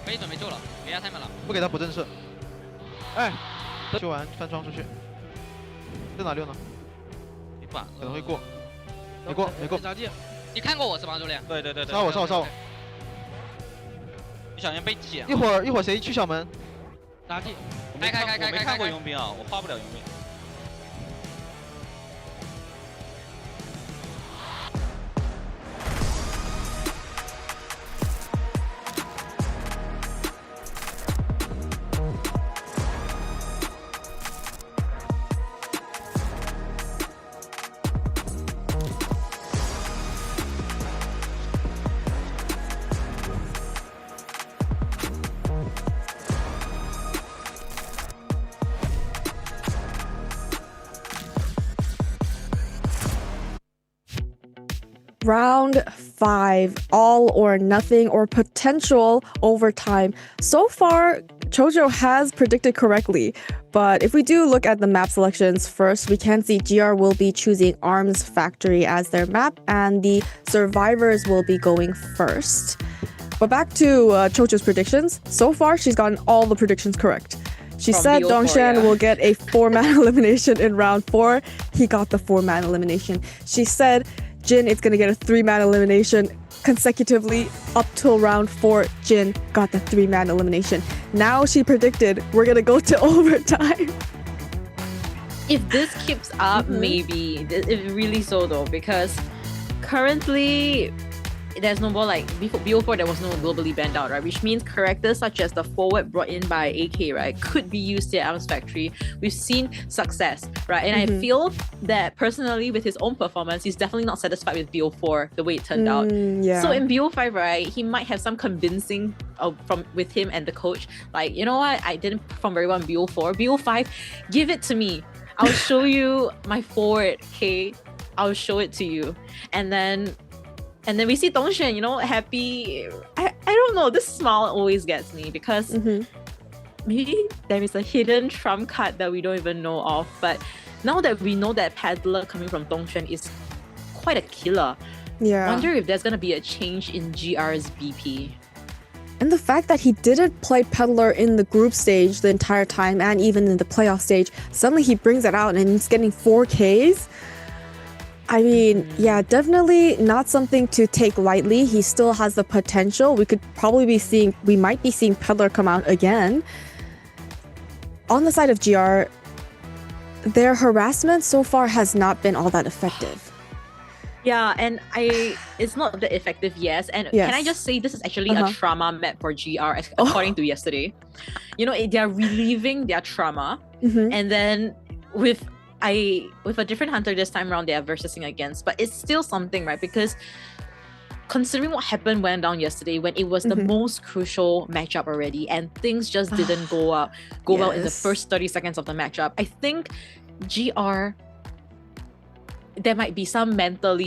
没准备救了，给压太满了，不给他补正式。哎，修完翻窗出去，在哪溜呢？没反，可能会过，没过，没过。你看过我是吧，教练？对。杀我！你小心被剪。一会儿谁去小门？垃圾。我没看过佣兵啊，我画不了佣兵。Round 5, all or nothing or potential overtime. So far, Chojo has predicted correctly, but if we do look at the map selections first, we can see GR will be choosing Arms Factory as their map, and the survivors will be going first. But back to Chojo's predictions. So far, she's gotten all the predictions correct. She said Dongquan will get a 4-man elimination in round 4. He got the 4-man elimination. She said Jin is going to get a 3-man elimination consecutively up till round 4. Jin got the 3-man elimination. Now she predicted we're going to go to overtime. If this keeps up, maybe. It's really so though, because currently there's no more, like before BO4 there was no globally banned out, right? Which means characters such as the forward brought in by AK, right, could be used at Arms Factory. We've seen success, right? And I feel that personally with his own performance, he's definitely not satisfied with BO4 the way it turned out. Yeah. So in BO5, right, he might have some convincing with him and the coach. Like, you know what? I didn't perform very well in BO4. BO5, give it to me. I'll show you my forward, okay? I'll show it to you. And then we see Dongquan, you know, happy. I don't know, this smile always gets me because maybe there is a hidden trump card that we don't even know of. But now that we know that Peddler coming from Dongquan is quite a killer, I wonder if there's going to be a change in GR's BP. And the fact that he didn't play Peddler in the group stage the entire time and even in the playoff stage, suddenly he brings it out and he's getting 4Ks. I mean, yeah, definitely not something to take lightly. He still has the potential. We might be seeing Peddler come out again. On the side of GR, their harassment so far has not been all that effective. Yeah, and it's not that effective, yes. And can I just say this is actually a trauma map for GR according to yesterday. You know, they're relieving their trauma, and then with a different hunter this time around, they are versing against, but it's still something, right? Because considering what went down yesterday when it was the most crucial matchup already and things just didn't go well in the first 30 seconds of the matchup, I think GR, there might be some mental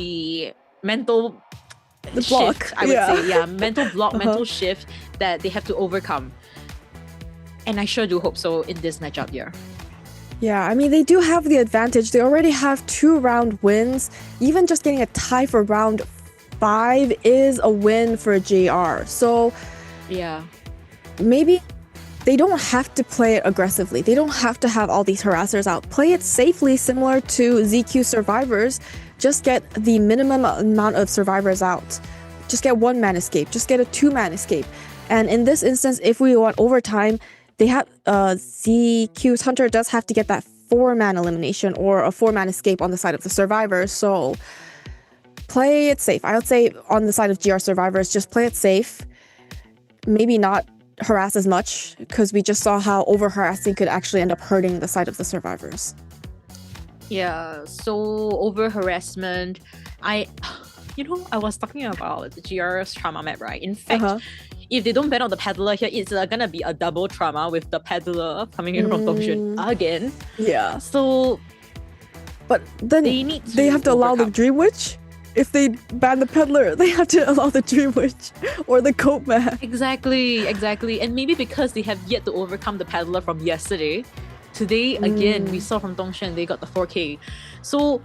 shift, I would say. Yeah, mental block, mental shift that they have to overcome. And I sure do hope so in this matchup here. Yeah, I mean, they do have the advantage. They already have 2-round wins. Even just getting a tie for round 5 is a win for GR. So, yeah, maybe they don't have to play it aggressively. They don't have to have all these harassers out. Play it safely, similar to ZQ survivors. Just get the minimum amount of survivors out. Just get 1-man escape. Just get a 2-man escape. And in this instance, if we want overtime, they have ZQ's hunter does have to get that 4-man elimination or a 4-man escape on the side of the survivors. So play it safe. I would say on the side of GR survivors, just play it safe. Maybe not harass as much, because we just saw how over harassing could actually end up hurting the side of the survivors. Yeah, so over harassment You know, I was talking about GR's trauma map, right? In fact, if they don't ban out the peddler here, it's gonna be a double trauma with the peddler coming in from Dongxuan again. Yeah. So, but then they have to allow the Dream Witch. If they ban the peddler, they have to allow the Dream Witch or the coat man. Exactly. And maybe because they have yet to overcome the peddler from yesterday, today again we saw from Dongxuan they got the 4K. So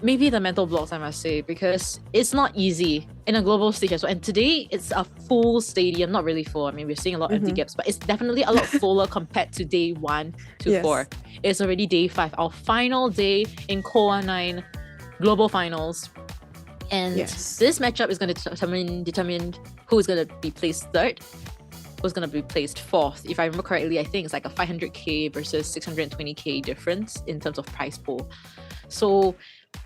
maybe the mental blocks, I must say, because it's not easy in a global stage as well. And today it's a full stadium, not really full. I mean, we're seeing a lot of empty gaps, but it's definitely a lot fuller compared to day 1 to 4. It's already day 5, our final day in COAⅨ global finals. And this matchup is going to determine who is going to be placed 3rd, who's going to be placed 4th. If I remember correctly, I think it's like a 500k versus 620k difference in terms of prize pool. So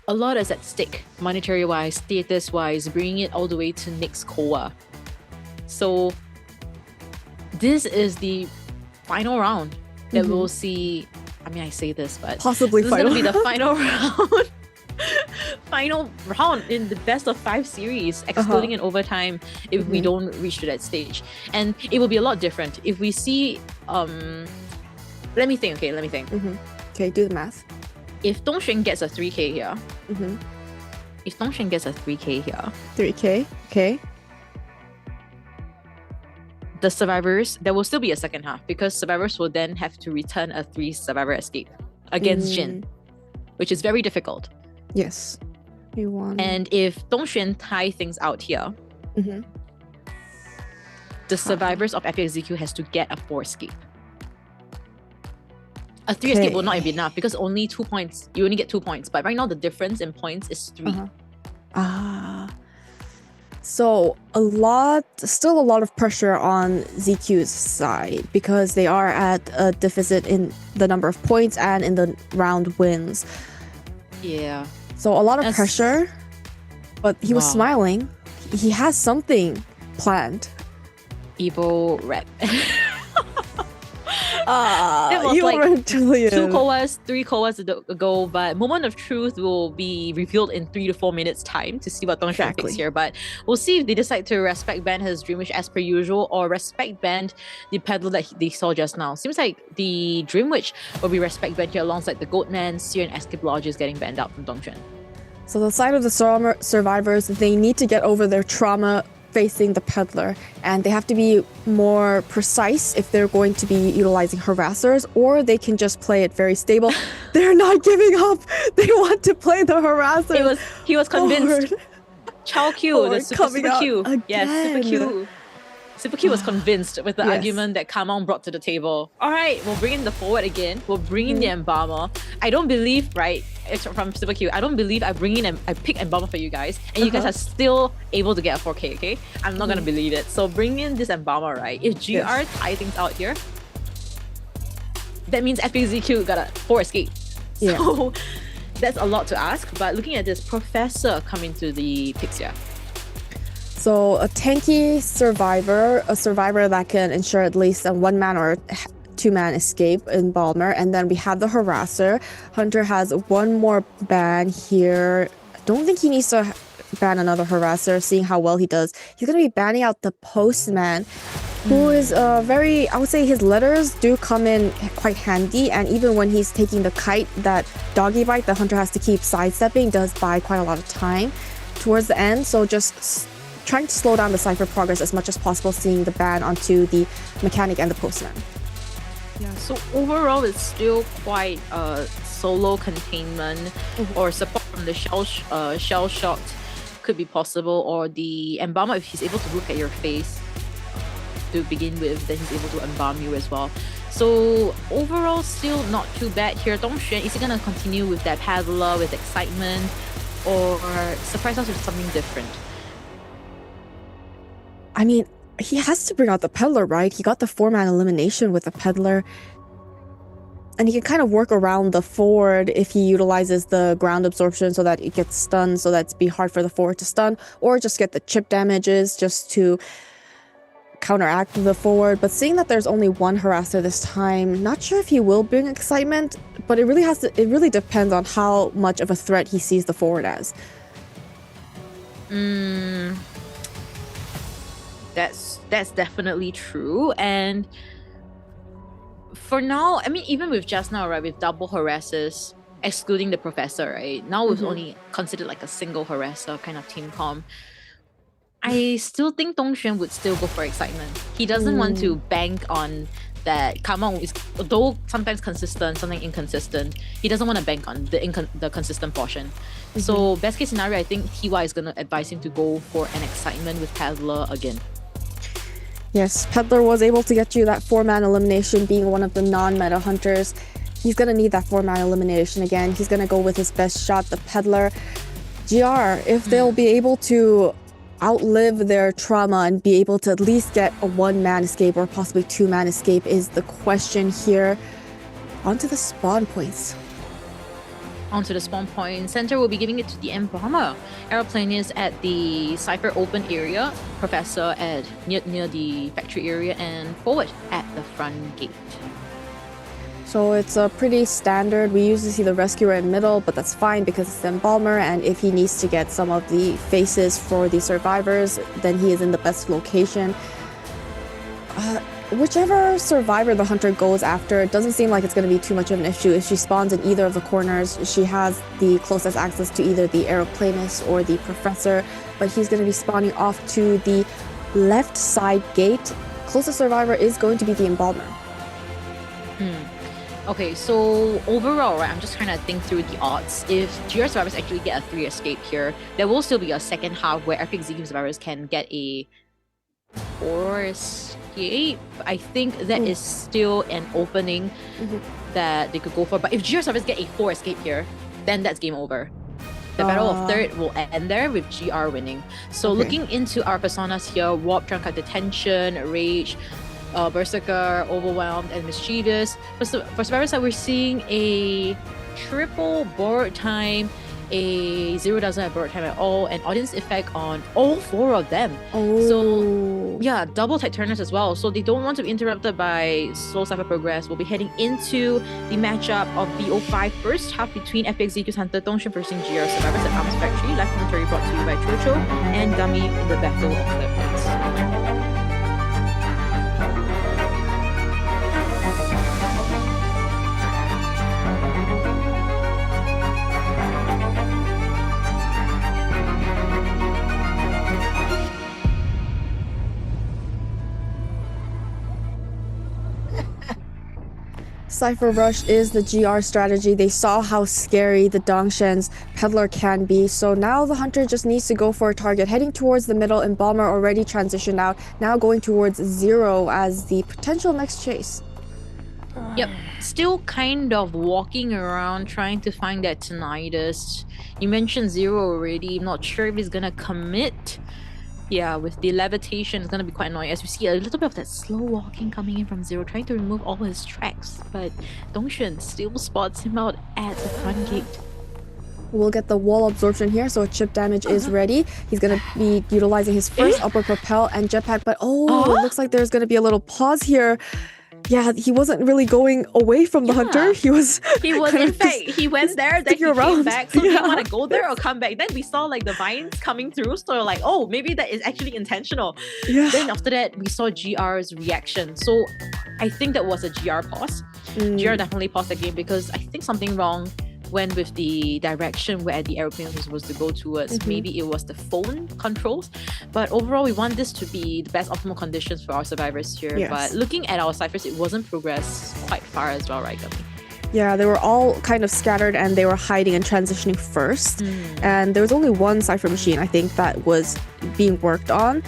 a lot is at stake, monetary-wise, status-wise, bringing it all the way to next COA. So this is the final round that we'll see. I mean, I say this, but possibly this is going to be the final round. Final round in the best of 5 series, excluding an overtime if we don't reach to that stage. And it will be a lot different if we see let me think. Okay, do the math. If Dongxuan gets a 3K here, if Dongxuan gets a 3K here, 3K, okay, the survivors, there will still be a second half because survivors will then have to return a 3 survivor escape against Jin, which is very difficult. Yes. And if Dongxuan tie things out here, the survivors of FPX.ZQ has to get a 4 escape. A 3 escape will not be enough because only 2 points. You only get 2 points. But right now the difference in points is 3. So still a lot of pressure on ZQ's side because they are at a deficit in the number of points and in the round wins. Yeah. So a lot of pressure, but he was smiling. He has something planned. Evo rep. It was like Julian. 2 COAs, 3 COAs ago, but Moment of Truth will be revealed in 3 to 4 minutes time to see what Dongxuan picks here. But we'll see if they decide to respect ban his Dream Witch as per usual or respect ban the peddler that they saw just now. Seems like the Dream Witch will be respect banned here alongside the Goatman, Seer, and Escape Lodges getting banned out from Dongxuan. So the side of the survivors, they need to get over their trauma facing the peddler, and they have to be more precise if they're going to be utilizing harassers, or they can just play it very stable. They're not giving up. They want to play the harasser. He was convinced. Chao Q, the super Q. Yes, super Q. Super Q was convinced with the argument that Kamon brought to the table. All right, we'll bring in the forward again. We'll bring in the Embalmer. I don't believe, right, it's from Super Q, I don't believe I pick Embalmer for you guys, and you guys are still able to get a 4K, okay? I'm not gonna believe it. So bring in this Embalmer, right? If GR tie things out here, that means FPX.ZQ got a 4 escape. So that's a lot to ask, but looking at this, Professor coming to the picks here. So a tanky survivor, a survivor that can ensure at least a 1-man or 2-man escape in Balmer. And then we have the harasser. Hunter has 1 more ban here. I don't think he needs to ban another harasser, seeing how well he does. He's going to be banning out the postman, who is I would say his letters do come in quite handy. And even when he's taking the kite, that doggy bite that Hunter has to keep sidestepping does buy quite a lot of time towards the end. So just trying to slow down the cipher progress as much as possible, seeing the ban onto the mechanic and the postman. Yeah, so overall it's still quite solo containment or support from the shell shot could be possible, or the Embalmer, if he's able to look at your face to begin with, then he's able to embalm you as well. So overall still not too bad here. Dongxuan, is he gonna continue with that paddler, with excitement, or surprise us with something different? I mean, he has to bring out the peddler, right? He got the 4-man elimination with the peddler. And he can kind of work around the forward if he utilizes the ground absorption so that it gets stunned, so that it'd be hard for the forward to stun, or just get the chip damages just to counteract the forward. But seeing that there's only 1 harasser this time, not sure if he will bring excitement, but it really depends on how much of a threat he sees the forward as. That's definitely true. And for now, I mean, even with just now, right, with double harasses, excluding the professor, right? Now we've only considered like a single harasser kind of team comp. I still think Dongxuan would still go for excitement. He doesn't want to bank on that Kamong is, though sometimes consistent, something inconsistent, he doesn't want to bank on the consistent portion. So best case scenario, I think TY is going to advise him to go for an excitement with Peddler again. Yes, Peddler was able to get you that 4-man elimination, being one of the non-meta hunters. He's going to need that 4-man elimination again. He's going to go with his best shot, the Peddler. GR, if they'll be able to outlive their trauma and be able to at least get a 1-man escape or possibly 2-man escape is the question here. Onto the spawn points. Onto the spawn point. Center will be giving it to the Embalmer. Aeroplane is at the Cypher open area. Professor at near the factory area, and forward at the front gate. So it's a pretty standard. We usually see the Rescuer in middle, but that's fine because it's the Embalmer, and if he needs to get some of the faces for the survivors, then he is in the best location. Whichever survivor the hunter goes after, it doesn't seem like it's going to be too much of an issue. If she spawns in either of the corners, she has the closest access to either the Aeroplanist or the Professor, but he's going to be spawning off to the left side gate. Closest survivor is going to be the Embalmer. Okay, so overall, right, I'm just trying to think through the odds. If GR survivors actually get a 3 escape here, there will still be a second half where FPX.ZQ survivors can get a 4 escape. I think that is still an opening that they could go for. But if GR survivors get a 4 escape here, then that's game over. The battle of third will end there with GR winning. So looking into our personas here, Warp, Trunk of Detention, Rage, Berserker, Overwhelmed, and Mischievous. For survivors that we're seeing a triple board time, a 0 doesn't have board time at all, and audience effect on all 4 of them. So yeah, double Titurnus as well. So they don't want to be interrupted by slow cypher progress. We'll be heading into the matchup of BO5 first half between FPX.ZQ's Hunter Dongxuan versus GR survivors at Arms Factory. Live commentary brought to you by Chocho and Gummy in the battle of third place. Cypher Rush is the GR strategy. They saw how scary the Dongxuan's Peddler can be, so now the Hunter just needs to go for a target. Heading towards the middle, Embalmer already transitioned out, now going towards 0 as the potential next chase. Yep, still kind of walking around trying to find that tinnitus. You mentioned 0 already, I'm not sure if he's gonna commit. Yeah, with the levitation, it's gonna be quite annoying as we see a little bit of that slow walking coming in from 0, trying to remove all his tracks. But Dongxuan still spots him out at the front gate. We'll get the wall absorption here, so chip damage is ready. He's gonna be utilizing his first upper propel and jetpack, but it looks like there's gonna be a little pause here. Yeah, he wasn't really going away from the hunter. He was in fact, he went there, then he came back. So do you want to go there or come back? Then we saw like the vines coming through, so like, oh, maybe that is actually intentional. Then after that, we saw GR's reaction. So I think that was a GR pause. GR definitely paused the game because I think something wrong went with the direction where the aeroplane was supposed to go towards. Maybe it was the phone controls, but overall we want this to be the best optimal conditions for our survivors here. But looking at our ciphers, it wasn't progressed quite far as well, right, Gummy? Yeah, they were all kind of scattered and they were hiding and transitioning first, and there was only one cipher machine, I think, that was being worked on,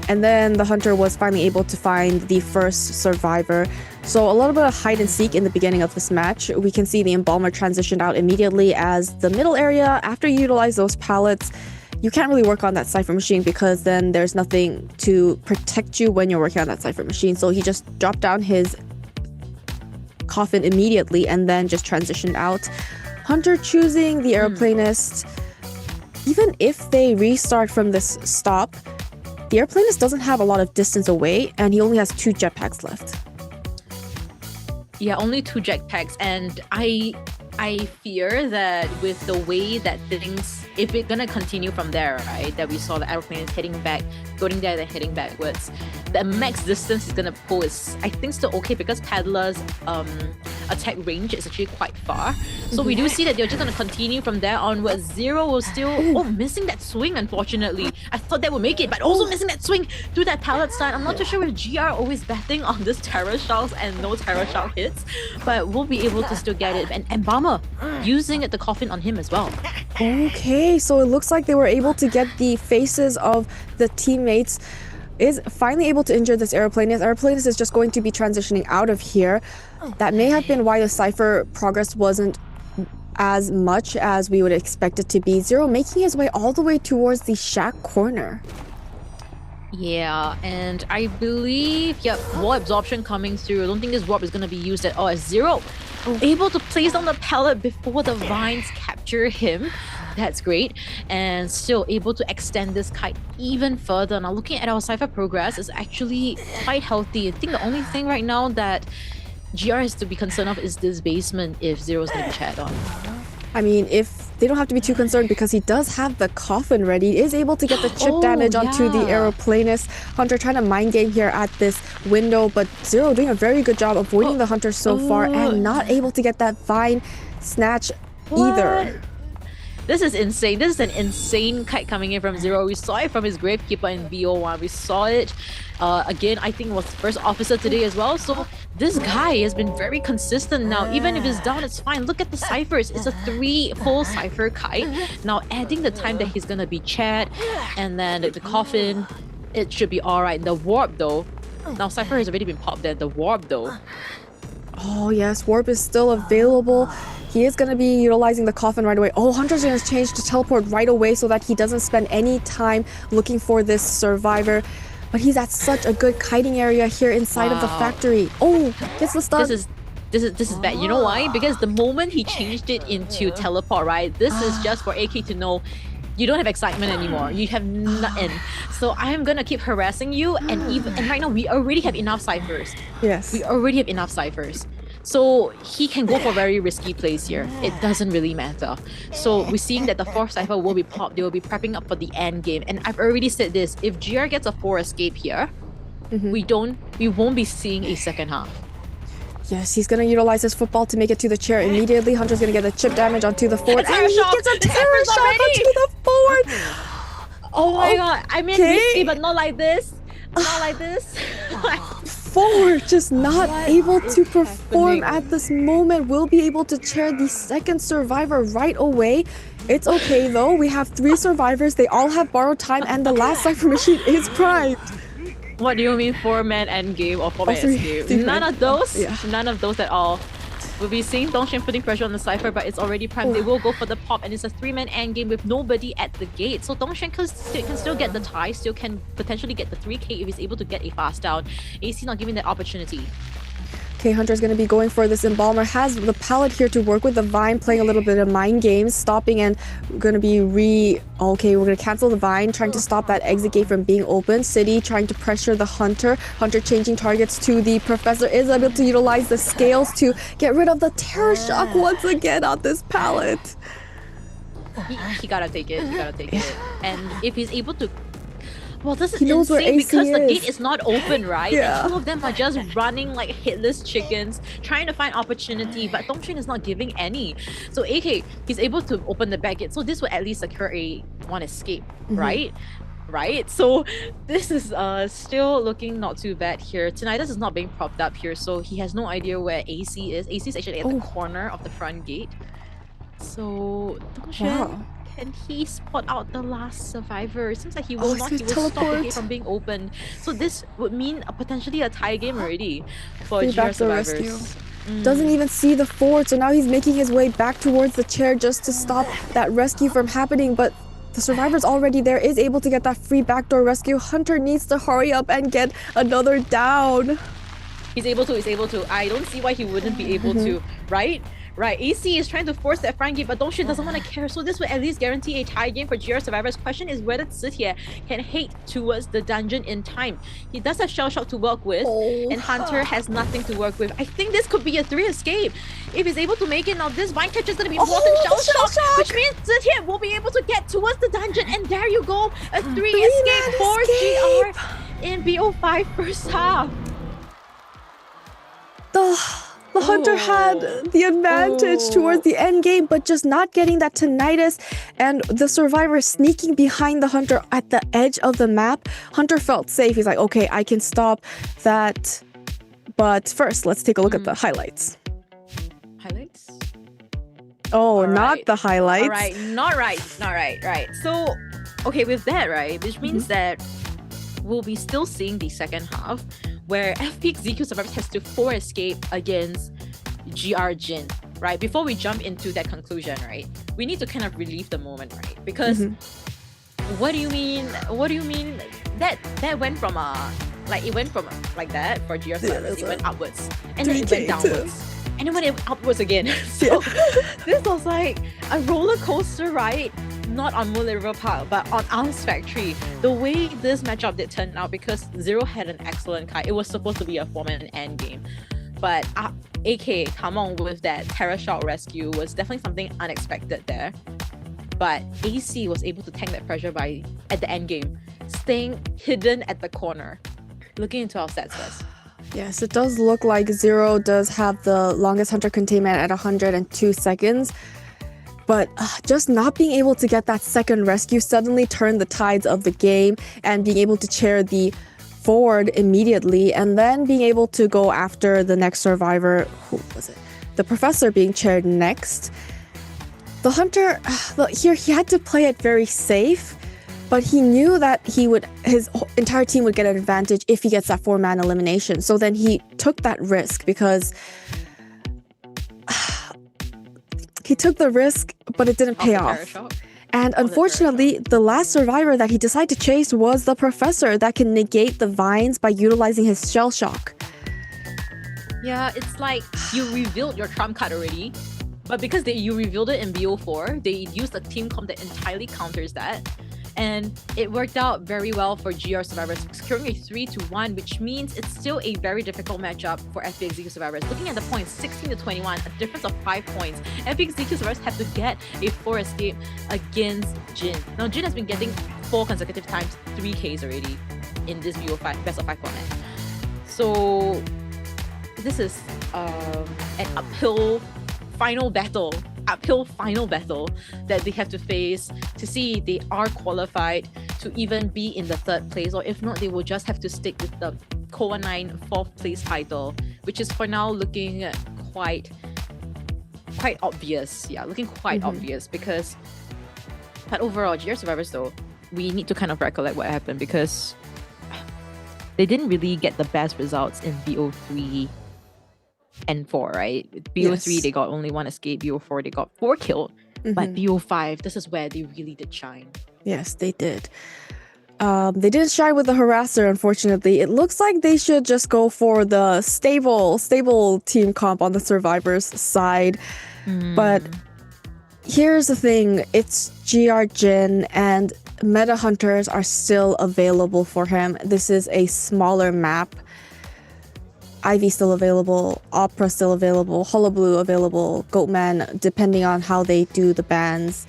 and then the hunter was finally able to find the first survivor. So a little bit of hide and seek in the beginning of this match. We can see the Embalmer transitioned out immediately as the middle area, after you utilize those pallets, you can't really work on that cipher machine because then there's nothing to protect you when you're working on that cipher machine. So he just dropped down his coffin immediately and then just transitioned out. Hunter choosing the Aeroplanist. Even if they restart from this stop, the Aeroplanist doesn't have a lot of distance away and he only has 2 jetpacks left. Yeah, only 2 jetpacks, and I fear that with the way that things if it's gonna continue from there, right, that we saw the aeroplane heading back, going there, then heading backwards, the max distance is gonna pull is, I think, still okay because Paddler's attack range is actually quite far. So we do see that they're just gonna continue from there onwards. Zero will still missing that swing, unfortunately. I thought they would make it, but also missing that swing to that pallet side. I'm not too sure if GR always betting on this terror shocks and no terror shock hits, but we'll be able to still get it. And Bomber using the coffin on him as well. Okay, so it looks like they were able to get the faces of the teammates. Is finally able to injure this Aeroplanus. Aeroplanus is just going to be transitioning out of here. That may have been why the Cypher progress wasn't as much as we would expect it to be. Zero making his way all the way towards the shack corner. Yeah, and I believe, wall absorption coming through. I don't think this warp is going to be used at all. As Zero able to place down the pallet before the vines capture him. That's great. And still able to extend this kite even further. Now, looking at our Cypher progress is actually quite healthy. I think the only thing right now that GR has to be concerned of is this basement if Zero's going to be chat on. I mean, if they don't have to be too concerned because he does have the coffin ready. He is able to get the chip damage onto the Aeroplanus. Hunter trying to mind game here at this window, but Zero doing a very good job avoiding the Hunter so far and not able to get that vine snatch either. This is insane. This is an insane kite coming in from Zero. We saw it from his Gravekeeper in BO1. We saw it again, I think it was first officer today as well. So this guy has been very consistent now. Even if it's down, it's fine. Look at the ciphers. It's a 3 full cipher kite. Now adding the time that he's gonna be Chad and then the coffin, it should be alright. The warp though. Now Cypher has already been popped there. The warp though. Oh yes, warp is still available. He is going to be utilizing the coffin right away. Oh, Hunter's going to change to teleport right away so that he doesn't spend any time looking for this survivor. But he's at such a good kiting area here inside of the factory. Oh, gets the stun. This is bad. You know why? Because the moment he changed it into teleport, right? This is just for AK to know you don't have excitement anymore. You have nothing. So I am gonna keep harassing you, and right now we already have enough ciphers. Yes. We already have enough ciphers. So he can go for very risky plays here. It doesn't really matter. So we're seeing that the 4th cipher will be popped. They will be prepping up for the end game. And I've already said this, if GR gets a 4 escape here, we won't be seeing a second half. Yes, he's going to utilize his football to make it to the chair immediately. Hunter's going to get a chip damage onto the forward. And he gets a terror shock onto the forward. Oh my god. I mean, risky, but not like this. Not like this. Forward just not able to perform at this moment. Will be able to chair the 2nd survivor right away. It's okay though. We have 3 survivors. They all have borrowed time and the last cipher machine is primed. What do you mean 4-man endgame or 4-man escape? None of those. None of those at all. We'll be seeing Dongshin putting pressure on the Cypher, but it's already primed. They will go for the pop, and it's a 3-man endgame with nobody at the gate. So Dongshin can still get the tie, still can potentially get the 3K if he's able to get a fast down. AC not giving that opportunity. Okay, Hunter's going to be going for this Embalmer. Has the pallet here to work with the Vine, playing a little bit of mind games, stopping and going to be Okay, we're going to cancel the Vine, trying to stop that exit gate from being open. City trying to pressure the Hunter. Hunter changing targets to the Professor. Is able to utilize the scales to get rid of the Terror Shock once again on this pallet. He gotta take it. He gotta take it. And if he's able to... Well, this is knows insane because is. the gate is not open, right? Yeah. And 2 of them are just running like headless chickens, trying to find opportunity, but Dongshin is not giving any. So AK, he's able to open the back gate, so this will at least secure one escape, right? Right? So this is still looking not too bad here. Tinnitus is not being propped up here, so he has no idea where AC is. AC is actually at the corner of the front gate. So Dongshin... Can he spot out the last survivor? It seems like he will not. He will stop the gate from being opened. So this would mean potentially a tie game already for GR survivors. Doesn't even see the forward, so now he's making his way back towards the chair just to stop that rescue from happening. But the survivor's already there, is able to get that free backdoor rescue. Hunter needs to hurry up and get another down. He's able to. I don't see why he wouldn't be able to, right? Right, AC is trying to force that front game, but Dongxun doesn't want to care, so this will at least guarantee a tie game for GR Survivors. Question is whether COAⅨ can hate towards the dungeon in time. He does have Shell Shock to work with, and Hunter has nothing to work with. I think this could be a 3 escape. If he's able to make it, now this Vine Catcher is going to be important. Shell Shock, which means COAⅨ will be able to get towards the dungeon, and there you go, a 3 escape for GR in BO5 first half. The Hunter had the advantage towards the end game, but just not getting that tinnitus, and the Survivor sneaking behind the Hunter at the edge of the map. Hunter felt safe. He's like, okay, I can stop that. But first, let's take a look at the highlights. Highlights? Oh, not the highlights. All right, not right. So, okay, with that, right, which means that we'll be still seeing the second half, where FPX.ZQ Survivors has to 4 escape against GR Jin, right? Before we jump into that conclusion, right, we need to kind of relieve the moment, right? Because what do you mean? That went from it went from like that for GR Survivors, it went upwards, and then it went downwards, and then went upwards again. So this was like a roller coaster ride. Not on Moonlit River Park, but on Ours Factory. The way this matchup did turn out, because Zero had an excellent kite. It was supposed to be a 4-man endgame. But AK, come on with that Terror Shot rescue was definitely something unexpected there. But AC was able to tank that pressure at the endgame, staying hidden at the corner. Looking into our stats first. Yes, it does look like Zero does have the longest Hunter containment at 102 seconds. But just not being able to get that second rescue suddenly turned the tides of the game, and being able to chair the forward immediately, and then being able to go after the next survivor. Who was it? The Professor being chaired next. The Hunter, here he had to play it very safe, but he knew that his entire team would get an advantage if he gets that 4-man elimination. So then he took that risk, because he took the risk, but it didn't pay off. And unfortunately, the last survivor that he decided to chase was the Professor that can negate the vines by utilizing his Shell Shock. Yeah, it's like you revealed your trump card already, but because you revealed it in BO4, they used a team comp that entirely counters that. And it worked out very well for GR Survivors, securing a 3-1, which means it's still a very difficult matchup for FPX.ZQ Survivors. Looking at the points, 16-21, a difference of 5 points. FPX.ZQ Survivors have to get a 4 escape against Jin. Now, Jin has been getting 4 consecutive times 3Ks already in this BO5 best of 5 format. So this is an uphill final battle that they have to face to see they are qualified to even be in the 3rd place, or if not, they will just have to stick with the COAⅨ 4th place title, which is for now looking quite obvious. Yeah, looking quite obvious, because but overall, GR Survivors though, we need to kind of recollect what happened, because they didn't really get the best results in BO3 and 4, right? BO3, they got only 1 escape. BO4, they got 4 killed. But BO5, this is where they really did shine. Yes, they did. They didn't shine with the Harasser, unfortunately. It looks like they should just go for the stable team comp on the Survivors side. But here's the thing. It's GR Jin, and Meta Hunters are still available for him. This is a smaller map. Ivy still available, Opera still available, Hullabaloo available, Goatman, depending on how they do the bans.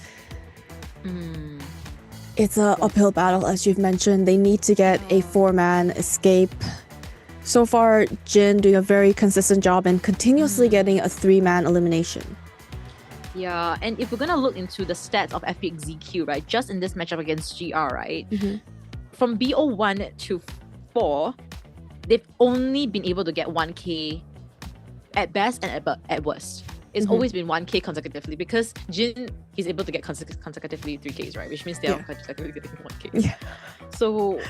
It's a uphill battle, as you've mentioned. They need to get a 4-man escape. So far, Jin doing a very consistent job and continuously getting a 3-man elimination. Yeah, and if we're gonna look into the stats of FPX.ZQ, right, just in this matchup against GR, right, from BO1 to 4, they've only been able to get 1K at best and at worst. It's always been 1K consecutively, because Jin, he's able to get consecutively 3Ks, right? Which means they're consecutively getting 1K. Yeah. So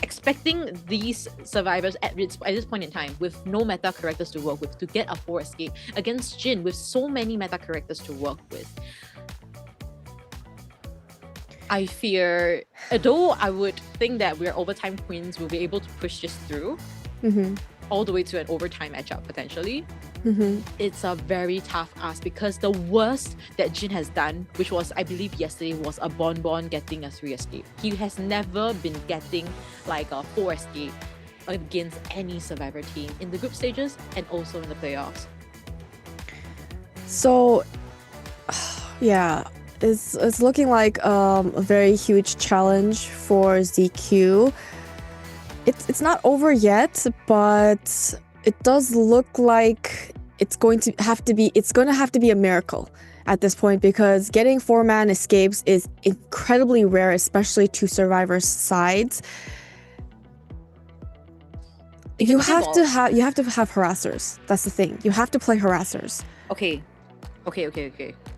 expecting these survivors at this point in time, with no meta characters to work with, to get a 4 escape against Jin with so many meta characters to work with, I fear, although I would think that we're overtime queens will be able to push this through, all the way to an overtime matchup potentially. Mm-hmm. It's a very tough ask because the worst that Jin has done, which was I believe yesterday, was a Bonbon getting a 3 escape. He has never been getting like a 4 escape against any Survivor team in the group stages and also in the playoffs. So, yeah, it's looking like a very huge challenge for ZQ. It's not over yet, but it does look like it's going to have to be a miracle at this point, because getting 4-man escapes is incredibly rare, especially to Survivor's sides. You have to have harassers. That's the thing. You have to play harassers. Okay.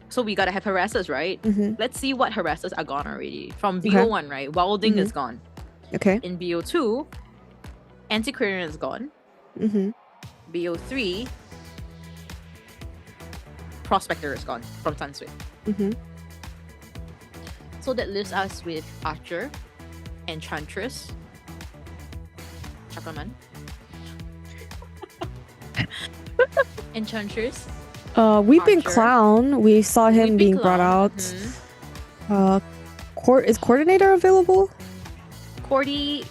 So we gotta have harassers, right? Mm-hmm. Let's see what harassers are gone already. From BO1, right? Welding is gone. Okay. In BO2, Antiquarian is gone. Mm-hmm. BO3, Prospector is gone from Sunsweet. Mm-hmm. So that leaves us with Archer, Enchantress, Chakraman, Enchantress. Weeping Archer. Clown, we saw him being brought out. Is Coordinator available? Cordy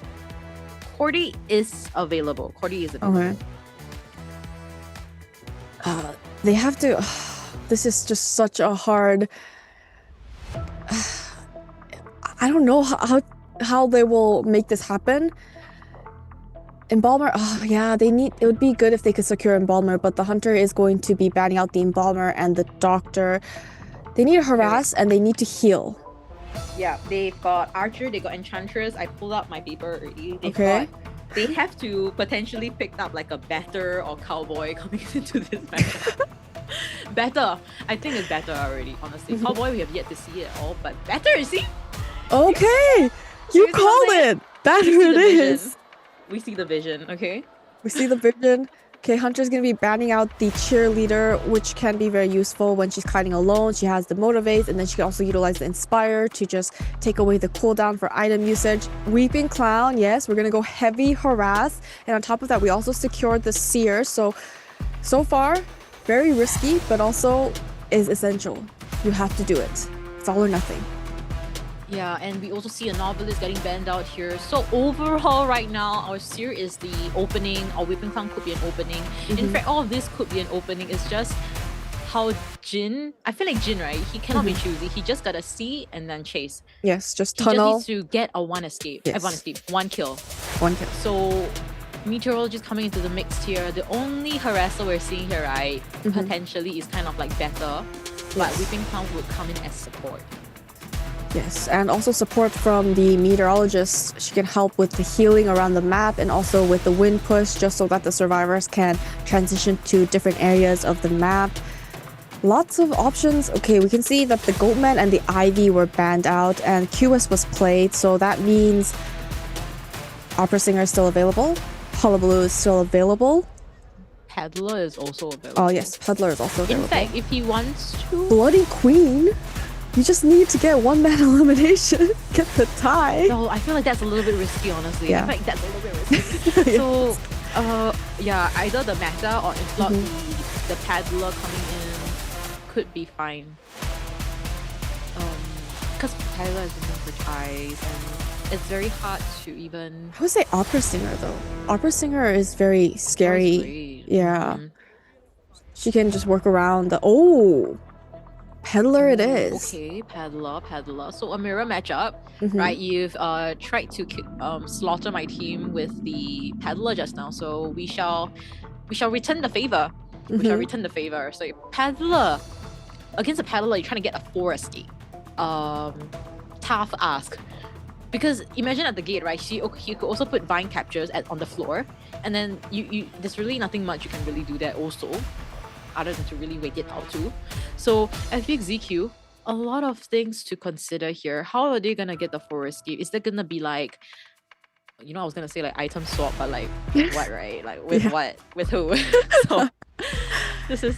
is available. Okay. They have to. This is just such a hard. I don't know how they will make this happen. Embalmer, it would be good if they could secure Embalmer, but the Hunter is going to be banning out the Embalmer and the Doctor. They need to harass and they need to heal. Yeah, they've got Archer, they got Enchantress. I pulled out my paper already. They have to potentially pick up like a Batter or Cowboy coming into this match. Batter, I think it's Batter already, honestly. Mm-hmm. Cowboy, we have yet to see it all, but Batter, you see? Okay, you called it. Batter it is. We see the vision, okay? We see the vision. Okay, Hunter's gonna be banning out the Cheerleader, which can be very useful when she's kiting alone. She has the Motivate, and then she can also utilize the Inspire to just take away the cooldown for item usage. Weeping Clown, yes, we're gonna go heavy harass. And on top of that, we also secured the Seer. So far, very risky, but also is essential. You have to do it. It's all or nothing. Yeah, and we also see a Novelist getting banned out here. So overall, right now, our Seer is the opening, or Weeping Clown could be an opening. In fact, all of this could be an opening. It's just how Jin, I feel like Jin, right? He cannot be choosy. He just gotta see and then chase. Yes, just He tunnel. just needs to get a one escape. Yes. One kill. One kill. So Meteorologist coming into the mix here. The only harasser we're seeing here, right, potentially is kind of like better. But Weeping Clown would come in as support. Yes, and also support from the Meteorologist. She can help with the healing around the map and also with the wind push, just so that the survivors can transition to different areas of the map. Lots of options. Okay, we can see that the Goatman and the Ivy were banned out and QS was played, so that means Opera Singer is still available. Hullabaloo is still available. Peddler is also available. Oh yes, Peddler is also available. In fact, if he wants to... Bloody Queen? You just need to get one-man elimination. Get the tie. No, I feel like that's a little bit risky, honestly. Yeah. In fact, that's a little bit risky. So, yeah, either the Meta or if not the Paddler coming in could be fine. Because Paddler is looking for ties and it's very hard to even... I would say Opera Singer though. Opera Singer is very scary. Yeah. She can just work around the... Oh! Peddler it is. Okay, Peddler. So a mirror matchup, right? You've tried to slaughter my team with the Peddler just now, so we shall return the favor. We shall return the favor. So Peddler against a Peddler, you're trying to get a 4 escape. Tough ask. Because imagine at the gate, right? He could also put Vine Captures on the floor, and then you there's really nothing much you can really do there also, other than to really wait it out too. So FPX.ZQ, a lot of things to consider here. How are they gonna get the 4 escape? Is there gonna be like, I was gonna say like item swap, but like what, right? Like with what? With who? So this is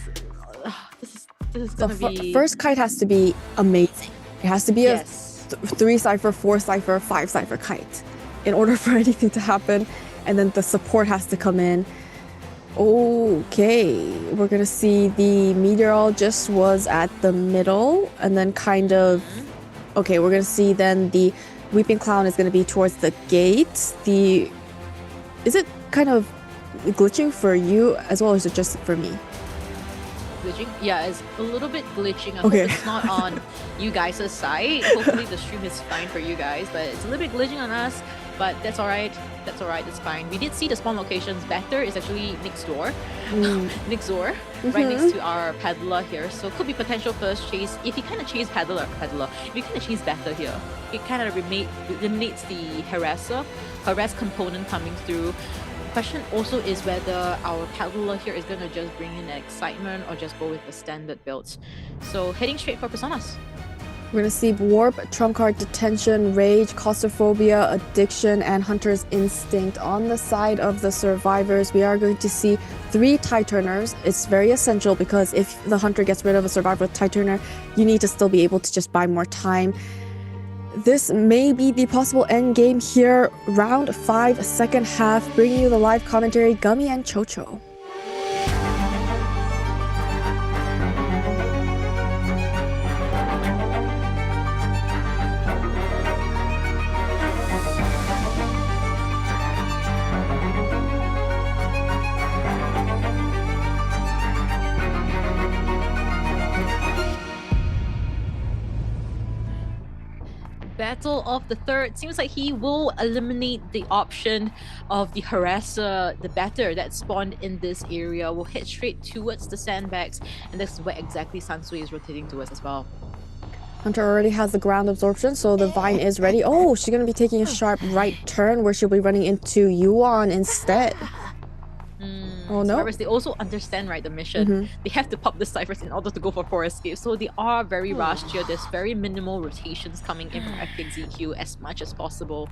gonna be... First kite has to be amazing. It has to be a 3 cipher, 4 cipher, 5 cipher kite in order for anything to happen. And then the support has to come in. Okay, we're gonna see the meteorologist was at the middle, and then kind of. Okay, we're gonna see then the weeping clown is gonna be towards the gate. Is it kind of glitching for you as well, or is it just for me? Glitching? Yeah, it's a little bit glitching. I Okay. hope it's not on you guys' side. Hopefully the stream is fine for you guys, but it's a little bit glitching on us. But that's alright. That's alright. It's fine. We did see the spawn locations. Better is actually next door. Next door. Right next to our paddler here. So could be potential first chase. If he kind of chase paddler, if he kind of chase Better here, it kind of eliminates the harass component coming through. Question also is whether our paddler here is gonna just bring in excitement or just go with the standard builds. So heading straight for personas. We're gonna see Warp, Trump Card, Detention, Rage, Claustrophobia, Addiction, and Hunter's Instinct. On the side of the survivors, we are going to see 3 Tide Turners. It's very essential because if the Hunter gets rid of a survivor with Tide Turner, you need to still be able to just buy more time. This may be the possible end game here. Round 5, second half, bringing you the live commentary, Gummy and Chocho. Battle of the Third. Seems like he will eliminate the option of the harasser, the batter that spawned in this area. Will head straight towards the sandbags, and that's where exactly Sansui is rotating towards as well. Hunter already has the ground absorption, so the Vine is ready. Oh, she's gonna be taking a sharp right turn where she'll be running into Yuan instead. Oh no. Survivors, they also understand, right, the mission. They have to pop the ciphers in order to go for 4 escape. So they are very rushed here. There's very minimal rotations coming in from FPX.ZQ as much as possible.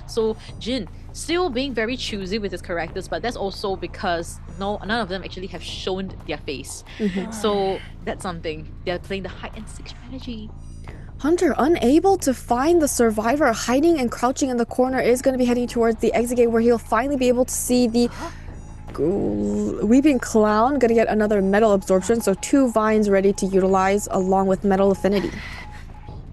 So Jin still being very choosy with his characters, but that's also because none of them actually have shown their face. So that's something. They're playing the hide and seek strategy. Hunter, unable to find the survivor, hiding and crouching in the corner, is going to be heading towards the exit gate where he'll finally be able to see the Weeping Clown. Gonna get another metal absorption, so 2 vines ready to utilize along with metal affinity.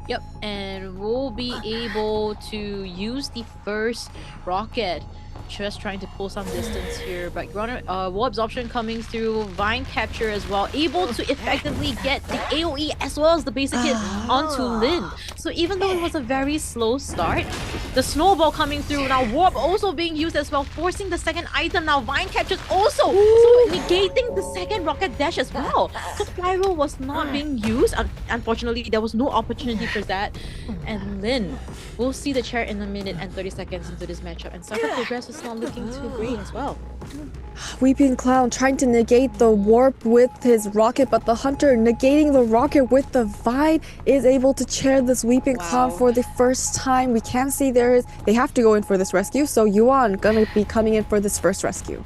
Yep, and we'll be able to use the first rocket. Just trying to pull some distance here, but War Absorption coming through, Vine Capture as well, able to effectively get the AoE as well as the basic hit onto Lin. So even though it was a very slow start, the snowball coming through, now Warp also being used as well, forcing the second item, now Vine Captures also, so negating the second rocket dash as well. So Flyroll was not being used, unfortunately there was no opportunity for that. And Lin, we'll see the chair in a minute and 30 seconds into this matchup, and Cypher progress is not looking too great as well. Weeping Clown trying to negate the warp with his rocket, but the Hunter negating the rocket with the Vine is able to chair this Weeping Clown for the first time. We can see they have to go in for this rescue, so Yuan gonna be coming in for this first rescue.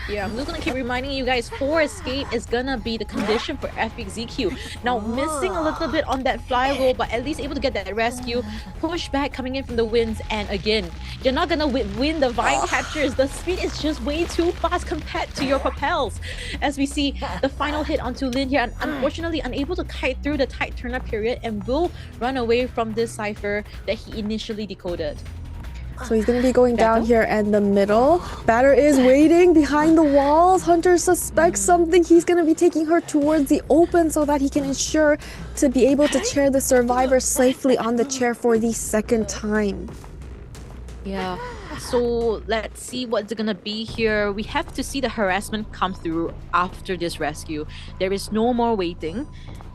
Yeah, I'm just gonna keep reminding you guys, 4 escape is gonna be the condition for FPX.ZQ. Now, missing a little bit on that fly roll, but at least able to get that rescue. Push back coming in from the winds, and again, you're not gonna win the Vine captures. The speed is just way too fast compared to your propels. As we see the final hit onto Lin here, and unfortunately unable to kite through the tight turn-up period, and will run away from this cipher that he initially decoded. So he's going to be going down here in the middle. Batter is waiting behind the walls. Hunter suspects something. He's going to be taking her towards the open so that he can ensure to be able to chair the survivor safely on the chair for the second time. Yeah, so let's see what's gonna be here. We have to see the harassment come through after this rescue. There is no more waiting,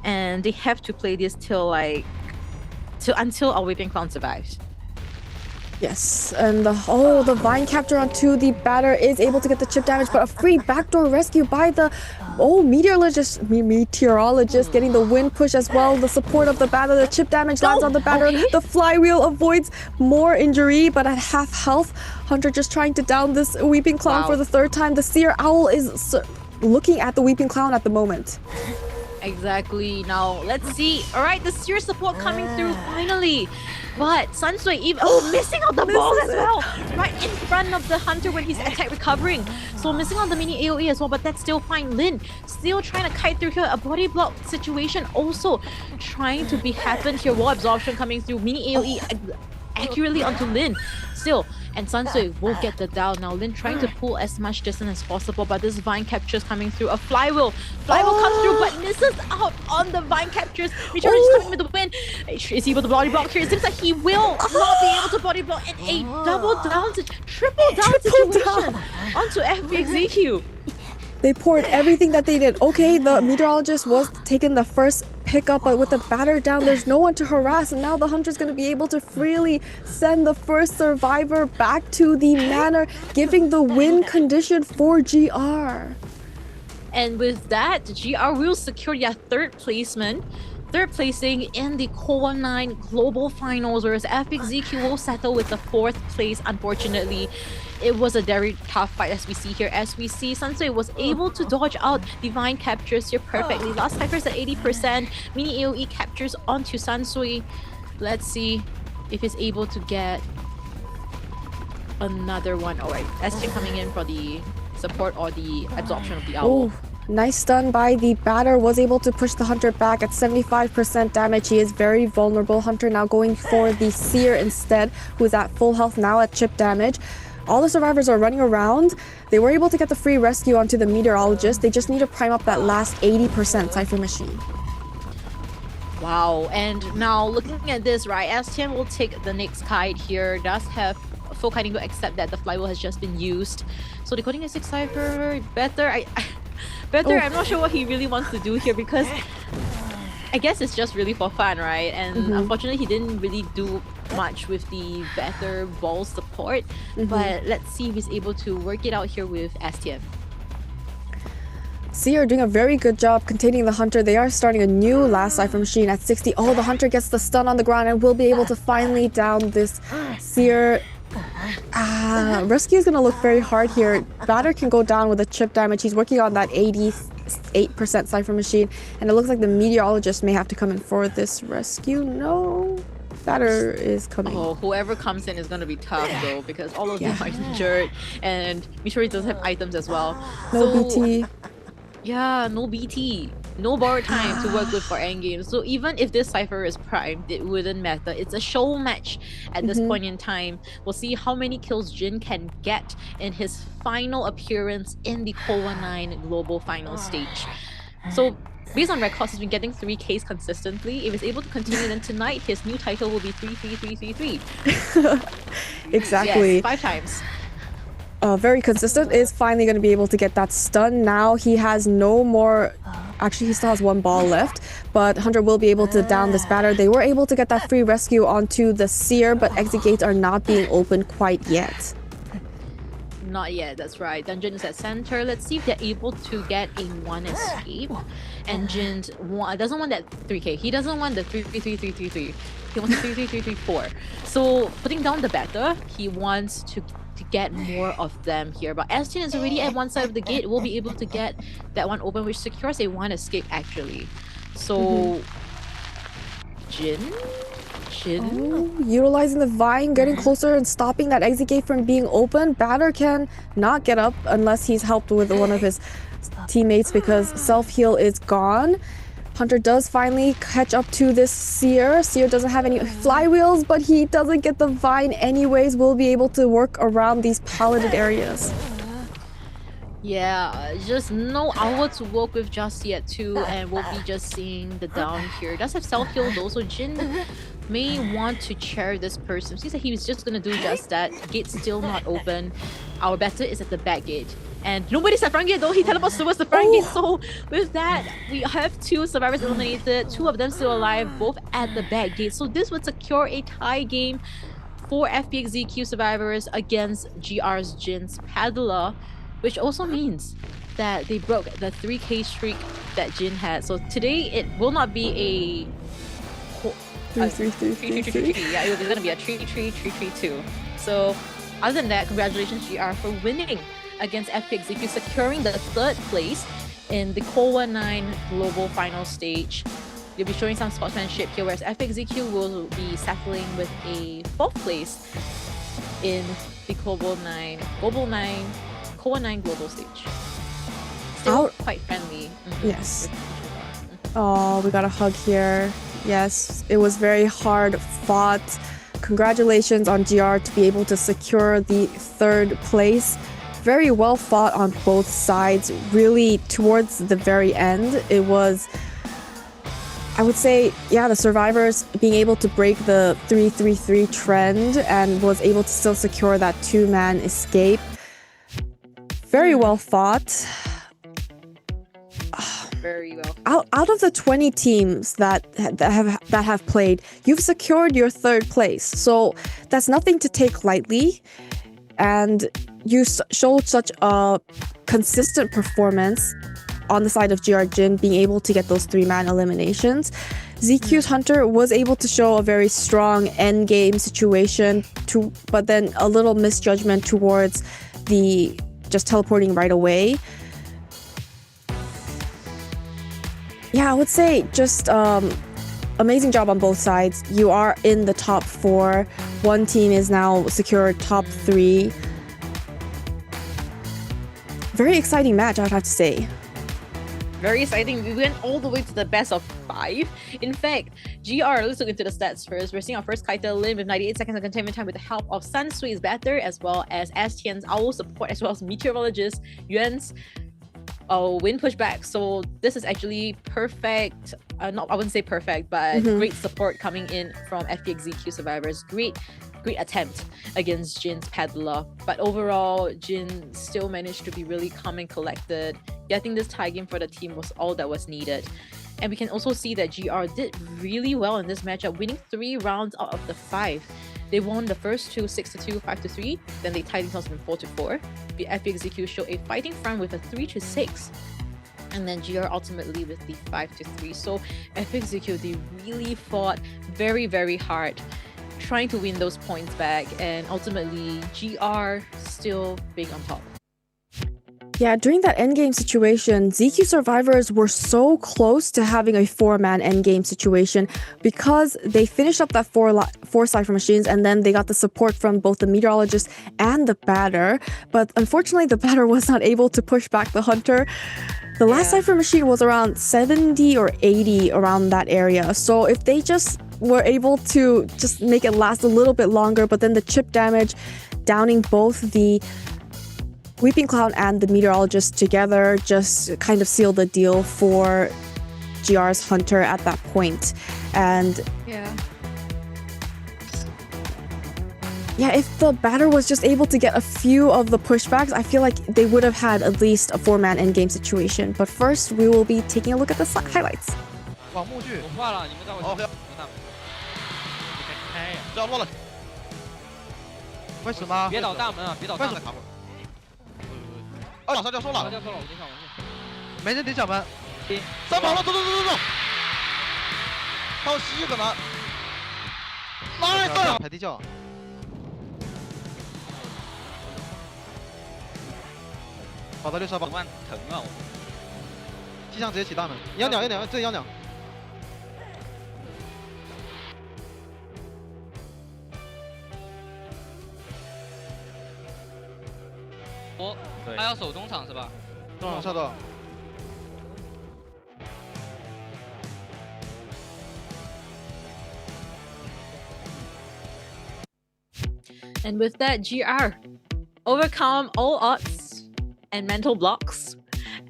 and they have to play this until our Weeping Clown survives. Yes, and the Vine capture onto the batter is able to get the chip damage, but a free backdoor rescue by the meteorologist getting the wind push as well. The support of the batter, the chip damage lands on the batter. The flywheel avoids more injury, but at half health. Hunter just trying to down this Weeping Clown for the 3rd time. The Seer Owl is looking at the Weeping Clown at the moment. Exactly. Now, let's see. All right, the Seer support coming through finally. But Sunsui even missing out the ball as well. Right in front of the Hunter when he's attack recovering. So missing out the mini AoE as well, but that's still fine. Lin still trying to kite through here. A body block situation also trying to be happen here. Wall absorption coming through. Mini AoE accurately onto Lin. Still, and Sunsui will get the down now. Lin trying to pull as much distance as possible, but this Vine captures coming through. A flywheel. Flywheel comes through, but misses out on the Vine captures. Meteor is coming with the win. Is he able to body block here? It seems like he will not be able to body block in a double down, triple down situation onto FPX.ZQ. They poured everything that they did. Okay, the meteorologist was taking the first pickup, but with the batter down, there's no one to harass, and now the Hunter's going to be able to freely send the first survivor back to the manor, giving the win condition for GR. And with that, GR will secure their third placing in the COAⅨ Global Finals, whereas FPX.ZQ will settle with the fourth place, unfortunately. It was a very tough fight as we see here. As we see, Sunsui was able to dodge out divine captures here perfectly. Last Cypher's at 80%. Mini AoE captures onto Sunsui. Let's see if he's able to get another one. Alright, SJ coming in for the support or the absorption of the owl. Oh, nice stun by the batter. Was able to push the Hunter back at 75% damage. He is very vulnerable. Hunter now going for the Seer instead, who's at full health now at chip damage. All the survivors are running around. They were able to get the free rescue onto the meteorologist. They just need to prime up that last 80% Cypher machine. Wow, and now looking at this, right, STM will take the next kite here. Does have full kiting to accept that the flywheel has just been used. So the coding is 6 Cypher better. I'm not sure what he really wants to do here, because I guess it's just really for fun, right? And unfortunately, he didn't really do much with the better ball support. But let's see if he's able to work it out here with STM. Seer doing a very good job containing the Hunter. They are starting a new last Cypher machine at 60. Oh, the Hunter gets the stun on the ground and will be able to finally down this Seer. Rescue is going to look very hard here. Batter can go down with a chip damage. He's working on that 88% Cypher machine, and it looks like the meteorologist may have to come in for this rescue. No, Batter is coming. Oh, whoever comes in is going to be tough though, because all of them are injured, and Meteor does have items as well. No BT. Yeah, no BT. No borrowed time to work with for endgame. So even if this Cypher is primed, it wouldn't matter. It's a show match at this point in time. We'll see how many kills Jin can get in his final appearance in the COAⅨ Global Final stage. So based on records, he's been getting 3Ks consistently. If he's able to continue, then tonight his new title will be 3-3-3-3-3. Exactly. Yes, 5 times. Very consistent, is finally going to be able to get that stun. Now he has no more. Actually, he still has 1 ball left, but Hunter will be able to down this batter. They were able to get that free rescue onto the Seer, but exit gates are not being opened quite yet. Not yet, that's right. Dungeon is at center. Let's see if they're able to get a 1 escape. And Jin doesn't want that 3K. He doesn't want the 3-3-3-3-3-3. He wants the 3-3-3-3-4. So putting down the batter, he wants to get more of them here. But Aston is already at one side of the gate. Will be able to get that one open, which secures a 1 escape actually. So Jin? Oh, utilizing the Vine, getting closer and stopping that exit gate from being open. Batter can not get up unless he's helped with one of his teammates, because self-heal is gone. Hunter does finally catch up to this Seer. Seer doesn't have any flywheels, but he doesn't get the Vine anyways. Will be able to work around these palleted areas. Yeah, just no hour to work with just yet too, and we'll be just seeing the down here. Does have self-heal though, so Jin may want to chair this person. Seems like he was just gonna do just that. Gate's still not open. Our batter is at the back gate. And nobody's at front gate though, he teleports towards the front gate. So with that, we have 2 survivors eliminated, 2 of them still alive, both at the back gate. So this would secure a tie game for FPX.ZQ survivors against GR's Jin's Paddler, which also means that they broke the 3K streak that Jin had. So today it will not be a 3-3-3-3-3. Yeah, it's gonna be a 3-3-3-3-2. So other than that, congratulations GR for winning against FPX.ZQ, securing the 3rd place In the COAⅨ Global Final Stage, you'll be showing some sportsmanship here, whereas FPX.ZQ will be settling with a 4th place in the COAⅨ Global Stage. Still quite friendly. Yes. Oh, we got a hug here. Yes, it was very hard fought. Congratulations on GR to be able to secure the 3rd place. Very well fought on both sides. Really, towards the very end, it was, I would say, yeah, the survivors being able to break the 3-3-3 trend and was able to still secure that 2-man escape. Very well fought. Very well. Out of the 20 teams that have played, you've secured your 3rd place. So that's nothing to take lightly. And you showed such a consistent performance on the side of GR Jin, being able to get those 3-man eliminations. ZQ's Hunter was able to show a very strong endgame situation, but then a little misjudgment towards the just teleporting right away. Yeah, I would say just amazing job on both sides. You are in the top 4. One team is now secured top 3. Very exciting match, I would have to say. Very exciting. We went all the way to the best of 5. In fact, GR, let's look into the stats first. We're seeing our first Kaita Lim with 98 seconds of containment time with the help of Sunsui's Batter, as well as Tian's Owl support, as well as Meteorologist Yuan's wind pushback. So this is actually perfect. I wouldn't say perfect, but great support coming in from FPX.ZQ survivors. Great attempt against Jin's Peddler. But overall, Jin still managed to be really calm and collected. Getting this tie game for the team was all that was needed. And we can also see that GR did really well in this matchup, winning 3 rounds out of the 5. They won the first 2 6-2, 5-3, then they tied themselves in 4-4. The FPX.ZQ showed a fighting front with a 3-6, and then GR ultimately with the 5-3. So FPX.ZQ, they really fought very, very hard, trying to win those points back, and ultimately GR still being on top. Yeah, during that endgame situation, ZQ survivors were so close to having a 4-man endgame situation because they finished up that 4 Cypher machines, and then they got the support from both the Meteorologist and the Batter. But unfortunately, the Batter was not able to push back the Hunter. The last Cypher machine was around 70 or 80 around that area. So if they just were able to just make it last a little bit longer, but then the chip damage downing both the Weeping Cloud and the Meteorologist together just kind of sealed the deal for GR's Hunter at that point. And yeah, if the Batter was just able to get a few of the pushbacks, I feel like they would have had at least a 4-man endgame situation. But first, we will be taking a look at the highlights. 往木剧，我画了，你们在我前面。不要落了。为什么？别倒大门啊！别倒大门。2老杀掉收了。杀掉收了，我顶小门去。没人顶小门。3跑了，走。到西可能。nice。排地窖。跑到68。疼啊！机枪直接起大门。要鸟，这要鸟。 他要守中场是吧？中场撤到。And with that, GR overcome all odds and mental blocks.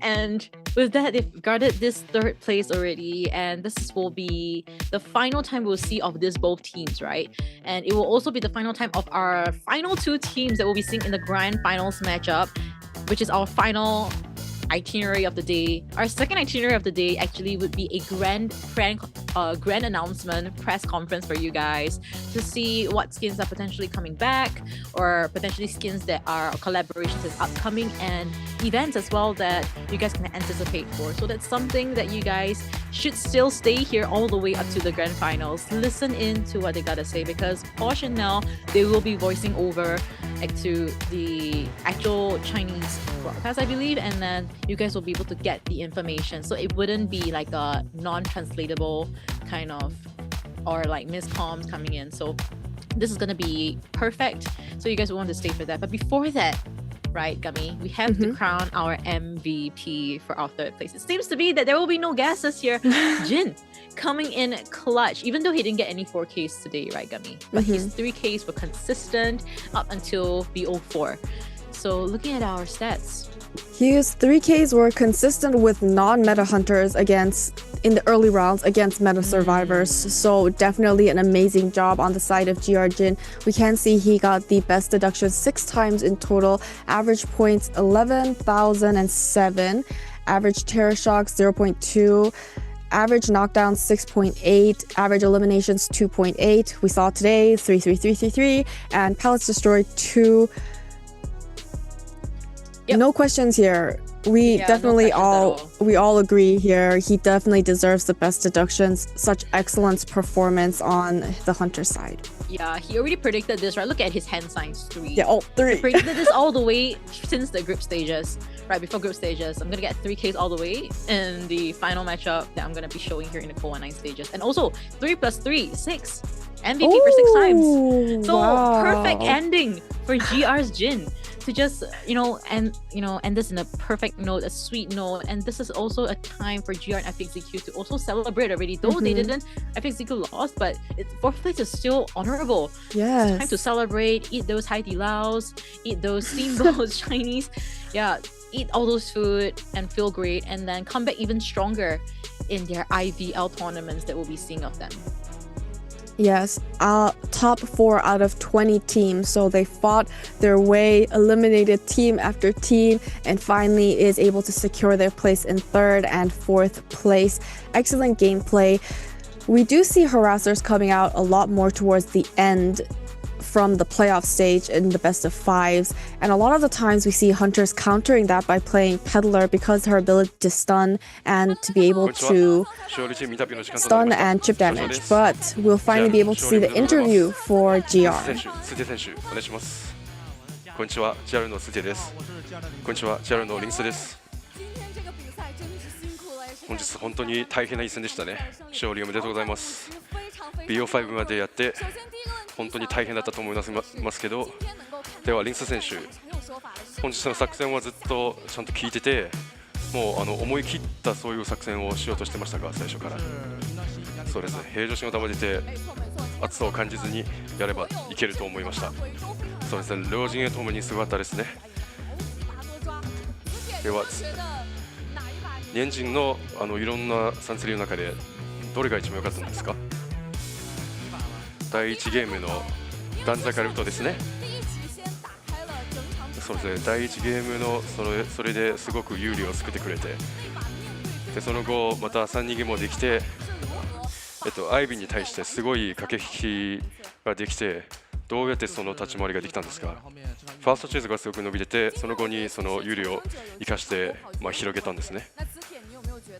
And with that, they've guarded this 3rd place already, and this will be the final time we'll see of both teams, right? And it will also be the final time of our final 2 teams that we'll be seeing in the grand finals matchup, which is our final itinerary of the day. Our second itinerary of the day actually would be a grand announcement press conference for you guys to see what skins are potentially coming back, or potentially skins that are collaborations is upcoming, and events as well that you guys can anticipate for. So that's something that you guys should still stay here all the way up to the grand finals. Listen in to what they gotta say, because portion now they will be voicing over to the actual Chinese broadcast, I believe, and then you guys will be able to get the information, so it wouldn't be like a non-translatable kind of or like miscomms coming in. So this is gonna be perfect, so you guys will want to stay for that. But before that, right, Gummy, we have to crown our MVP for our third place. It seems to be that there will be no guesses here. Jin coming in clutch, even though he didn't get any 4Ks today, right, Gummy? But his 3Ks were consistent up until BO4. So looking at our stats, his 3Ks were consistent with non-meta hunters in the early rounds against meta survivors. So definitely an amazing job on the side of GR Jin. We can see he got the best deduction 6 times in total, average points 11,007, average terror shocks 0.2, average knockdowns 6.8, average eliminations 2.8. We saw today 33333, and pallets destroyed 2. No questions here. We definitely we all agree here. He definitely deserves the best deductions. Such excellent performance on the hunter side. Yeah, he already predicted this, right? Look at his hand signs 3. Yeah, all 3. He predicted this all the way since the group stages, right? Before group stages, I'm gonna get 3Ks all the way in the final matchup that I'm gonna be showing here in the COAⅨ stages, and also 3 + 3, 6. MVP for 6 times. So perfect ending for GR's Jin to just end this in a perfect note, a sweet note. And this is also a time for GR and FPX.ZQ to also celebrate already, though they didn't. FPX.ZQ lost, but 4th place is still honorable. Yes, it's time to celebrate, eat those Hai Di Laos, eat those steamboats, Chinese, eat all those food and feel great, and then come back even stronger in their IVL tournaments that we'll be seeing of them. Yes, top 4 out of 20 teams. So they fought their way, eliminated team after team, and finally is able to secure their place in 3rd and 4th place. Excellent gameplay. We do see harassers coming out a lot more towards the end from the playoff stage in the best of 5s, and a lot of the times we see hunters countering that by playing peddler because her ability to stun and to be able to stun and chip damage. But we'll finally be able to see the interview for GR. こんにちは、JR のステです。こんにちは、JR のリンスです。本日本当に大変な一戦でしたね。勝利おめでとうございます。BO5 までやって本当に大変だったと思いますけど、ではリンス選手、本日の作戦はずっとちゃんと聞いてて、もう思い切ったそういう作戦をしようとしてましたが、最初から。そうですね、平常心を保てて熱さを感じずにやればいけると思いました。そうですね、両陣営ともにすごかったですね。では年陣のいろんな3-3の中でどれが一番良かったんですか？第1ゲームのダンザカルトですね。そうですね、第1ゲームのそれですごく有利を作ってくれて、でその後また3-2ゲームもできて、アイビーに対してすごい駆け引きができて、どうやってその立ち回りができたんですか？ファーストチェイスがすごく伸びてて、その後にその有利を生かして、広げたんですね。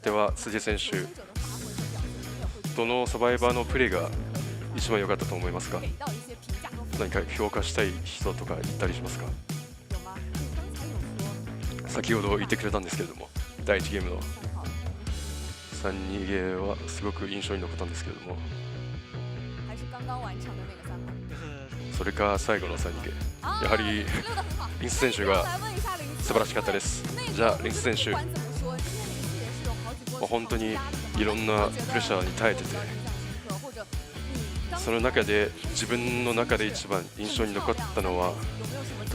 では辻選手、どのサバイバーのプレーが一番良かったと思いますか？何か評価したい人とかいたりしますか？先ほど言ってくれたんですけれども、第1ゲームの3-2ゲーはすごく印象に残ったんですけれども、それか最後の3-2ゲー、やはりリンス選手が素晴らしかったです。じゃあリンス選手、本当にいろんなプレッシャーに耐えてて、その中で自分の中で一番印象に残ったのは、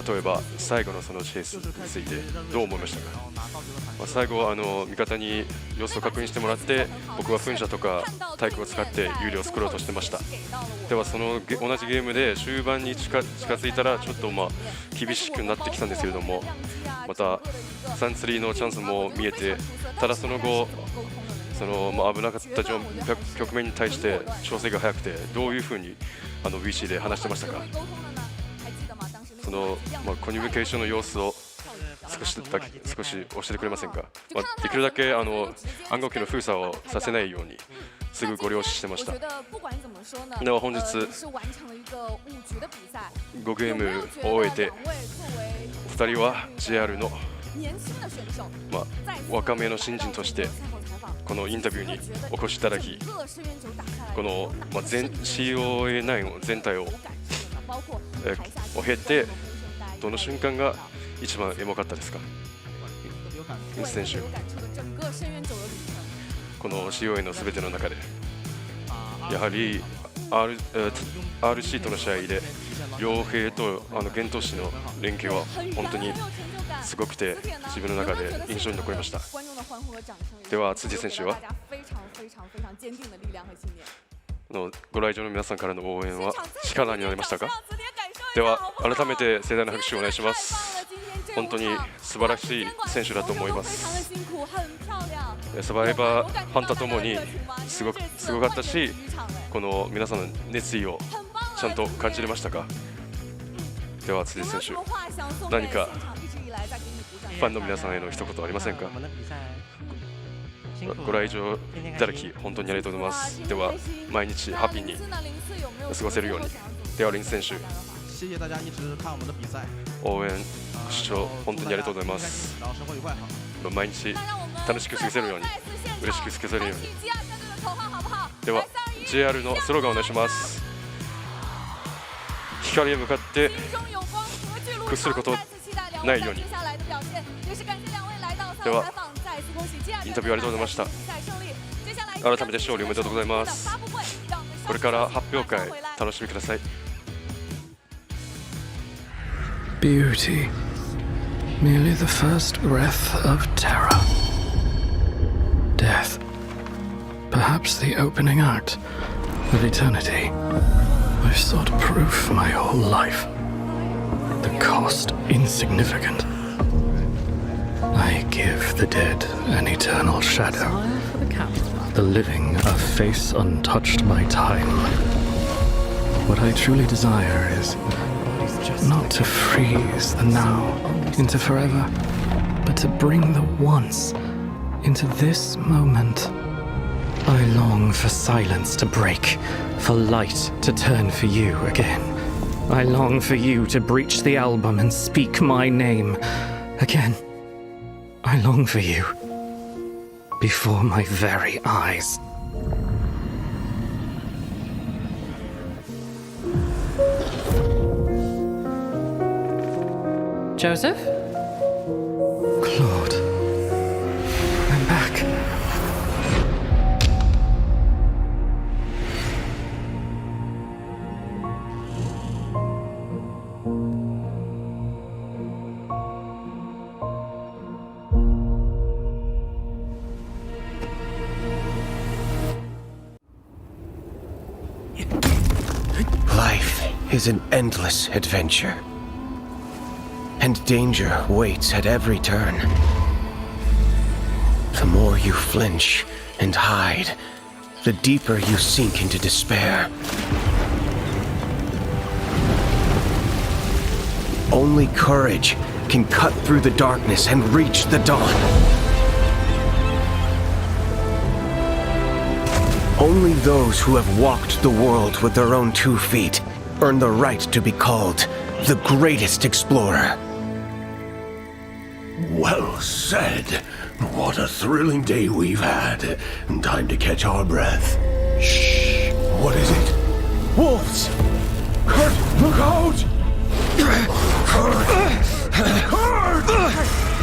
例えば最後のそのチェイスについてどう思いましたか？最後は味方に様子を確認してもらって、僕は噴射とか体育を使って有利を作ろうとしてました。ではその同じゲームで終盤に近づいたらちょっと厳しくなってきたんですけれども、また3-3のチャンスも見えて、ただその後危なかった局面に対して調整が早くて、どういうふうにVC で話してましたか？そのコミュニケーションの様子を少し押しててくれませんか。できるだけ暗号機の封鎖をさせないようにすぐご了承してました。では本日5ゲームを終えてお二人は JR の若めの新人としてこのインタビューにお越しいただき、このCOAⅨ全体を経てどの瞬間が一番エモかったですか。インス選手、この COA の全ての中でやはり RC との試合で両兵と幻冬士の連携は本当にすごくて自分の中で印象に残りました。では辻選手はご来場の皆さんからの応援は力になりましたか。では改めて盛大な拍手をお願いします。本当に素晴らしい選手だと思います。サバイバーファンタともにすごかったし、この皆さんの熱意をちゃんと感じれましたか。では辻選手、何かファンの皆さんへの一言ありませんか。ご来場いただき本当にありがとうございます。では毎日ハッピーに過ごせるように。では林選手、応援ご視聴本当にありがとうございます。毎日楽しく過ごせるように、嬉しく過ごせるように。では JR のスローガンお願いします。光へ向かって屈することないように。ではインタビューありがとうございました。改めて勝利おめでとうございます。これから発表会楽しみください。Beauty, merely the first breath of terror. Death, perhaps the opening act of eternity. I've sought proof my whole life. The cost insignificant. I give the dead an eternal shadow, the living a face untouched by time. What I truly desire is not to freeze the now into forever, but to bring the once into this moment. I long for silence to break, for light to turn for you again. I long for you to breach the album and speak my name again. I long for you before my very eyes. Joseph? Claude, I'm back. Life is an endless adventure. And danger waits at every turn. The more you flinch and hide, the deeper you sink into despair. Only courage can cut through the darkness and reach the dawn. Only those who have walked the world with their own 2 feet earn the right to be called the greatest explorer. Well said. What a thrilling day we've had. Time to catch our breath. Shh. What is it? Wolves! Kurt, look out! Kurt!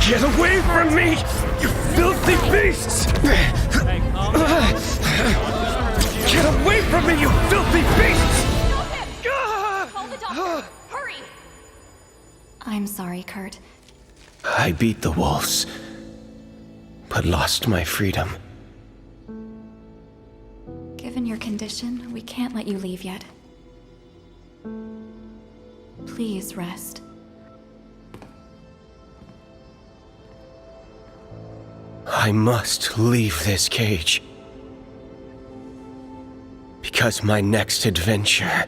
Get away from me, you filthy beasts! Get away from me, you filthy beasts! Call the doctor! Hurry! I'm sorry, Kurt. I beat the wolves, but lost my freedom. Given your condition, we can't let you leave yet. Please rest. I must leave this cage. Because my next adventure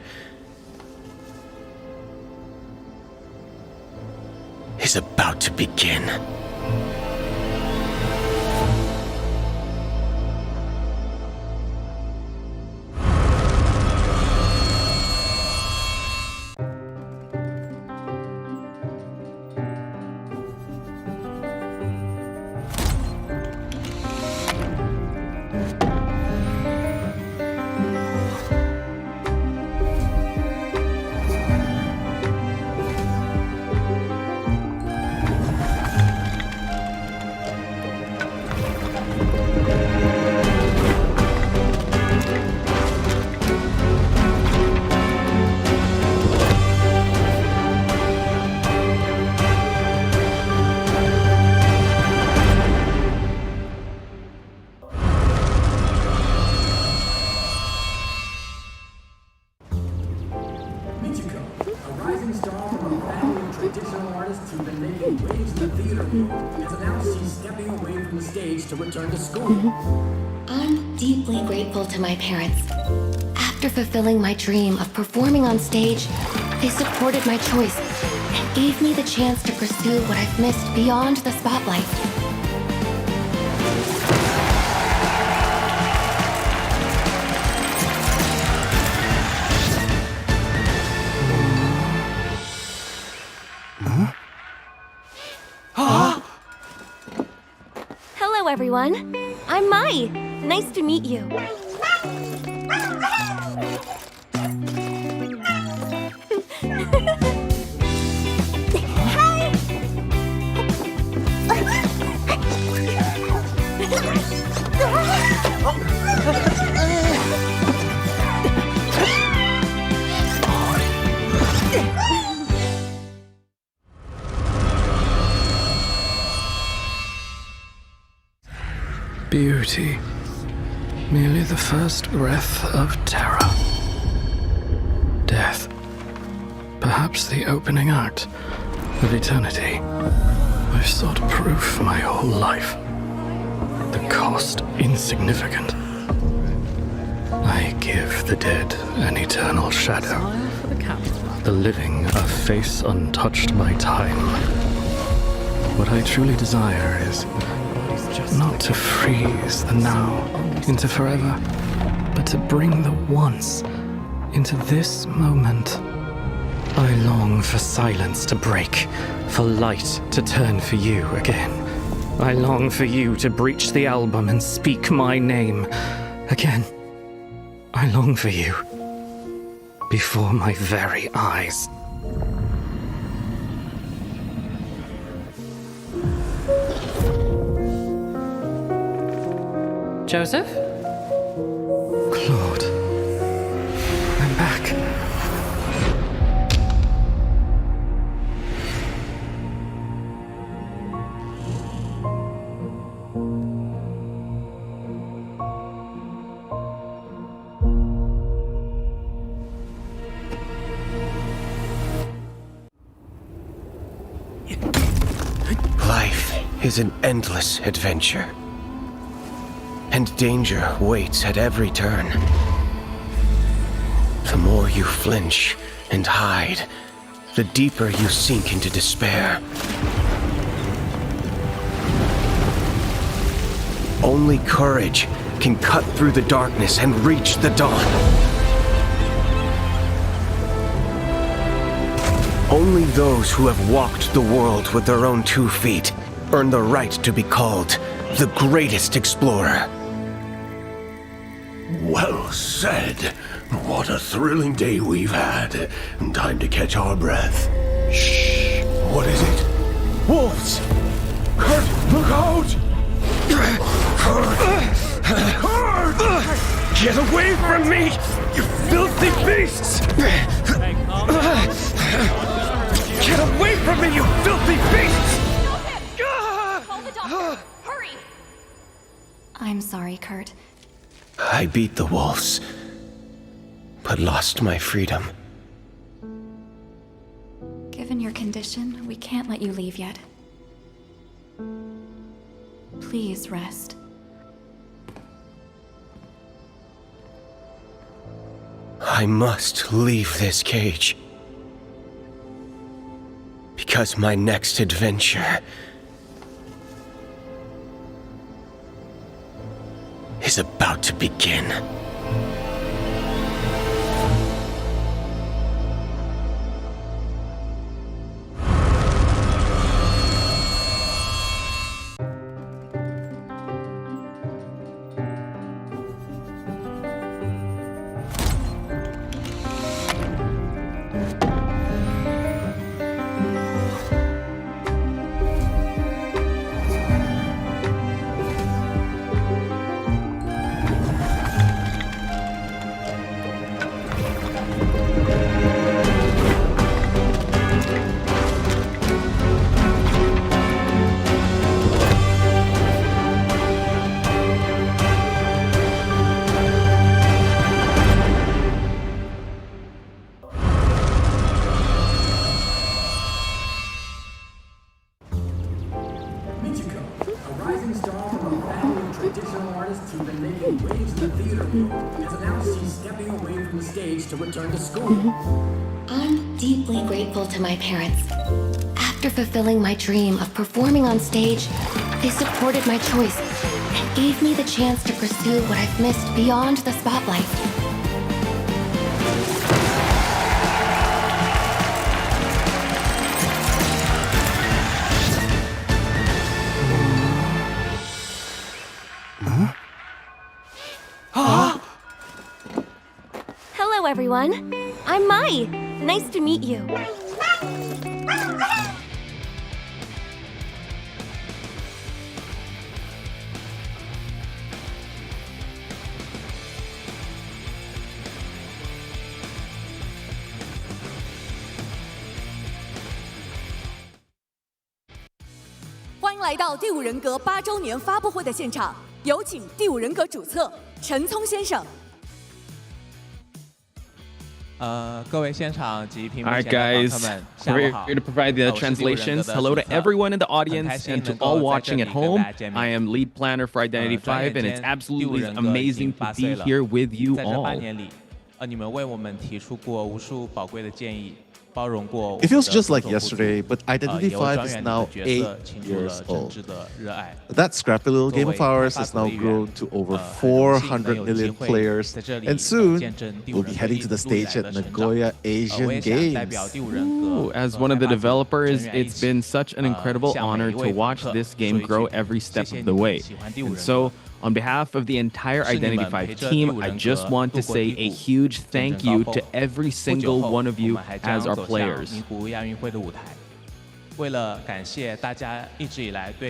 is is about to begin. To return to school. I'm deeply grateful to my parents. After fulfilling my dream of performing on stage, they supported my choice and gave me the chance to pursue what I've missed beyond the spotlight. Hello, everyone. I'm Mai. Nice to meet you. Hi! Beauty. Merely the first breath of terror. Death. Perhaps the opening act of eternity. I've sought proof my whole life. The cost insignificant. I give the dead an eternal shadow. The living a face untouched by time. What I truly desire is not to freeze the now into forever, but to bring the once into this moment. I long for silence to break, for light to turn for you again. I long for you to breach the album and speak my name again. I long for you before my very eyes. Joseph? Claude. I'm back. Life is an endless adventure. And danger waits at every turn. The more you flinch and hide, the deeper you sink into despair. Only courage can cut through the darkness and reach the dawn. Only those who have walked the world with their own 2 feet earn the right to be called the greatest explorer. Well said. What a thrilling day we've had. Time to catch our breath. Shh. What is it? Wolves! Kurt, look out! Kurt! Get away from me, you filthy beasts! Get away from me, you filthy beasts! Call the doctor! Hurry! I'm sorry, Kurt. I beat the wolves, but lost my freedom. Given your condition, we can't let you leave yet. Please rest. I must leave this cage. Because Because my next adventure is about to begin. To return to school. I'm deeply grateful to my parents. After fulfilling my dream of performing on stage, they supported my choice and gave me the chance to pursue what I've missed beyond the spotlight. Hello, everyone. I'm Mai. Nice to meet you. 欢迎来到第五人格8周年发布会的现场，有请第五人格主策陈聪先生。 Alright guys, we're here to provide the translations. Hello to everyone in the audience and to all watching at home. I am lead planner for Identity5 and it's absolutely amazing to be here with you all. It feels just like yesterday, but Identity5 is now 8 years old. That scrappy little game of ours has now grown to over 400 million players, and soon we'll be heading to the stage at Nagoya Asian Games. Ooh, as one of the developers, it's been such an incredible honor to watch this game grow every step of the way. And so, on behalf of the entire Identity5 team, I just want to say a huge thank you to every single one of you as our players.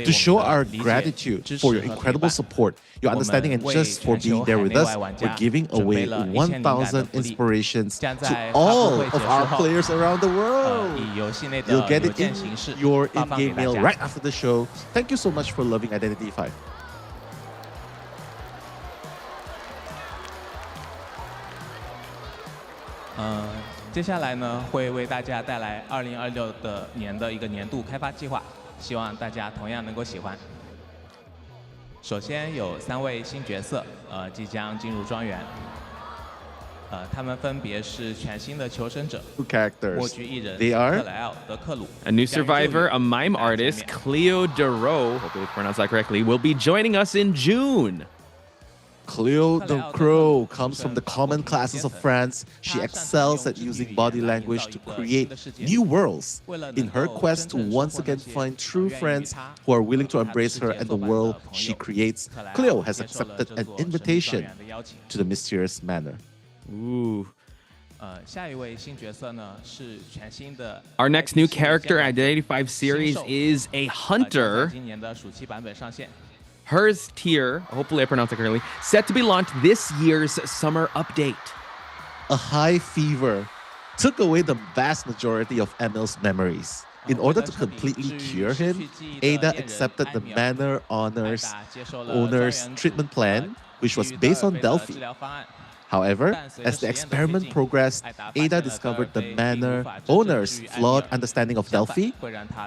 To show our gratitude for your incredible support, your understanding, and just for being there with us, we're giving away 1,000 inspirations to all of our players around the world. You'll get it in your in-game mail right after the show. Thank you so much for loving Identity5. 接下来呢，会为大家带来2026年的一个年度开发计划，希望大家同样能够喜欢。首先有3位新角色，即将进入庄园。他们分别是全新的求生者，默剧艺人克莱奥·德克鲁 A new survivor, a mime artist, Cleo Dero, hopefully I pronounced that correctly, will be joining us in June. Cleo the Crow comes from the common classes of France. She excels at using body language to create new worlds. In her quest to once again find true friends who are willing to embrace her and the world she creates, Cleo has accepted an invitation to the mysterious manor. Ooh. 下一位新角色呢是全新的。Our next new character in Identity5 series is a hunter. 今年的暑期版本上线。 Hers tier, hopefully I pronounced it correctly, set to be launched this year's summer update. A high fever took away the vast majority of Emil's memories. In order to completely cure him, Ada accepted the manor owner's treatment plan, which was based on Delphi. However, as the experiment progressed, Ada discovered the manor owner's flawed understanding of Delphi.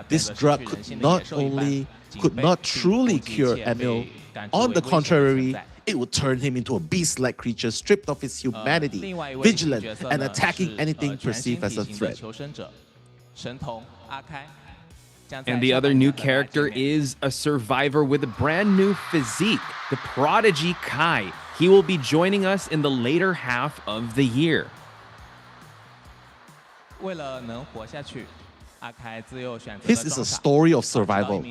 This drug could not truly cure Emil. On the contrary, it would turn him into a beast-like creature stripped of his humanity, vigilant, and attacking anything perceived as a threat. And the other new character is a survivor with a brand new physique, the prodigy Kai. He will be joining us in the later half of the year. His is a story of survival.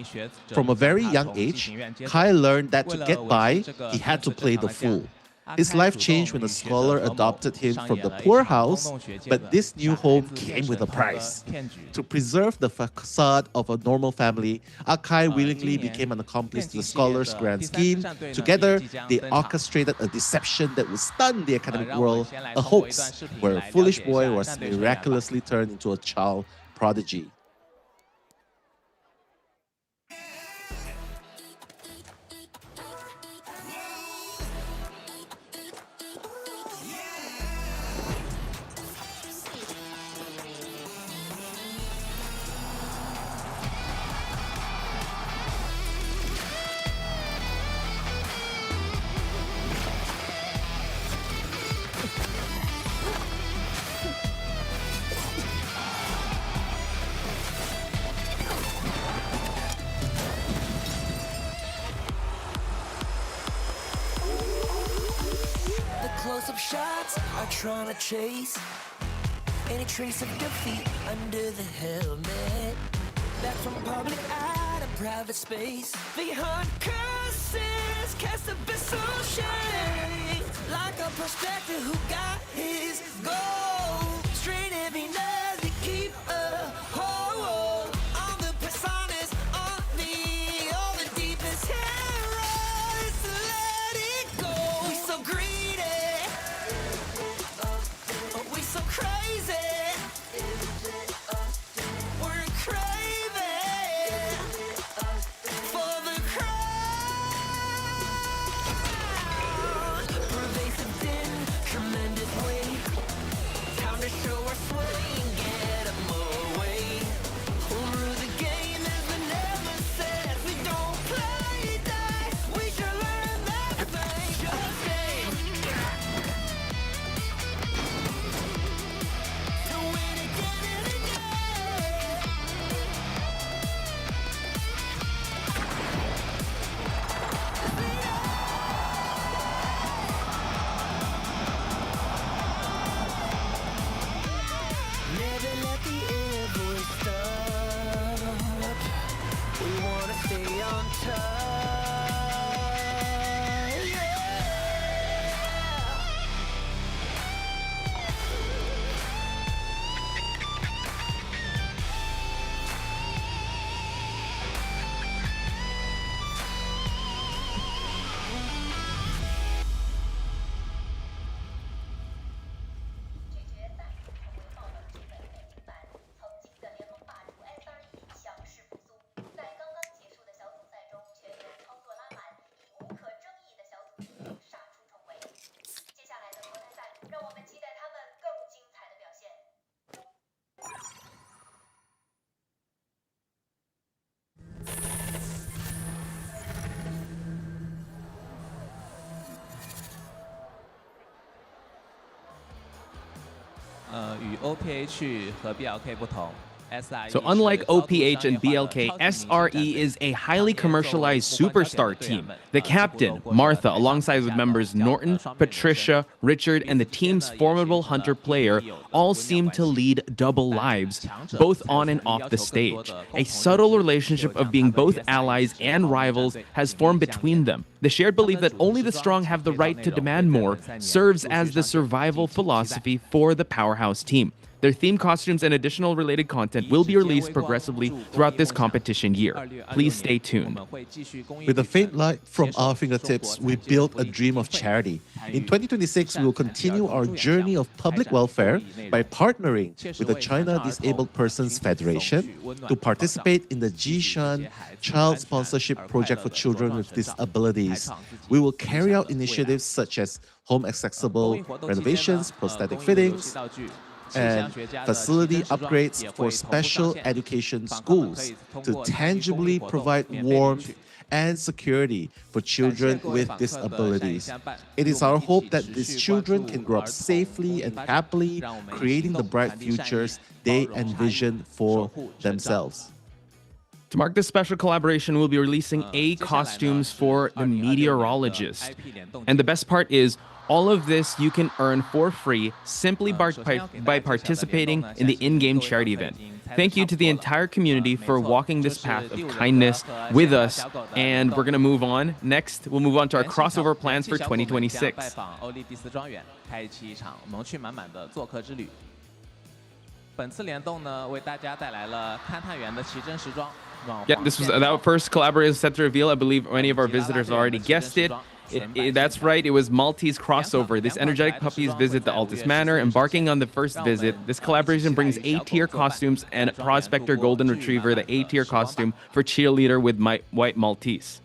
From a very young age, Kai learned that to get by, he had to play the fool. His life changed when a scholar adopted him from the poorhouse, but this new home came with a price. To preserve the facade of a normal family, Akai willingly became an accomplice to the scholar's grand scheme. Together, they orchestrated a deception that would stun the academic world, a hoax where a foolish boy was miraculously turned into a child prodigy. Close-up shots are trying to chase any trace of defeat under the helmet. Back from public eye to private space, behind curses cast abyssal shade. Like a prospector who got his goal, straight every nerve to keep a hold on the personas on me, all the deepest terrors to let it go. We so greedy, we so crazy, we're craving for the crown. Pervasive din, tremendous weight, time to show our sway and get them away. Home rule the game as the never said, we don't play dice, we should learn that thing. Just game to win again and again. Never let the air voice stop. We wanna stay on top. So unlike OPH and BLK, SRE is a highly commercialized superstar team. The captain, Martha, alongside with members Norton, Patricia, Richard, and the team's formidable hunter player, all seem to lead double lives, both on and off the stage. A subtle relationship of being both allies and rivals has formed between them. The shared belief that only the strong have the right to demand more serves as the survival philosophy for the powerhouse team. Their theme costumes and additional related content will be released progressively throughout this competition year. Please stay tuned. With a faint light from our fingertips, we built a dream of charity. In 2026, we will continue our journey of public welfare by partnering with the China Disabled Persons Federation to participate in the Jishan Child Sponsorship Project for Children with Disabilities. We will carry out initiatives such as home accessible renovations, prosthetic fittings, and facility upgrades for special education schools to tangibly provide warmth and security for children with disabilities. It is our hope that these children can grow up safely and happily, creating the bright futures they envision for themselves. To mark this special collaboration, we'll be releasing A costumes for the meteorologist. And the best part is, all of this you can earn for free simply by participating in the in-game charity event. Thank you to the entire community for walking this path of kindness with us. And we're going to move on. Next, we'll move on to our crossover plans for 2026. Yeah, this was that first collaboration set to reveal. I believe many of our visitors already guessed it. That's right, it was Maltese crossover. This energetic puppies visit the Altus Manor. Embarking on the first visit, this collaboration brings A-tier costumes and Prospector Golden Retriever, the A-tier costume for Cheerleader with White Maltese.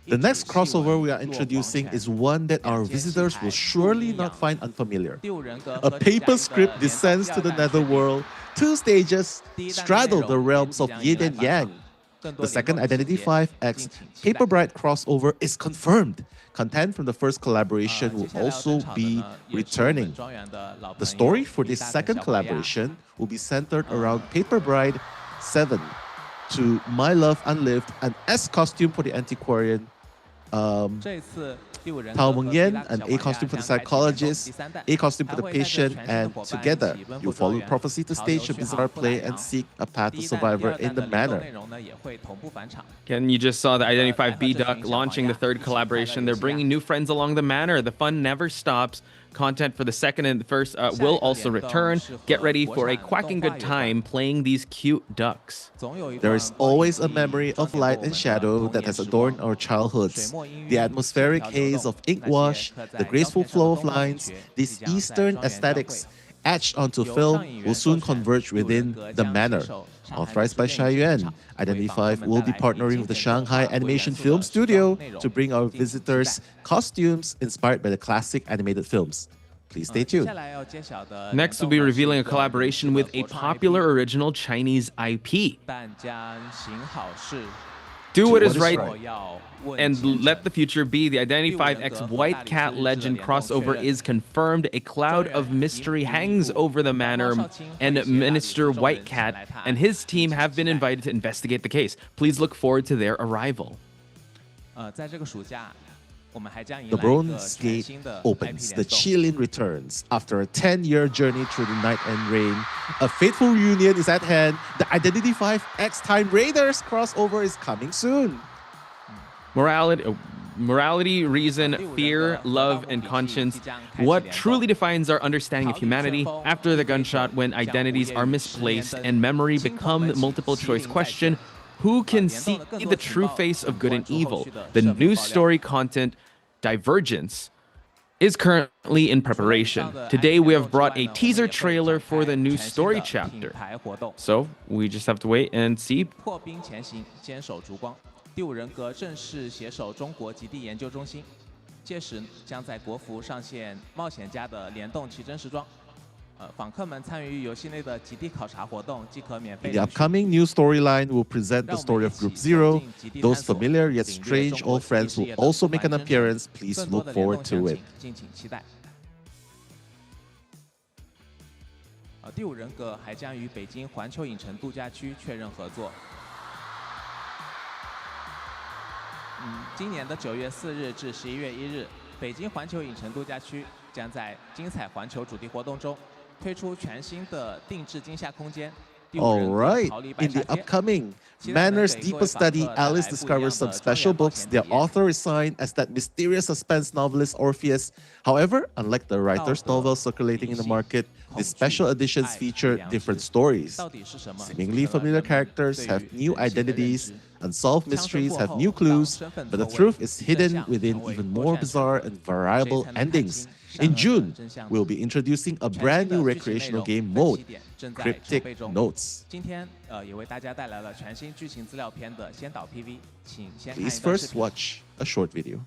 The next crossover we are introducing is one that our visitors will surely not find unfamiliar. A paper script descends to the netherworld. 2 stages straddle the realms of yin and yang. The second Identity 5X Paper Bride crossover is confirmed. Content from the first collaboration will also be returning. The story for this second collaboration will be centered around Paper Bride 7 to My Love Unlived, an S costume for the antiquarian, Tao Mengyan, an A costume for the psychologist, A costume for the patient, and together you follow prophecy to stage a bizarre play and seek a path to survivor in the manor. Ken, you just saw the Identity 5 B-Duck launching the third collaboration. They're bringing new friends along the manor. The fun never stops. Content for the second and the first will also return. Get ready for a quacking good time playing these cute ducks. There is always a memory of light and shadow that has adorned our childhoods. The atmospheric haze of ink wash, the graceful flow of lines, these Eastern aesthetics etched onto film will soon converge within the manor. Authorized by Xia Yuan, Identity 5 will be partnering with the Shanghai Animation Film Studio to bring our visitors costumes inspired by the classic animated films. Please stay tuned. Next, we'll be revealing a collaboration with a popular original Chinese IP. Do what is right and let the future be. The Identity 5X White Cat Legend crossover is confirmed. A cloud of mystery hangs over the manor, and Minister White Cat and his team have been invited to investigate the case. Please look forward to their arrival. The Bronze Gate opens. The Qilin returns. After a 10-year journey through the night and rain, a fateful reunion is at hand. The Identity 5X Time Raiders crossover is coming soon. Morality, reason, fear, love, and conscience. What truly defines our understanding of humanity after the gunshot, when identities are misplaced and memory become the multiple choice question? Who can see the true face of good and evil? The new story content, Divergence, is currently in preparation. Today we have brought a teaser trailer for the new story chapter. So we just have to wait and see. 第五人格正式携手中国极地研究中心，届时将在国服上线冒险家的联动奇珍时装。访客们参与游戏内的极地考察活动即可免费。 The upcoming new storyline will present the story of Group Zero. Those familiar yet strange old friends will also make an appearance. Please look forward to it. 敬请期待。第五人格还将与北京环球影城度假区确认合作。 今年的9月4日至11月1日，北京环球影城度假区将在精彩环球主题活动中推出全新的定制惊吓空间。 All right, in the upcoming Manor's Deeper Study, Alice discovers some special books. Their author is signed as that mysterious suspense novelist Orpheus. However, unlike the writer's novels circulating in the market, these special editions feature different stories. Seemingly familiar characters have new identities, unsolved mysteries have new clues, but the truth is hidden within even more bizarre and variable endings. In June, we'll be introducing a brand new recreational game mode, Cryptic Notes. 今天也为大家带来了全新剧情资料片的先导 PV， 请先看一段视频。 Please first watch a short video.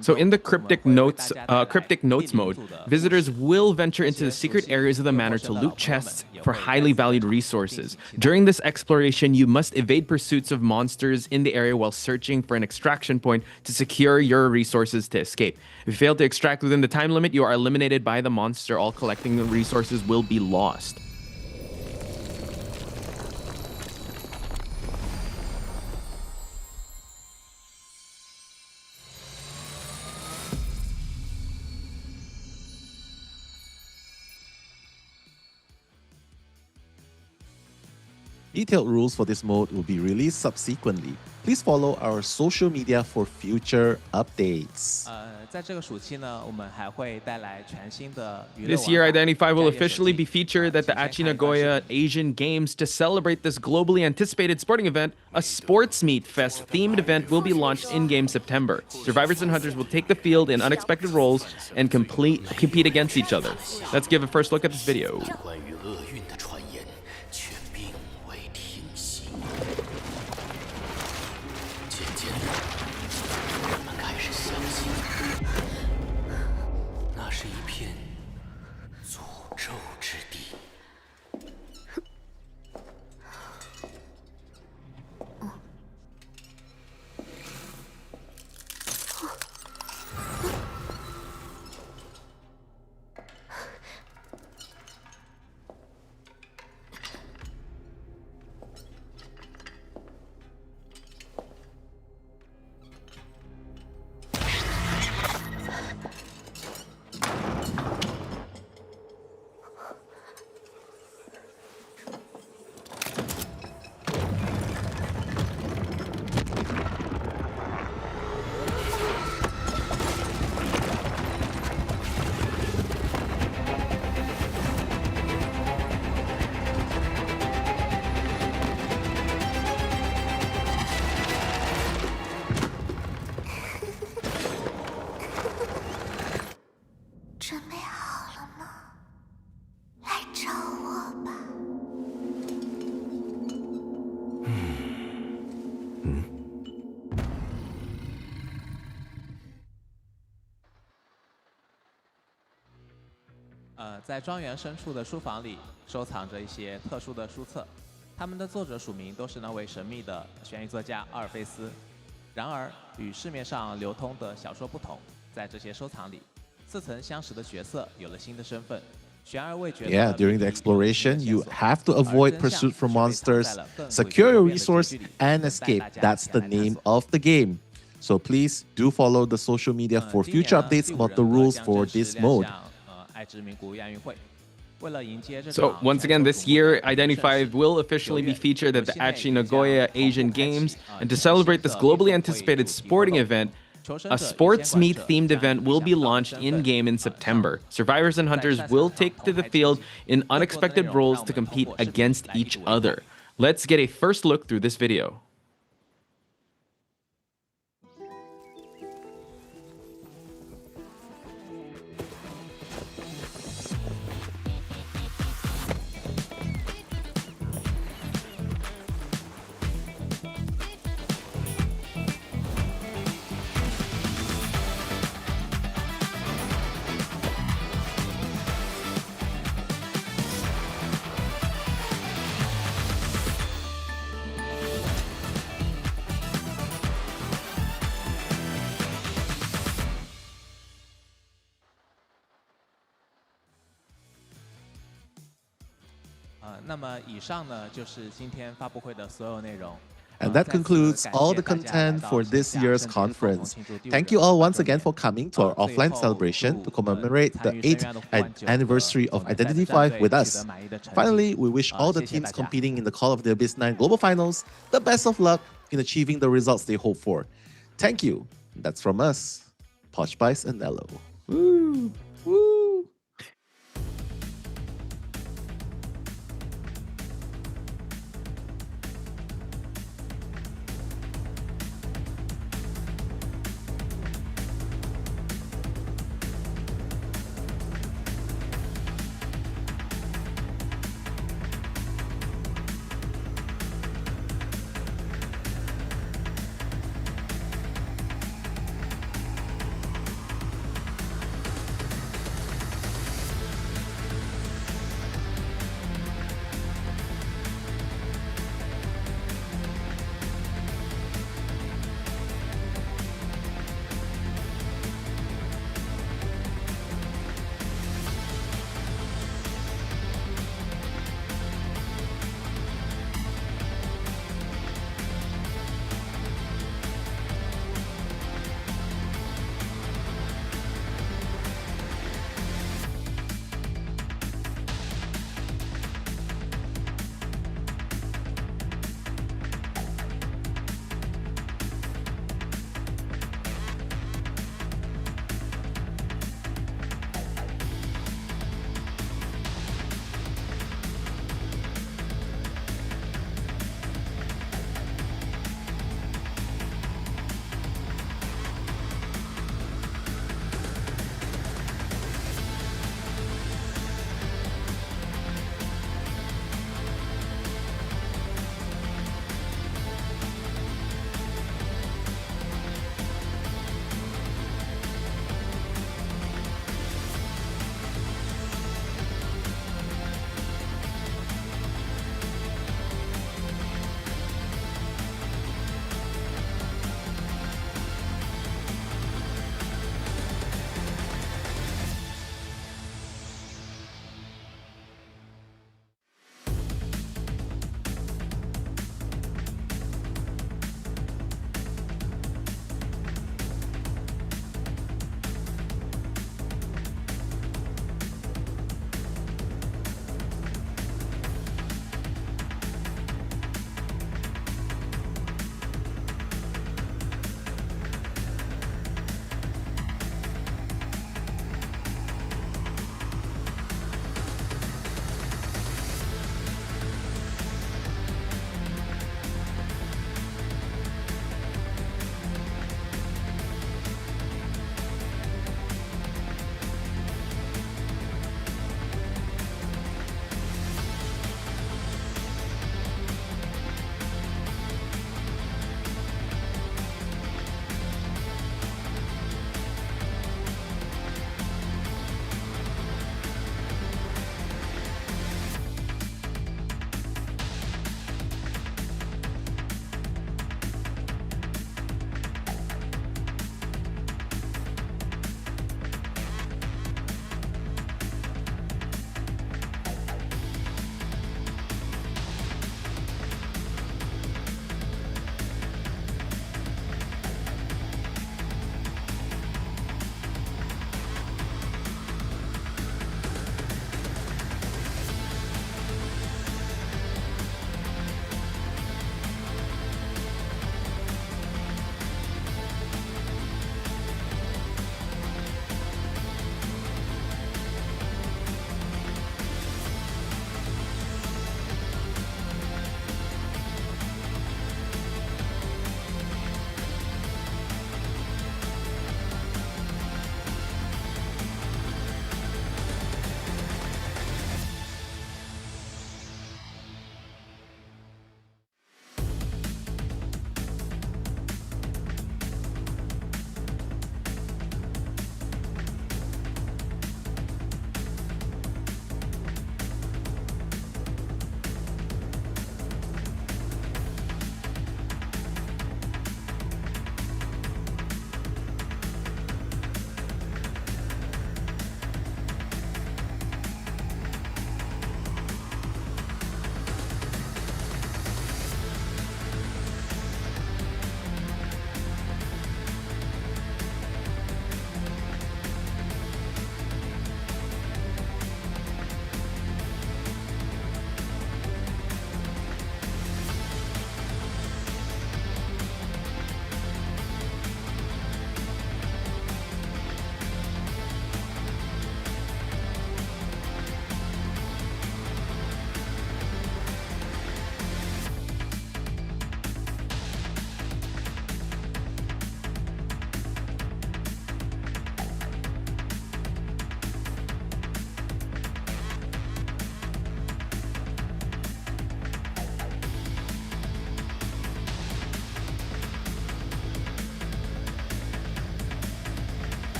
So in the cryptic notes mode, visitors will venture into the secret areas of the manor to loot chests for highly valued resources. During this exploration, you must evade pursuits of monsters in the area while searching for an extraction point to secure your resources to escape. If you fail to extract within the time limit, you are eliminated by the monster. All collecting the resources will be lost. Detailed rules for this mode will be released subsequently. Please follow our social media for future updates. This year, Day5 will officially be featured at the Aichi Nagoya Asian Games. To celebrate this globally anticipated sporting event, a Sports Meet Fest themed event will be launched in-game September. Survivors and hunters will take the field in unexpected roles and compete against each other. Let's give a first look at this video.在庄园深处的书房里收藏着一些特殊的书册，他们的作者署名都是那位神秘的悬疑作家阿尔菲斯。然而，与市面上流通的小说不同，在这些收藏里，似曾相识的角色有了新的身份。Yeah, during the exploration, you have to avoid pursuit from monsters, secure your resource, and escape. That's the name of the game. So please do follow the social media for future updates about the rules for this mode. So once again, this year, Day5 will officially be featured at the Aichi Nagoya Asian Games. And to celebrate this globally anticipated sporting event, a Sports Meet themed event will be launched in-game in September. Survivors and hunters will take to the field in unexpected roles to compete against each other. Let's get a first look through this video. And that concludes all the content for this year's conference. Thank you all once again for coming to our offline celebration to commemorate the 8th anniversary of Day5 with us. Finally, we wish all the teams competing in the Call of the Abyss 9 Global Finals the best of luck in achieving the results they hope for. Thank you. That's from us, Pochbice and Nello. Woo! Woo!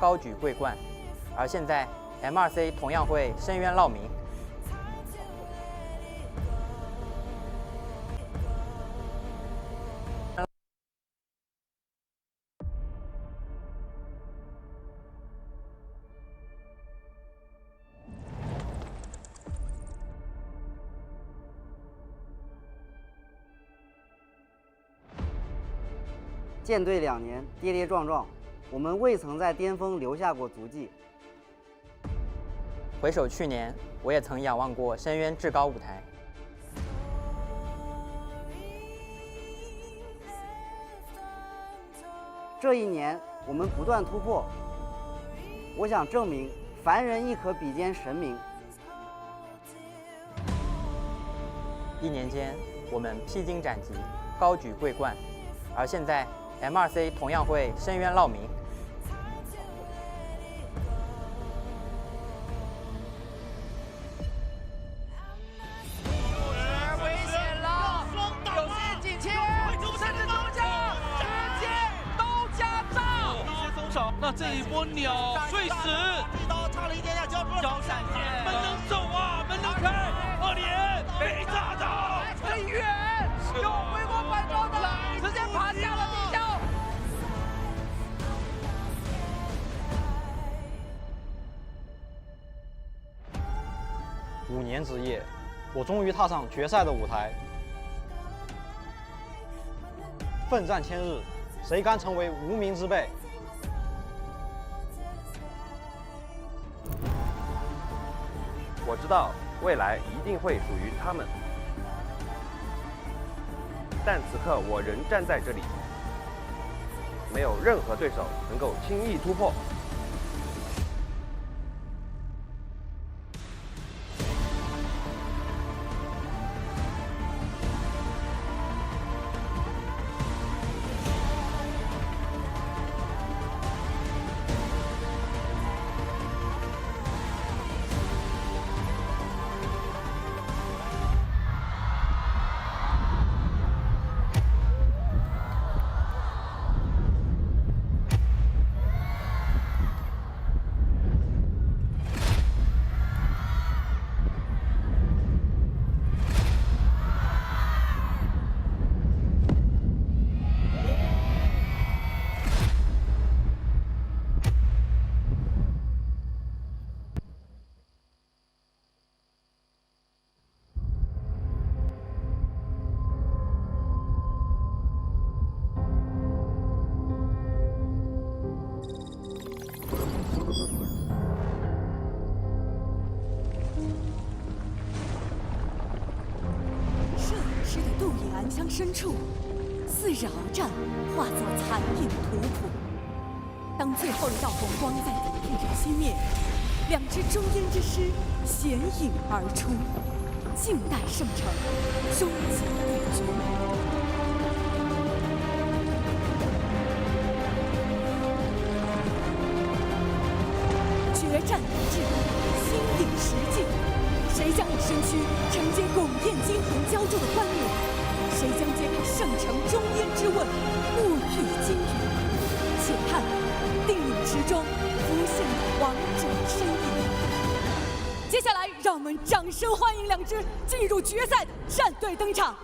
高举桂冠，而现在 M2C 同样会深渊烙名。舰队2年，跌跌撞撞，我们未曾在巅峰留下过足迹。回首去年，我也曾仰望过深渊至高舞台。这一年，我们不断突破。我想证明，凡人亦可比肩神明。1年间，我们披荆斩棘，高举桂冠，而现在 M2C 同样会深渊烙名。危险了！有陷阱切，甚至都加，直接都加炸！松手，那这一波鸟碎死，一刀差了一点点，交出了交闪现，门能走啊，门能开，2连被炸到，很远，有回光返照的，直接爬下了地窖。5年之夜，我终于踏上决赛的舞台。奋战千日，谁甘成为无名之辈？我知道未来一定会属于他们，但此刻我仍站在这里，没有任何对手能够轻易突破。枪深处，似日鏖战化作残影图谱。当最后一道红光在底片上熄灭，2支中烟之师显影而出，静待圣城终极对决。决战已至，心领时境，谁将以身躯承接拱焰金魂浇筑的冠冕？谁将揭开圣城中烟之问，沐浴金雨？且看定影池中浮现的王者身影。接下来，让我们掌声欢迎2支进入决赛的战队登场。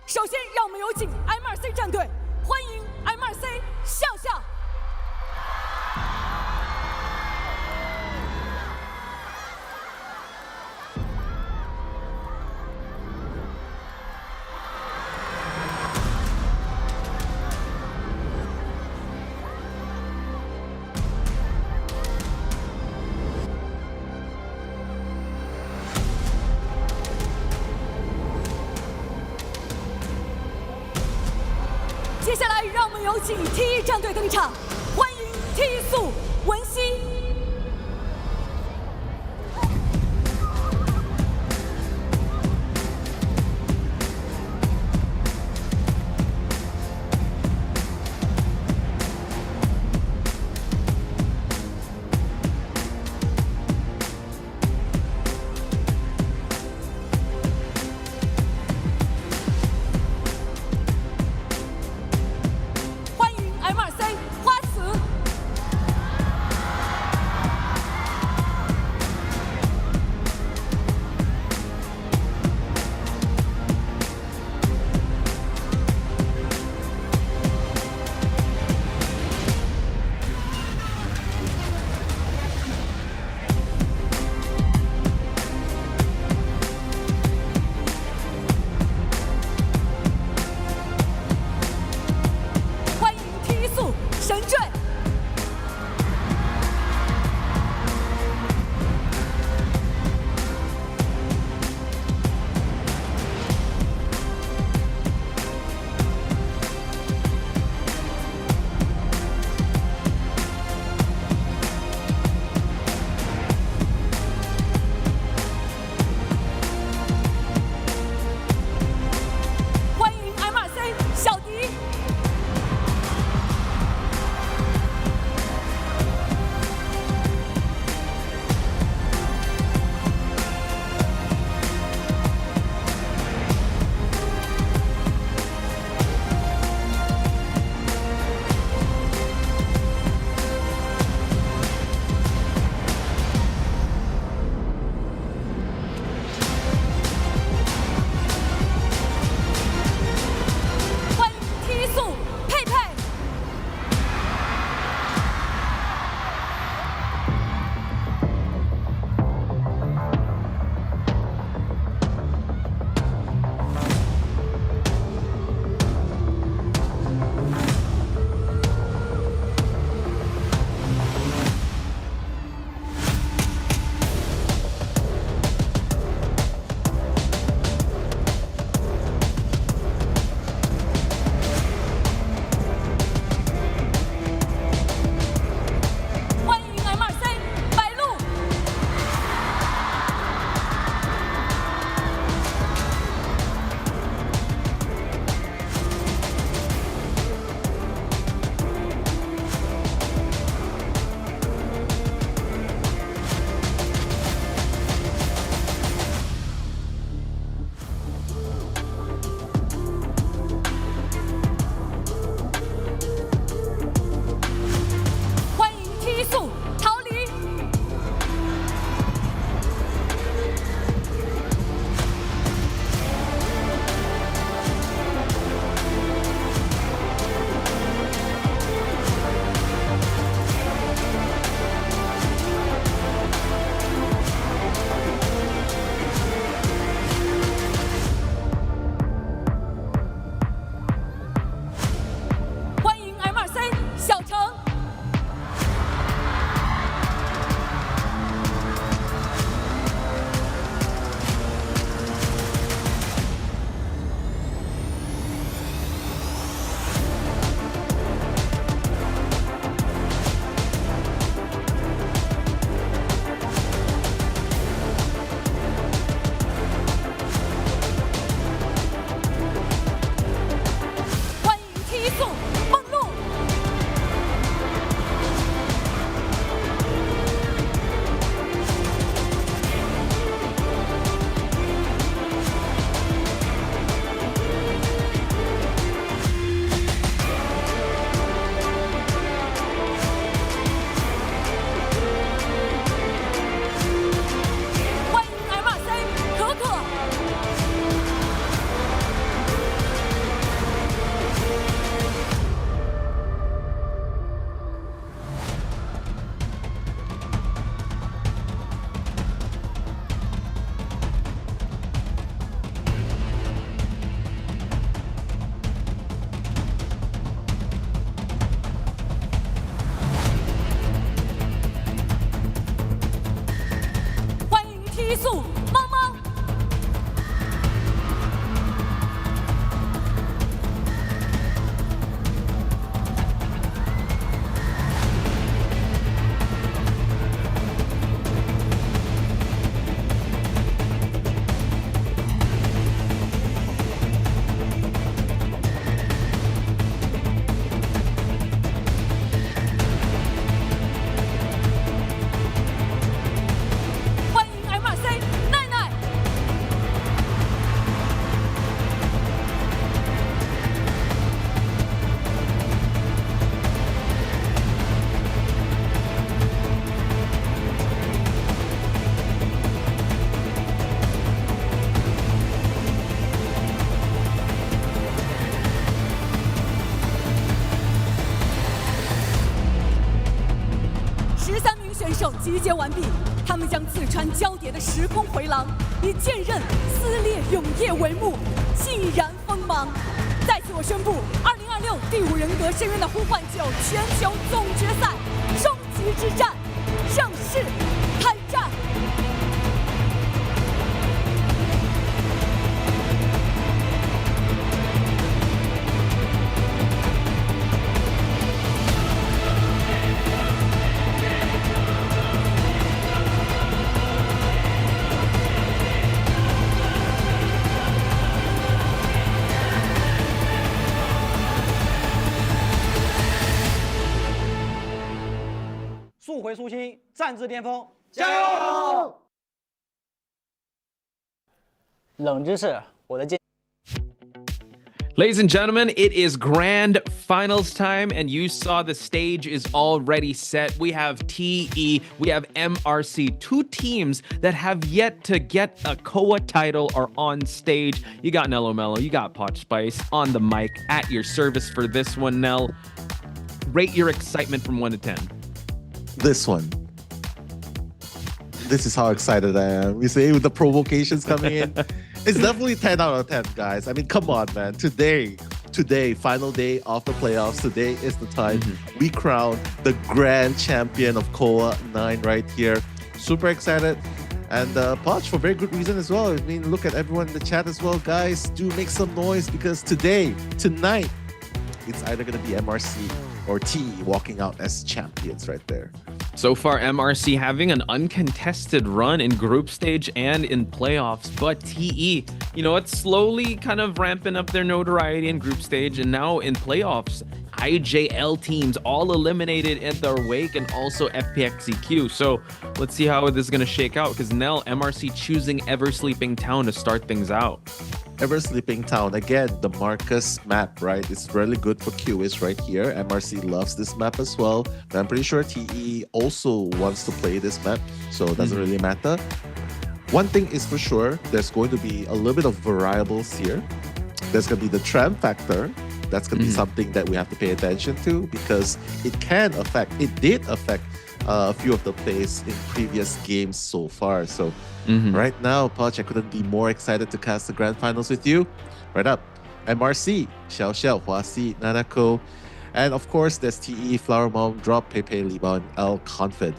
首先，让我们有请 M2C 战队，欢迎 M2C 笑笑。接下来，让我们有请 T1 战队登场，欢迎 T 素文熙。低速猫猫。集结完毕，他们将刺穿交叠的时空回廊，以剑刃撕裂永夜为幕，尽燃锋芒。在此，我宣布，2026第5人格深渊的呼唤9全球总决赛终极之战正式开战。速回初心，战至巅峰，加油！冷知识，我的剑。Ladies and gentlemen, it is grand finals time, and you saw the stage is already set. We have TE, we have MRC, two teams that have yet to get a COA title are on stage. You got Nello Mello, you got Potch Spice on the mic at your service for this one, Nell. Rate your excitement from 1 to 10. This one. This is how excited I am. You see, with the provocations coming in. It's definitely 10 out of 10, guys. I mean, come on, man. Today, final day of the playoffs. Today is the time we crown the grand champion of COA 9 right here. Super excited. And Potch, for very good reason as well. I mean, look at everyone in the chat as well. Guys, do make some noise because tonight, it's either going to be MRC or TE walking out as champions right there. So far, MRC having an uncontested run in group stage and in playoffs, but TE, you know, it's slowly kind of ramping up their notoriety in group stage, and now in playoffs, IJL teams all eliminated in their wake, and also FPX.ZQ. So let's see how this is going to shake out, because Nell, MRC choosing Ever Sleeping Town to start things out. Ever Sleeping Town, again, the Marcus map, right? It's really good for QS right here. MRC loves this map as well. But I'm pretty sure TE also wants to play this map, so it doesn't really matter. One thing is for sure, there's going to be a little bit of variables here. There's going to be the tram factor. That's going to be something that we have to pay attention to because it did affect a few of the plays in previous games so far. So right now, Potch, I couldn't be more excited to cast the grand finals with you. Right up, MRC, Xiao, COAⅨ, Nanako, and of course there's TE, Flower Mom, Drop, Pepe, Libao, and L Confid.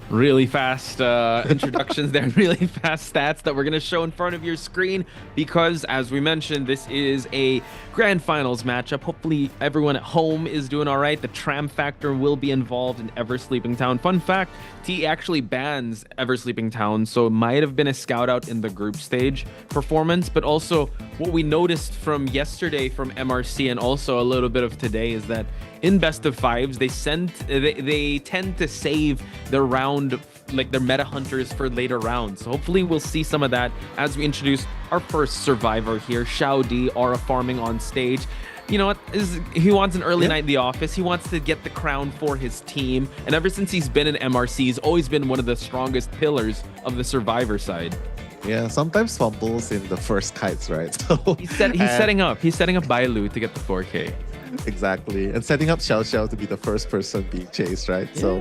Really fast introductions there, really fast stats that we're going to show in front of your screen because, as we mentioned, this is a grand finals matchup. Hopefully everyone at home is doing all right. The tram factor will be involved in Ever Sleeping Town. Fun fact, T actually bans Ever Sleeping Town, so it might have been a scout out in the group stage performance, but also what we noticed from yesterday from MRC and also a little bit of today is that in best of fives, they tend to save their round, like their meta hunters for later rounds. So hopefully we'll see some of that as we introduce our first survivor here, Showdown, aura farming on stage. You know what? He wants an early night in the office. He wants to get the crown for his team. And ever since he's been in MRC, he's always been one of the strongest pillars of the survivor side. Yeah, sometimes fumbles in the first kites, right? So he's setting up Bailu to get the 4K. Exactly, and setting up Xiao to be the first person being chased, right? So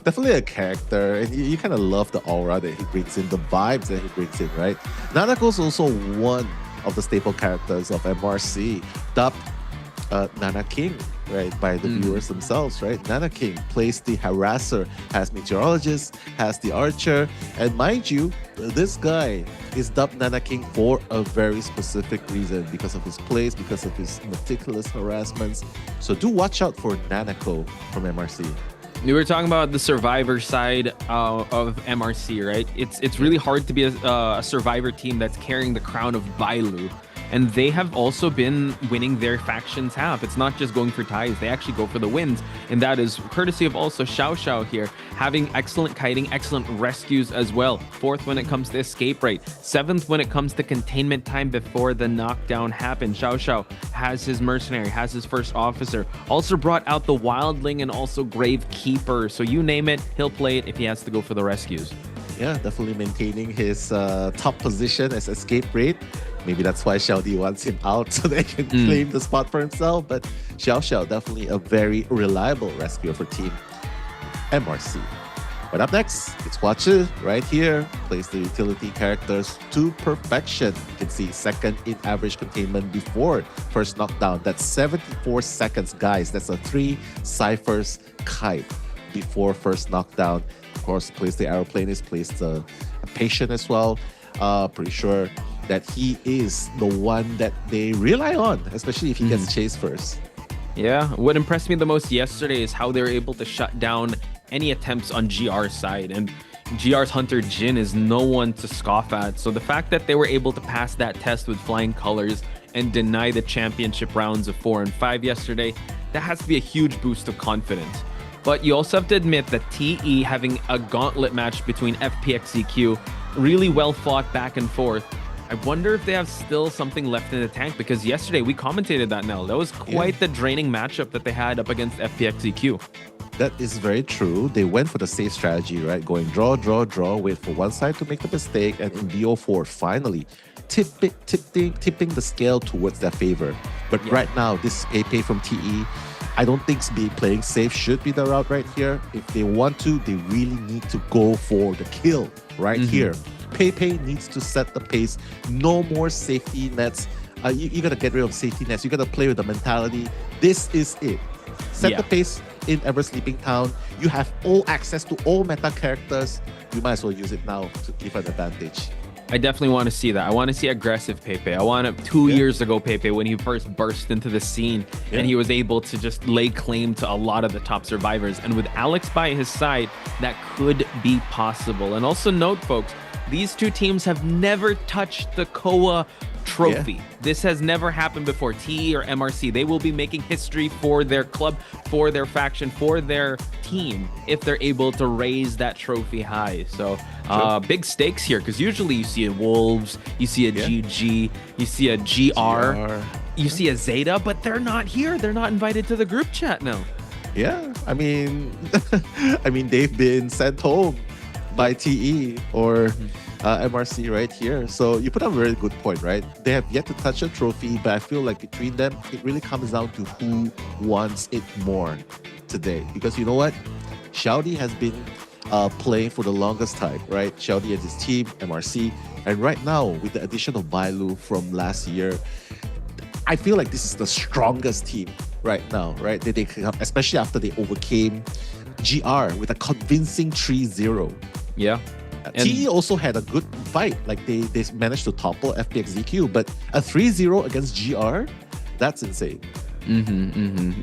definitely a character, and you kind of love the aura that he brings in, the vibes that he brings in, right? Nanako's also one of the staple characters of MRC, dubbed Nana King, right, by the viewers themselves, right? Nana King plays the harasser, has Meteorologist, has the Archer, and mind you, this guy is dubbed Nana King for a very specific reason, because of his plays, because of his meticulous harassments. So do watch out for Nanako from MRC. We were talking about the survivor side of MRC, right? It's really hard to be a survivor team that's carrying the crown of Bailu. And they have also been winning their factions half. It's not just going for ties, they actually go for the wins. And that is courtesy of also Xiao here, having excellent kiting, excellent rescues as well. 4th when it comes to escape rate. 7th when it comes to containment time before the knockdown happens. Xiao has his mercenary, has his first officer. Also brought out the wildling and also grave keeper. So you name it, he'll play it if he has to go for the rescues. Yeah, definitely maintaining his top position as escape rate. Maybe that's why Xiaodi wants him out so they can claim the spot for himself. But Xiao definitely a very reliable rescuer for Team MRC. But up next, it's COA⅓ right here. Plays the utility characters to perfection. You can see 2nd in average containment before first knockdown. That's 74 seconds, guys. That's a 3 ciphers kite before first knockdown. Of course, plays the aeroplanist, plays the patient as well. Pretty sure that he is the one that they rely on, especially if he gets chased first. Yeah, what impressed me the most yesterday is how they were able to shut down any attempts on GR's side. And GR's Hunter Jin is no one to scoff at. So the fact that they were able to pass that test with flying colors and deny the championship rounds of 4 and 5 yesterday, that has to be a huge boost of confidence. But you also have to admit that TE having a gauntlet match between FPX.ZQ, really well fought back and forth. I wonder if they have still something left in the tank, because yesterday we commentated that, Nell. That was quite the draining matchup that they had up against FPX.ZQ. That is very true. They went for the safe strategy, right? Going draw, wait for one side to make the mistake, and in BO4, finally tipping the scale towards their favor. But right now, this Pepe from TE, I don't think playing safe should be the route right here. If they want to, they really need to go for the kill right here. Pepe needs to set the pace. No more safety nets. You gotta get rid of safety nets. You gotta play with the mentality. This is it. Set the pace in Ever Sleeping Town. You have all access to all meta characters. You might as well use it now to give an advantage. I definitely want to see that. I want to see aggressive Pepe. I want it 2 years ago Pepe when he first burst into the scene and he was able to just lay claim to a lot of the top survivors. And with Alex by his side, that could be possible. And also note, folks, these two teams have never touched the COA trophy. This has never happened before. TE or MRC, they will be making history for their club, for their faction, for their team if they're able to raise that trophy high. So big stakes here, because usually you see a Wolves, you see a GG, you see a GR, you see a Zeta, but they're not here. They're not invited to the group chat now. Yeah, I mean, they've been sent home by TE or MRC right here. So you put up a very good point, right? They have yet to touch a trophy, but I feel like between them, it really comes down to who wants it more today. Because you know what? Xiaodi has been playing for the longest time, right? Xiaodi and his team, MRC. And right now, with the addition of Bailu from last year, I feel like this is the strongest team right now, right? They especially after they overcame GR with a convincing 3-0. Yeah. TE also had a good fight. Like they managed to topple FPX.ZQ, but a 3-0 against GR, that's insane.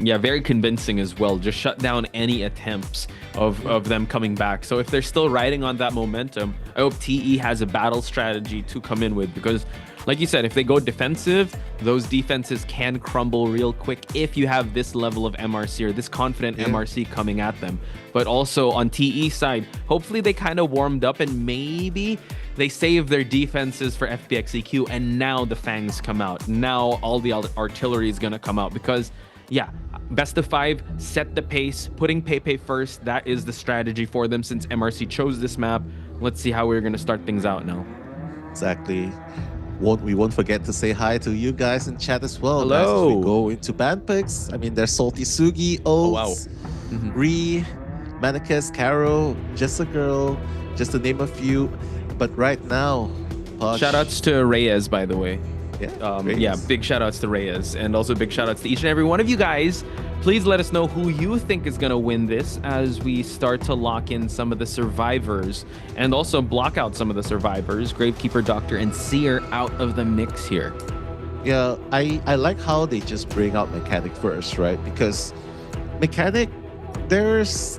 Yeah, very convincing as well. Just shut down any attempts of them coming back. So if they're still riding on that momentum, I hope TE has a battle strategy to come in with, because like you said, if they go defensive, those defenses can crumble real quick if you have this level of MRC or this confident MRC coming at them. But also on TE side, hopefully they kind of warmed up and maybe they save their defenses for FPX.ZQ, and now the Fangs come out. Now all the artillery is going to come out, because yeah, best of 5, set the pace, putting Pepe first. That is the strategy for them since MRC chose this map. Let's see how we're going to start things out now. Exactly. We won't forget to say hi to you guys in chat as well. Hello. Guys, as we go into band picks. I mean, there's Salty Sugi, Oats, Ree, Manicus, Caro, Just a Girl, just to name a few. But right now, shoutouts to Reyes, by the way. Yeah, yeah, big shoutouts to Reyes, and also big shoutouts to each and every one of you guys Please let us know who you think is going to win this as we start to lock in some of the survivors and also block out some of the survivors, Gravekeeper, Doctor, and Seer out of the mix here. Yeah, I like how they just bring out Mechanic first, right? Because Mechanic, there's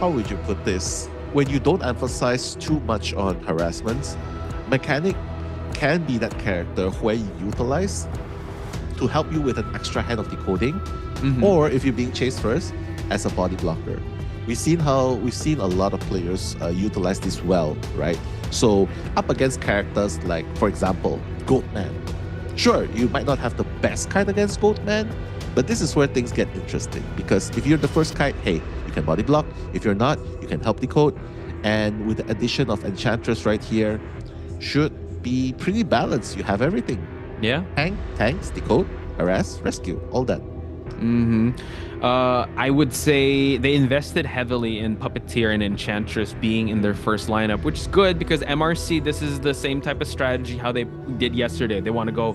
how would you put this? When you don't emphasize too much on harassments, Mechanic can be that character where you utilize to help you with an extra hand of decoding, or if you're being chased first, as a body blocker. We've seen a lot of players utilize this well, right? So up against characters like, for example, Goatman. Sure, you might not have the best kite against Goatman, but this is where things get interesting, because if you're the first kite, hey, you can body block. If you're not, you can help decode. And with the addition of Enchantress right here, should be pretty balanced. You have everything. Yeah. Tanks, decode, harass, rescue, all that. I would say they invested heavily in Puppeteer and Enchantress being in their first lineup, which is good because MRC, this is the same type of strategy how they did yesterday. They want to go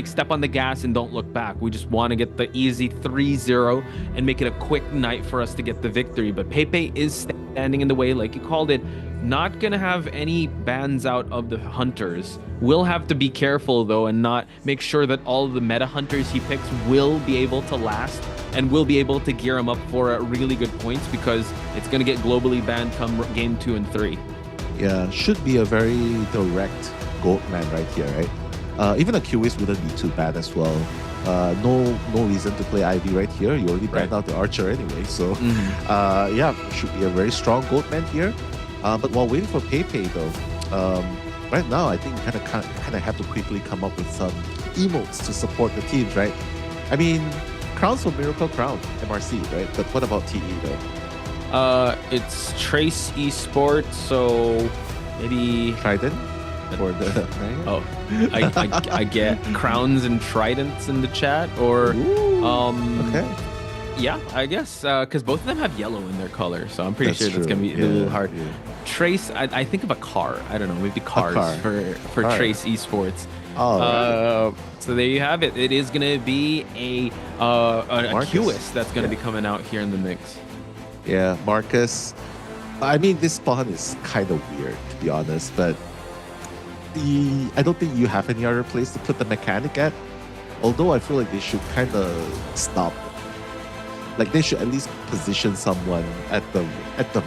step on the gas and don't look back. We just want to get the easy 3-0 and make it a quick night for us to get the victory. But Pepe is standing in the way, like you called it. Not gonna have any bans out of the hunters. We'll have to be careful though and not make sure that all of the meta hunters he picks will be able to last and will be able to gear him up for really good points, because it's gonna get globally banned come game 2 and 3. Yeah, should be a very direct Goatman right here, right? Even a QS wouldn't be too bad as well. No reason to play Ivy right here. You already banned out the Archer anyway, so yeah, should be a very strong Goatman here. But while waiting for Pepe though, right now I think we kind of have to quickly come up with some emotes to support the teams, right? I mean, crowns for Miracle Crown, MRC, right? But what about TE though? It's Trace Esports, so maybe Trident for the oh, I get crowns and tridents in the chat, or okay. Yeah, I guess, because both of them have yellow in their color, so I'm pretty sure that's going to be a little hard. Yeah. Trace, I think of a car. I don't know, maybe cars for Trace Esports. So there you have it. It is going to be a QS that's going to be coming out here in the mix. Yeah, Marcus. I mean, this spawn is kind of weird, to be honest, but I don't think you have any other place to put the mechanic at. Although I feel like they should kind of stop. Like they should at least position someone at the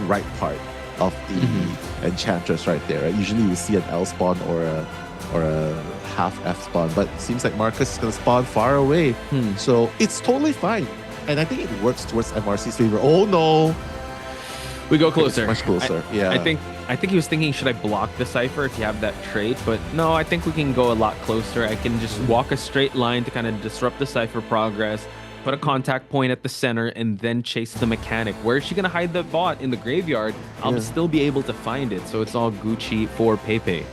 right part of the Enchantress right there. Right? Usually you see an L spawn or a half F spawn, but it seems like Marcus is gonna spawn far away. So it's totally fine. And I think it works towards MRC's favor. Oh no! We go closer. Much closer. Yeah. I think he was thinking, should I block the Cypher if you have that trait? But no, I think we can go a lot closer. I can just walk a straight line to kind of disrupt the Cypher progress, put a contact point at the center, and then chase the mechanic. Where is she going to hide the bot? In the graveyard? I'll still be able to find it. So it's all Gucci for Pepe.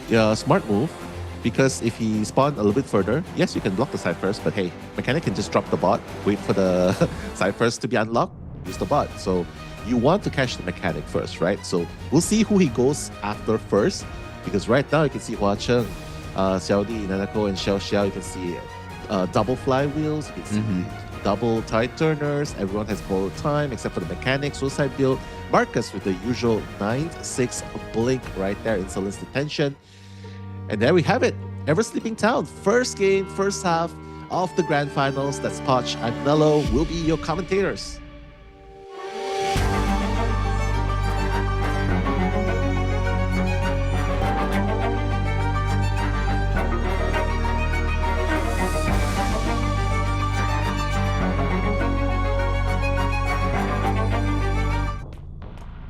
Yeah, smart move. Because if he spawned a little bit further, yes, you can block the Cyphers, but hey, mechanic can just drop the bot, wait for the Cyphers to be unlocked, use the bot. So you want to catch the mechanic first, right? So we'll see who he goes after first, because right now you can see Hua Cheng, Xiaodi, Nanako, and Xiao Xiao. You can see double flywheels, you can see double tide turners. Everyone has borrowed time except for the mechanic, suicide build. Marcus with the usual 9-6 blink right there, insolence detention. And there we have it. Ever Sleeping Town, first game, first half of the grand finals. That's Poch and Mello will be your commentators.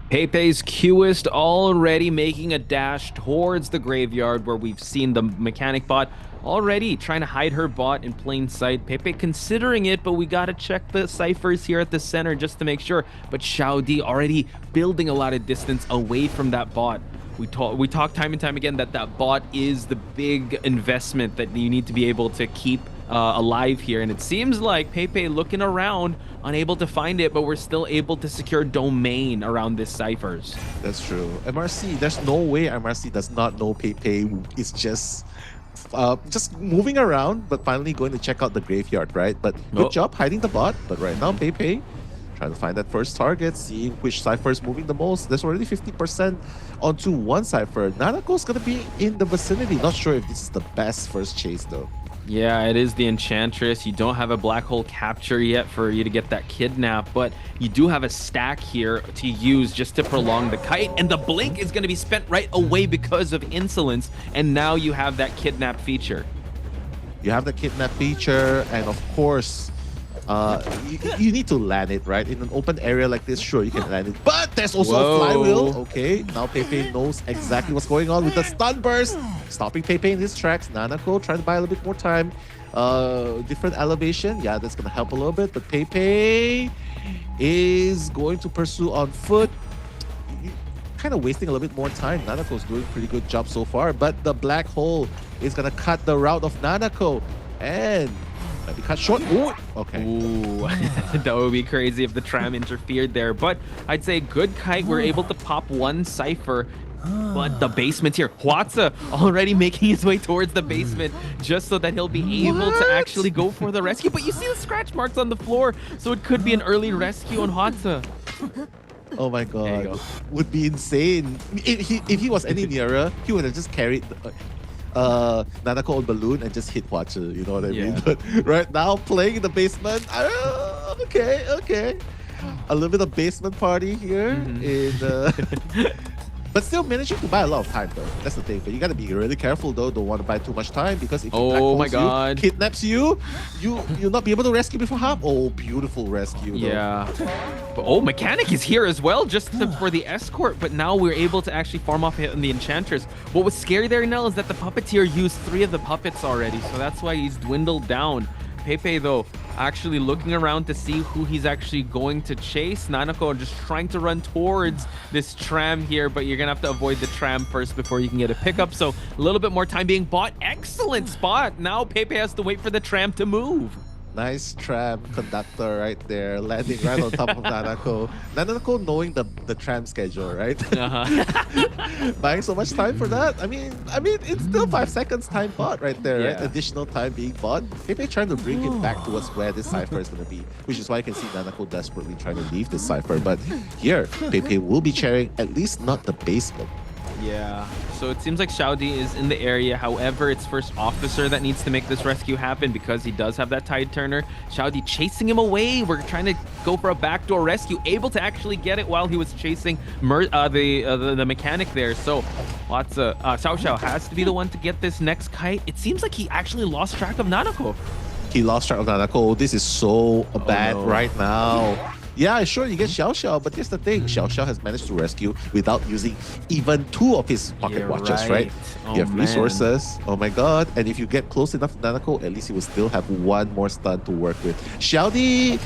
Pepe's Qist already making a dash towards the graveyard where we've seen the mechanic bot already trying to hide her bot in plain sight. Pepe considering it, but we gotta check the ciphers here at the center just to make sure. But Xiaodi already building a lot of distance away from that bot. We talk time and time again that bot is the big investment that you need to be able to keep alive here, and it seems like Pepe looking around, unable to find it, but we're still able to secure domain around this ciphers. That's true. MRC, there's no way MRC does not know Pepe is just just moving around, but finally going to check out the graveyard, right? But good job hiding the bot. But right now, Pepe trying to find that first target, seeing which Cypher is moving the most. There's already 50% onto one Cypher. Nanako's going to be in the vicinity. Not sure if this is the best first chase, though. Yeah, it is the Enchantress. You don't have a black hole capture yet for you to get that kidnap, but you do have a stack here to use just to prolong the kite, and the blink is going to be spent right away because of insolence, and now you have that kidnap feature. You have the kidnap feature, and of course, you need to land it, right? In an open area like this, sure, you can land it. But there's also a flywheel. Okay, now Pepe knows exactly what's going on with the stun burst. Stopping Pepe in his tracks. Nanako trying to buy a little bit more time. Different elevation. Yeah, that's going to help a little bit. But Pepe is going to pursue on foot. Kind of wasting a little bit more time. Nanako's doing a pretty good job so far. But the black hole is going to cut the route of Nanako. And maybe cut short. Ooh, okay. Ooh, that would be crazy if the tram interfered there. But I'd say good kite. We're able to pop one Cypher. But the basement here, Hwatsa already making his way towards the basement just so that he'll be able to actually go for the rescue. But you see the scratch marks on the floor, so it could be an early rescue on Hwatsa. Oh my god. Would be insane. If he was any nearer, he would have just carried Nanako on balloon and just hit Hwatsa, you know what I mean? But right now, playing in the basement, okay. A little bit of basement party here but still managing to buy a lot of time, though. That's the thing. But you got to be really careful, though. Don't want to buy too much time, because if he kidnaps you, you'll not be able to rescue before half. Oh, beautiful rescue, though. Yeah. But, Mechanic is here as well, just for the escort. But now we're able to actually farm off hit on the Enchantress. What was scary there, Nell, is that the Puppeteer used 3 of the puppets already. So that's why he's dwindled down. Pepe, though, actually looking around to see who he's actually going to chase. Nanako just trying to run towards this tram here, but you're going to have to avoid the tram first before you can get a pickup. So a little bit more time being bought. Excellent spot. Now Pepe has to wait for the tram to move. Nice tram conductor right there, landing right on top of Nanako. Nanako knowing the tram schedule, right? Buying so much time for that. I mean, it's still 5 seconds time bought right there, right? Additional time being bought. Pepe trying to bring it back towards where this Cypher is going to be, which is why you can see Nanako desperately trying to leave this Cypher. But here, Pepe will be sharing at least not the basement. Yeah, so it seems like Showdown is in the area. However, it's first officer that needs to make this rescue happen because he does have that tide turner. Showdown chasing him away. We're trying to go for a backdoor rescue, able to actually get it while he was chasing the mechanic there. So Xiao has to be the one to get this next kite. It seems like he actually lost track of Nanako. He lost track of Nanako. This is so bad right now. Yeah, sure, you get Xiao, but here's the thing. Xiao has managed to rescue without using even 2 of his pocket watches, right? You have resources. Oh my god. And if you get close enough to Nanako, at least he will still have 1 more stun to work with. Xiaodi,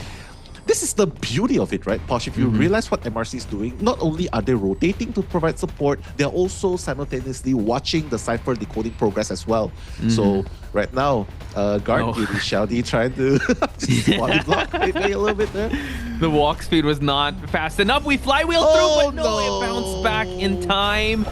this is the beauty of it, right, Posh? If you realize what MRC is doing, not only are they rotating to provide support, they're also simultaneously watching the Cypher decoding progress as well. So right now, guard duty, Xiaodi trying to just body block a little bit there. The walk speed was not fast enough. We flywheel through, but no, it bounced back in time.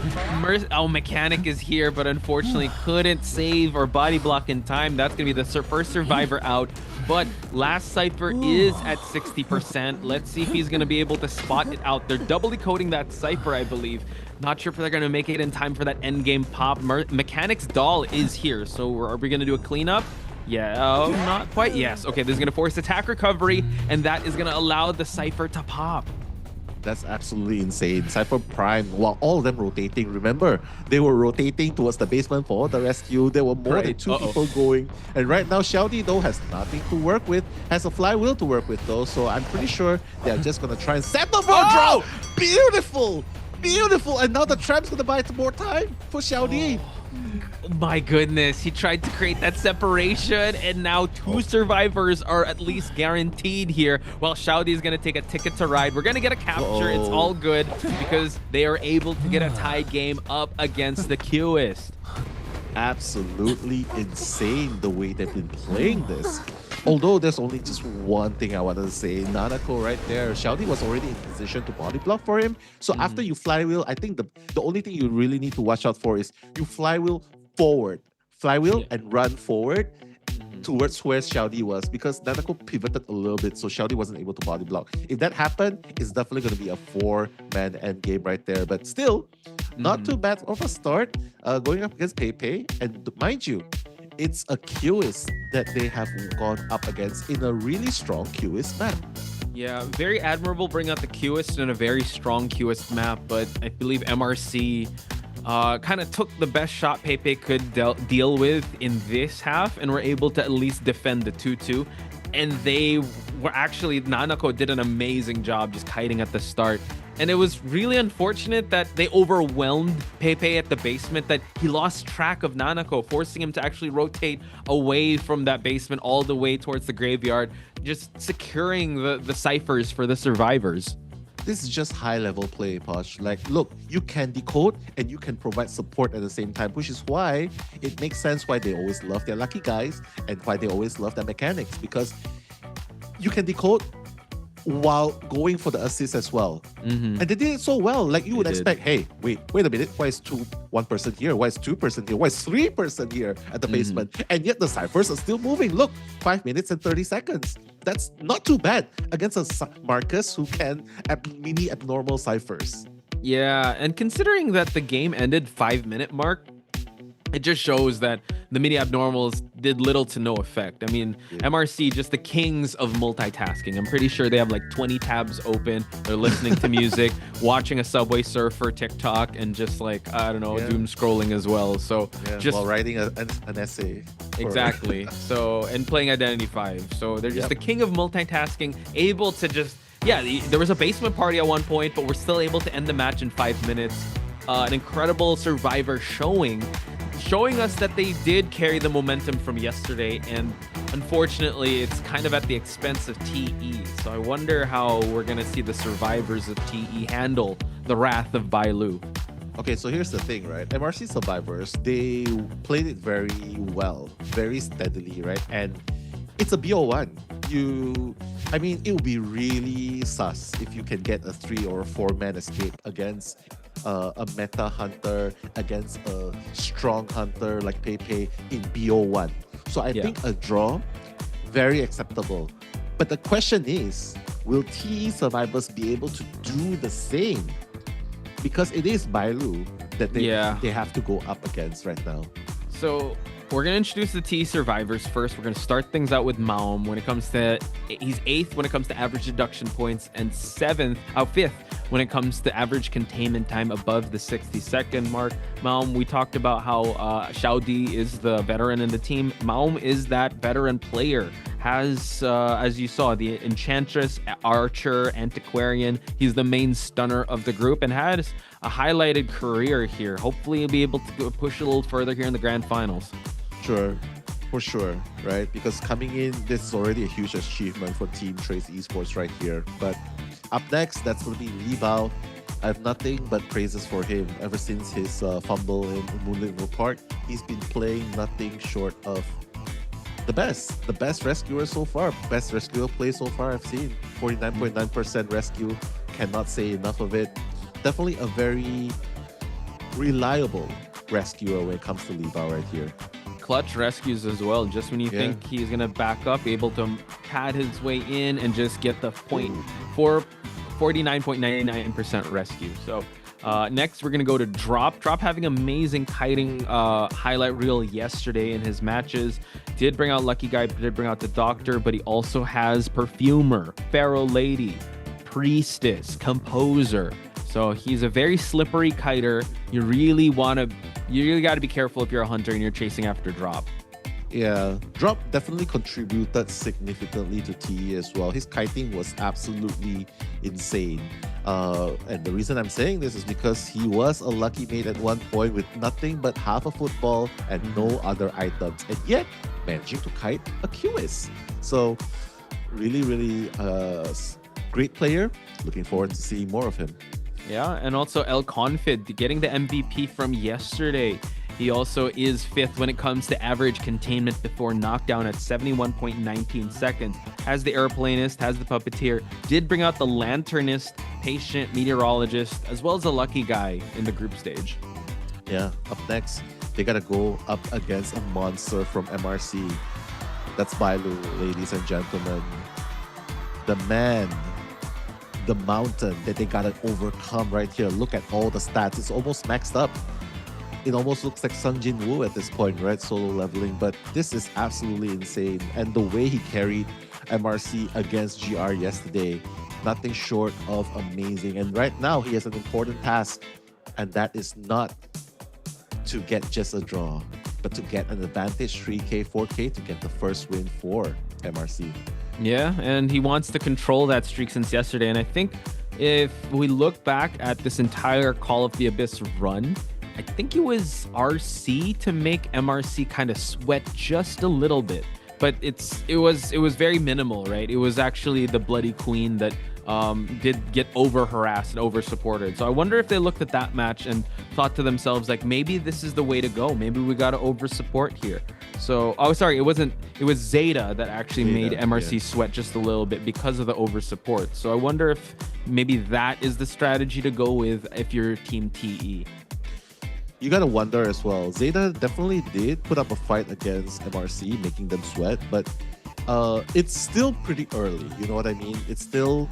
Mechanic is here, but unfortunately couldn't save or body block in time. That's going to be the first survivor out. But last Cypher is at 60%. Let's see if he's going to be able to spot it out. They're doubly coding that Cypher, I believe. Not sure if they're going to make it in time for that endgame pop. Mechanic's doll is here, so are we going to do a cleanup? Yeah, not quite. Yes. Okay, this is going to force attack recovery, and that is going to allow the Cypher to pop. That's absolutely insane. Cypher Prime, while all of them rotating, remember, they were rotating towards the basement for the rescue. There were more than 2 people going. And right now, Xiaodi, though, has nothing to work with, has a flywheel to work with, though. So I'm pretty sure they're just going to try and set the draw. Beautiful! Beautiful! And now the tram's going to buy some more time for Xiaodi. My goodness, he tried to create that separation, and now 2 survivors are at least guaranteed here, while Showdown is going to take a ticket to ride. We're going to get a capture. It's all good because they are able to get a tie game up against the COAⅨ. Absolutely insane the way they've been playing this. Although there's only just one thing I wanted to say. Nanako right there. Xiaodi was already in position to body block for him. So after you flywheel, I think the only thing you really need to watch out for is you flywheel forward flywheel and run forward towards where Showdown was, because Nanako pivoted a little bit, so Showdown wasn't able to body block. If that happened, it's definitely going to be a 4-man end game right there. But still, not too bad of a start going up against Pepe. And mind you, it's a QS that they have gone up against in a really strong QS map. Yeah, very admirable bring out the QS in a very strong QS map, but I believe MRC kind of took the best shot Pepe could deal with in this half and were able to at least defend the 2-2. And they were actually, Nanako did an amazing job just kiting at the start. And it was really unfortunate that they overwhelmed Pepe at the basement, that he lost track of Nanako, forcing him to actually rotate away from that basement all the way towards the graveyard, just securing the ciphers for the survivors. This is just high-level play, Posh. Like, look, you can decode and you can provide support at the same time, which is why it makes sense why they always love their lucky guys and why they always love their mechanics, because you can decode while going for the assist as well. And they did it so well. Like, you would expect, hey, wait a minute, why is 1 person here? Why is 2 person here? Why is 3 person here at the basement? And yet the ciphers are still moving. Look, 5 minutes and 30 seconds. That's not too bad against a Marcus who can mini abnormal ciphers. Yeah, and considering that the game ended 5-minute mark, it just shows that the mini abnormals did little to no effect. I mean, MRC, just the kings of multitasking. I'm pretty sure they have like 20 tabs open. They're listening to music, watching a Subway Surfer TikTok, and just like, I don't know, doom scrolling as well. So just while writing an essay. Exactly. So, and playing Identity 5. So they're just the king of multitasking, able to just, there was a basement party at one point, but we're still able to end the match in 5 minutes. An incredible survivor showing us that they did carry the momentum from yesterday, and unfortunately it's kind of at the expense of TE. So I wonder how we're gonna see the survivors of TE handle the wrath of Bailu. Okay, so here's the thing, right? MRC survivors, they played it very well, very steadily, right? And it's a BO1. I mean, it would be really sus if you can get a 3 or 4-man escape against a meta hunter, against a strong hunter like Pepe in BO1. So I think a draw, very acceptable. But the question is, will TE survivors be able to do the same? Because it is Bailu that they have to go up against right now. So we're going to introduce the TE survivors first. We're going to start things out with Maum. When it comes to, he's 8th when it comes to average deduction points, and 5th when it comes to average containment time above the 60-second mark. Maum, we talked about how Showdown is the veteran in the team. Maum is that veteran player. Has, as you saw, the Enchantress, Archer, Antiquarian. He's the main stunner of the group and has a highlighted career here. Hopefully he'll be able to push a little further here in the grand finals. Sure, for sure, right? Because coming in, this is already a huge achievement for Team Trace Esports right here. But up next, that's going to be Li Bao. I have nothing but praises for him. Ever since his fumble in Moonlit Report, he's been playing nothing short of the best rescuer so far, best rescuer play so far I've seen. 49.9% rescue, cannot say enough of it. Definitely a very reliable rescuer when it comes to Li Bao right here. Clutch rescues as well, just when you think he's gonna back up, able to pad his way in and just get the point for 49.99% rescue. So next we're gonna go to Drop having amazing kiting highlight reel yesterday in his matches. Did bring out Lucky Guy, did bring out the Doctor, but he also has Perfumer, Pharaoh Lady, Priestess, Composer. So he's a very slippery kiter. You really got to be careful if you're a hunter and you're chasing after Drop. Yeah, Drop definitely contributed significantly to TE as well. His kiting was absolutely insane. And the reason I'm saying this is because he was a lucky mate at one point with nothing but half a football and no other items, and yet managing to kite a QS. So really great player. Looking forward to seeing more of him. Yeah, and also El Confid getting the MVP from yesterday. He also is 5th when it comes to average containment before knockdown at 71.19 seconds. Has the Airplanist, has the Puppeteer, did bring out the Lanternist, Patient, Meteorologist, as well as a Lucky Guy in the group stage. Yeah, up next, they gotta go up against a monster from MRC. That's Bailu, ladies and gentlemen. The man, the mountain that they gotta overcome right here. Look at all the stats. It's almost maxed up. It almost looks like Sung Jin Woo at this point, right? Solo leveling, but this is absolutely insane. And the way he carried MRC against GR yesterday, nothing short of amazing. And right now, he has an important task, and that is not to get just a draw, but to get an advantage 3K, 4K to get the first win for MRC. Yeah, and he wants to control that streak since yesterday. And I think if we look back at this entire Call of the Abyss run, I think it was RC to make MRC kind of sweat just a little bit. But it was very minimal, right? It was actually the Bloody Queen that did get over harassed and over supported. So I wonder if they looked at that match and thought to themselves, like, maybe this is the way to go. Maybe we got to over support here. So, oh, sorry, it was Zeta that actually made MRC sweat just a little bit because of the over support. So I wonder if maybe that is the strategy to go with if you're Team TE. You gotta wonder as well. Zeta definitely did put up a fight against MRC, making them sweat, but it's still pretty early. You know what I mean? It's still,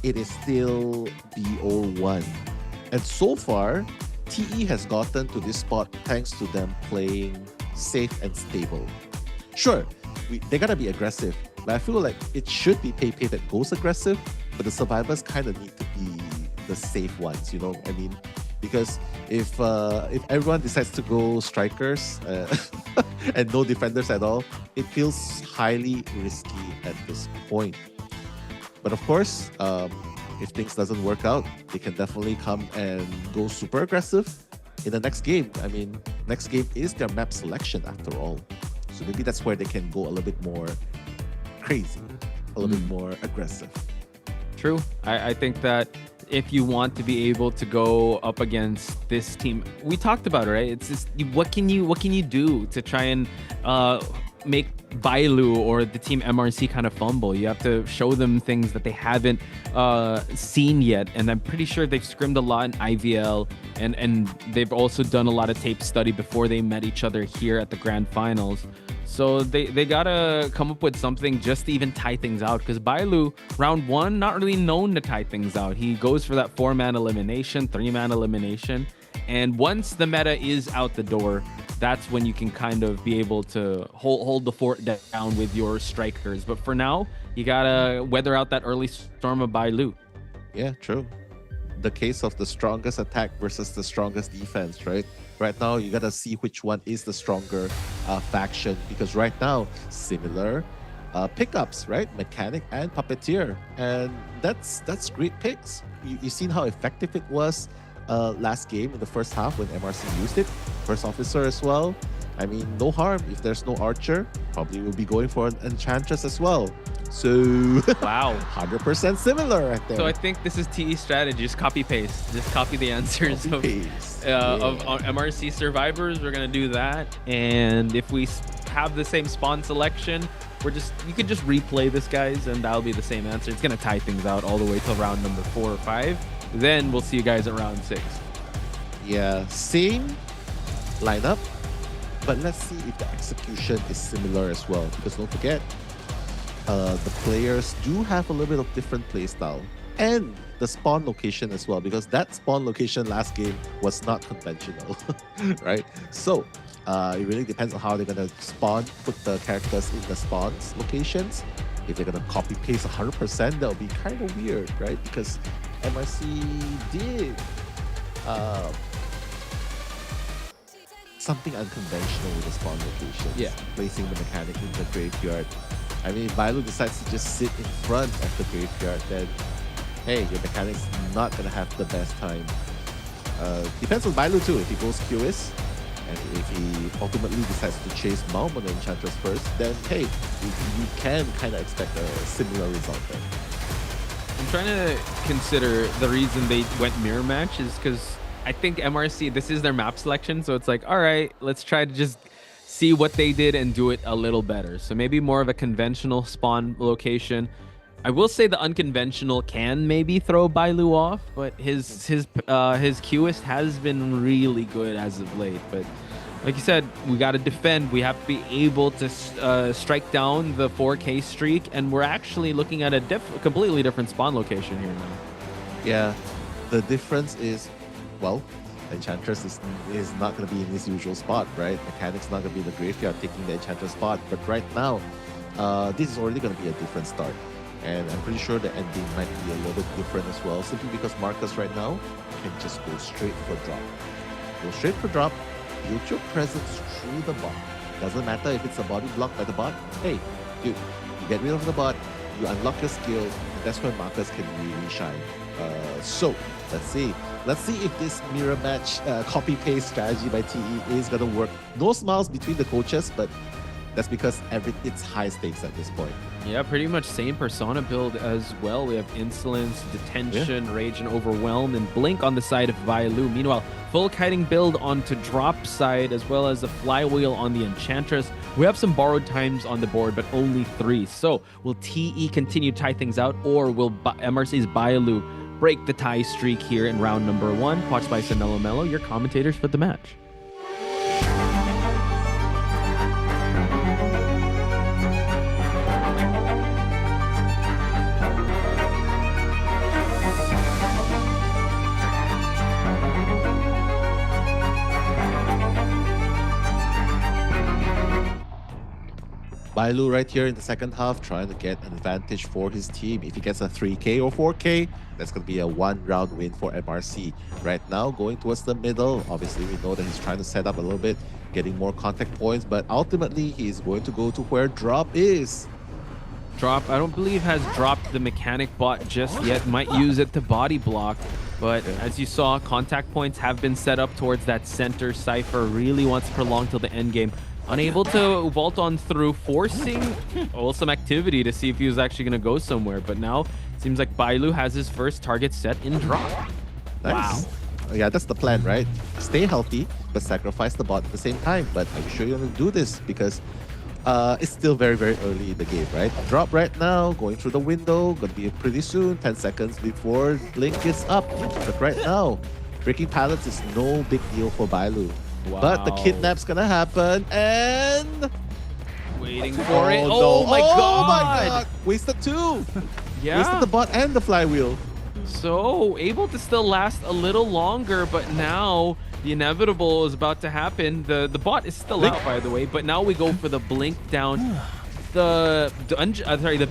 it is still BO1, and so far, TE has gotten to this spot thanks to them playing safe and stable. Sure, they gotta be aggressive, but I feel like it should be Pei that goes aggressive, but the survivors kind of need to be the safe ones. You know what I mean? Because if everyone decides to go strikers and no defenders at all, it feels highly risky at this point. But of course, if things doesn't work out, they can definitely come and go super aggressive in the next game. I mean, next game is their map selection after all. So maybe that's where they can go a little bit more crazy, a little bit more aggressive. True. I think that if you want to be able to go up against this team, we talked about it, right? It's just what can you do to try and make Bailu or the team MRC kind of fumble? You have to show them things that they haven't seen yet, and I'm pretty sure they've scrimmed a lot in IVL, and they've also done a lot of tape study before they met each other here at the grand finals. So they gotta come up with something just to even tie things out, because Bailu, round one, not really known to tie things out. He goes for that 4-man elimination, 3-man elimination, and once the meta is out the door, that's when you can kind of be able to hold the fort down with your strikers. But for now, you gotta weather out that early storm of Bailu. Yeah, true. The case of the strongest attack versus the strongest defense, right? Right now, you gotta see which one is the stronger faction, because right now, similar pickups, right? Mechanic and Puppeteer, and that's great picks. You seen how effective it was last game in the first half when MRC used it. First officer as well. I mean, no harm if there's no archer. Probably will be going for an enchantress as well. So wow, 100% similar right there. So I think this is TE strategy. Just copy paste. Just copy the answers of MRC survivors. We're gonna do that, and if we have the same spawn selection, you could just replay this, guys, and that'll be the same answer. It's gonna tie things out all the way till round number 4 or 5. Then we'll see you guys at round 6. Yeah, same lineup, but let's see if the execution is similar as well, because don't forget, the players do have a little bit of different playstyle, and the spawn location as well, because that spawn location last game was not conventional, right? So it really depends on how they're gonna spawn, put the characters in the spawns locations. If they're gonna copy paste 100%, that'll be kind of weird, right? Because MRC did something unconventional with the spawn locations. Yeah, placing the mechanic in the graveyard. I mean, if Bailu decides to just sit in front of the graveyard, then hey, your mechanic's not gonna have the best time. Depends on Bailu too. If he goes QS, and if he ultimately decides to chase Maum on the Enchantress first, then hey, you can kind of expect a similar result there. I'm trying to consider the reason they went mirror match is because I think MRC, this is their map selection, so it's like, all right, let's try to just see what they did and do it a little better. So maybe more of a conventional spawn location. I will say the unconventional can maybe throw Bailu off, but his Qist has been really good as of late. But like you said, we got to defend. We have to be able to strike down the 4K streak, and we're actually looking at a completely different spawn location here now. Yeah, the difference is, well, Enchantress is not going to be in his usual spot, right? Mechanic's not going to be in the graveyard taking the Enchantress spot. But right now, this is already going to be a different start. And I'm pretty sure the ending might be a little bit different as well, simply because Marcus right now can just go straight for drop. Go straight for drop, build your presence through the bot. Doesn't matter if it's a body blocked by the bot. Hey, dude, you get rid of the bot, you unlock your skill, and that's when Marcus can really shine. So, let's see. Let's see if this mirror match copy-paste strategy by TE is going to work. No smiles between the coaches, but that's because it's high stakes at this point. Yeah, pretty much same persona build as well. We have Insolence, Detention, Rage, and Overwhelm, and Blink on the side of Bailu. Meanwhile, full kiting build onto drop side, as well as a flywheel on the Enchantress. We have some borrowed times on the board, but only 3. So, will TE continue to tie things out, or will MRC's Bailu break the tie streak here in round number 1? Watched by Mellow Mellow, your commentators for the match. Bailu right here in the second half trying to get an advantage for his team. If he gets a 3K or 4K, that's going to be a 1-round win for MRC. Right now, going towards the middle, obviously we know that he's trying to set up a little bit, getting more contact points, but ultimately he's going to go to where drop is. Drop, I don't believe has dropped the mechanic bot just yet. Might use it to body block. But as you saw, contact points have been set up towards that center. Cypher really wants to prolong till the end game. Unable to vault on through, forcing some activity to see if he was actually going to go somewhere. But now, it seems like Bailu has his first target set in drop. Nice. Wow. Yeah, that's the plan, right? Stay healthy, but sacrifice the bot at the same time. But are you sure you're going to do this? Because it's still very, very early in the game, right? Drop right now, going through the window, going to be pretty soon, 10 seconds before Blink gets up. But right now, breaking pallets is no big deal for Bailu. Wow. But the kidnap's gonna happen, and waiting for it. No. My God! Wasted 2. Yeah. Wasted the bot and the flywheel. So able to still last a little longer, but now the inevitable is about to happen. The bot is still out, by the way, but now we go for the blink down. The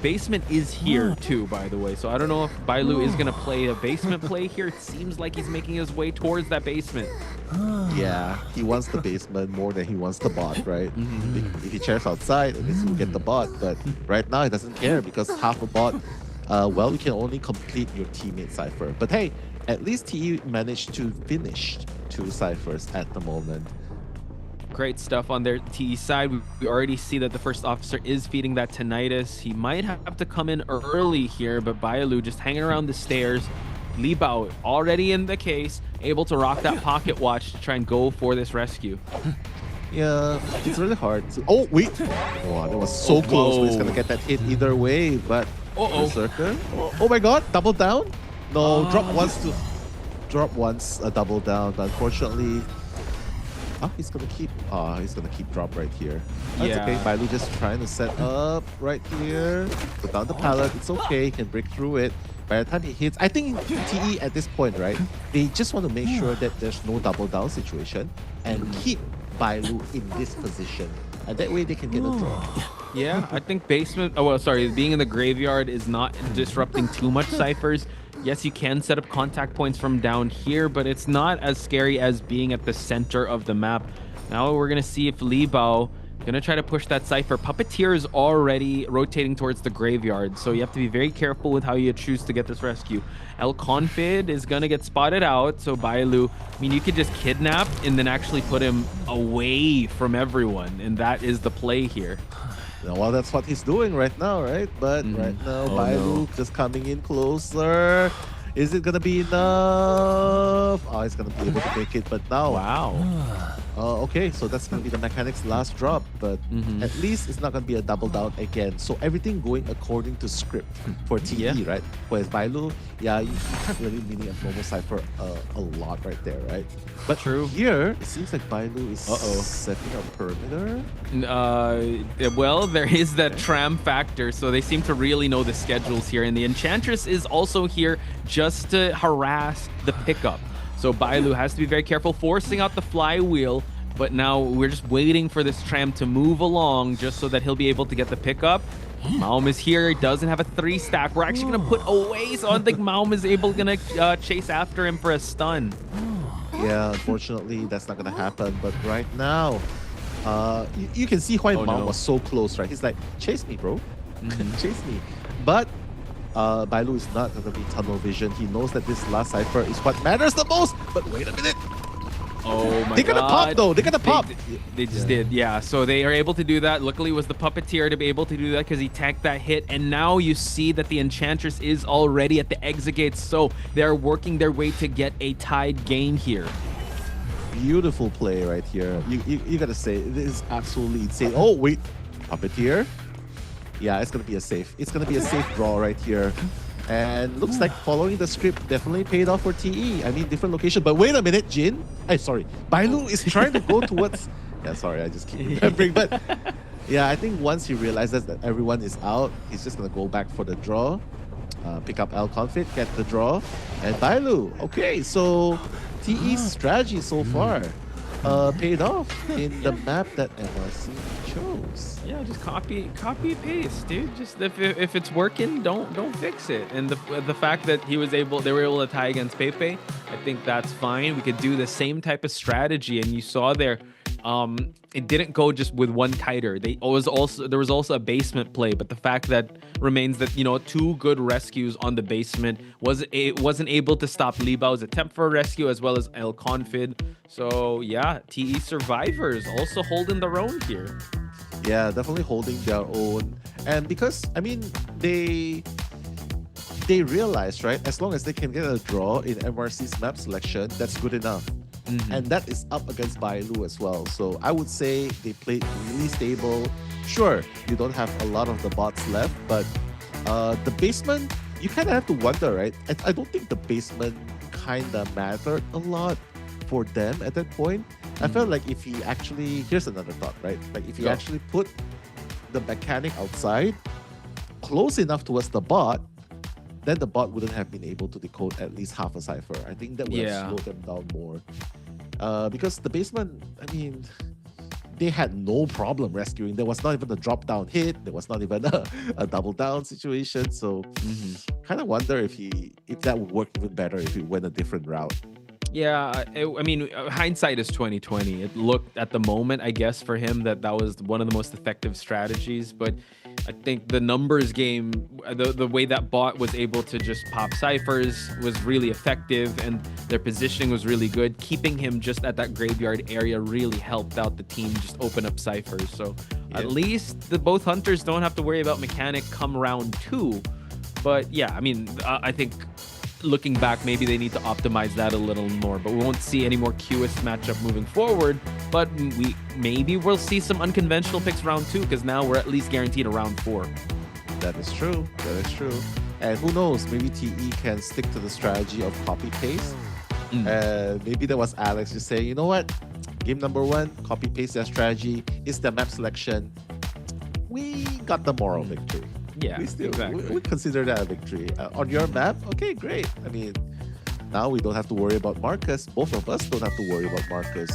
basement is here too, by the way. So I don't know if Bailu is gonna play a basement play here. It seems like he's making his way towards that basement. Yeah, he wants the basement more than he wants the bot, right? If he chairs outside, at least he'll get the bot. But right now he doesn't care because half a bot, well, you can only complete your teammate Cypher. But hey, at least he managed to finish 2 Cyphers at the moment. Great stuff on their TE side. We already see that the first officer is feeding that tinnitus. He might have to come in early here, but Bailu just hanging around the stairs. Li Bao already in the case, able to rock that pocket watch to try and go for this rescue. Yeah, it's really hard to... Oh, wait! Oh, that was so close. So he's gonna get that hit either way, but... Berserker? Oh my God, double down? No, Drop wants a double down, but unfortunately... he's gonna keep drop right here. That's okay. Bailu just trying to set up right here. Put down the pallet. It's okay. He can break through it. By the time he hits, I think TE at this point, right? They just want to make sure that there's no double down situation and keep Bailu in this position. And that way they can get a draw. Yeah, I think basement... being in the graveyard is not disrupting too much ciphers. Yes, you can set up contact points from down here, but it's not as scary as being at the center of the map. Now we're going to see if Li Bao going to try to push that Cypher. Puppeteer is already rotating towards the graveyard, so you have to be very careful with how you choose to get this rescue. El Confid is going to get spotted out, so Bailu, I mean, you could just kidnap and then actually put him away from everyone, and that is the play here. Well, that's what he's doing right now, right? But right now, Bailu just coming in closer. Is it gonna be enough? Oh, he's gonna be able to make it, but now... Wow. Okay, so that's going to be the mechanic's last drop, but at least it's not going to be a double down again. So everything going according to script for TE, right? Whereas Bailu, yeah, you can't really mini a normal Cypher a lot right there, right? But here, it seems like Bailu is setting up perimeter. Well, there is that tram factor, so they seem to really know the schedules here. And the Enchantress is also here just to harass the pickup. So Bailu has to be very careful, forcing out the flywheel. But now we're just waiting for this tram to move along just so that he'll be able to get the pickup. Maum is here. He doesn't have a 3-stack. We're actually going to put away, so I don't think Maum is going to chase after him for a stun. Yeah, unfortunately, that's not going to happen. But right now, you can see why Maum was so close, right? He's like, chase me, bro. Chase me. But Bailu is not going to be tunnel vision. He knows that this last Cypher is what matters the most. But wait a minute. Oh my god. They're gonna pop though. They're gonna pop. They just did, yeah. So they are able to do that. Luckily, it was the Puppeteer to be able to do that because he tanked that hit. And now you see that the Enchantress is already at the exit gates. So they're working their way to get a tied game here. Beautiful play right here. You gotta say, this is absolutely insane. Oh, wait. Puppeteer? Yeah, it's gonna be a safe. It's gonna be a safe draw right here. And looks like following the script definitely paid off for TE. I mean, different location. But wait a minute, Jin. Sorry. Bailu is trying to go towards... Yeah, sorry, I just keep remembering. But yeah, I think once he realizes that everyone is out, he's just going to go back for the draw. Pick up Confit, get the draw. And Bailu. Okay, so TE's strategy so far paid off in the map that MRC chose. Yeah, just copy paste, dude. Just if it's working, don't fix it. And the fact that they were able to tie against Pepe, I think that's fine. We could do the same type of strategy, and you saw there, it didn't go just with one kiter. There was also a basement play, but the fact that remains that 2 good rescues on the basement wasn't able to stop Li Bao's attempt for a rescue as well as El Confid. So yeah, TE survivors also holding their own here. Yeah, definitely holding their own. And because, I mean, they realized, right, as long as they can get a draw in MRC's map selection, that's good enough. And that is up against Bailu as well. So I would say they played really stable. Sure, you don't have a lot of the bots left, but the basement, you kind of have to wonder, right? I don't think the basement kind of mattered a lot for them at that point. I felt like if he actually, here's another thought, right? Like if he actually put the mechanic outside, close enough towards the bot, then the bot wouldn't have been able to decode at least half a Cypher. I think that would have slowed them down more. Because the basement, I mean, they had no problem rescuing. There was not even a drop down hit. There was not even a double down situation. So kind of wonder if that would work even better if he went a different route. Yeah, I mean, hindsight is 2020. It looked at the moment, I guess, for him that was one of the most effective strategies. But I think the numbers game, the way that bot was able to just pop ciphers was really effective, and their positioning was really good. Keeping him just at that graveyard area really helped out the team just open up ciphers. So at least both hunters don't have to worry about mechanic come round 2. But yeah, I mean, I think looking back, maybe they need to optimize that a little more, but we won't see any more QS matchup moving forward. But maybe we'll see some unconventional picks round 2, because now we're at least guaranteed a round 4. That is true. That is true. And who knows, maybe TE can stick to the strategy of copy paste. Maybe that was Alex just saying, you know what, game number 1, copy paste their strategy, is the map selection. We got the moral victory. Yeah, we consider that a victory. On your map, okay, great. I mean, now we don't have to worry about Marcus. Both of us don't have to worry about Marcus.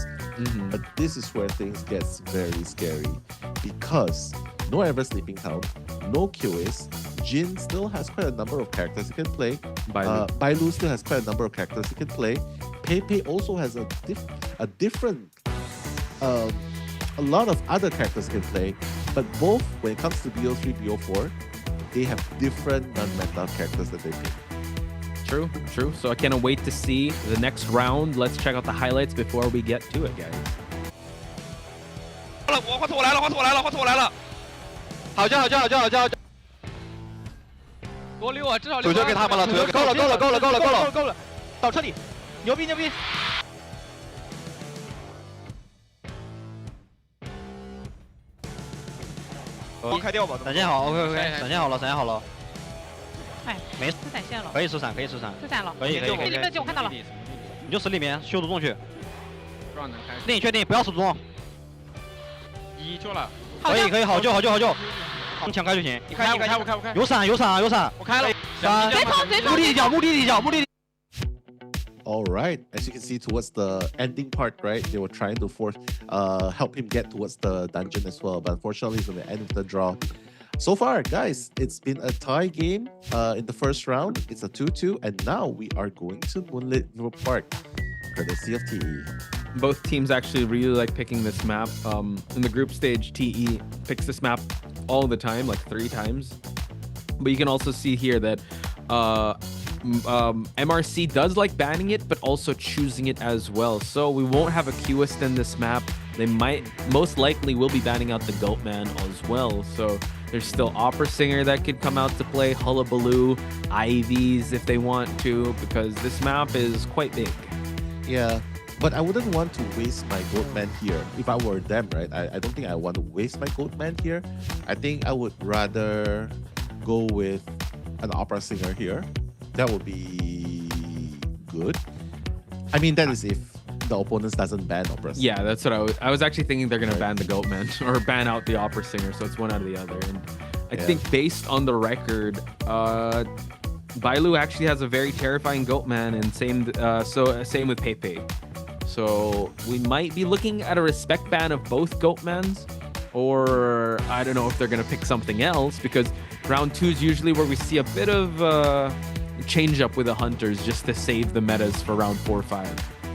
But this is where things gets very scary, because no Ever Sleeping Town, no QS. Jin still has quite a number of characters he can play. Bailu still has quite a number of characters he can play. Pepe also has a different, a lot of other characters he can play. But both, when it comes to BO3, BO4, they have different non-meta characters that they pick. True. So I can't wait to see the next round. Let's check out the highlights before we get to it, guys. 换错我来了！好叫！给我溜啊！至少溜！土球给他们了，够了！倒车里，牛逼！开掉吧。闪现好 ，OK， 闪现好了，闪现好了。哎，没出闪现了。可以出闪，可以出闪。出闪了。可以。这里面就我看到了。你就死里面修毒中去。确定确定，不要死毒中。1救了。可以，好救。你抢开就行。你开。有闪。我开了。目的地。All right, as you can see towards the ending part, right, they were trying to help him get towards the dungeon as well, but unfortunately it's at the end of the draw. So far, guys, it's been a tie game in the first round. It's a 2-2, and now we are going to Moonlit River Park, courtesy of TE. Both teams actually really like picking this map. In the group stage, TE picks this map all the time, like 3 times. But you can also see here that MRC does like banning it, but also choosing it as well. So we won't have a COAⅨ in this map. They most likely will be banning out the Goatman as well. So there's still Opera Singer that could come out to play, Hullabaloo, Ivies if they want to, because this map is quite big. Yeah, but I wouldn't want to waste my Goatman here. If I were them, right? I don't think I want to waste my Goatman here. I think I would rather go with an Opera Singer here. That would be good. I mean, that is if the opponents doesn't ban Opera Singer. Yeah, that's what I was actually thinking they're gonna ban the Goatman or ban out the Opera Singer, so it's one out of the other. And I think based on the record, Bailu actually has a very terrifying Goatman, and same with Pepe. So we might be looking at a respect ban of both Goatmans, or I don't know if they're gonna pick something else, because round 2 is usually where we see a bit of change up with the Hunters just to save the metas for round 4 or 5.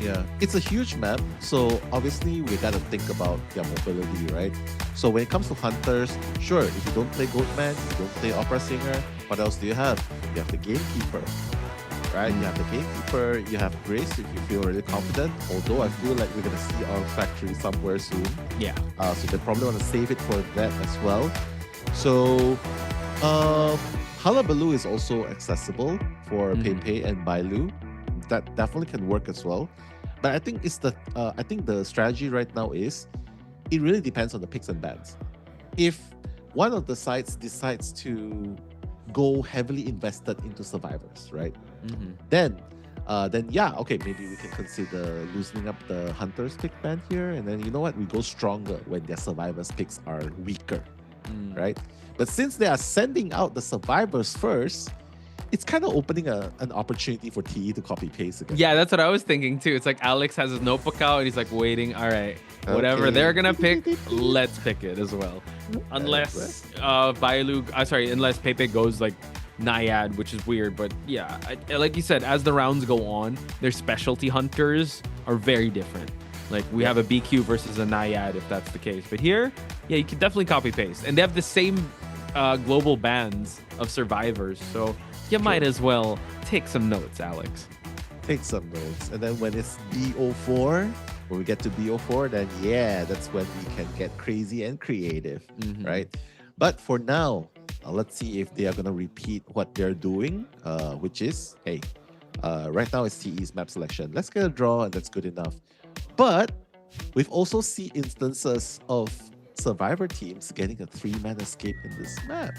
Yeah, it's a huge map, so obviously we gotta think about their mobility, right? So when it comes to Hunters, sure, if you don't play Goatman, you don't play Opera Singer, what else do you have? You have the Gamekeeper, right? You have the Gamekeeper, you have Grace if you feel really confident, although I feel like we're gonna see our factory somewhere soon. Yeah. So they probably want to save it for that as well. So, Hullabaloo is also accessible for Pepe and Bailu. That definitely can work as well. But I think the strategy right now is it really depends on the picks and bans. If one of the sides decides to go heavily invested into survivors, right? Then yeah, okay, maybe we can consider loosening up the Hunters pick ban here, and then you know what? We go stronger when their survivors picks are weaker, right? But since they are sending out the survivors first, it's kind of opening an opportunity for TE to copy paste again. Yeah, that's what I was thinking too. It's like Alex has his notebook out and he's like waiting. All right, whatever they're gonna pick, let's pick it as well. Unless unless Pepe goes like Naiad, which is weird. But yeah, like you said, as the rounds go on, their specialty hunters are very different. Like we have a BQ versus a Naiad if that's the case. But here, yeah, you can definitely copy paste, and they have the same global bans of survivors. So you might as well take some notes, Alex. Take some notes. And then when it's BO4, when we get to BO4, then yeah, that's when we can get crazy and creative, right? But for now, let's see if they are going to repeat what they're doing, which is, hey, right now it's TE's map selection. Let's get a draw, and that's good enough. But we've also seen instances of survivor teams getting a 3-man escape in this map,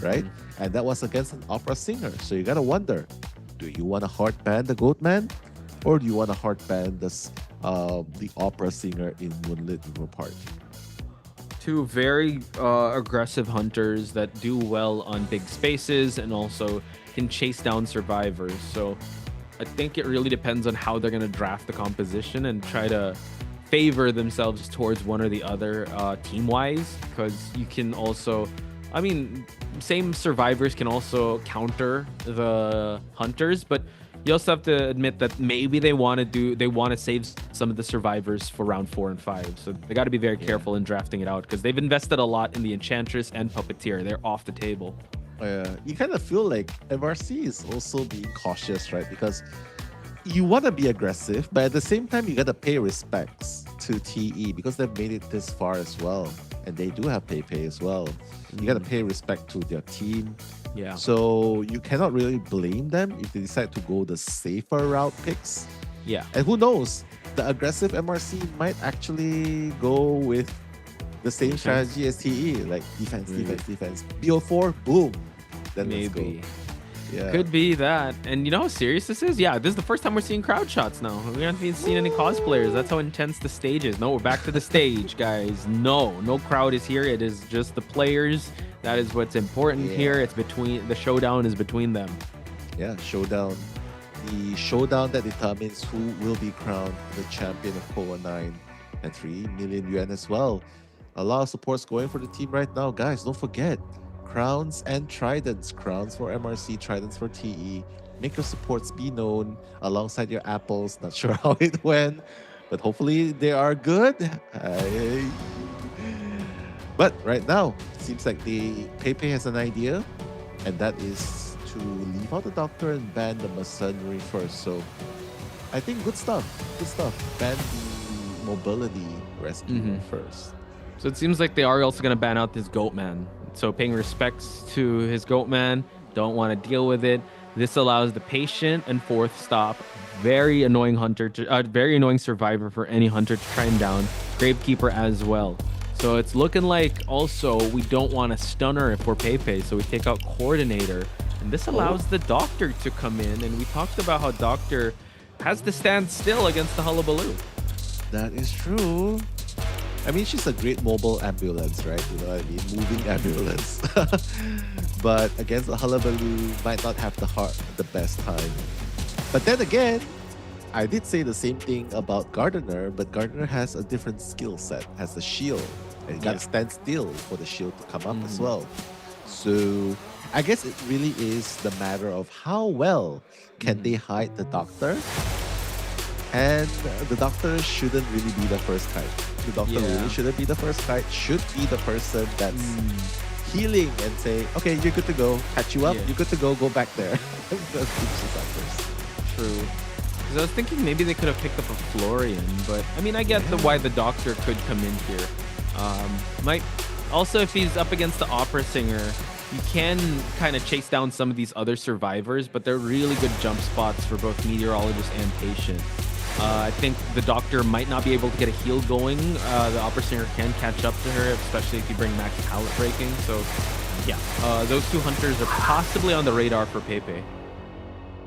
right? And that was against an Opera Singer. So you gotta wonder, do you want to hard ban the Goatman, or do you want to hard ban this the Opera Singer in Moonlit River Park? Two very aggressive hunters that do well on big spaces and also can chase down survivors. So I think it really depends on how they're going to draft the composition and try to favor themselves towards one or the other team-wise, because you can also, I mean, same survivors can also counter the hunters, but you also have to admit that maybe they want to save some of the survivors for round 4 and 5. So they got to be very careful in drafting it out, because they've invested a lot in the Enchantress and Puppeteer. They're off the table. You kind of feel like MRC is also being cautious, right? Because you want to be aggressive, but at the same time, you got to pay respects to TE because they've made it this far as well. And they do have Pepe as well. You got to pay respect to their team. Yeah. So you cannot really blame them if they decide to go the safer route picks. Yeah. And who knows, the aggressive MRC might actually go with the same strategy as TE, like defense, defense. BO4, boom. Then Maybe. let's go. Yeah. Could be that. And you know how serious this is? Yeah, this is the first time we're seeing crowd shots now. We haven't even seen any cosplayers. That's how intense the stage is. No, we're back to the stage, guys. No crowd is here. It is just the players. That is what's important here. It's between, the showdown is between them. Yeah, showdown. The showdown that determines who will be crowned the champion of COAⅨ 9 and 3 million yuan as well. A lot of support's going for the team right now. Guys, don't forget. Crowns and tridents. Crowns for MRC, tridents for TE. Make your supports be known alongside your apples. Not sure how it went, but hopefully they are good. But right now, it seems like the Pepe has an idea, and that is to leave out the doctor and ban the mercenary first. So I think good stuff. Good stuff. Ban the mobility rescue first. So it seems like they are also going to ban out this goat man. So paying respects to his goat man, don't want to deal with it. This allows the patient and fourth stop, very annoying hunter, very annoying survivor for any hunter to try and down. Gravekeeper as well. So it's looking like also we don't want a stunner if we're Pepe, so we take out coordinator. And this allows the doctor to come in, and we talked about how doctor has to stand still against the hullabaloo. That is true. I mean, she's a great mobile ambulance, right? You know what I mean? Moving ambulance. But against the hullabaloo, might not have the best time. But then again, I did say the same thing about Gardener, but Gardener has a different skill set, has the shield. And you gotta stand still for the shield to come up as well. So I guess it really is the matter of how well can they hide the doctor. And the doctor shouldn't really be the first kite. The doctor really shouldn't be the first kite. Should be the person that's healing and say, okay, you're good to go. Catch you up. You're good to go. Go back there. True. Because I was thinking maybe they could have picked up a Florian, but I mean, I get why the doctor could come in here. Might also, if he's up against the opera singer, you can kind of chase down some of these other survivors, but they're really good jump spots for both meteorologist and patient. I think the doctor might not be able to get a heal going. The opera singer can catch up to her, especially if you bring max pallet breaking. So yeah, those two hunters are possibly on the radar for Pepe.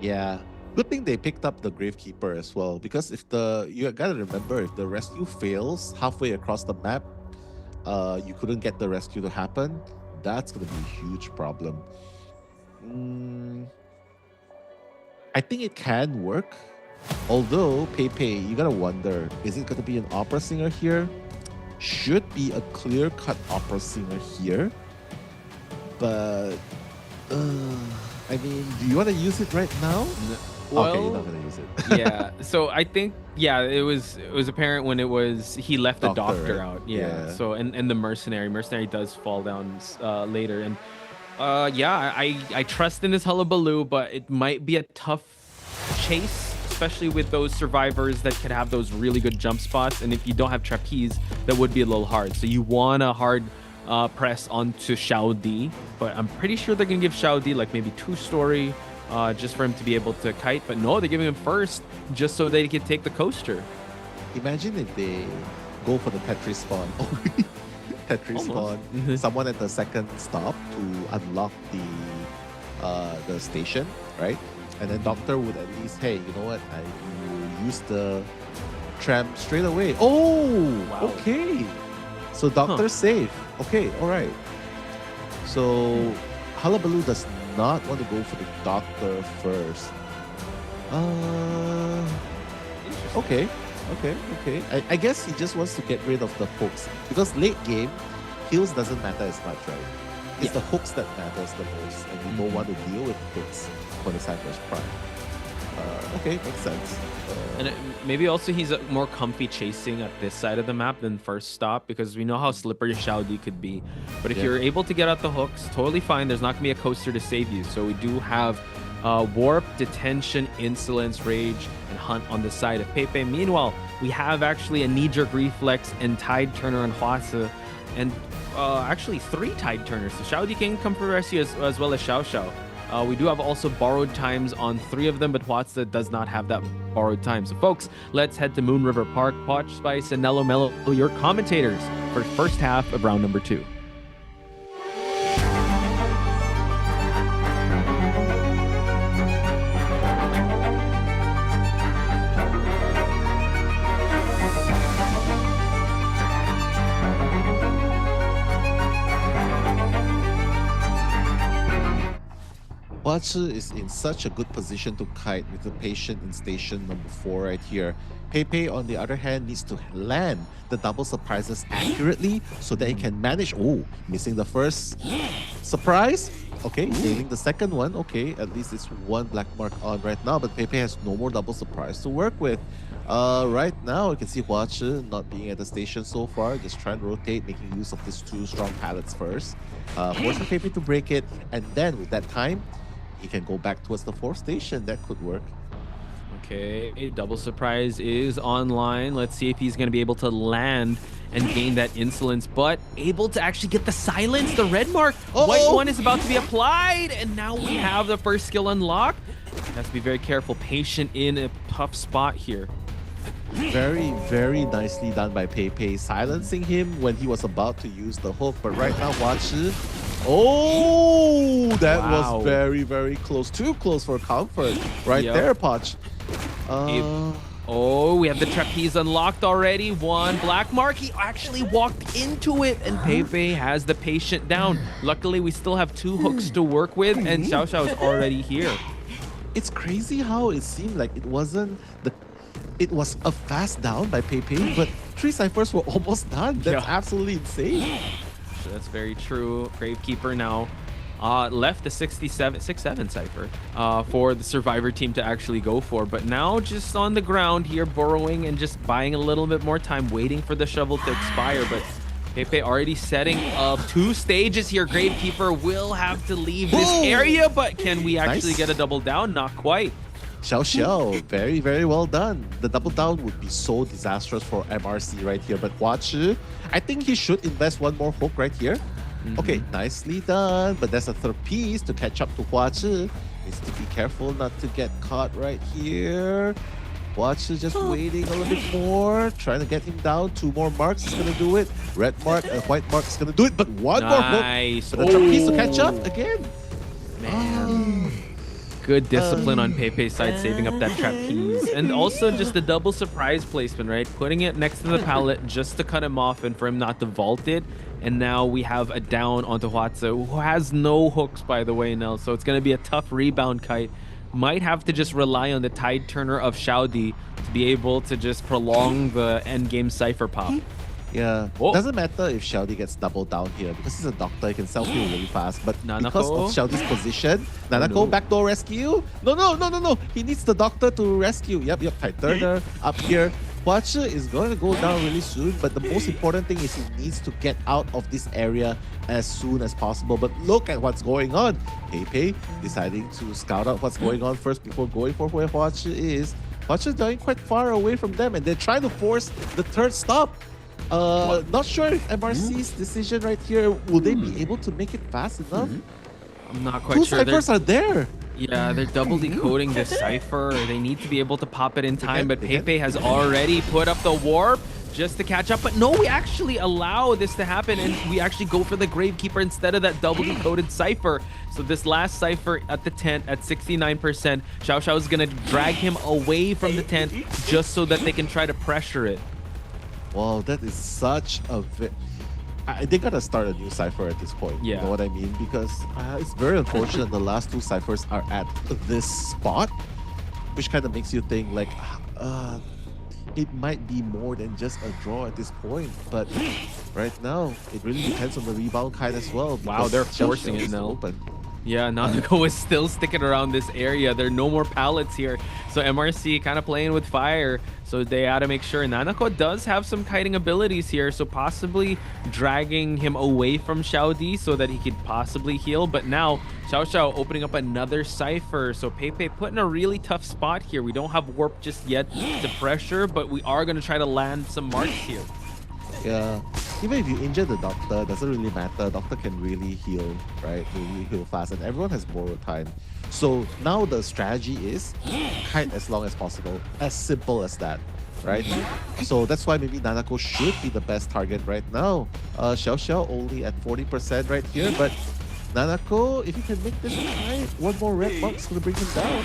Yeah. Good thing they picked up the Gravekeeper as well, because if you gotta remember, if the rescue fails halfway across the map, you couldn't get the rescue to happen, that's gonna be a huge problem. I think it can work. Although, Pepe, you gotta wonder, is it gonna be an opera singer here? Should be a clear-cut opera singer here. But, I mean, do you want to use it right now? Well, okay, you're not gonna use it. Yeah, so I think it was apparent when he left the doctor right? out. Yeah. So and the mercenary does fall down later, and I trust in this hullabaloo, but it might be a tough chase, especially with those survivors that could have those really good jump spots. And if you don't have trapeze, that would be a little hard. So you want a hard press onto Showdown, but I'm pretty sure they're gonna give Showdown like maybe 2-story. Just for him to be able to kite, but no, they're giving him first just so they can take the coaster. Imagine if they go for the Tetris spawn. Tetris spawn. Someone at the second stop to unlock the station, right? And then Doctor would at least, hey, you know what? I will use the tram straight away. Oh, wow. Okay. So Doctor's safe. Okay, all right. So Hullabaloo does not want to go for the doctor first. Okay. I guess he just wants to get rid of the hooks, because late game, heals doesn't matter as much, right? It's the hooks that matters the most, and we don't want to deal with hooks for the Cypher's Prime. Okay, makes sense. And maybe also he's more comfy chasing at this side of the map than first stop, because we know how slippery Showdown could be. But if you're able to get out the hooks, totally fine. There's not going to be a coaster to save you. So we do have Warp, Detention, Insolence, Rage, and Hunt on the side of Pepe. Meanwhile, we have actually a knee-jerk reflex and Tide Turner on COAⅨ, and actually 3 Tide Turners. So Showdown can come for rescue as well as Xiao Xiao. We do have also borrowed times on 3 of them, but Hwatse does not have that borrowed time. So folks, let's head to Moon River Park. Potch Spice and Nello Mello, your commentators for first half of round number 2. Hwatse is in such a good position to kite with the patient in station number 4 right here. Pepe, on the other hand, needs to land the double surprises accurately so that he can manage. Oh, missing the first surprise. Okay, nailing the second one. Okay, at least it's 1 black mark on right now, but Pepe has no more double surprise to work with. Right now, you can see Hwatse not being at the station so far, just trying to rotate, making use of these 2 strong pallets first. Forcing Pepe to break it, and then with that time, he can go back towards the 4th station. That could work. Okay, double surprise is online. Let's see if he's going to be able to land and gain that insolence, but able to actually get the silence, the red mark. White one is about to be applied, and now we have the first skill unlocked. Has to be very careful, patient in a tough spot here. Very, very nicely done by Pepe, silencing him when he was about to use the hook. But right now, Hwatse, that was very, very close. Too close for comfort right there, Potch. We have the trapeze unlocked already. 1 black mark. He actually walked into it, and Pepe has the patient down. Luckily, we still have 2 hooks to work with, and Xiao Xiao is already here. It's crazy how it seemed like it wasn't it was a fast down by Pepe, but 3 ciphers were almost done. That's absolutely insane. That's very true. Gravekeeper now left the 6-7 cipher for the survivor team to actually go for, but now just on the ground here, burrowing and just buying a little bit more time, waiting for the shovel to expire. But Pepe already setting up 2 stages here. Gravekeeper will have to leave this area, but can we actually get a double down? Not quite. Xiao, very, very well done. The double down would be so disastrous for MRC right here, but Hwatse, I think he should invest 1 more hook right here. Okay, nicely done, but there's a 3rd piece to catch up to Hwatse. Needs to be careful not to get caught right here. Hwatse just waiting a little bit more, trying to get him down. 2 more marks is gonna do it. Red mark and white mark is gonna do it, but 1 more hook. But the trapeze to catch up again. Man. Good discipline on Pepe's side, saving up that trapeze. And also just the double surprise placement, right? Putting it next to the pallet just to cut him off and for him not to vault it. And now we have a down onto Hwatse, who has no hooks, by the way, Nell. So it's going to be a tough rebound kite. Might have to just rely on the tide turner of Showdown to be able to just prolong the end game cipher pop. Yeah, doesn't matter if Showdown gets doubled down here because he's a doctor, he can self-heal really fast. But Nanako, because of Showdown's position, Nanako backdoor rescue. No. He needs the doctor to rescue. Yep, tide turner up here. Hwatse is going to go down really soon, but the most important thing is he needs to get out of this area as soon as possible. But look at what's going on. Pepe deciding to scout out what's going on first before going for where Hwatse is. Hwatse is dying quite far away from them, and they're trying to force the 3rd stop. Not sure if MRC's decision right here, will they be able to make it fast enough? I'm not quite 2 sure. ciphers are there. Yeah, they're double decoding this cipher. They need to be able to pop it in time, but Pepe has already put up the warp just to catch up. But no, we actually allow this to happen, and we actually go for the Gravekeeper instead of that double decoded cipher. So this last cipher at the tent at 69%, Xiao Xiao is going to drag him away from the tent just so that they can try to pressure it. Wow, that is such a... they gotta start a new cipher at this point. You know what I mean? Because it's very unfortunate the last 2 ciphers are at this spot, which kind of makes you think like it might be more than just a draw at this point. But right now, it really depends on the rebound kite as well. Wow, they're forcing it now. Yeah, Nanako is still sticking around this area. There are no more pallets here. So MRC kind of playing with fire. So they had to make sure. Nanako does have some kiting abilities here. So possibly dragging him away from Showdown so that he could possibly heal. But now Xiao Xiao opening up another cipher. So Pepe put in a really tough spot here. We don't have warp just yet to pressure, but we are going to try to land some marks here. Yeah, even if you injure the doctor, doesn't really matter. Doctor can really heal, right? Really heal fast, and everyone has borrowed time. So now the strategy is kite as long as possible. As simple as that, right? So that's why maybe Nanako should be the best target right now. Xiao only at 40% right here, but Nanako, if you can make this kite, one more red mark's gonna bring him down.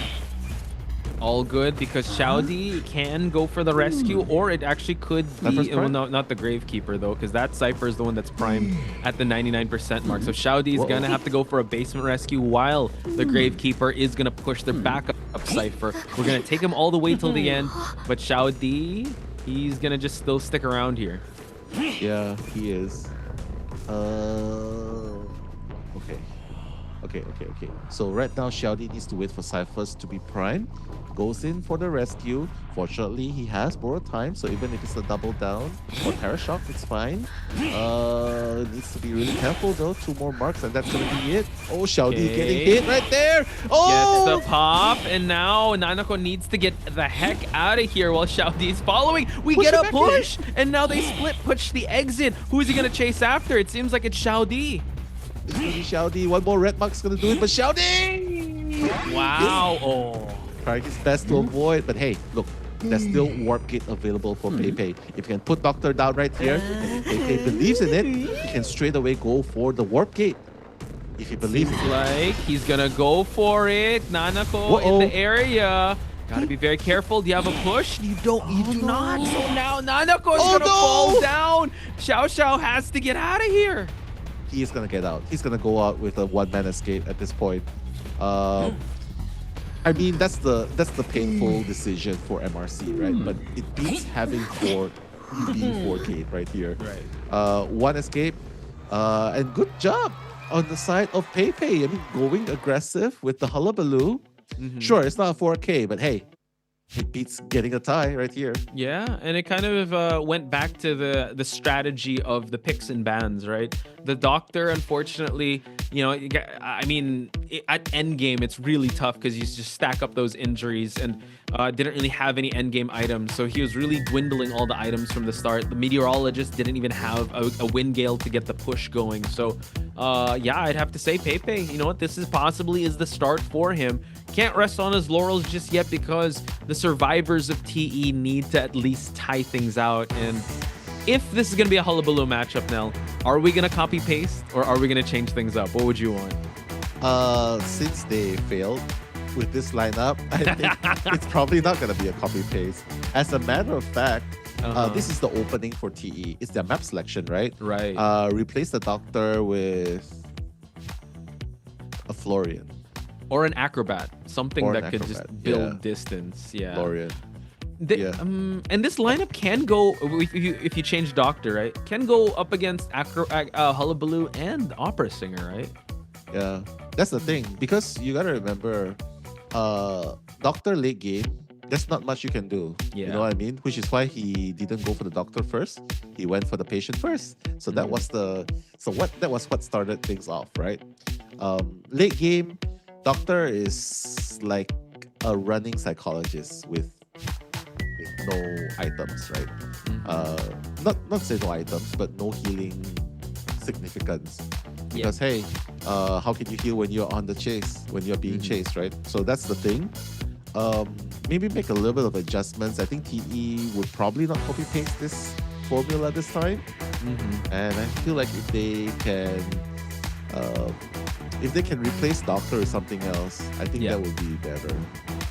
All good, because Showdown can go for the rescue, or it actually could be, well, no, not the Gravekeeper though, because that Cypher is the one that's primed at the 99% mark. So Showdown is going to have to go for a basement rescue, while the Gravekeeper is going to push their backup Cypher. We're going to take him all the way till the end, but Showdown, he's going to just still stick around here. Yeah, he is. Okay. So right now, Showdown needs to wait for Cyphers to be primed. Goes in for the rescue. Fortunately, he has borrowed time, so even if it's a double down or Parashock, it's fine. Needs to be really careful though. 2 more marks, and that's gonna be it. Oh, Showdown getting hit right there. Oh! Gets the pop, and now Nanako needs to get the heck out of here while Showdown is following. We get a push, and now they split push the exit. Who is he gonna chase after? It seems like it's Showdown. It's gonna be Showdown. One more red mark's gonna do it, but Showdown! Wow. Trying his best to avoid, but hey, look, there's still Warp Gate available for Pepe. If you can put Doctor down right here, and Pepe believes in it, he can straight away go for the Warp Gate. If he believes in it. Like he's gonna go for it. Nanako in the area. Gotta be very careful. Do you have a push? You do not. So now Nanako is gonna fall down. Xiao has to get out of here. He is gonna get out. He's gonna go out with a one-man escape at this point. I mean, that's the painful decision for MRC, right? But it beats having 4 gate right here. Right. One escape, and good job on the side of Pepe. I mean, going aggressive with the hullabaloo. Sure, it's not a 4K, but hey, it beats getting a tie right here. Yeah, and it kind of went back to the strategy of the picks and bans, right? The Doctor, unfortunately, you know, I mean, at endgame, it's really tough because you just stack up those injuries, and didn't really have any endgame items. So he was really dwindling all the items from the start. The Meteorologist didn't even have a wind gale to get the push going. So yeah, I'd have to say Pepe, you know what, this is possibly the start for him. Can't rest on his laurels just yet because the survivors of TE need to at least tie things out. And if this is going to be a hullabaloo matchup, Nell, are we going to copy paste or are we going to change things up? What would you want? Since they failed with this lineup, I think it's probably not going to be a copy paste. As a matter of fact, this is the opening for TE. It's their map selection, right? Right. Replace the Doctor with a Florian. Or an Acrobat. Something that could just build distance. Yeah. Florian. And this lineup can go, if you change Doctor, right? Can go up against Hullabaloo and Opera Singer, right? Yeah. That's the thing. Because you gotta remember, Doctor late game, there's not much you can do. Yeah. You know what I mean? Which is why he didn't go for the Doctor first. He went for the Patient first. So that was what started things off, right? Late game, Doctor is like a running psychologist with no items, right? Not say no items, but no healing significance. Because hey, how can you heal when you're on the chase, when you're being chased, right? So that's the thing. Maybe make a little bit of adjustments. I think TE would probably not copy paste this formula this time. And I feel like if they can replace Doctor with something else, I think that would be better.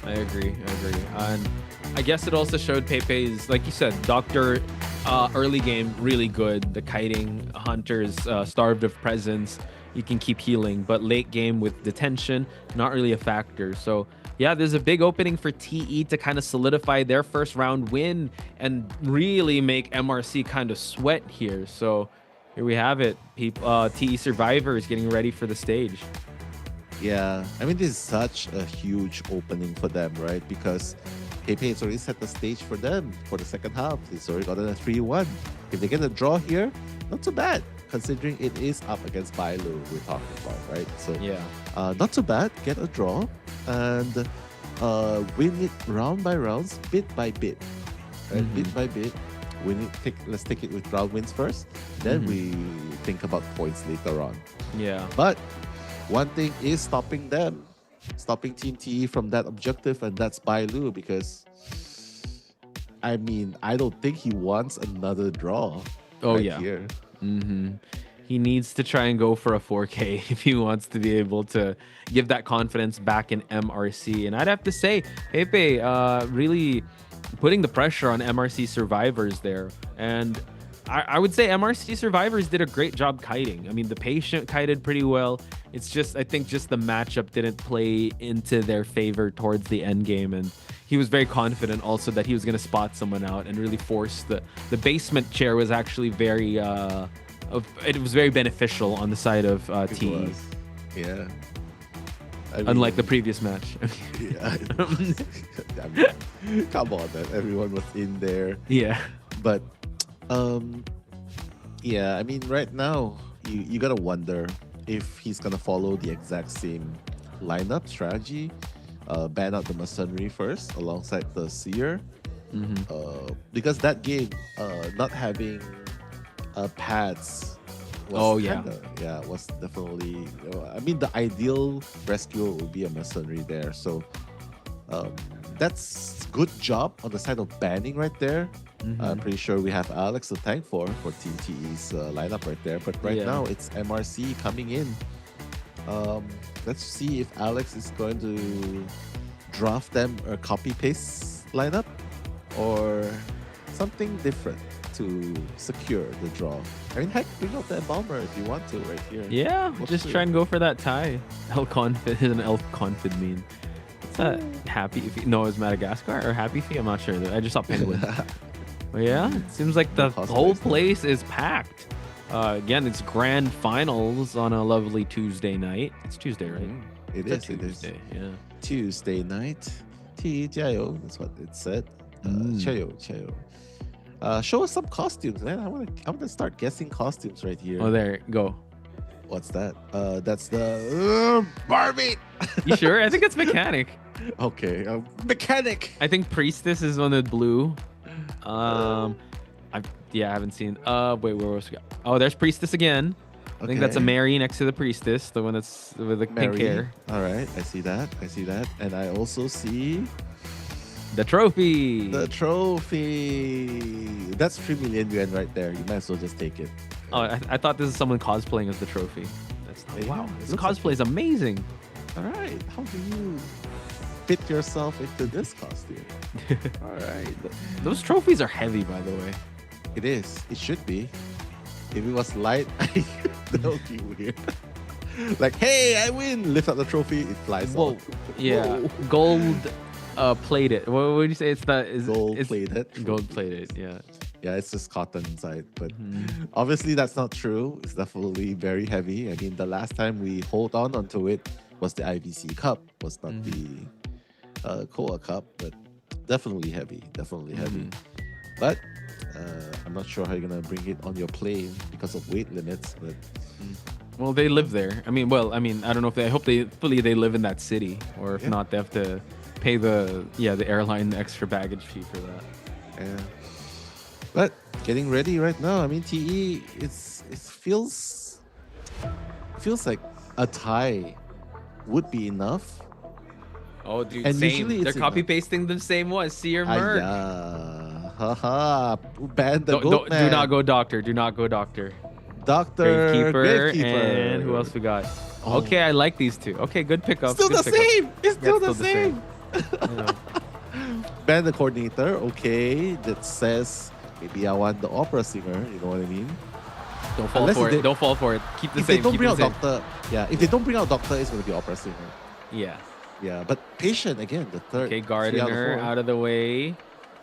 I agree. And I guess it also showed Pepe's, like you said, Doctor early game really good. The kiting, hunters starved of presence. You can keep healing, but late game with detention, not really a factor. So yeah, there's a big opening for TE to kind of solidify their first round win and really make MRC kind of sweat here. So here we have it. TE survivors getting ready for the stage. Yeah, I mean, this is such a huge opening for them, right? Because Pepe has already set the stage for them for the second half. He's already gotten a 3-1. If they get a draw here, not so bad, considering it is up against Bailu we're talking about, right? So yeah, not so bad. Get a draw and win it round by rounds, bit by bit, right? Bit by bit. let's take it with ground wins first. Then we think about points later on. Yeah. But one thing is stopping Team TE from that objective, and that's Bailu, because I mean, I don't think he wants another draw. Here. He needs to try and go for a 4K if he wants to be able to give that confidence back in MRC. And I'd have to say, Pepe really putting the pressure on MRC survivors there. And I would say MRC survivors did a great job kiting. I mean, the patient kited pretty well. It's just, I think just the matchup didn't play into their favor towards the end game. And he was very confident also that he was going to spot someone out and really force the basement chair was actually very, it was very beneficial on the side of TE. Yeah. Unlike the previous match. Yeah. I mean, come on, man. Everyone was in there. Yeah. But, yeah, I mean, right now, you gotta wonder if he's gonna follow the exact same lineup strategy. Ban out the Masonry first alongside the Seer. Because that game, not having pads was was definitely, I mean, the ideal rescuer would be a Masonry there. So that's good job on the side of banning right there. I'm pretty sure we have Alex to thank for Team TE's lineup right there. But right now, it's MRC coming in. Let's see if Alex is going to draft them a copy-paste lineup or something different to secure the draw. I mean, heck, bring out that bomber if you want to right here. Yeah, just try and go for that tie. El-Confid is an El-Confid mean. What's that? Happy? No, it's Madagascar or Happy Fee? I'm not sure. I just saw Penguin. But yeah, it seems like the whole place is packed. Again, it's grand finals on a lovely Tuesday night. It's Tuesday, right? It is Tuesday, yeah. Tuesday night. T加油, that's what it said. 加油, 加油. Show us some costumes, man. I'm gonna start guessing costumes right here. Oh, there, go. What's that? That's the Barbie. You sure? I think it's Mechanic. Okay, Mechanic. I think Priestess is on the blue. I haven't seen. Wait, where else we got? Oh, there's Priestess again. I think that's a Mary next to the Priestess, the one that's with the pink hair. All right, I see that. And I also see the trophy. The trophy. That's 3 million yuan right there. You might as well just take it. Oh, I thought this is someone cosplaying as the trophy. Wow, this cosplay is amazing. All right, how do you fit yourself into this costume? All right. Those trophies are heavy, by the way. It is. It should be. If it was light, that would be weird. Like, hey, I win! Lift up the trophy, it flies off. Yeah, whoa. Gold plated. What would you say? It's gold plated. Gold plated. Yeah. Yeah, it's just cotton inside, but obviously that's not true. It's definitely very heavy. I mean, the last time we hold on onto it was the IBC Cup, was not the COA⅓ Cup, but definitely heavy. But I'm not sure how you're gonna bring it on your plane because of weight limits. But well, they live there. I mean, I don't know if I hope they live in that city, or if not, they have to pay the airline extra baggage fee for that. Yeah. But getting ready right now. I mean, TE it feels like a tie would be enough. Oh, dude, and same. They're copy pasting the same one. See your merch. Haha. Ban the goat man. Do not go doctor. Do not go doctor. Gravekeeper. And who else we got? Oh. Okay, I like these two. Okay, good pickup. Still good the same. It's still the same. Yeah. Ban the coordinator. Okay, that says maybe I want the opera singer. You know what I mean? Don't fall for it. Don't fall for it. Keep the same. If they don't bring out doctor, if they don't bring out doctor, it's gonna be opera singer. Yeah, but patient again. The third. Okay, Gardener out of the way.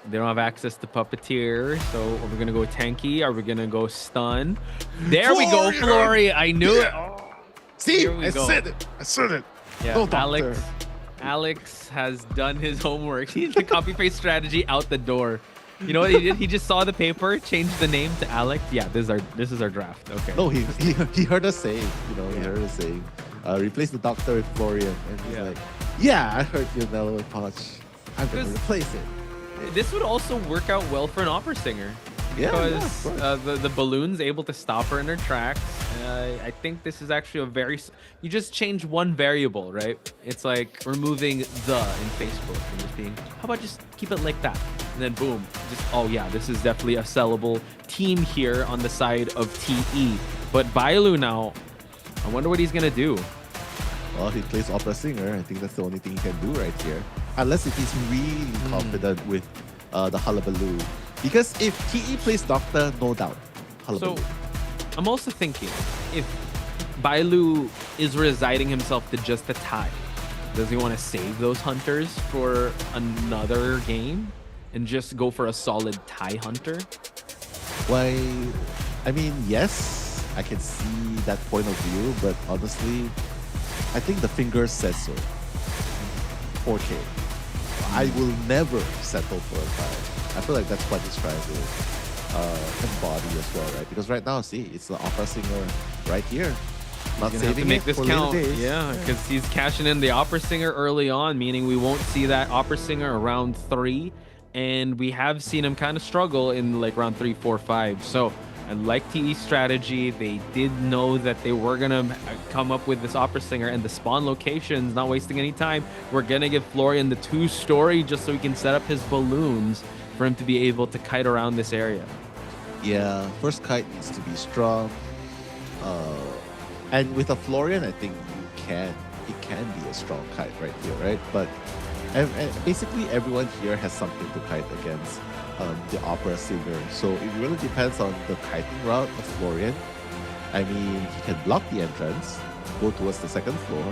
They don't have access to Puppeteer, so are we gonna go tanky? Are we gonna go stun? There we go, Flory. I knew it. See, I said it. Yeah, no, Alex has done his homework. The copy paste strategy out the door. You know what he did? He just saw the paper, changed the name to Alex. Yeah, this is our draft. Okay. No, he heard us saying. You know, he heard us saying. Replace the doctor with Florian, and he's like, "Yeah, I heard your mellow punch. I'm gonna replace it." This would also work out well for an opera singer. because the balloon's able to stop her in her tracks. I think this is actually a very... You just change one variable, right? It's like removing the in Facebook and just being, how about just keep it like that? And then boom, just, oh yeah, this is definitely a sellable team here on the side of TE. But Bailu now, I wonder what he's going to do. Well, he plays opera singer. I think that's the only thing he can do right here. Unless if he's really confident with the Hullabaloo. Because if TE plays Doctor, no doubt. Hullabaloo. So, I'm also thinking, if Bailu is residing himself to just a tie, does he want to save those hunters for another game and just go for a solid tie hunter? Why, I mean, yes, I can see that point of view, but honestly, I think the finger says so. 4K. I will never settle for a tie. I feel like that's what he's trying to embody as well, right? Because right now, see, it's the opera singer right here. Not He's gonna have to make this count. Yeah, because he's cashing in the opera singer early on, meaning we won't see that opera singer around 3. And we have seen him kind of struggle in like round 3, 4, 5. So I like TE's strategy. They did know that they were going to come up with this opera singer, and the spawn locations, not wasting any time. We're going to give Florian the 2-story just so he can set up his balloons for him to be able to kite around this area. Yeah, first kite needs to be strong. And with a Florian, I think it can be a strong kite right here, right? But and basically everyone here has something to kite against the opera singer. So it really depends on the kiting route of Florian. I mean, he can block the entrance, go towards the second floor,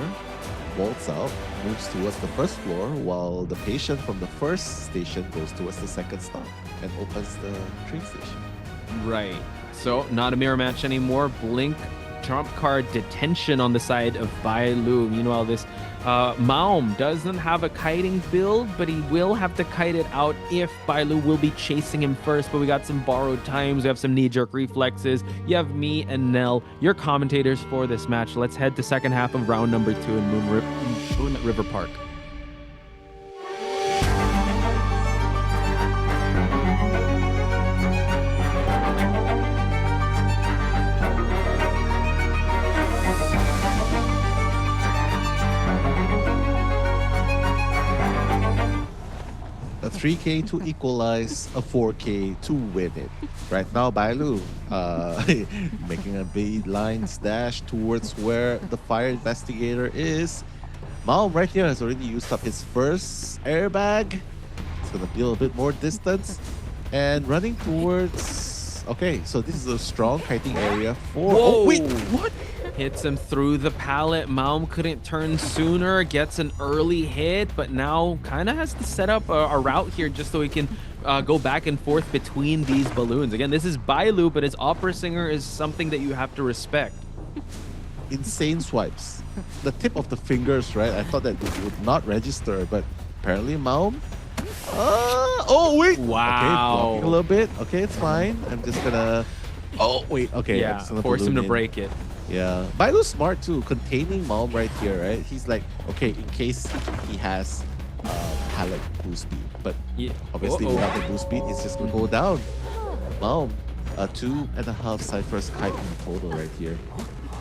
waltz out, moves towards the first floor, while the patient from the first station goes towards the second stop and opens the train station. Right. So not a mirror match anymore. Blink trump card detention on the side of Bailu. Meanwhile, this Maum doesn't have a kiting build, but he will have to kite it out if Bailu will be chasing him first. But we got some borrowed times. We have some knee-jerk reflexes. You have me and Nell, your commentators for this match. Let's head to second half of round number 2 in Moon River Park. A 3K to equalize, a 4K to win it. Right now, Bailu making a beeline dash towards where the fire investigator is. Maum right here has already used up his first airbag. It's gonna build a bit more distance and running towards. Okay, so this is a strong kiting area for. Whoa. Oh wait, what? Hits him through the pallet. Maum couldn't turn sooner, gets an early hit, but now kind of has to set up a route here just so he can go back and forth between these balloons. Again, this is Bailu, but his opera singer is something that you have to respect. Insane swipes. The tip of the fingers, right? I thought that it would not register, but apparently Maum. Oh wait! Wow. Okay, blocking a little bit. Okay, it's fine. I'm just gonna. Oh wait. Okay. Yeah. Force him to break it. Yeah, Bailu's smart too, containing Maum right here, right? He's like, okay, in case he has pallet boost speed, but obviously without the boost speed, he's just gonna go down. Maum, 2.5 ciphers kite in total right here.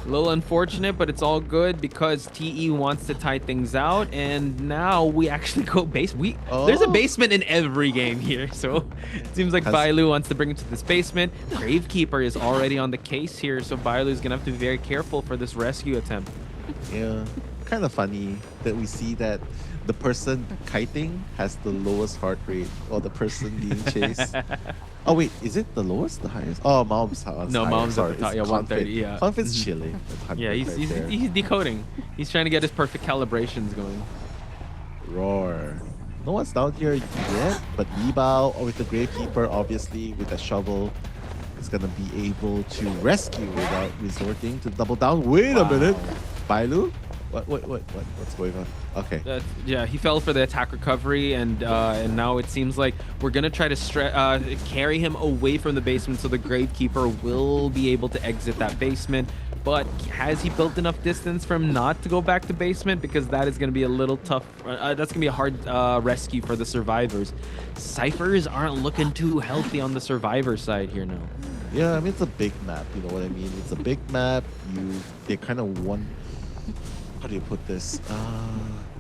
A little unfortunate, but it's all good because TE wants to tie things out, and now we actually go base. There's a basement in every game here, so it seems like Bailu wants to bring him to this basement. Gravekeeper is already on the case here, so Bailu is gonna have to be very careful for this rescue attempt. Yeah, kind of funny that we see that the person kiting has the lowest heart rate, or the person being chased. Oh wait, is it the lowest, the highest? Oh, Maum's higher. No, Maum's at the top. Yeah, 130. Yeah, Confid's chilling. Yeah, he's decoding. He's trying to get his perfect calibrations going. Roar. No one's down here yet, but Libao with the Gravekeeper, obviously with a shovel, is gonna be able to rescue without resorting to double down. Wait a minute, Bailu. What's going on? Okay. Yeah, he fell for the attack recovery, and now it seems like we're gonna try to carry him away from the basement, so the Gravekeeper will be able to exit that basement. but has he built enough distance for him not to go back to basement? Because that is going to be a little tough. That's going to be a hard rescue for the survivors. Cyphers aren't looking too healthy on the survivor side here now. Yeah, I mean, it's a big map, you know what I mean? It's a big map. They kind of want, how do you put this?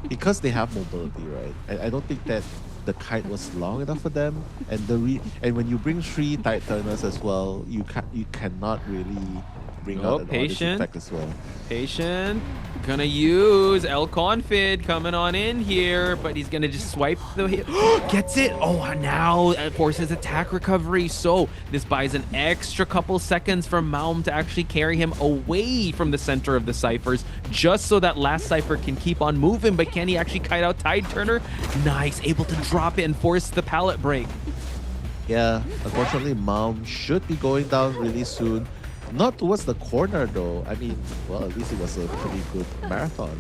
Because they have mobility, right? I don't think that the kite was long enough for them, and when you bring 3 Tide Turners as well, you cannot really bring out an patient effect as well. Patient gonna use El Confid coming on in here, but he's gonna just swipe the hit. Gets it. Oh, now forces attack recovery, so this buys an extra couple seconds for Malm to actually carry him away from the center of the Cyphers, just so that last Cypher can keep on moving. But can he actually kite out Tide Turner? Nice, able to drop it and force the pallet break. Yeah, unfortunately, Malm should be going down really soon. Not towards the corner though. I mean, well, at least it was a pretty good marathon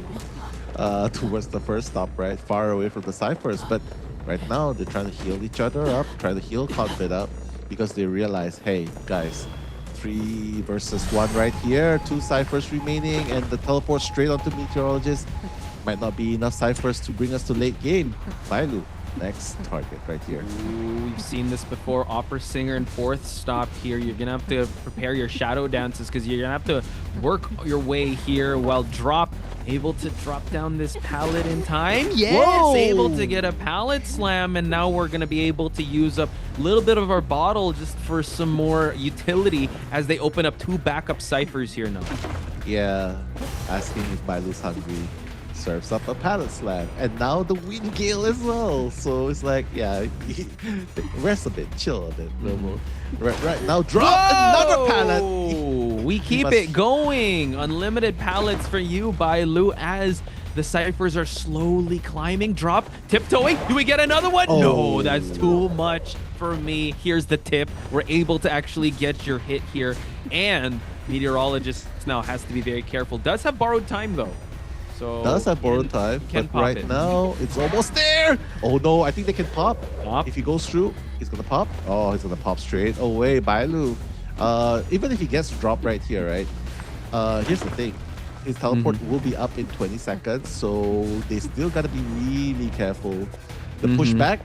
towards the first stop, right? Far away from the Cyphers. But right now, they're trying to heal each other up, trying to heal Confid up, because they realize, hey, guys, 3 versus 1 right here, 2 Cyphers remaining, and the teleport straight onto Meteorologist might not be enough Cyphers to bring us to late game. Bailu, next target right here. Ooh, we've seen this before. Opera Singer in 4th stop here. You're gonna have to prepare your shadow dances, because you're gonna have to work your way here while Drop able to drop down this pallet in time. Yes, Whoa! Able to get a pallet slam, and now we're gonna be able to use up a little bit of our bottle just for some more utility as they open up 2 backup Cyphers here now. Yeah, asking if Bailu's hungry. Serves up a pallet slam, and now the wind gale as well. So it's like, yeah, rest a bit, chill a bit. Right now, drop another pallet. We keep it going. Unlimited pallets for you, Bailu, as the Cyphers are slowly climbing. Drop, tiptoeing. Do we get another one? Oh. No, that's too much for me. Here's the tip. We're able to actually get your hit here, and Meteorologist now has to be very careful. Does have borrowed time though. So does have borrowed time, but right now it's almost there. Oh no, I think they can pop. If he goes through, he's gonna pop. Oh, he's gonna pop straight away. Bailu. Even if he gets dropped right here, right? Here's the thing. His teleport will be up in 20 seconds, so they still gotta be really careful. The pushback,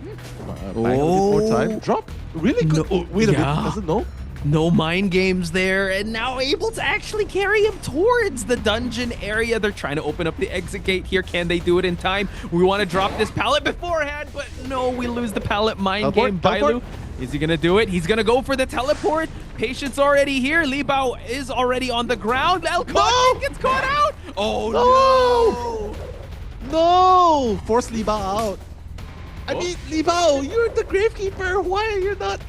buying a bit more time. Drop, really good. No, wait a minute, doesn't know. No mind games there, and now able to actually carry him towards the dungeon area. They're trying to open up the exit gate here. Can they do it in time? We want to drop this pallet beforehand, but no, we lose the pallet mind game. Bailu, is he going to do it? He's going to go for the teleport. Patience already here. Li Bao is already on the ground. El Confid gets caught out. Oh, no! No! Force Li Bao out. I mean, Li Bao, you're the Gravekeeper. Why are you not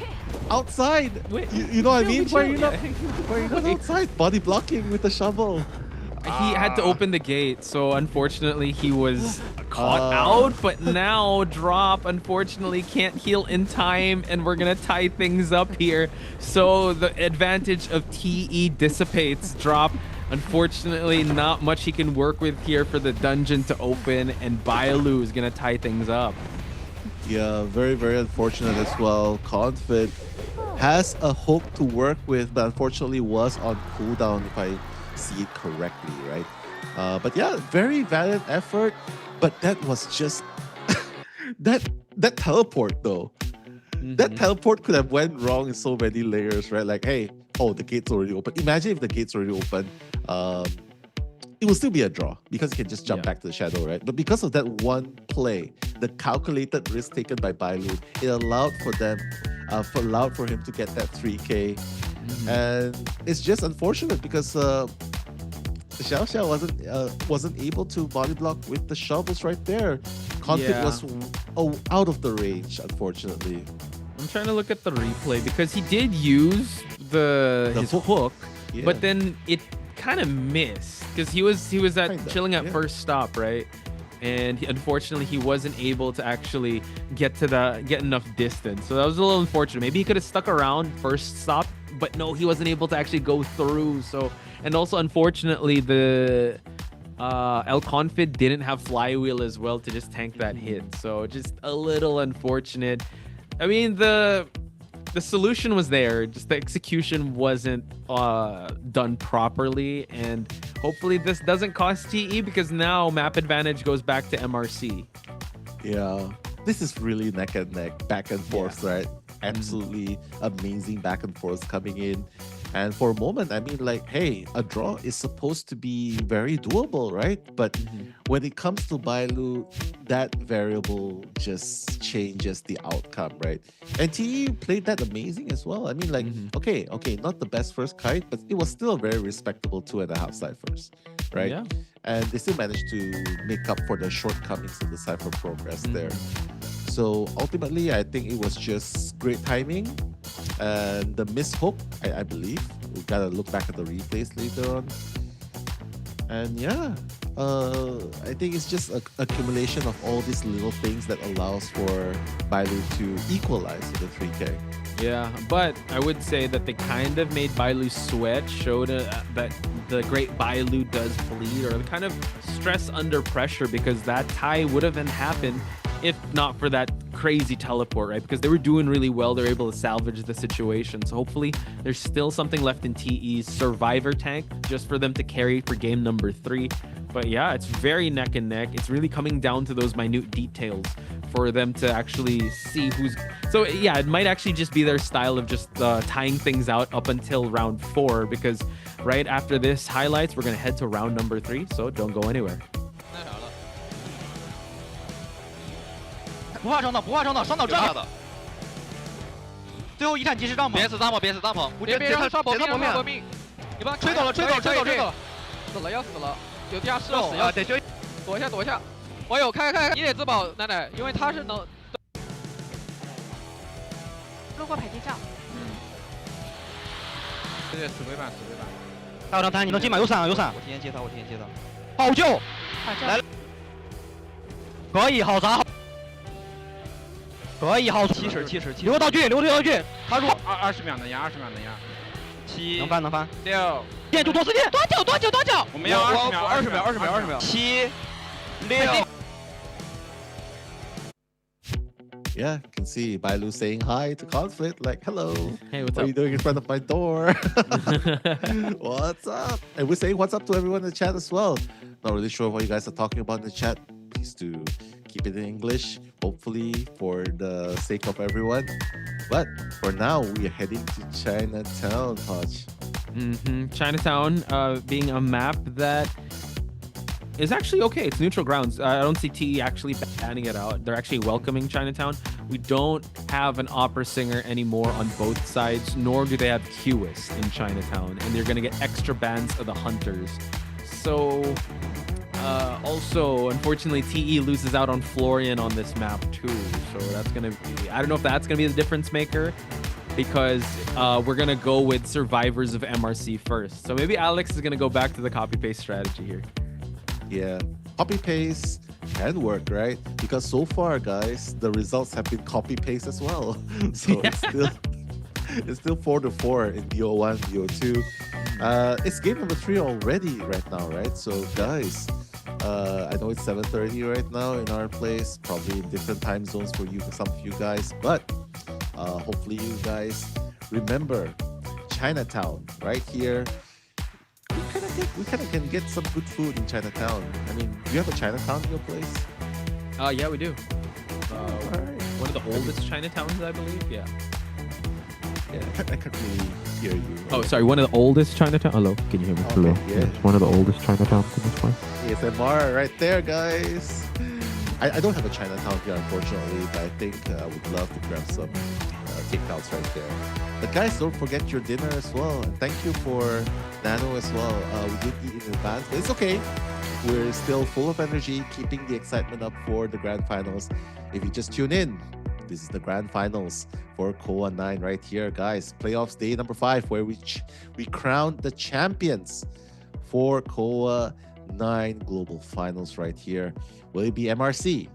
outside? Wait, you know what I mean? Why are you not outside? Body blocking with the shovel. He had to open the gate, so unfortunately he was caught out. But now Drop unfortunately can't heal in time, and we're gonna tie things up here. So the advantage of TE dissipates. Drop, unfortunately, not much he can work with here for the dungeon to open, and Bailu is gonna tie things up. Yeah, very, very unfortunate as well. Confid has a hook to work with, but unfortunately was on cooldown, if I see it correctly, right? But yeah, very valiant effort, but that was just that teleport though. That teleport could have went wrong in so many layers, right? Like, hey, oh, the gate's already open. Imagine if the gate's already open. It will still be a draw because he can just jump back to the shadow, right? But because of that one play, the calculated risk taken by Bailu, it allowed for him to get that 3K. And it's just unfortunate because Xiao wasn't able to body block with the shovels right there. Confid was out of the range, unfortunately. I'm trying to look at the replay because he did use his hook, but then it kind of missed because he was chilling at first stop, right? And unfortunately he wasn't able to actually get enough distance, so that was a little unfortunate. Maybe he could have stuck around first stop, but no, he wasn't able to actually go through. So, and also unfortunately the El Confid didn't have flywheel as well to just tank that hit, so just a little unfortunate. I mean, the the solution was there, just the execution wasn't done properly, and hopefully this doesn't cost TE because now map advantage goes back to MRC. Yeah, this is really neck and neck, back and forth, right? Absolutely amazing back and forth coming in. And for a moment, I mean, like, hey, a draw is supposed to be very doable, right? But when it comes to Bailu, that variable just changes the outcome, right? And TE played that amazing as well. I mean, like, okay, not the best first kite, but it was still a very respectable 2.5 ciphers, right? Yeah. And they still managed to make up for the shortcomings of the cipher progress there. So ultimately, I think it was just great timing. And the miss hook, I believe, we gotta look back at the replays later on. And yeah, I think it's just an accumulation of all these little things that allows for Bailu to equalize to the 3K. Yeah, but I would say that they kind of made Bailu sweat, showed that the great Bailu does bleed, or kind of stress under pressure, because that tie would have happened if not for that crazy teleport, right? Because they were doing really well. They're able to salvage the situation. So hopefully there's still something left in TE's survivor tank just for them to carry for game number 3. But yeah, it's very neck and neck. It's really coming down to those minute details for them to actually see who's... So yeah, it might actually just be their style of just tying things out up until round 4, because right after this highlights, we're going to head to round number 3. So don't go anywhere. 不怕上岛，不怕上岛，上岛这样的。最后一战即时帐篷，别死帐篷，别死帐篷，别上搏命，上搏命。你把他吹走了，吹走了，吹走了，吹走了，死了要死了，有地下室要死要得追，躲一下躲一下。我有开，你得自保，奶奶，因为他是能。路过排地照。对，死鬼板，死鬼板。还有张丹，你能进吗？有闪，有闪。我提前接他，我提前接他。好救，来了。可以，好砸。 可以，好，70，留道具，留道具，他说20秒能压，20秒能压，7，能翻，6，电就多4电，多久，我们要20秒，7，6。Yeah, you can see Bailu saying hi to Conflict, like, hello. Hey, what's what up? are you doing in front of my door? What's up? And we're saying what's up to everyone in the chat as well. Not really sure what you guys are talking about in the chat. Please do keep it in English, hopefully for the sake of everyone. But for now, we are heading to Chinatown, Hodge. Chinatown being a map that is actually okay. It's neutral grounds. I don't see TE actually banning it out. They're actually welcoming Chinatown. We don't have an opera singer anymore on both sides, nor do they have QoA:SS in Chinatown. And they're going to get extra bans of the Hunters. So... also, unfortunately, TE loses out on Florian on this map too. So that's going to be... I don't know if that's going to be the difference maker, because we're going to go with survivors of MRC first. So maybe Alex is going to go back to the copy-paste strategy here. Yeah, copy-paste can work, right? Because so far, guys, the results have been copy-paste as well. So it's still 4-4 in DO1, DO2. It's game number 3 already right now, right? So guys, I know it's 7:30 right now in our place, probably in different time zones for you, for some of you guys, but hopefully you guys remember Chinatown right here. We kind of can get some good food in Chinatown. I mean, do you have a Chinatown in your place? Yeah, we do. One of the oldest Chinatowns, I believe. Yeah. Yeah, I can't really hear you. Oh, sorry. One of the oldest Chinatown. Hello, can you hear me? Okay, Hello. yeah. It's one of the oldest Chinatowns in this place. ASMR right there, guys. I don't have a Chinatown here, unfortunately, but I think I would love to grab some takeouts right there. But guys, don't forget your dinner as well. And thank you for Nano as well. We did eat in advance, but it's okay. We're still full of energy, keeping the excitement up for the Grand Finals. If you just tune in, this is the Grand Finals for COA:SS 9 right here, guys. Playoffs day number 5, where we crowned the champions for COA:SS 9 Global Finals right here. Will it be MRC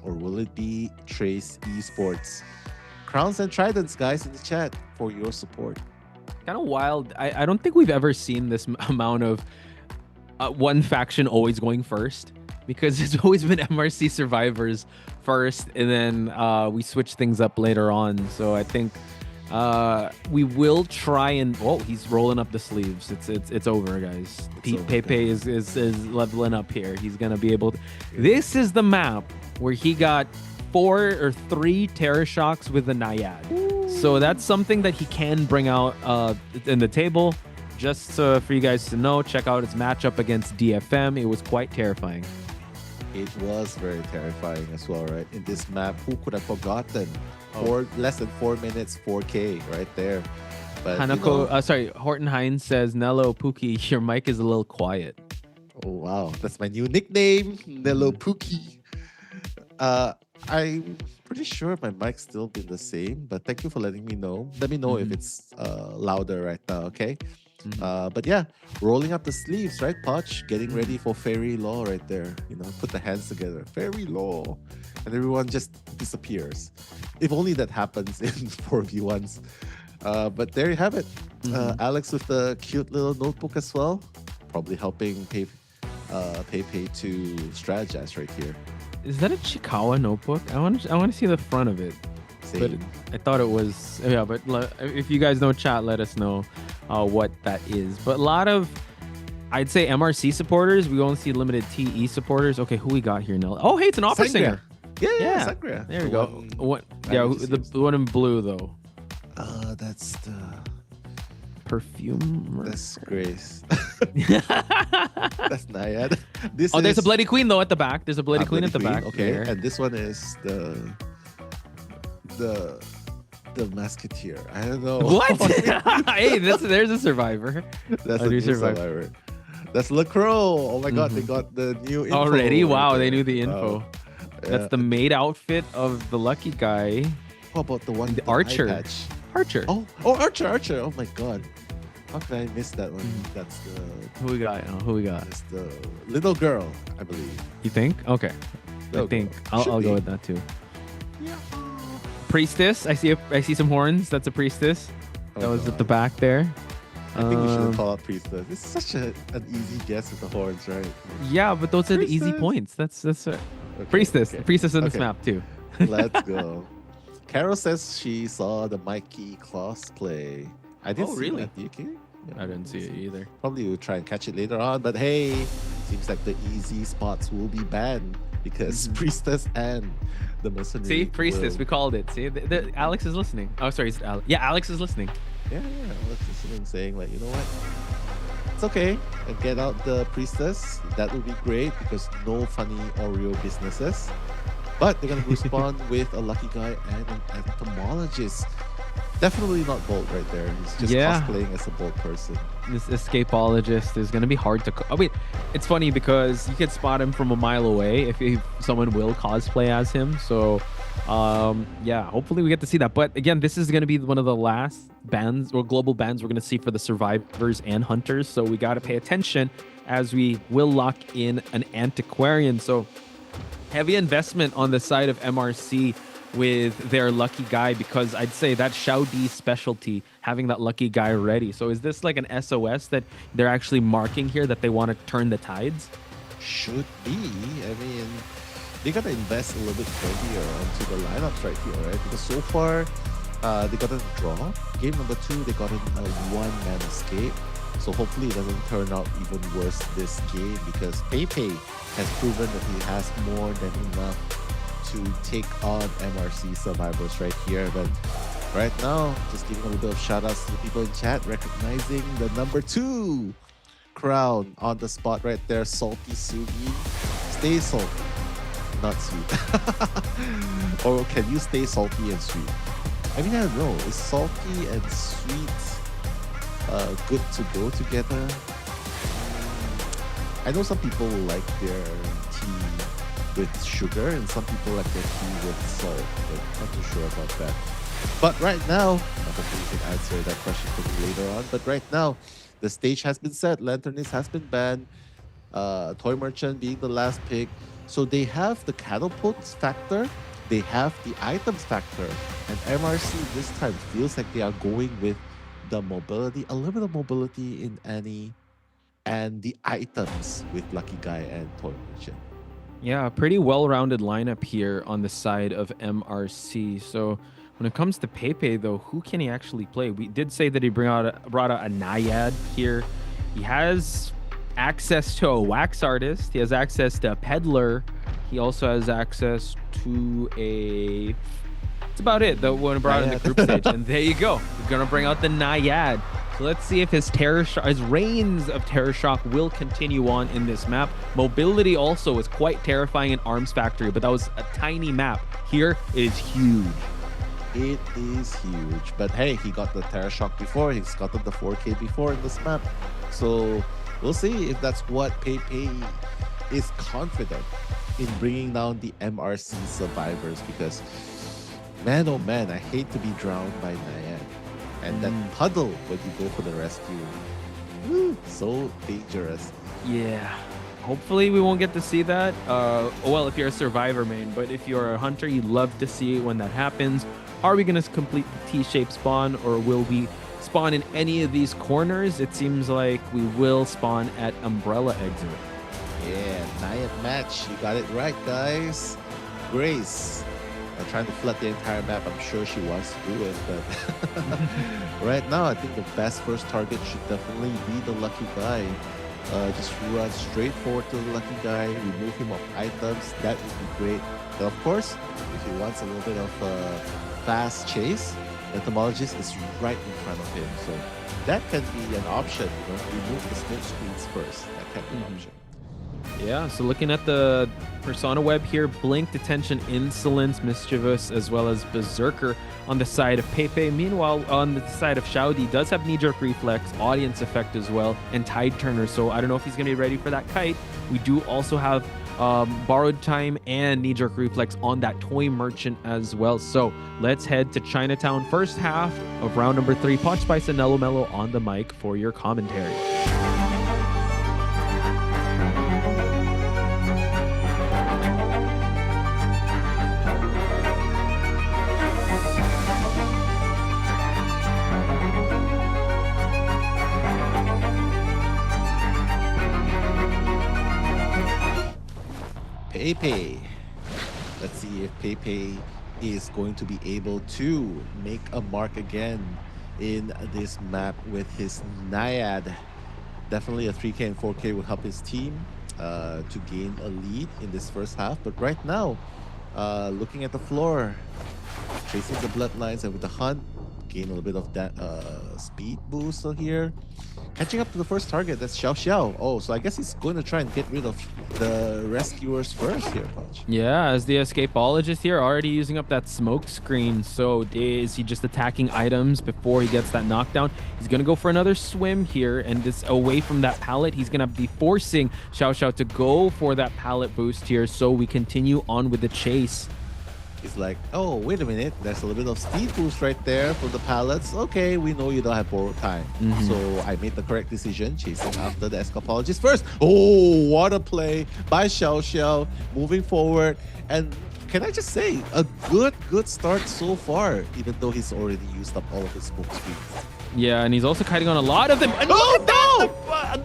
or will it be Trace Esports? Crowns and tridents, guys, in the chat for your support. Kind of wild. I don't think we've ever seen this amount of one faction always going first, because it's always been MRC survivors first, and then we switch things up later on. So I think We will try and he's rolling up the sleeves. It's over, guys. Pepe is leveling up here. He's gonna be able to. This is the map where he got 4 or 3 Terra Shocks with the Naiad. So that's something that he can bring out in the table. Just for you guys to know, check out his matchup against DFM. It was quite terrifying. It was very terrifying as well, right? In this map, who could have forgotten? Less than 4 minutes, 4K right there. But Hanako, Horton Hines says, Nello Pookie, your mic is a little quiet. Oh, wow. That's my new nickname, Nello Pookie. I'm pretty sure my mic's still been the same, but thank you for letting me know. Let me know if it's louder right now, okay? But yeah, rolling up the sleeves, right, Poch? Getting ready for Fairy Law right there. Put the hands together. Fairy Law. And everyone just disappears. If only that happens in 4v1s. But there you have it. Alex with the cute little notebook as well. Probably helping Pepe to strategize right here. Is that a Chikawa notebook? I want to see the front of it. But I thought it was, but if you guys know chat, let us know what that is. But a lot of, I'd say MRC supporters, we only see limited TE supporters. Okay, who we got here now? Oh, hey, it's an opera singer. Yeah, Sangria. There we go. The one in blue though. That's the perfume. That's Grace. That's Naiad. There's a Bloody Queen though at the back. There's a Bloody Queen at the back. Okay, and this one is the Musketeer. I don't know. What? Hey, there's a survivor. That's a new survivor. That's LaCroix. Oh my God, they got the new info. Already? Wow, they knew the info. Wow. That's the maid outfit of the lucky guy. How about the one? The Archer. Archer. Oh, Archer. Oh my God. How can I miss that one? That's the... Who we got? It's the little girl, I believe. You think? Okay. I think I'll go with that too. Yeah. Priestess. I see some horns. That's a priestess. That was at the back there. I think we should call out priestess. It's such an easy guess with the horns, right? Yeah, but those are the easy points. That's priestess. Okay. Priestess in this map too. Let's go. Carol says she saw the Mikey cosplay. I didn't see that. Okay. I didn't see it either. Probably we'll try and catch it later on. But hey, seems like the easy spots will be banned because priestess and the mercenary. See, priestess, we called it. See, Alex is listening. Oh, sorry, Alex is listening. Yeah, Alex is listening, saying like, you know what? It's okay. And get out the priestess. That would be great because no funny Oreo businesses. But they're gonna respond with a lucky guy and an entomologist. Definitely not Bolt right there. He's just cosplaying as a Bolt person. This escapologist is going to be hard to... it's funny because you can spot him from a mile away if someone will cosplay as him. So, yeah, hopefully we get to see that. But again, this is going to be one of the last bans or global bans we're going to see for the survivors and hunters. So we got to pay attention as we will lock in an antiquarian. So heavy investment on the side of MRC with their lucky guy, because I'd say that's COAⅨ's specialty, having that lucky guy ready. So is this like an SOS that they're actually marking here that they want to turn the tides? Should be. I mean, they got to invest a little bit heavier onto the lineups right here, right? Because so far, they got a draw. Game number 2, they got a one-man escape. So hopefully it doesn't turn out even worse this game, because Pepe has proven that he has more than enough to take on MRC survivors right here. But right now, just giving a little bit of shout outs to the people in chat, recognizing the number 2 crown on the spot right there. Salty Sugi. Stay salty, not sweet. Or can you stay salty and sweet? I mean, I don't know. Is salty and sweet good to go together? I know some people like their tea with sugar and some people like their tea with salt, but I'm not too sure about that. But right now, hopefully you can answer that question for me later on. But right now, the stage has been set. Lanternist has been banned. Toy Merchant being the last pick. So they have the catapults factor. They have the items factor. And MRC this time feels like they are going with the mobility, a little bit of mobility in Annie, and the items with Lucky Guy and Toy Merchant. Yeah, pretty well-rounded lineup here on the side of MRC. So When it comes to Pepe, though, who can he actually play? We did say that he brought out a Naiad here. He has access to a wax artist. He has access to a peddler. He also has access to a... That's about it. The one brought in the group stage. And there you go. He's going to bring out the Naiad. So let's see if his reigns of Terror Shock will continue on in this map. Mobility also is quite terrifying in Arms Factory, but that was a tiny map. Here it is huge. It is huge. But hey, he got the Terror Shock before. He's gotten the 4K before in this map. So we'll see if that's what Pepe is confident in bringing down the MRC survivors, because man, oh man, I hate to be drowned by Naiad. And that puddle when you go for the rescue. Woo, so dangerous. Yeah. Hopefully we won't get to see that. Well, if you're a survivor main, but if you're a hunter, you'd love to see it when that happens. Are we going to complete the T-shaped spawn, or will we spawn in any of these corners? It seems like we will spawn at Umbrella exit. Yeah, Naiad match. You got it right, guys. Grace. Trying to flood the entire map. I'm sure she wants to do it, but right now I think the best first target should definitely be the lucky guy. Just run straight forward to the lucky guy, remove him of items. That would be great. But of course, if he wants a little bit of fast chase, the entomologist is right in front of him, so that can be an option. You know, remove the smoke screens first. That can be an option. Yeah, so looking at the Persona web here, Blink, Detention, Insolence, Mischievous, as well as Berserker on the side of Pepe. Meanwhile, on the side of Showdown, does have Knee-Jerk Reflex, Audience Effect as well, and Tide Turner, so I don't know if he's going to be ready for that kite. We do also have Borrowed Time and Knee-Jerk Reflex on that Toy Merchant as well. So let's head to Chinatown, first half of round number 3. Punch Spice and Nello Mello on the mic for your commentary. Pepe. Let's see if Pepe is going to be able to make a mark again in this map with his Naiad. Definitely a 3K and 4K will help his team to gain a lead in this first half. But right now, looking at the floor, tracing the bloodlines, and with the hunt, gain a little bit of that speed boost here. Catching up to the first target, that's Xiao Xiao. Oh, so I guess he's going to try and get rid of the rescuers first here, Punch. Yeah, as the escapologist here, already using up that smoke screen. So is he just attacking items before he gets that knockdown? He's going to go for another swim here, and just away from that pallet, he's going to be forcing Xiao Xiao to go for that pallet boost here, so we continue on with the chase. It's like, oh, wait a minute, there's a little bit of speed boost right there for the pallets. Okay, we know you don't have borrowed time. So I made the correct decision, chasing after the escapologist first. Oh, what a play by Xiao Xiao, moving forward. And can I just say, a good start so far, even though he's already used up all of his smoke screens. Yeah, and he's also kiting on a lot of them. And oh, no!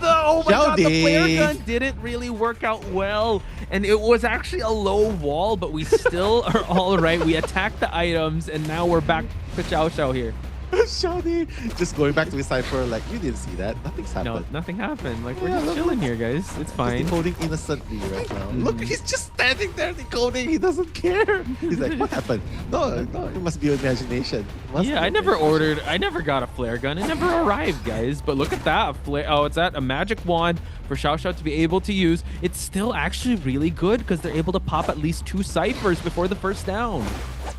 Oh my god, the flare gun didn't really work out well. And it was actually a low wall, but we still are all right. We attacked the items, and now we're back to Xiao Xiao here. Shawty just going back to his cipher like, you didn't see that. Nothing's happened. No, nothing happened. Like, we're just chilling here, guys. It's fine. He's decoding innocently right now. Look, he's just standing there decoding. He doesn't care. He's like, what happened? No, it must be your imagination. Yeah, I never got a flare gun. It never arrived, guys. But look at that. Oh, it's a magic wand for Xiao Xiao to be able to use. It's still actually really good because they're able to pop at least 2 ciphers before the first down.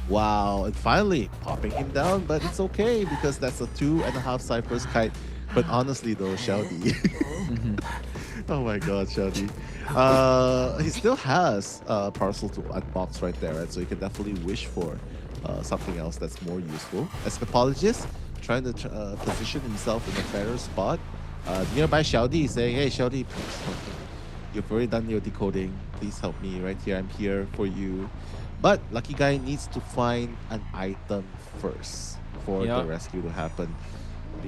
Wow, and finally popping him down, but it's okay because that's a 2.5 ciphers kite. But honestly though, Showdy. Oh my god, Showdy. He still has a parcel to unbox right there, right? So you can definitely wish for something else that's more useful. Escapologist trying to position himself in a fairer spot. Nearby Showdy saying, hey Showdy, please help me. You've already done your decoding. Please help me right here. I'm here for you. But Lucky Guy needs to find an item first for the rescue to happen.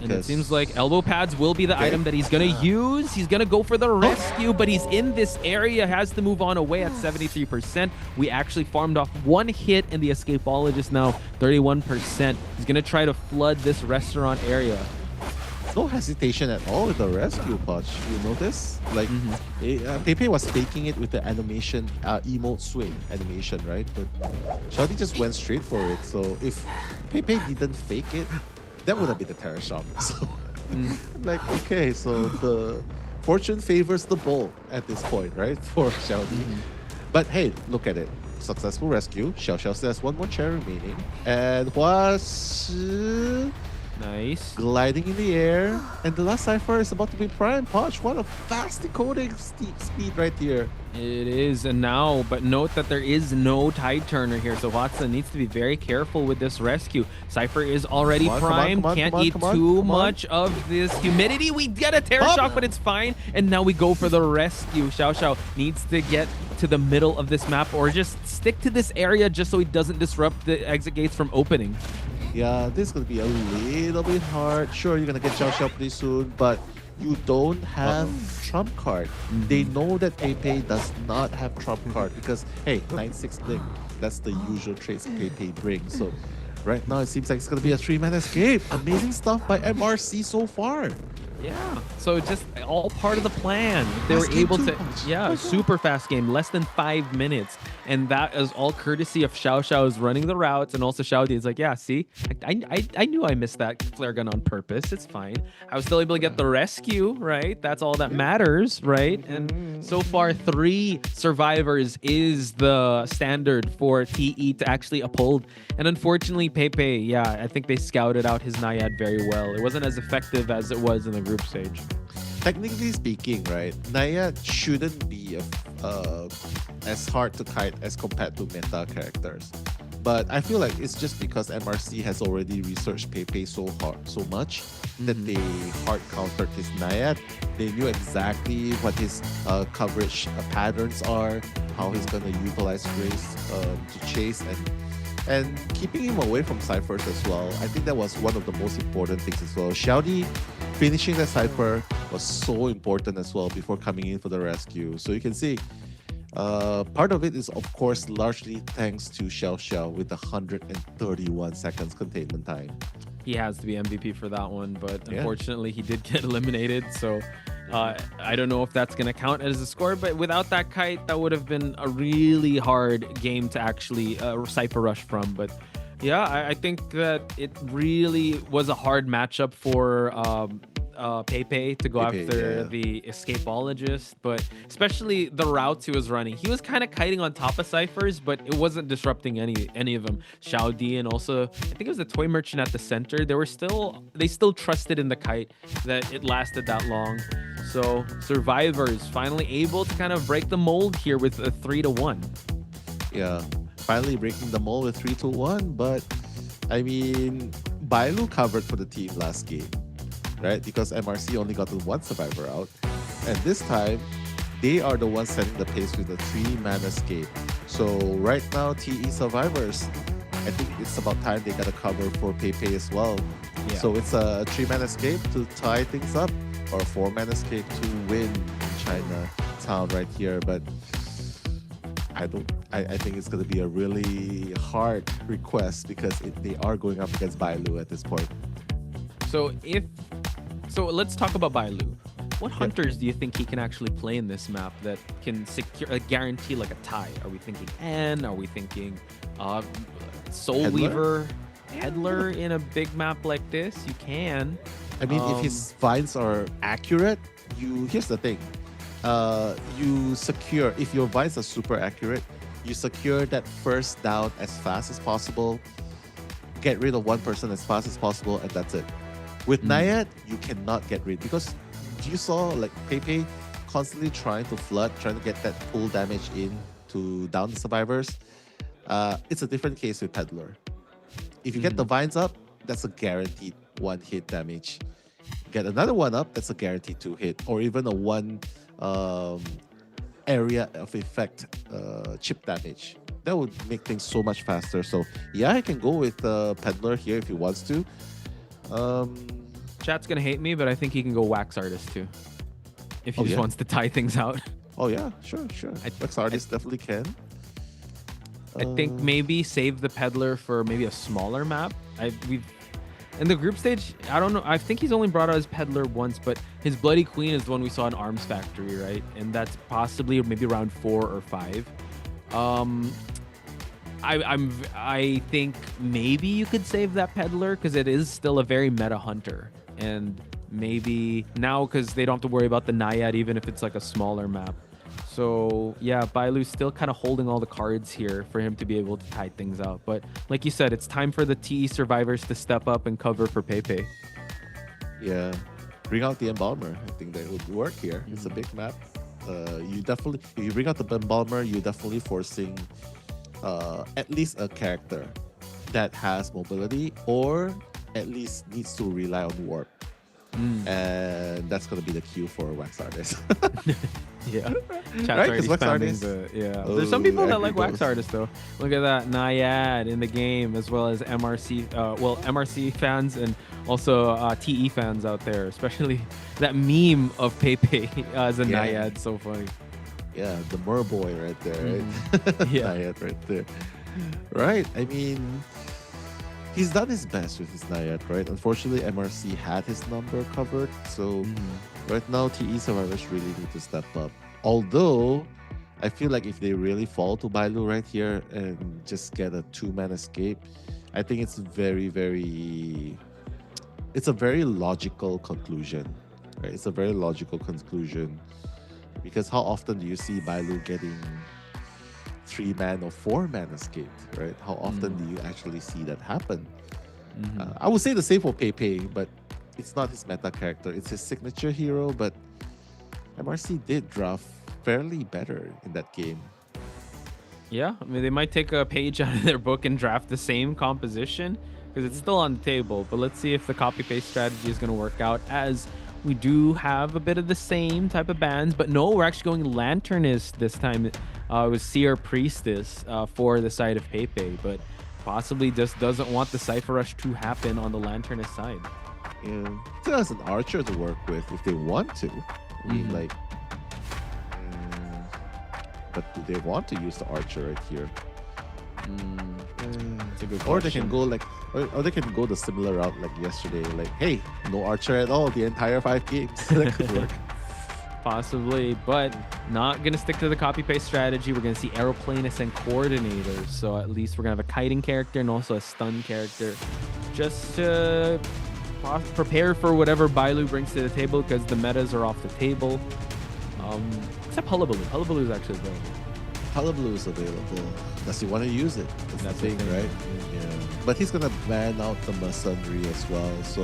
And it seems like elbow pads will be the item that he's going to use. He's going to go for the rescue, but he's in this area, has to move on away at 73%. We actually farmed off one hit in the Escapologist now, 31%. He's going to try to flood this restaurant area. No hesitation at all with the rescue punch. You notice? Like, Pepe was faking it with the animation, emote swing animation, right? But Shawty just went straight for it. So if Pepe didn't fake it, that would have been the terror shock. So, like, okay, so the fortune favors the bull at this point, right? For Shawty. But hey, look at it. Successful rescue. Xiao Xiao says one more chair remaining. And was nice. Gliding in the air. And the last cipher is about to be prime punch. What a fast decoding speed right here. It is, and now, but note that there is no tide turner here, so Watson needs to be very careful with this rescue. Cypher is already primed, can't eat too much of this humidity. We get a terror shock, but it's fine. And now we go for the rescue. Xiao Xiao needs to get to the middle of this map or just stick to this area just so he doesn't disrupt the exit gates from opening. Yeah, this is going to be a little bit hard. Sure, you're going to get Xiao Xiao pretty soon, but you don't have trump card. They know that Pepe does not have trump card because, hey, 9-6 Link, that's the usual traits Pepe brings. So right now it seems like it's going to be a 3-man escape. Amazing stuff by MRC so far. Yeah, so just all part of the plan. They were able to, super fast game, less than 5 minutes. And that is all courtesy of Xiao Xiao's running the routes. And also Xiao Di is like, yeah, see, I knew I missed that flare gun on purpose. It's fine. I was still able to get the rescue, right? That's all that matters, right? And so far, 3 survivors is the standard for TE to actually uphold. And unfortunately, Pepe, yeah, I think they scouted out his Naiad very well. It wasn't as effective as it was in the group stage. Technically speaking, right, Naiad shouldn't be as hard to kite as compared to meta characters. But I feel like it's just because MRC has already researched Pepe so much that they hard countered his Naiad. They knew exactly what his coverage patterns are, how he's going to utilize Grace to chase and keeping him away from ciphers as well. I think that was one of the most important things as well. Xiaodi finishing the cipher was so important as well before coming in for the rescue. So you can see part of it is, of course, largely thanks to Xiao Xiao with the 131 seconds containment time. He has to be MVP for that one, but unfortunately he did get eliminated. So I don't know if that's going to count as a score, but without that kite, that would have been a really hard game to actually Cypher rush from. But yeah, I think that it really was a hard matchup for Pepe to go after the Escapologist, but especially the routes he was running. He was kind of kiting on top of ciphers, but it wasn't disrupting any of them. Xiao Di and also, I think it was the Toy Merchant at the center. They still trusted in the kite that it lasted that long. So survivors finally able to kind of break the mold here with a 3-1. Yeah, finally breaking the mold with 3-1, but I mean, Bailu covered for the team last game, right? Because MRC only got the 1 survivor out. And this time, they are the ones setting the pace with a 3-man escape. So right now, TE survivors, I think it's about time they got a cover for Pepe as well. Yeah. So it's a 3-man escape to tie things up, or a 4-man escape to win Chinatown right here. But I think it's going to be a really hard request because they are going up against Bailu at this point. So let's talk about Bailu. What hunters do you think he can actually play in this map that can secure, guarantee like a tie? Are we thinking N? Are we thinking Soul Weaver, Headler in a big map like this? You can. I mean, if his vines are accurate, here's the thing. You secure, if your vines are super accurate, you secure that first down as fast as possible, get rid of one person as fast as possible, and that's it. With Naiad, you cannot get rid, because you saw like Pepe constantly trying to flood, trying to get that pull damage in to down the survivors. It's a different case with Peddler. If you get the vines up, that's a guaranteed 1-hit damage. Get another one up, that's a guaranteed 2-hit, or even a 1 area of effect chip damage. That would make things so much faster. So yeah, I can go with Peddler here if he wants to. Chat's gonna hate me, but I think he can go wax artist too. If he just wants to tie things out. Oh yeah, sure. Wax artist definitely can. I think maybe save the peddler for maybe a smaller map. We've in the group stage, I don't know. I think he's only brought out his peddler once, but his Bloody Queen is the one we saw in Arms Factory, right? And that's possibly maybe around 4 or 5. I think maybe you could save that peddler because it is still a very meta hunter, and maybe now because they don't have to worry about the Naiad even if it's like a smaller map. So yeah, Bailu's still kind of holding all the cards here for him to be able to tie things out. But like you said, it's time for the TE survivors to step up and cover for Pepe. Yeah, bring out the Embalmer. I think that would work here. It's a big map. You definitely, if you bring out the Embalmer, you're definitely forcing at least a character that has mobility or at least needs to rely on warp. And that's going to be the cue for Wax Artist. Yeah. Chat's right? already Wax Artist. Yeah. There's some people that like Wax Artist though. Look at that Naiad in the game, as well as MRC, MRC fans and also TE fans out there, especially that meme of Pepe as a Naiad. So funny. Yeah, the Merboy right there, right? Yeah. Naiad right there. Right. I mean, he's done his best with his Naiad, right? Unfortunately, MRC had his number covered. So right now, TE survivors really need to step up. Although, I feel like if they really fall to Bailu right here and just get a 2-man escape, I think it's a very logical conclusion, right? It's a very logical conclusion. Because how often do you see Bailu getting 3-man or 4-man escaped, right? How often do you actually see that happen? I would say the same for Pepe, but it's not his meta character. It's his signature hero, but MRC did draft fairly better in that game. Yeah, I mean, they might take a page out of their book and draft the same composition because it's still on the table. But let's see if the copy-paste strategy is going to work out, as we do have a bit of the same type of bans. But no, we're actually going Lanternist this time. It was Seer Priestess for the side of Pepe, but possibly just doesn't want the Cypher Rush to happen on the Lanternist side. Yeah, still has an Archer to work with if they want to. I mean, like, but do they want to use the Archer right here? It's a good or they question. can go like, or they can go the similar route like yesterday. Like, hey, no Archer at all the entire 5 games. That could work. Possibly, but not gonna stick to the copy-paste strategy. We're gonna see Aeroplanist and Coordinators. So at least we're gonna have a kiting character and also a stun character, just to prepare for whatever Bailu brings to the table, because the metas are off the table. Except Hullabaloo. Hullabaloo is actually available. Hullabaloo is available. Does he want to use it? That's the thing, right? Yeah. But he's gonna ban out the Masonry as well. So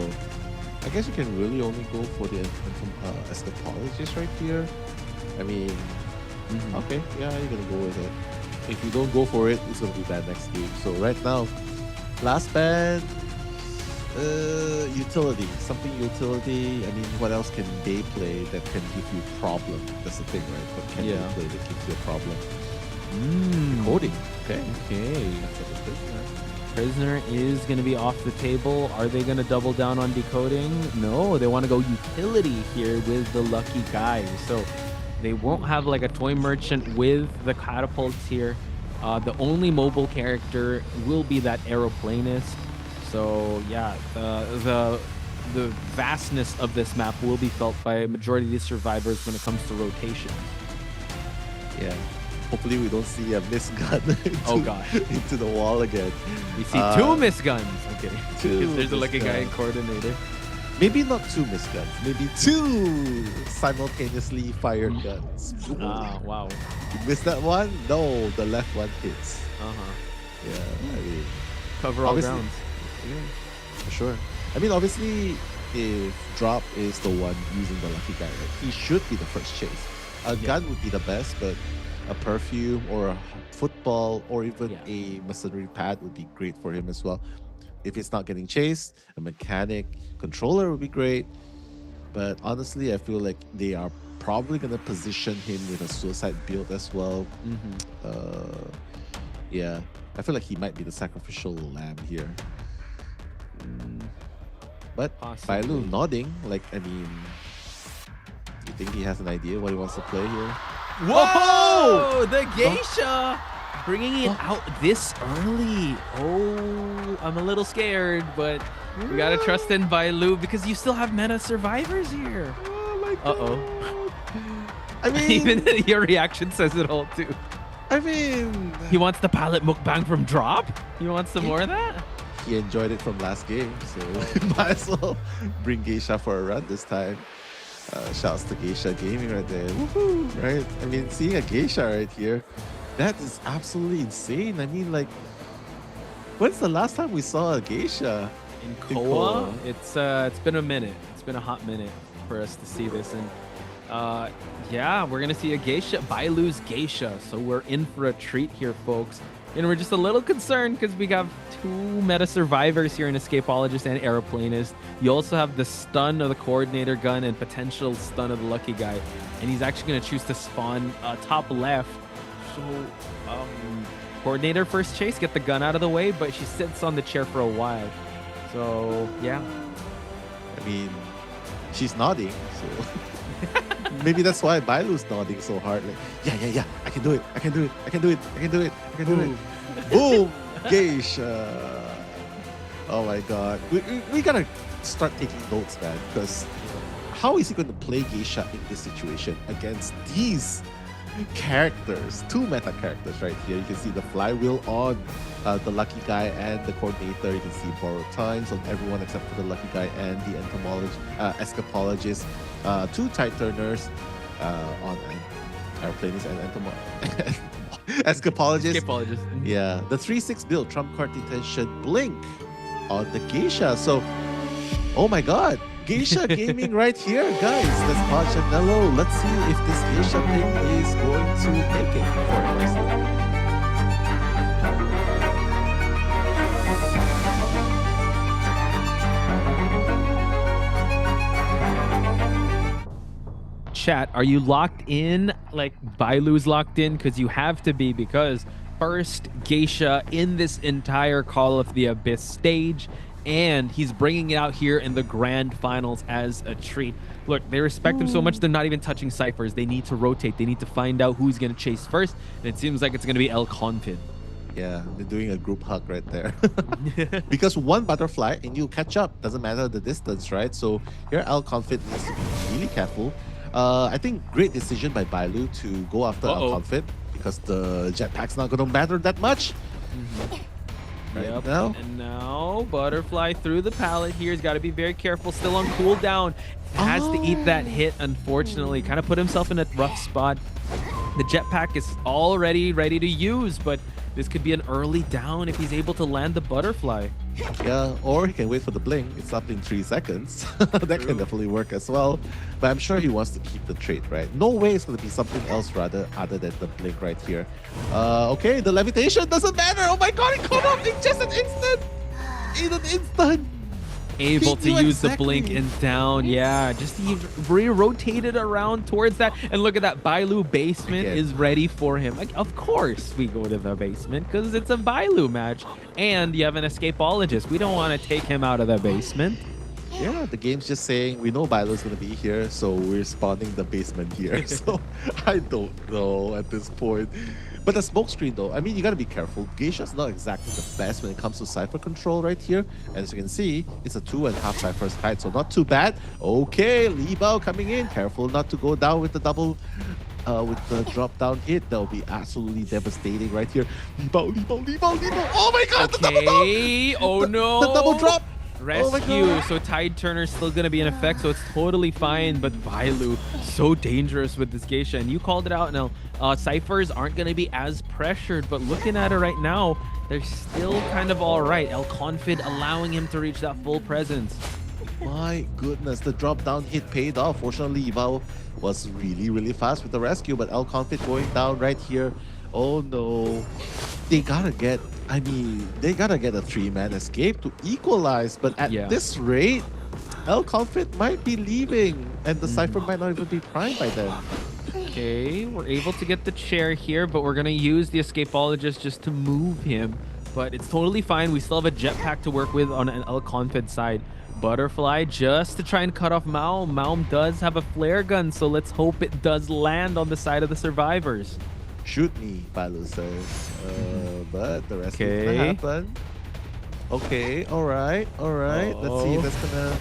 I guess you can really only go for the Escapologist right here. I mean, okay, yeah, you're gonna go with it. If you don't go for it, it's gonna be bad next game. So right now, last ban, utility, something utility. I mean, what else can they play that can give you problem? That's the thing, right? What can they play that gives you a problem? Coding. Okay. Prisoner is going to be off the table. Are they going to double down on decoding? No, they want to go utility here with the lucky guy. So they won't have like a toy merchant with the catapults here. The only mobile character will be that Aeroplanist. So yeah, the vastness of this map will be felt by a majority of these survivors when it comes to rotation. Yeah. Hopefully we don't see a miss gun into the wall again. We see 2 miss guns. Okay. There's a lucky guy in Coordinator. Maybe not 2 miss guns. Maybe 2 simultaneously fired guns. Wow. You missed that one? No, the left one hits. Yeah, I mean, cover all grounds. Yeah, for sure. I mean, obviously, if Drop is the one using the lucky guy, right, he should be the first chase. A gun would be the best, but a perfume or a football or even a Masonry pad would be great for him as well. If it's not getting chased, a mechanic controller would be great. But honestly, I feel like they are probably going to position him with a suicide build as well. Yeah, I feel like he might be the sacrificial lamb here. But Bailu nodding, like, I mean, you think he has an idea what he wants to play here? Whoa! The geisha! Bringing it out this early. Oh, I'm a little scared, but we gotta trust in Bailu because you still have meta survivors here. Oh my god. Uh-oh. I mean... Even your reaction says it all, too. I mean... He wants the pilot mukbang from drop? He wants some more of that? He enjoyed it from last game, so might as well bring Geisha for a run this time. Shouts to Geisha Gaming right there. Woohoo! Right? I mean, seeing a Geisha right here, that is absolutely insane. I mean, like, when's the last time we saw a Geisha? In Koa? It's been a minute. It's been a hot minute for us to see this. And yeah, we're gonna see a Geisha, Bailu's Geisha. So we're in for a treat here, folks. And we're just a little concerned because we have two meta survivors here in Escapologist and Aeroplanist. You also have the stun of the Coordinator gun and potential stun of the Lucky Guy. And he's actually going to choose to spawn top left. So, Coordinator first chase, get the gun out of the way, but she sits on the chair for a while. So, yeah. I mean, she's nodding, so... Maybe that's why Bailu's nodding so hard. Like, yeah, I can do it. I can do it. Boom! Geisha. Oh my god. We gotta start taking notes, man, because how is he going to play Geisha in this situation against these characters? Two meta characters right here. You can see the flywheel on the Lucky Guy and the Coordinator. You can see borrowed times on everyone except for the Lucky Guy and the Escapologist. Two Tide Turners on Aeroplanist and Escapologist. Yeah, the 3-6 build, Trump Card Detention, Blink on the Geisha. So, oh my god, Geisha Gaming right here, guys. Let's watch Anello. Let's see if this Geisha pick is going to make it for us. Chat, are you locked in? Like Bailu's locked in? Because you have to be, because first Geisha in this entire Call of the Abyss stage, and he's bringing it out here in the grand finals as a treat. Look, they respect him so much, they're not even touching ciphers. They need to rotate. They need to find out who's going to chase first, and it seems like it's going to be El Confid. Yeah, they're doing a group hug right there. Because one butterfly and you catch up. Doesn't matter the distance, right? So here El Confid needs to be really careful. I think great decision by Bailu to go after El Confid because the jetpack's not going to matter that much. Right now. And now Butterfly through the pallet here. He's got to be very careful. Still on cooldown. Has to eat that hit, unfortunately. Kind of put himself in a rough spot. The jetpack is already ready to use, but this could be an early down if he's able to land the Butterfly. Yeah, or he can wait for the blink. It's up in 3 seconds. That can definitely work as well. But I'm sure he wants to keep the trait, right? No way it's going to be something else rather other than the blink right here. Okay, the levitation doesn't matter. Oh my god, he caught up in just an instant. In an instant. Able to use the blink and down. Yeah, just he re-rotated around towards that. And look at that. Bailu basement is ready for him. Like, of course we go to the basement because it's a Bailu match. And you have an Escapologist. We don't want to take him out of the basement. Yeah, the game's just saying we know Bailu's going to be here, so we're spawning the basement here. So I don't know at this point. But the smoke screen though, I mean, you gotta be careful. Geisha's not exactly the best when it comes to cipher control right here. As you can see, it's a 2.5 ciphers height, so not too bad. Okay, Li Bao coming in. Careful not to go down with the double, with the drop down hit. That will be absolutely devastating right here. Li Bao. Oh my god, the double drop! Oh no! The double drop! Rescue. So Tide Turner's still going to be in effect, so it's totally fine. But Bailu, so dangerous with this Geisha. And you called it out now. Ciphers aren't going to be as pressured, but looking at it right now, they're still kind of all right. El Confid allowing him to reach that full presence. My goodness, the drop down hit paid off. Fortunately, Ivao was really fast with the rescue, but El Confid going down right here. Oh no. They gotta get, I mean, they gotta get a 3-man escape to equalize, but at this rate, El Confid might be leaving, and the Cypher might not even be primed by then. Okay, we're able to get the chair here, but we're gonna use the Escapologist just to move him. But it's totally fine. We still have a jetpack to work with on an El Confid side. Butterfly just to try and cut off Maum. Maum does have a flare gun, so let's hope it does land on the side of the survivors. Shoot me, Bailu says. But the rest is gonna happen. Okay, alright. Let's see if that's gonna...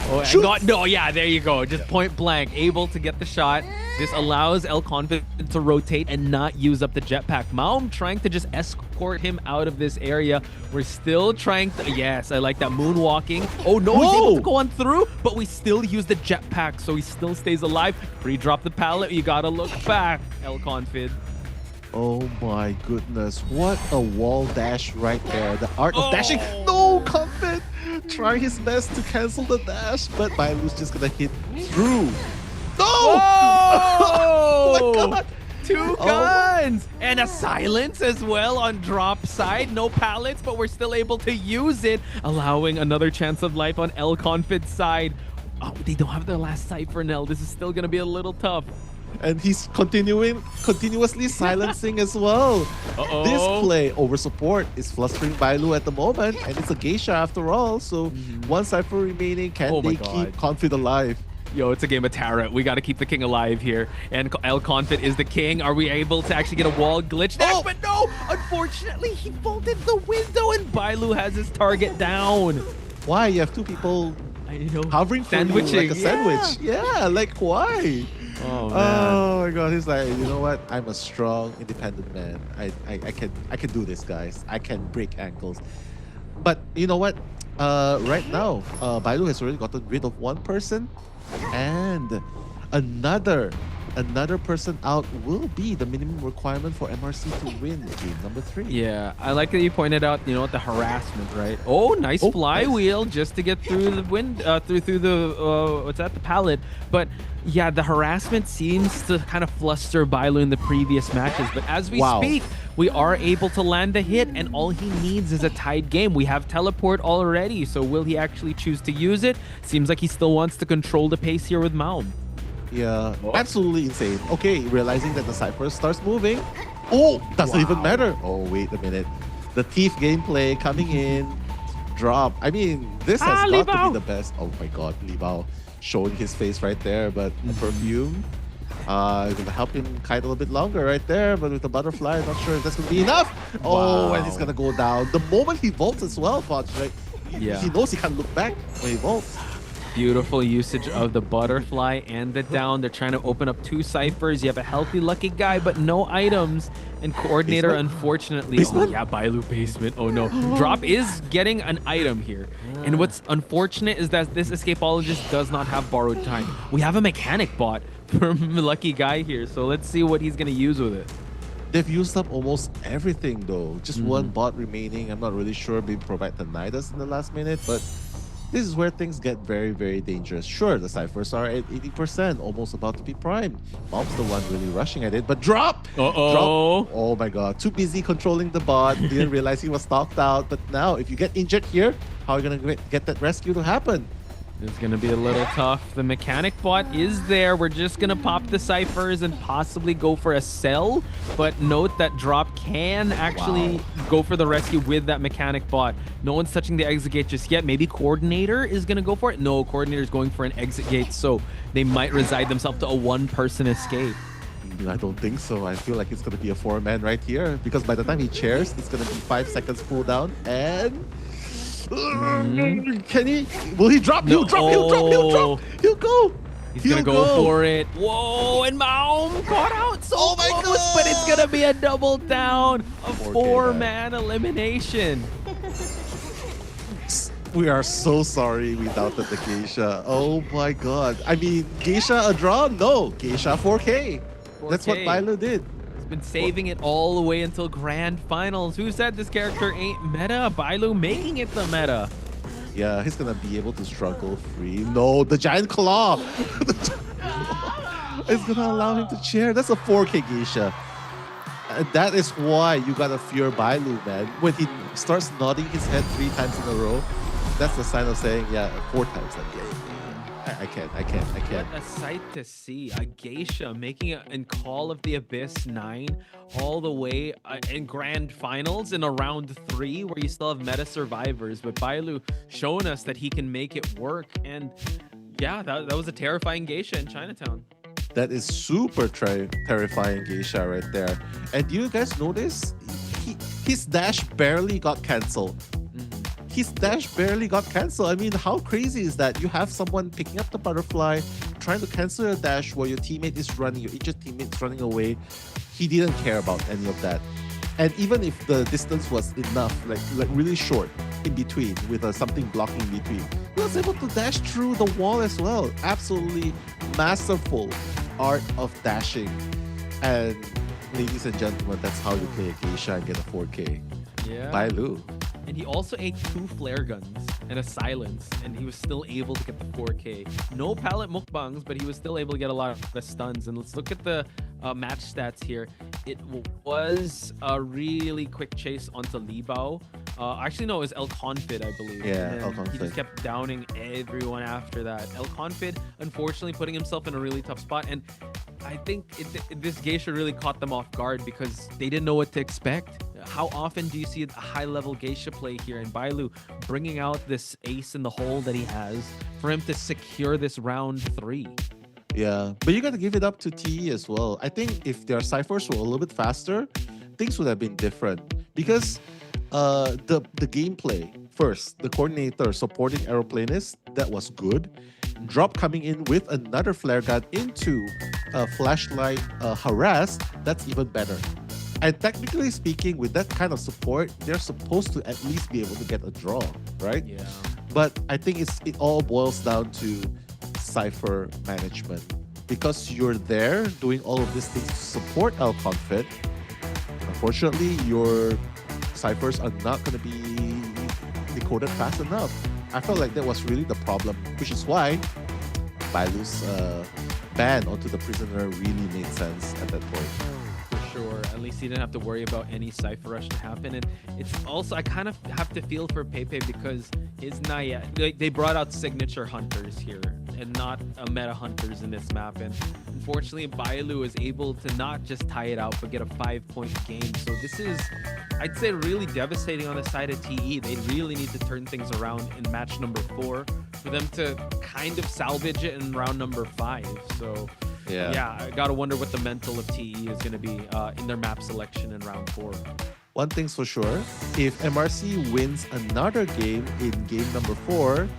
Oh, I got, no, yeah, there you go. Just point blank, able to get the shot. This allows El Confident to rotate and not use up the jetpack. Maum trying to just escort him out of this area. We're still trying to, yes, I like that moonwalking. Oh no, he's able to go on through, but we still use the jetpack, so he still stays alive. Pre-drop the pallet, you gotta look back, El Confid. Oh my goodness, what a wall dash right there. The art of dashing. No, Confid trying his best to cancel the dash, but Bailu's just gonna hit through. No! Oh my god! Two guns! And a silence as well on drop side. No pallets, but we're still able to use it, allowing another chance of life on El Confid's side. Oh, they don't have their last Cypher, Nell. This is still gonna be a little tough. And he's continuously silencing as well. This play over support is flustering Bailu at the moment, and it's a geisha after all, so one Cypher remaining. Can they keep Confid alive? Yo, it's a game of Tarot. We got to keep the king alive here. And El Confid is the king. Are we able to actually get a wall glitch next? But no! Unfortunately, he vaulted the window and Bailu has his target down. Why? You have two people hovering for you like a sandwich. Yeah, like why? Oh, man. Oh my god, he's like, you know what? I'm a strong, independent man. I can do this, guys. I can break ankles. But you know what? Right now, Bailu has already gotten rid of one person, and another person out will be the minimum requirement for MRC to win game number 3. Yeah, I like that you pointed out, you know what, the harassment, right? Oh, nice flywheel just to get through the wind, through the what's that, the pallet. But yeah, the harassment seems to kind of fluster Bailu in the previous matches. But as we speak, we are able to land a hit, and all he needs is a tied game. We have teleport already, so will he actually choose to use it? Seems like he still wants to control the pace here with Maum. Yeah, absolutely insane. Okay, realizing that the Cypher starts moving. Oh, doesn't even matter. Oh, wait a minute. The Thief gameplay coming in. Drop. I mean, this has got to be the best. Oh my god, Li Bao showing his face right there, but Perfume gonna help him kite a little bit longer right there, but with the butterfly, not sure if that's gonna be enough. Oh, and he's gonna go down. The moment he vaults as well, Foch, right? He knows he can't look back when he vaults. Beautiful usage of the butterfly and the down. They're trying to open up 2 ciphers. You have a healthy lucky guy, but no items. And coordinator, unfortunately, Bailu basement. Oh no, Drop is getting an item here. And what's unfortunate is that this escapologist does not have borrowed time. We have a mechanic bot from lucky guy here, so let's see what he's gonna use with it. They've used up almost everything though. Just one bot remaining. I'm not really sure. Maybe provide the Nidus in the last minute, but this is where things get very, very dangerous. Sure, the Cyphers are at 80%, almost about to be primed. Mom's the one really rushing at it, but Drop! Drop! Oh my god, too busy controlling the bot, didn't realize he was knocked out. But now, if you get injured here, how are you gonna get that rescue to happen? It's gonna be a little tough. The mechanic bot is there. We're just gonna pop the ciphers and possibly go for a sell. But note that Drop can actually go for the rescue with that mechanic bot. No one's touching the exit gate just yet. Maybe Coordinator is gonna go for it. No, Coordinator is going for an exit gate, so they might reside themselves to a 1-person escape. I don't think so. I feel like it's gonna be a 4-man right here, because by the time he chairs, it's gonna be 5 seconds cooldown, and can he? Will he drop? He'll drop. He'll drop. He'll drop. He'll go. He's gonna go for it. Whoa! And Maum caught out so close, but it's gonna be a double down, a 4-man elimination. We are so sorry we doubted the Geisha. Oh my god. I mean, Geisha a draw? No. Geisha 4K. That's what Bailu did. Been saving it all the way until grand finals. Who said this character ain't meta? Bailu making it the meta. Yeah, he's gonna be able to struggle free. No, the giant claw. It's gonna allow him to chair. That's a 4K Geisha. And that is why you gotta fear Bailu, man. When he starts nodding his head 3 times in a row, that's the sign of saying, yeah, 4 times that game. I can't. What a sight to see. A geisha making it in Call of the Abyss 9 all the way in grand finals in a round 3 where you still have meta survivors. But Bailu showing us that he can make it work. And yeah, that was a terrifying geisha in Chinatown. That is super terrifying geisha right there. And do you guys notice? His dash barely got cancelled. His dash barely got cancelled. I mean, how crazy is that? You have someone picking up the butterfly, trying to cancel your dash while your teammate is running, your injured teammate is running away. He didn't care about any of that. And even if the distance was enough, like really short in between with something blocking in between, he was able to dash through the wall as well. Absolutely masterful art of dashing. And ladies and gentlemen, that's how you play a geisha and get a 4K. Yeah. Bailu. And he also ate 2 flare guns and a silence, and he was still able to get the 4K. No pallet mukbangs, but he was still able to get a lot of the stuns. And let's look at the match stats here. It was a really quick chase onto Li Bao. Actually, no, it was El Confid, I believe. Yeah, El Confid. He just kept downing everyone after that. El Confid, unfortunately, putting himself in a really tough spot. And I think this geisha really caught them off guard because they didn't know what to expect. How often do you see a high-level geisha play here? And Bailu bringing out this ace in the hole that he has for him to secure this round 3. Yeah, but you got to give it up to TE as well. I think if their ciphers were a little bit faster, things would have been different. Because the gameplay, first, the coordinator supporting aeroplanist, that was good. Drop coming in with another flare gun into a flashlight harass, that's even better. And technically speaking, with that kind of support, they're supposed to at least be able to get a draw, right? Yeah. But I think it all boils down to cipher management. Because you're there doing all of these things to support El Confid, unfortunately, your ciphers are not going to be decoded fast enough. I felt like that was really the problem, which is why Bailu's ban onto the prisoner really made sense at that point. Sure, at least he didn't have to worry about any cipher rush to happen. And it's also, I kind of have to feel for Pepe because his Naya, they brought out signature hunters here and not meta hunters in this map. And unfortunately, Bailu is able to not just tie it out, but get a 5-point game. So this is, I'd say, really devastating on the side of TE. They really need to turn things around in match number 4 for them to kind of salvage it in round number 5. So yeah, I gotta wonder what the mental of TE is gonna be in their map selection in round 4. One thing's for sure, if MRC wins another game in game number 4,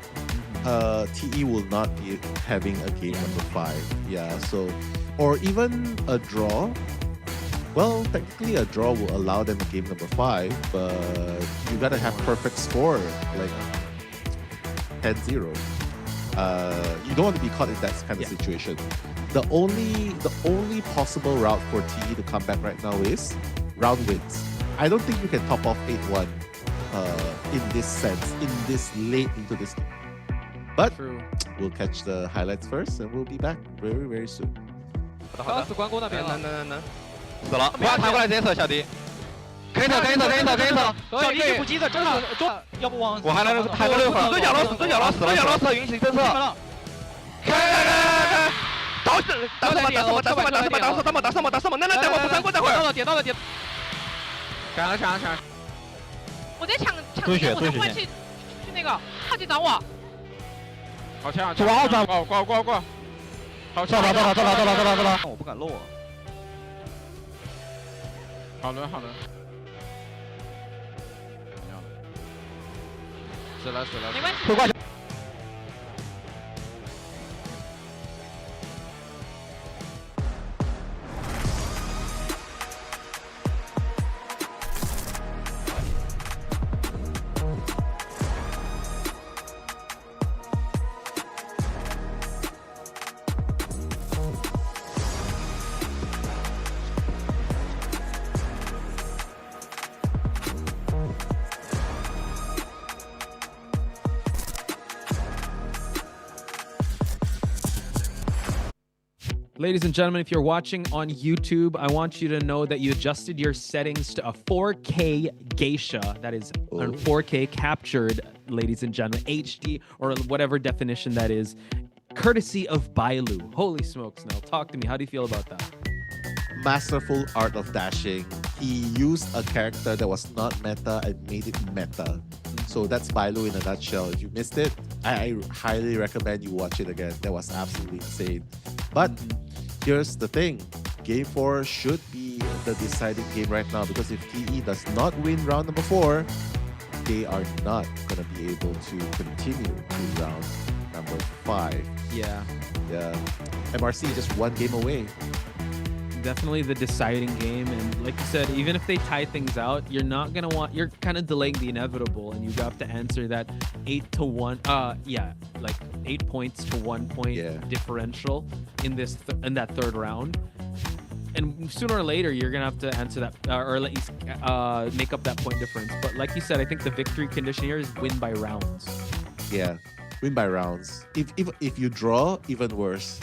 TE will not be having a game number 5. Yeah, so, or even a draw. Well, technically a draw will allow them a game number 5, but you gotta have perfect score, like 10-0. You don't want to be caught in that kind of situation. The only possible route for TE to come back right now is round wins. I don't think you can top off 8-1 in this sense, in this late into this game. But we'll catch the highlights first, and we'll be back very, very soon. 刚死关公那边了，能，死了，不要抬过来直接射小迪，可以走，小迪一补机子，中，要不往我还来抬过来一会儿，死角了，死，允许震慑，开，打什么，能带我不三过待会儿，点到了，抢了，我在抢这个，我在换去那个，他去找我，好枪，挂。 好，到了！我不敢漏啊。好了，死了，没关系。Ladies and gentlemen, if you're watching on YouTube, I want you to know that you adjusted your settings to a 4K geisha. That is on 4K captured, ladies and gentlemen, HD or whatever definition that is. courtesy of Bailu. Holy smokes, Nell. Talk to me. How do you feel about that? Masterful art of dashing. He used a character that was not meta and made it meta. So that's Bailu in a nutshell. If you missed it, I highly recommend you watch it again. That was absolutely insane. But here's the thing. Game 4 should be the deciding game right now, because if TE does not win round number 4, they are not going to be able to continue to round number 5. Yeah. MRC just one game away. Definitely the deciding game, and like you said, even if they tie things out, you're kind of delaying the inevitable, and you have to answer that 8-1 like 8 points to 1 point differential in that third round, and sooner or later you're gonna have to answer that or at least make up that point difference. But like you said, I think the victory condition here is win by rounds. Win by rounds. If you draw, even worse.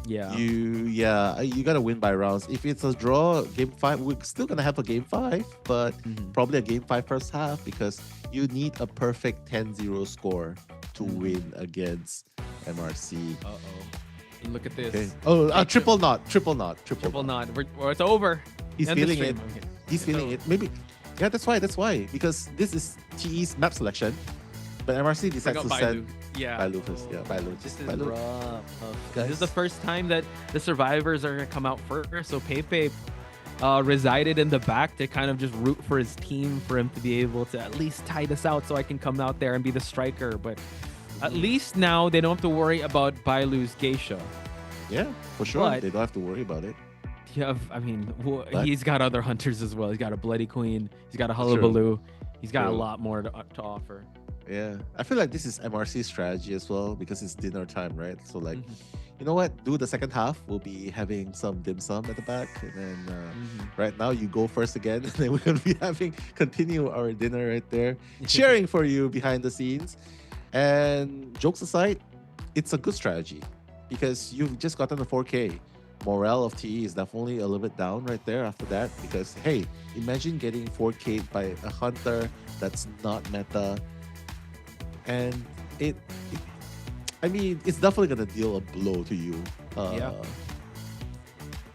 You gotta win by rounds. If it's a draw, game 5, we're still gonna have a game 5, but probably a game 5 first half, because you need a perfect 10-0 score to win against MRC. Look at this. Okay. Oh, triple knot. It's over. He's feeling it. He's feeling it. Maybe. Yeah, that's why. Because this is TE's map selection, but MRC decides to send Bailu first. Yeah, Bailu. This is rough. This is the first time that the survivors are gonna come out first. So Pepe resided in the back to kind of just root for his team, for him to be able to at least tie this out, so I can come out there and be the striker. But at least now they don't have to worry about Bailu's geisha. Yeah, for sure. But they don't have to worry about it. Yeah, I mean, he's got other hunters as well. He's got a Bloody Queen. He's got a Hullabaloo. He's got a lot more to offer. Yeah, I feel like this is MRC's strategy as well, because it's dinner time, right? So like, you know what? Do the second half. We'll be having some dim sum at the back, and then right now you go first again, and then we're gonna be continue our dinner right there, cheering for you behind the scenes. And jokes aside, it's a good strategy, because you've just gotten a 4K. Morale of TE is definitely a little bit down right there after that, because hey, imagine getting 4K by a hunter that's not meta. And I mean, it's definitely gonna deal a blow to you.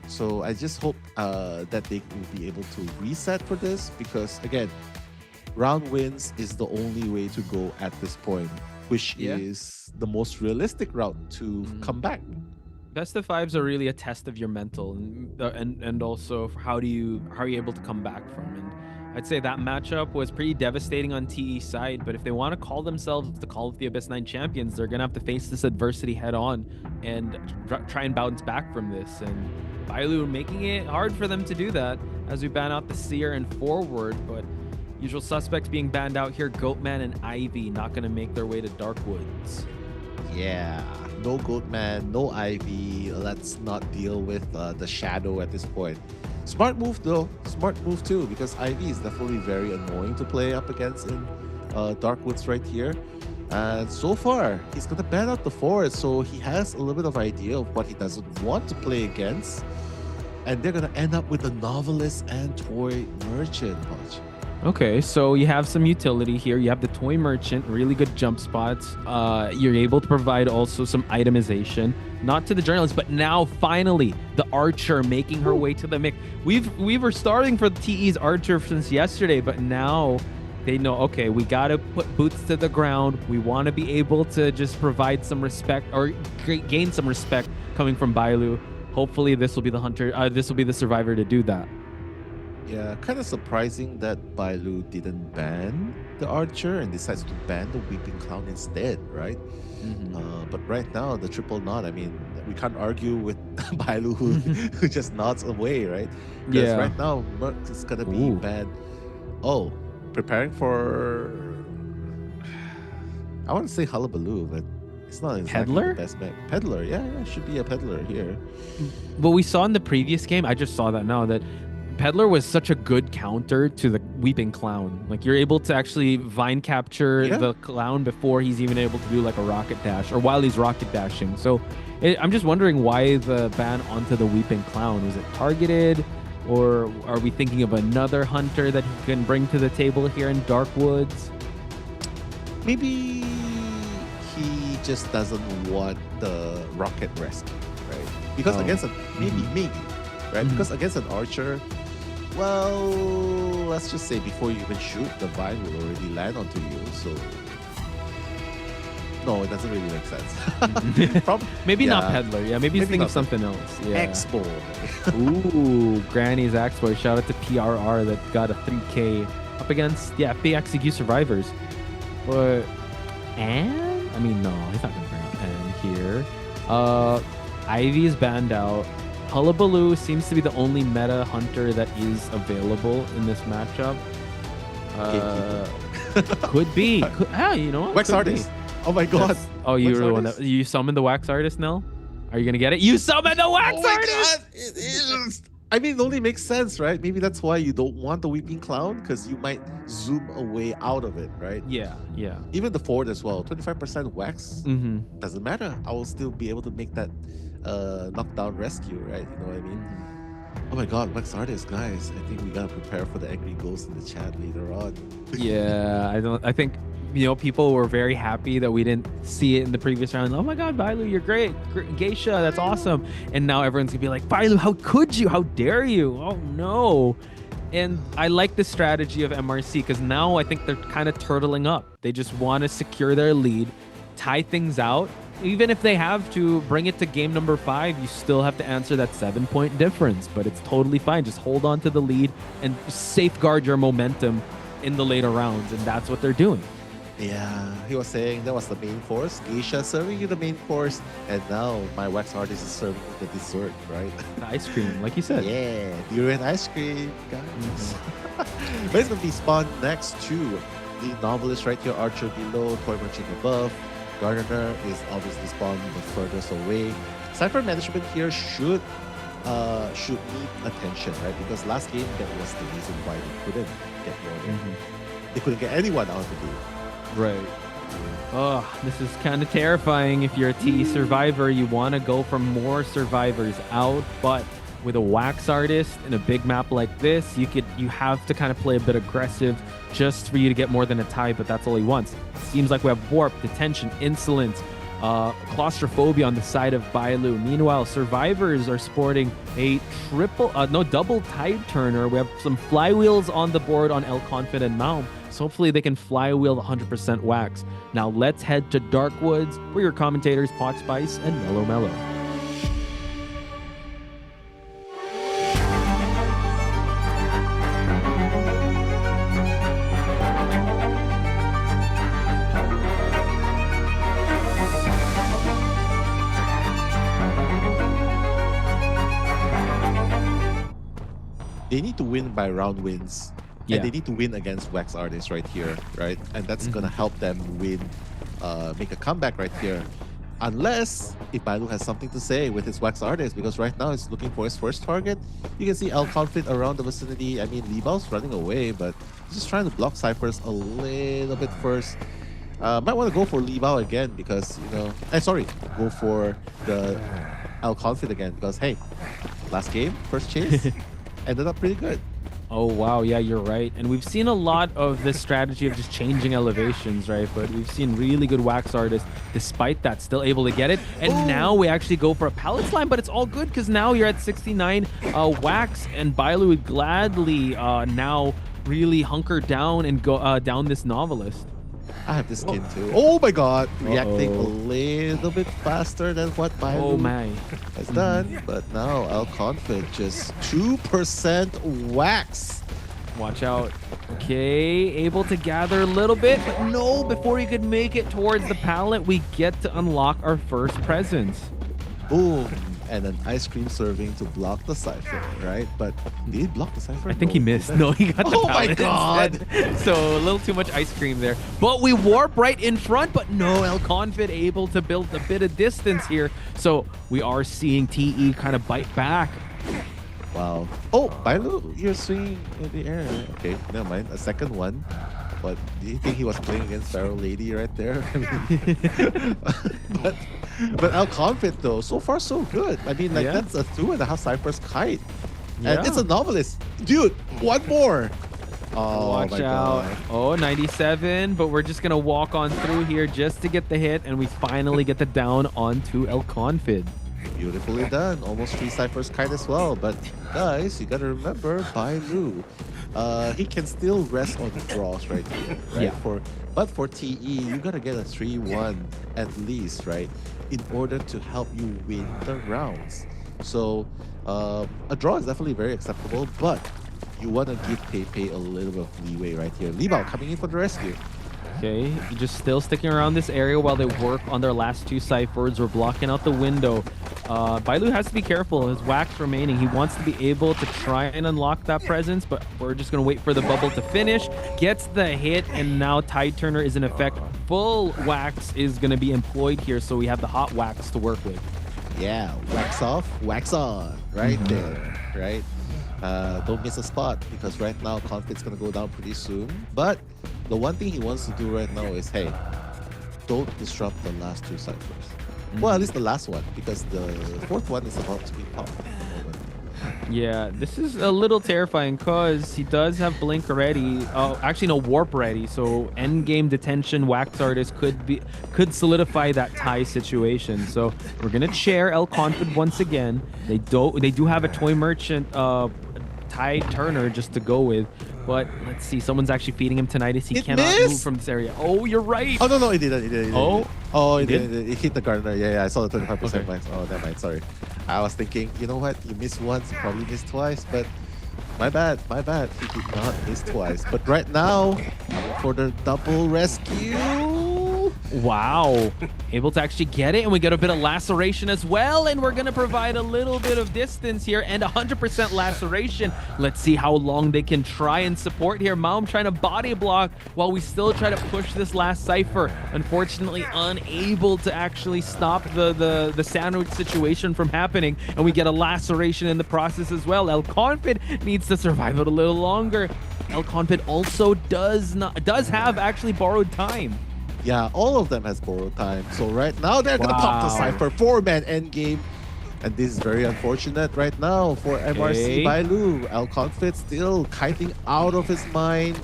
So I just hope that they will be able to reset for this, because again, round wins is the only way to go at this point, which is the most realistic route to come back. Best of 5s are really a test of your mental, and also for how are you able to come back from. And I'd say that matchup was pretty devastating on TE's side, but if they want to call themselves the Call of the Abyss 9 champions, they're going to have to face this adversity head on and try and bounce back from this. And Bailu making it hard for them to do that as we ban out the Seer and Forward, but usual suspects being banned out here, Goatman and Ivy not going to make their way to Darkwoods. Yeah, no Goatman, no Ivy. Let's not deal with the Shadow at this point. Smart move though, smart move too, because Ivy is definitely very annoying to play up against in Darkwoods right here. And so far, he's gonna ban out the forest, so he has a little bit of idea of what he doesn't want to play against. And they're gonna end up with the Novelist and Toy Merchant. Okay, so you have some utility here. You have the Toy Merchant, really good jump spots. You're able to provide also some itemization, not to the journalist, but now finally the Archer making her way to the mix. We were starting for the TE's Archer since yesterday, but now they know, okay, we got to put boots to the ground. We want to be able to just provide some respect or gain some respect coming from Bailu. Hopefully this will be the hunter. This will be the survivor to do that. Yeah, kind of surprising that Bailu didn't ban the Archer and decides to ban the Weeping Clown instead, right? But right now, the triple knot, I mean, we can't argue with Bailu who just nods away, right? Because right now, Merc is going to be banned. Oh, preparing for... I want to say Hullabaloo, but it's not exactly Peddler? The best map. Peddler, yeah, it should be a Peddler here. What we saw in the previous game, I just saw that now, that Peddler was such a good counter to the Weeping Clown. Like, you're able to actually vine capture the clown before he's even able to do like a rocket dash, or while he's rocket dashing. So I'm just wondering why the ban onto the Weeping Clown. Was it targeted, or are we thinking of another hunter that he can bring to the table here in Darkwoods? Maybe he just doesn't want the rocket rescue, right? Because against a maybe, right? Because against an archer, well, let's just say before you even shoot, the vine will already land onto you. So no, it doesn't really make sense. Maybe not peddler. Yeah, maybe he's thinking of something else. Yeah. X-Boy. Ooh, Granny's X-Boy. Shout out to PRR that got a 3K up against FPX.ZQ survivors. But I mean, no, he's not gonna bring up N here. Ivy is banned out. Hullabaloo seems to be the only meta hunter that is available in this matchup. Could be. You know what? Wax artist. Oh my god. You were the one that you summoned the wax artist, Nell? Are you gonna get it? You summoned the wax artist! God, it is. I mean, it only makes sense, right? Maybe that's why you don't want the Weeping Clown, because you might zoom away out of it, right? Yeah. Even the forward as well. 25% wax doesn't matter. I will still be able to make that knockdown rescue, right? You know what I mean? Oh my god, wax artist, guys. I think we gotta prepare for the angry ghost in the chat later on. Yeah, I think people were very happy that we didn't see it in the previous round. Oh my god, Bailu, you're great. Geisha, that's awesome. And now everyone's gonna be like, Bailu, how could you? How dare you? Oh no. And I like the strategy of MRC because now I think they're kind of turtling up. They just want to secure their lead, tie things out. Even if they have to bring it to game number 5, you still have to answer that 7-point difference. But it's totally fine. Just hold on to the lead and safeguard your momentum in the later rounds. And that's what they're doing. Yeah, he was saying that was the main course. Geisha serving you the main course, and now my wax artist is serving you the dessert, right? The ice cream, like you said. Yeah, durian ice cream, guys. But it's gonna be spawned next to the novelist right here, Archer below, Toy Merchant above. Gardener is obviously spawned the furthest away. Cypher management here should need attention, right? Because last game that was the reason why they couldn't get more. They couldn't get anyone out of the game. Right. Oh, this is kind of terrifying. If you're a TE survivor, you want to go for more survivors out, but with a wax artist in a big map like this, you have to kind of play a bit aggressive just for you to get more than a tie, but that's all he wants. Seems like we have warp, detention, insolence, claustrophobia on the side of Bailu. Meanwhile, survivors are sporting a double tide turner. We have some flywheels on the board on El Confid and Malm. So hopefully they can flywheel 100% wax. Now let's head to Darkwoods for your commentators Pot Spice and Mellow Mellow. They need to win by round wins. Yeah. And they need to win against wax artists right here, right? And that's gonna help them win, make a comeback right here. Unless if Bailu has something to say with his wax artist, because right now he's looking for his first target. You can see El Conflict around the vicinity. I mean, Li Bao's running away, but he's just trying to block Cyphers a little bit first. Might want to go for Li Bao again because, go for the El Conflict again because, hey, last game, first chase, ended up pretty good. Oh, wow. Yeah, you're right. And we've seen a lot of this strategy of just changing elevations, right? But we've seen really good wax artists, despite that, still able to get it. And now we actually go for a pallet slime, but it's all good because now you're at 69 wax, and Bailu would gladly now really hunker down and go down this novelist. I have this skin too. Oh my god! Reacting a little bit faster than what Bailu has done. But now El Conflict just 2% wax. Watch out. Okay, able to gather a little bit, but no, before he could make it towards the pallet, we get to unlock our first presence. Boom. And an ice cream serving to block the Cypher, right? But did he block the Cypher? I think he missed. No, he got the pallet my god! Instead. So a little too much ice cream there. But we warp right in front, but no, El Confid able to build a bit of distance here. So we are seeing TE kind of bite back. Wow. Oh, Bailu, you're swinging in the air. Okay, never mind. A second one. But do you think he was playing against Pharaoh Lady right there? I mean, but El Conflict though, so far so good. I mean, that's a 2.5 Cypher's kite. And it's a novelist. Dude, one more. Oh, Watch my out. God. Oh, 97, but we're just going to walk on through here just to get the hit, and we finally get the down onto AbyssⅨ. Beautifully done. Almost 3 ciphers kite as well. But guys, you gotta remember, Bailu, he can still rest on the draws right here. Right? Yeah. But for TE, you gotta get a 3-1 at least, right? In order to help you win the rounds. So a draw is definitely very acceptable, but you want to give Pepe a little bit of leeway right here. Li Bao coming in for the rescue. Okay, just still sticking around this area while they work on their last 2 ciphers. We're blocking out the window. Bailu has to be careful. His wax remaining. He wants to be able to try and unlock that presence, but we're just going to wait for the bubble to finish. Gets the hit, and now Tide Turner is in effect. Full wax is going to be employed here, so we have the hot wax to work with. Yeah, wax off, wax on. Right there, right? Don't miss a spot, because right now Confid's going to go down pretty soon. But the one thing he wants to do right now is, hey, don't disrupt the last 2 ciphers. Well, at least the last one, because the 4th one is about to be popped. Yeah, this is a little terrifying because he does have blink already. Oh, actually no, warp ready. So end game detention wax artist could solidify that tie situation. So we're gonna chair AbyssⅨ once again. They do have a toy merchant Tide Turner just to go with. But let's see, someone's actually feeding him tinnitus. He cannot move from this area. Oh, you're right. Oh, no, he didn't. He did? It hit the gardener. Yeah, I saw the 25% max. Oh, never mind. Sorry. I was thinking, you know what? You missed once, you probably missed twice, but my bad. He did not miss twice. But right now, for the double rescue. Wow. Able to actually get it, and we get a bit of laceration as well, and we're going to provide a little bit of distance here and 100% laceration. Let's see how long they can try and support here. Maum trying to body block while we still try to push this last cipher. Unfortunately, unable to actually stop the sandwich situation from happening, and we get a laceration in the process as well. AbyssⅨ needs to survive it a little longer. AbyssⅨ also does have actually borrowed time. Yeah, all of them has borrowed time. So right now, they're going to pop the Cypher 4-man endgame. And this is very unfortunate right now for MRC Bailu. AbyssⅨ still kiting out of his mind.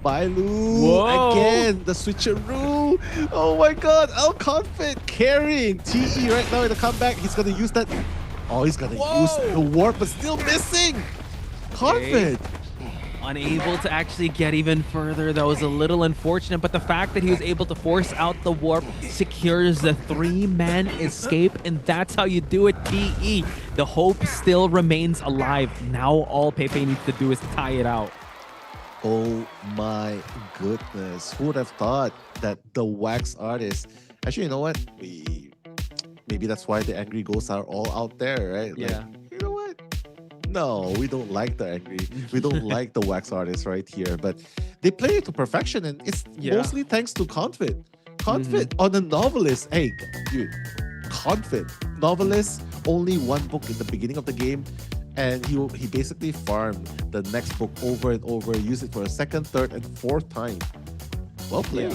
Bailu, again, the switcheroo. Oh my god, AbyssⅨ carrying TE right now in the comeback. He's going to use that. Oh, he's going to use the warp, but still missing. Confid. Unable to actually get even further. That was a little unfortunate, but the fact that he was able to force out the warp secures the 3-man escape, and that's how you do it, TE. The hope still remains alive. Now all Pepe needs to do is tie it out. Oh my goodness. Who would have thought that the wax artist... Actually, you know what? Maybe that's why the angry ghosts are all out there, right? Yeah. Like, you know what? No, we don't like the angry. We don't like the wax artists right here. But they play it to perfection, and it's mostly thanks to Confid. Confid on the novelist. Hey, dude, Confid. Novelist, only 1 book in the beginning of the game, and he basically farmed the next book over and over, used it for a 2nd, 3rd, and 4th time. Well played.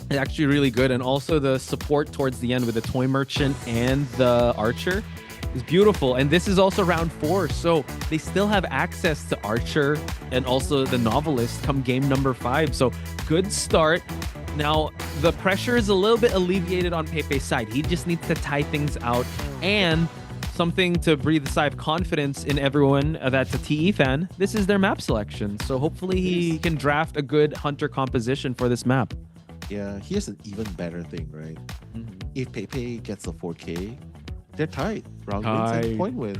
Yeah. Actually really good, and also the support towards the end with the toy merchant and the archer is beautiful. And this is also round 4, so they still have access to archer and also the novelist come game number 5. So good start. Now the pressure is a little bit alleviated on Pepe's side. He just needs to tie things out, and something to breathe a sigh of confidence in everyone that's a TE fan. This is their map selection, so hopefully he can draft a good hunter composition for this map. Yeah, here's an even better thing, right? If Pepe gets a 4K, they're tied. Round wins and point wins.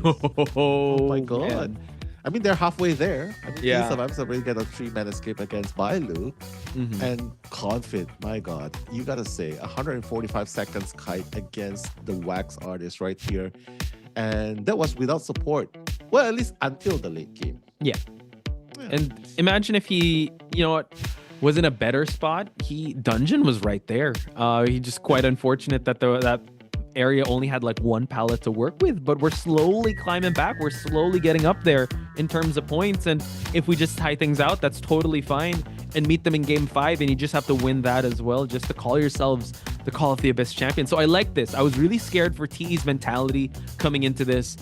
Oh my god. Man. I mean, they're halfway there. I mean, yeah. Survives already get a 3-man escape against Bailu. And Confid, my god. You gotta say, 145 seconds kite against the wax artist right here. And that was without support. Well, at least until the late game. Yeah. And imagine if he, you know what, was in a better spot. Dungeon was right there. He just quite unfortunate that that area only had like 1 pallet to work with, but we're slowly climbing back. We're slowly getting up there in terms of points, and if we just tie things out, that's totally fine, and meet them in game 5, and you just have to win that as well just to call yourselves the Call of the Abyss champion. So I like this. I was really scared for TE's mentality coming into this.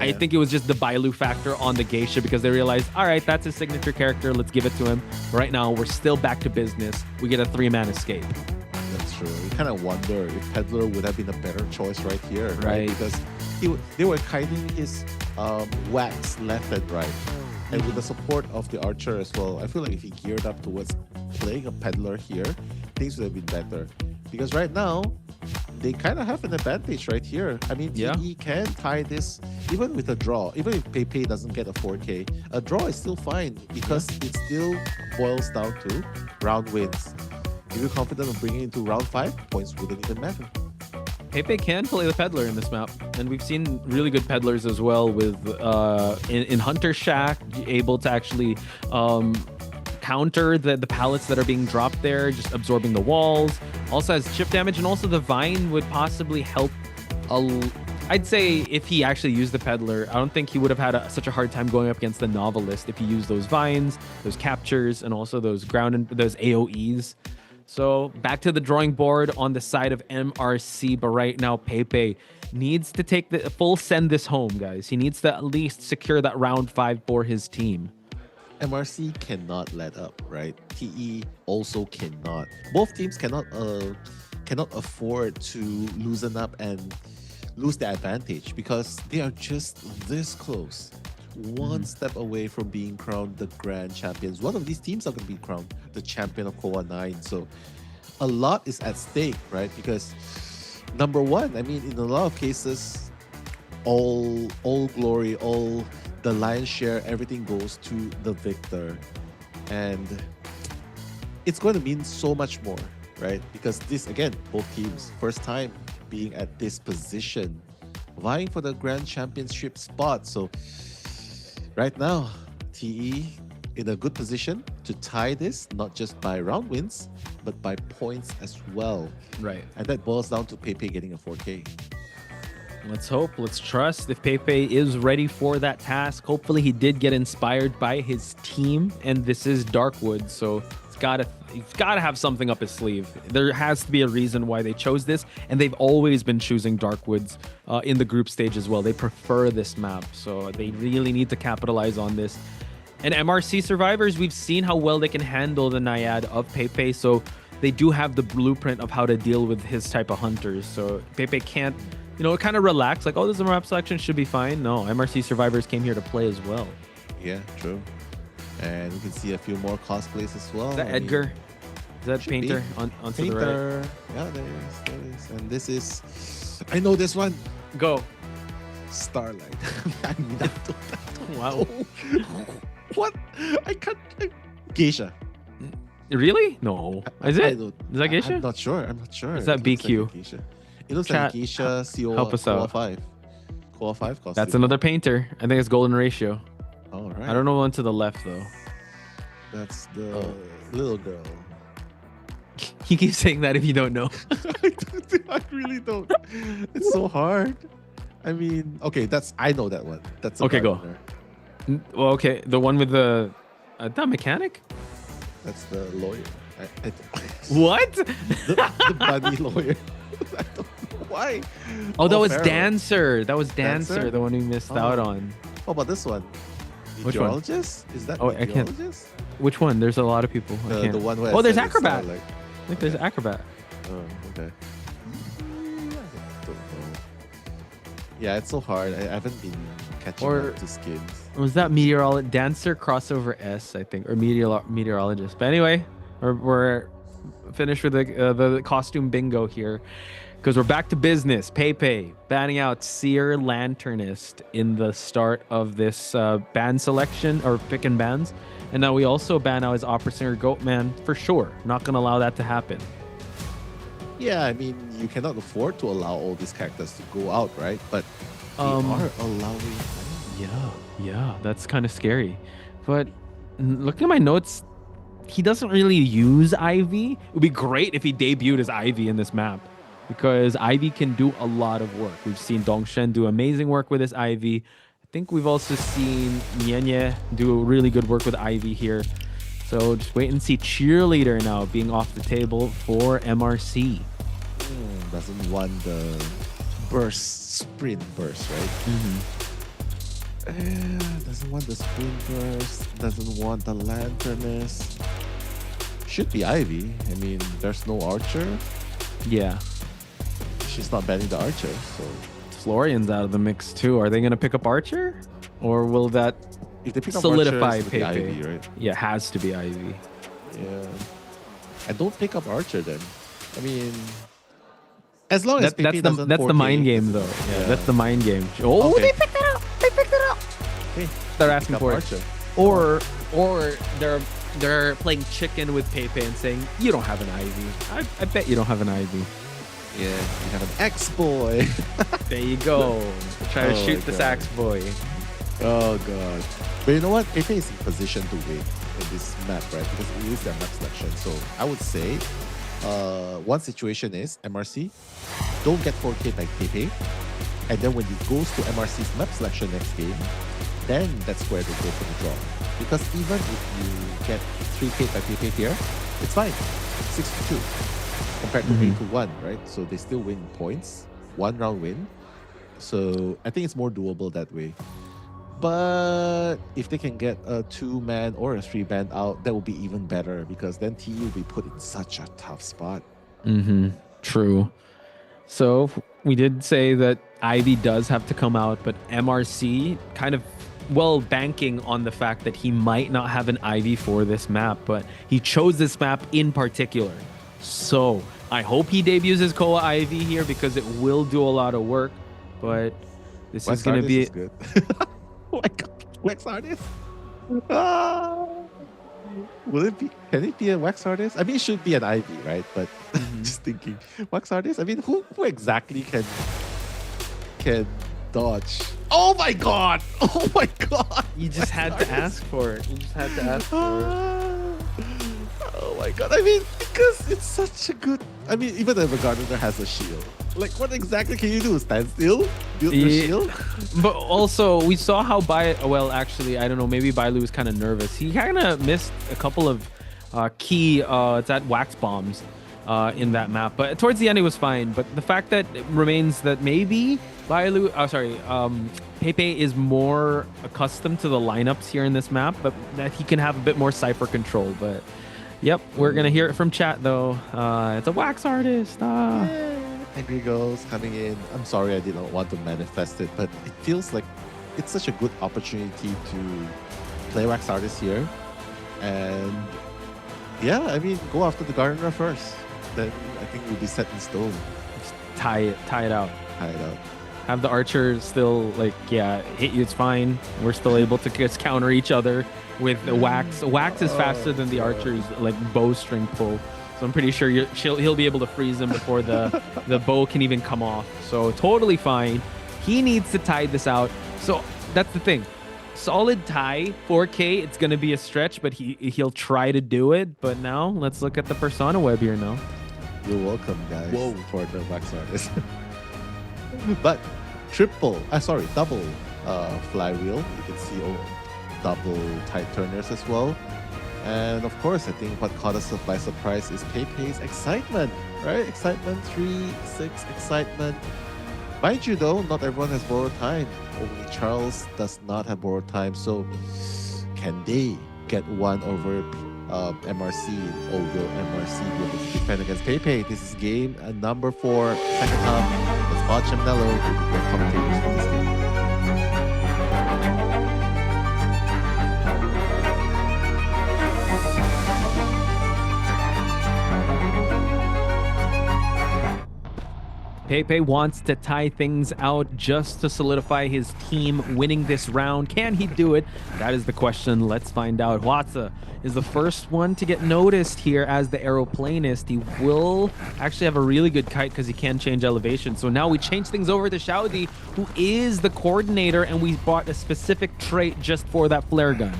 I think it was just the Bailu factor on the Geisha because they realized, all right, that's his signature character. Let's give it to him. Right now, we're still back to business. We get a 3-man escape. That's true. You kind of wonder if Peddler would have been a better choice right here, Right. Because they were hiding his wax left and right. And with the support of the Archer as well, I feel like if he geared up towards playing a Peddler here, things would have been better. Because right now, they kind of have an advantage right here. I mean, TE can tie this even with a draw. Even if Pepe doesn't get a 4K, a draw is still fine because it still boils down to round wins. If you're confident of bringing it into round 5, points wouldn't even matter. Pepe can play the Peddler in this map, and we've seen really good Peddlers as well with in Hunter Shack, able to actually counter the pallets that are being dropped there, just absorbing the walls. Also has chip damage, and also the Vine would possibly help. I'd say if he actually used the Peddler, I don't think he would have had such a hard time going up against the Novelist if he used those Vines, those captures, and also those those AoEs. So back to the drawing board on the side of MRC, but right now Pepe needs to take the full send this home, guys. He needs to at least secure that round 5 for his team. MRC cannot let up, right? TE also cannot. Both teams cannot afford to loosen up and lose their advantage because they are just this close. One step away from being crowned the grand champions. One of these teams are going to be crowned the champion of COAⅨ. So a lot is at stake, right? Because number one, I mean, in a lot of cases, all glory, all the lion's share, everything goes to the victor. And it's going to mean so much more, right? Because this, again, both teams, first time being at this position, vying for the grand championship spot. So right now, TE in a good position to tie this, not just by round wins, but by points as well. Right. And that boils down to Pepe getting a 4K. Let's hope, let's trust if Pepe is ready for that task. Hopefully he did get inspired by his team, and this is Darkwood, so he's gotta have something up his sleeve. There has to be a reason why they chose this, and they've always been choosing Darkwoods in the group stage as well. They prefer this map, so they really need to capitalize on this. And MRC survivors, we've seen how well they can handle the Naiad of Pepe, so they do have the blueprint of how to deal with his type of hunters. So Pepe can't, kind of relax, like, oh, this is a map selection, should be fine. No, MRC survivors came here to play as well. Yeah, true. And we can see a few more cosplays as well. Is that Edgar? Is that Painter onto the right? Yeah, there is. And this is, I know this one. Go. Starlight. I mean, wow. What? I can't. Geisha. Really? No. Is it? Is that Geisha? I'm not sure. Is that BQ? Like it looks like Geisha COAⅨ. COAⅨ costume. That's another painter. I think it's Golden Ratio. All right. I don't know one to the left though. That's the little girl. He keeps saying that if you don't know. I really don't. It's so hard. I mean, okay, I know that one. That's okay. Go. Well, okay, the one with the that mechanic. That's the lawyer. What? the bunny lawyer. I don't know why. Oh, that was Dancer. That was Dancer, the one we missed out on. What about this one? Meteorologist? Is that I can't. Which one? There's a lot of people. The one where there's Acrobat. I think there's Acrobat. Oh, okay. Yeah, it's so hard. I haven't been catching up to skins. Was that Dancer crossover S, I think, or Meteorologist? But anyway, we're finished with the costume bingo here, because we're back to business. Pepe banning out Seer Lanternist in the start of this band selection, or pick and bans. And now we also ban out his opera singer Goatman for sure. Not going to allow that to happen. Yeah, I mean, you cannot afford to allow all these characters to go out, right? But they are allowing. Yeah, that's kind of scary. But looking at my notes, he doesn't really use Ivy. It would be great if he debuted as Ivy in this map, because Ivy can do a lot of work. We've seen Dongshen do amazing work with this Ivy. I think we've also seen Nienye do really good work with Ivy here. So just wait and see. Cheerleader now being off the table for MRC. Doesn't want the sprint burst, right? Doesn't want the Spoon Burst. Doesn't want the Lanternist. Should be Ivy. I mean, there's no Archer. Yeah. She's not banning the Archer, so... Florian's out of the mix too. Are they going to pick up Archer? Or will that if they pick up solidify Archer, Pepe? Ivy, right? Yeah, it has to be Ivy. Yeah. And don't pick up Archer then. I mean... As long as Pepe doesn't 4K, that's the mind game though. Yeah, that's the mind game. Oh, Okay. they picked it up! They picked it up! Okay. They're asking Pick up for Archer. it. Or they're playing chicken with Pepe and saying, you don't have an Ivy. I bet you don't have an Ivy. Yeah, you have an X-Boy. There you go. Try to shoot this God. X-Boy. Oh, God. But you know what? Pepe is in position to win in this map, right? Because it is their map selection. So I would say one situation is MRC, don't get 4K by Pepe. And then when he goes to MRC's map selection next game, then that's where they go for the draw. Because even if you get 3K by Pepe here, it's fine. 6-2 compared to 8-1, right? So they still win points. 1 round win. So I think it's more doable that way. But if they can get a 2-man or a 3-man out, that would be even better because then TU will be put in such a tough spot. True. So we did say that Ivy does have to come out, but MRC kind of banking on the fact that he might not have an Ivy for this map, but he chose this map in particular. So I hope he debuts his Koa Ivy here because it will do a lot of work, but this is going to be... Is good. Oh my God, Wax Artist? Will it be? Can it be a Wax Artist? I mean, it should be an Ivy, right? But just thinking, Wax Artist. I mean, who exactly can dodge? Oh my God! Oh my God! You just had to ask for it. You just had to ask for it. Oh my God! I mean, because it's such a good. I mean, even the Gardener has a shield. Like, what exactly can you do? Stand still? Build the shield? But also, we saw how actually, I don't know, maybe Bailu was kind of nervous. He kind of missed a couple of key wax bombs in that map. But towards the end, it was fine. But the fact that it remains that maybe Pepe is more accustomed to the lineups here in this map, but that he can have a bit more Cypher control. But, yep, we're going to hear it from chat, though. It's a Wax Artist. Angry Girls coming in. I'm sorry I did not want to manifest it, but it feels like it's such a good opportunity to play Wax Artist here. And yeah, I mean, go after the Gardener first. Then I think we'll be set in stone. Just tie it out. Tie it out. Have the Archer still, hit you, it's fine. We're still able to just counter each other with the Wax. Wax is faster than the Archer's, bowstring pull. So I'm pretty sure he'll be able to freeze him before the bow can even come off. So totally fine. He needs to tie this out. So that's the thing. Solid tie, 4K, it's going to be a stretch, but he'll try to do it. But now let's look at the Persona web here now. You're welcome, guys, for the Wax Artist. But double flywheel. You can see double tide turners as well. And of course, I think what caught us by surprise is Pepe's excitement, right? Excitement, 3-6 excitement. Mind you though, not everyone has borrowed time. Only Charles does not have borrowed time. So can they get one over MRC? Or will MRC be able to defend against Pepe? This is game number 4, second half. Let's watch him Nello, your commentators for this game. Pepe wants to tie things out just to solidify his team winning this round. Can he do it? That is the question. Let's find out. COA⅓ is the first one to get noticed here as the aeroplanist. He will actually have a really good kite because he can change elevation. So now we change things over to Showdown, who is the coordinator, and we bought a specific trait just for that flare gun.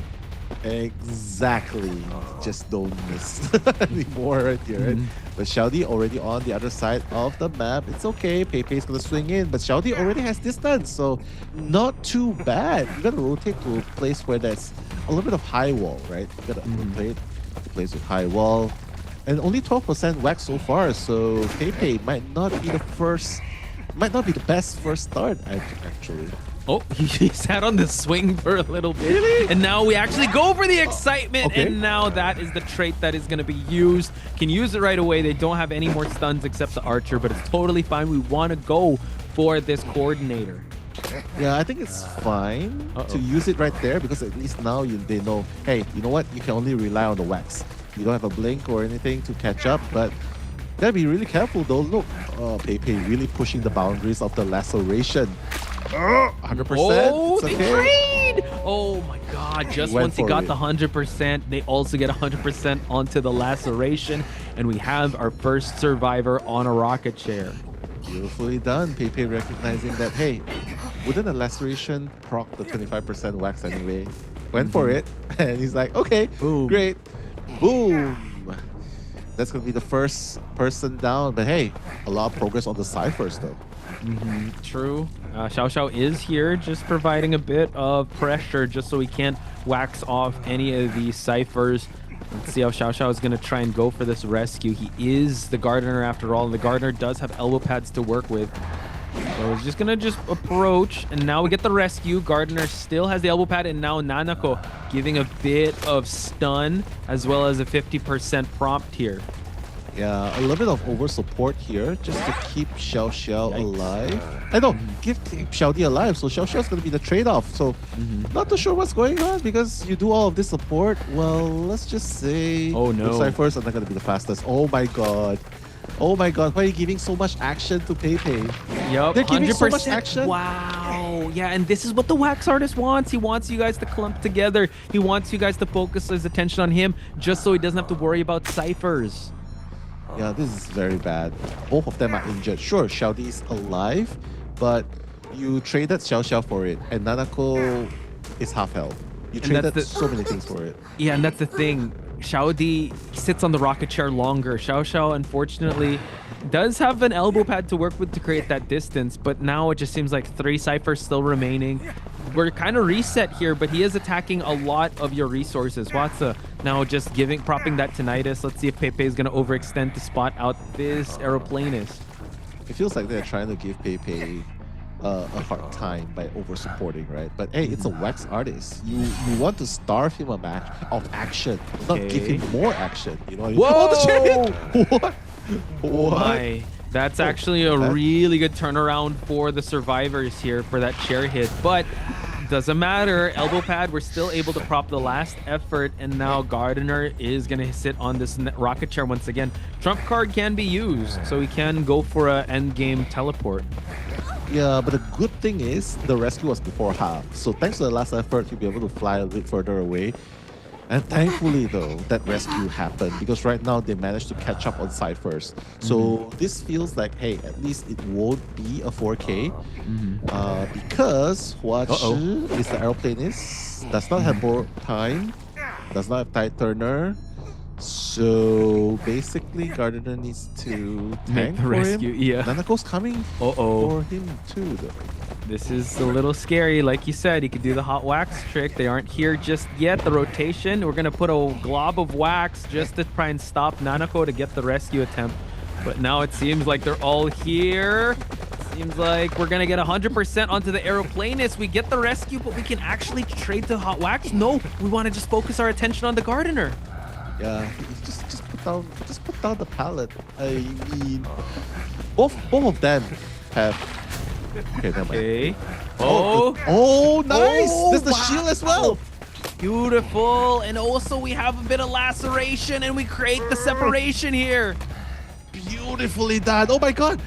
Exactly. Just don't miss anymore right here, right? But Showdown already on the other side of the map. It's okay. Pepe is going to swing in, but Showdown already has distance, so not too bad. You got to rotate to a place where there's a little bit of high wall, right? You got to rotate to a place with high wall. And only 12% wax so far, so Pepe might not be the best first start, actually. Oh, he sat on the swing for a little bit. Really? And now we actually go for the excitement. Okay. And now that is the trait that is going to be used. Can use it right away. They don't have any more stuns except the archer, but it's totally fine. We want to go for this coordinator. Yeah, I think it's fine to use it right there because at least now they know, hey, you know what? You can only rely on the wax. You don't have a blink or anything to catch up, but gotta be really careful though. Look, Peipei really pushing the boundaries of the laceration. 100%. Oh, it's okay. They trade! Oh my god, just once he got the 100%, they also get 100% onto the laceration, and we have our first survivor on a rocket chair. Beautifully done. Peipei recognizing that, hey, wouldn't a laceration proc the 25% wax anyway? Went for it, and he's like, okay, boom. Great. Boom. That's going to be the first person down, but hey, a lot of progress on the ciphers though. True. Xiao is here just providing a bit of pressure just so he can't wax off any of these ciphers. Let's see how Xiao is going to try and go for this rescue. He is the gardener after all, and the gardener does have elbow pads to work with. So he's just going to approach, and now we get the rescue. Gardener still has the elbow pad, and now Nanako giving a bit of stun as well as a 50% prompt here. Yeah, a little bit of over support here just to keep Xiao alive. I know, keep Xiaodi alive, so Xiao's going to be the trade-off. So not too sure what's going on because you do all of this support. Well, let's just say the ciphers are not going to be the fastest. Oh my god. Oh my god, why are you giving so much action to Peipei? Yup, they're giving 100%. So much action. Wow. Yeah, and this is what the wax artist wants. He wants you guys to clump together. He wants you guys to focus his attention on him just so he doesn't have to worry about ciphers. Yeah, this is very bad. Both of them are injured. Sure, Xiaodi's alive, but you traded Xiao for it, and Nanako is half health. You traded so many things for it. Yeah, and that's the thing. Xiaodi sits on the rocket chair longer. Xiao, unfortunately, does have an elbow pad to work with to create that distance, but now it just seems like 3 ciphers still remaining. We're kind of reset here, but he is attacking a lot of your resources. Watsa now just propping that tinnitus. Let's see if Peipei is going to overextend to spot out this aeroplanist. It feels like they're trying to give Peipei a hard time by over supporting, right? But hey, it's a wax artist. You want to starve him of action, not give him more action. You know? Whoa! Oh, the chariot! What? Oh my. That's actually a really good turnaround for the survivors here for that chair hit, but doesn't matter. Elbow pad, we're still able to prop the last effort, and now Gardener is going to sit on this rocket chair once again. Trump card can be used, so he can go for an end game teleport. Yeah, but the good thing is the rescue was before half, so thanks to the last effort, he'll be able to fly a bit further away. And thankfully though, that rescue happened because right now they managed to catch up on ciphers. So this feels like, hey, at least it won't be a 4K because Hua Chi is the aeroplanist, does not have more time, does not have tide turner. So basically, Gardener needs to tank the rescue. Him. Yeah, Nanako's coming for him too though. This is a little scary. Like you said, he could do the hot wax trick. They aren't here just yet. The rotation, we're going to put a glob of wax just to try and stop Nanako to get the rescue attempt. But now it seems like they're all here. Seems like we're going to get 100% onto the aeroplanist. We get the rescue, but we can actually trade the hot wax? No, we want to just focus our attention on the Gardener. Yeah, just put down the pallet. I mean, both of them have... Okay, never mind. Oh, nice! There's the shield as well. Beautiful. And also we have a bit of laceration and we create the separation here. Beautifully done. Oh my god.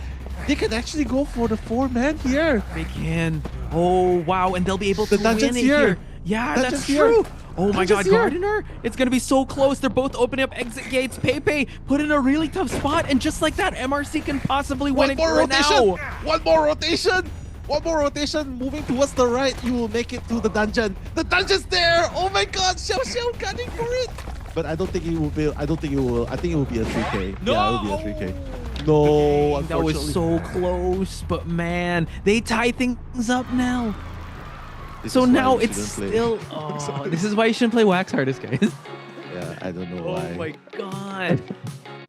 They can actually go for the 4-man here. They can. Oh, wow. And they'll be able to win it here. Yeah, that's true. Oh my god, Gardener. It's going to be so close. They're both opening up exit gates. Peipei put in a really tough spot. And just like that, MRC can possibly win it right now. One more rotation. One more rotation. Moving towards the right. You will make it to the dungeon. The dungeon's there. Oh my god. Xiao gunning for it. But I don't think it will be. I think it will be a 3K. No. Yeah, it will be a 3K. No, unfortunately. That was so close. But man, they tie things up now. So now it's still... Oh, this is why you shouldn't play Wax Artist, guys. Yeah, I don't know why. Oh my god.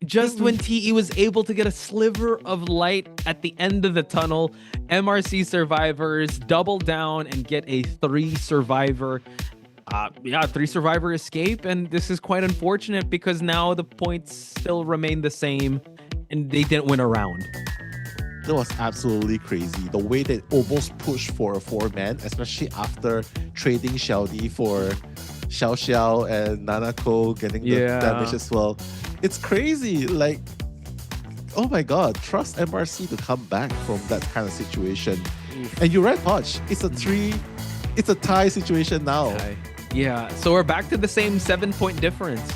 Just when TE was able to get a sliver of light at the end of the tunnel, MRC survivors double down and get a 3-survivor escape. And this is quite unfortunate because now the points still remain the same and they didn't win a round. That was absolutely crazy. The way they almost pushed for a 4-man, especially after trading Xiaodi for Xiao Xiao and Nanako getting the damage as well. It's crazy. Like, oh my god, trust MRC to come back from that kind of situation. And you're right, Hodge. It's a tie situation now. Yeah, so we're back to the same 7-point difference.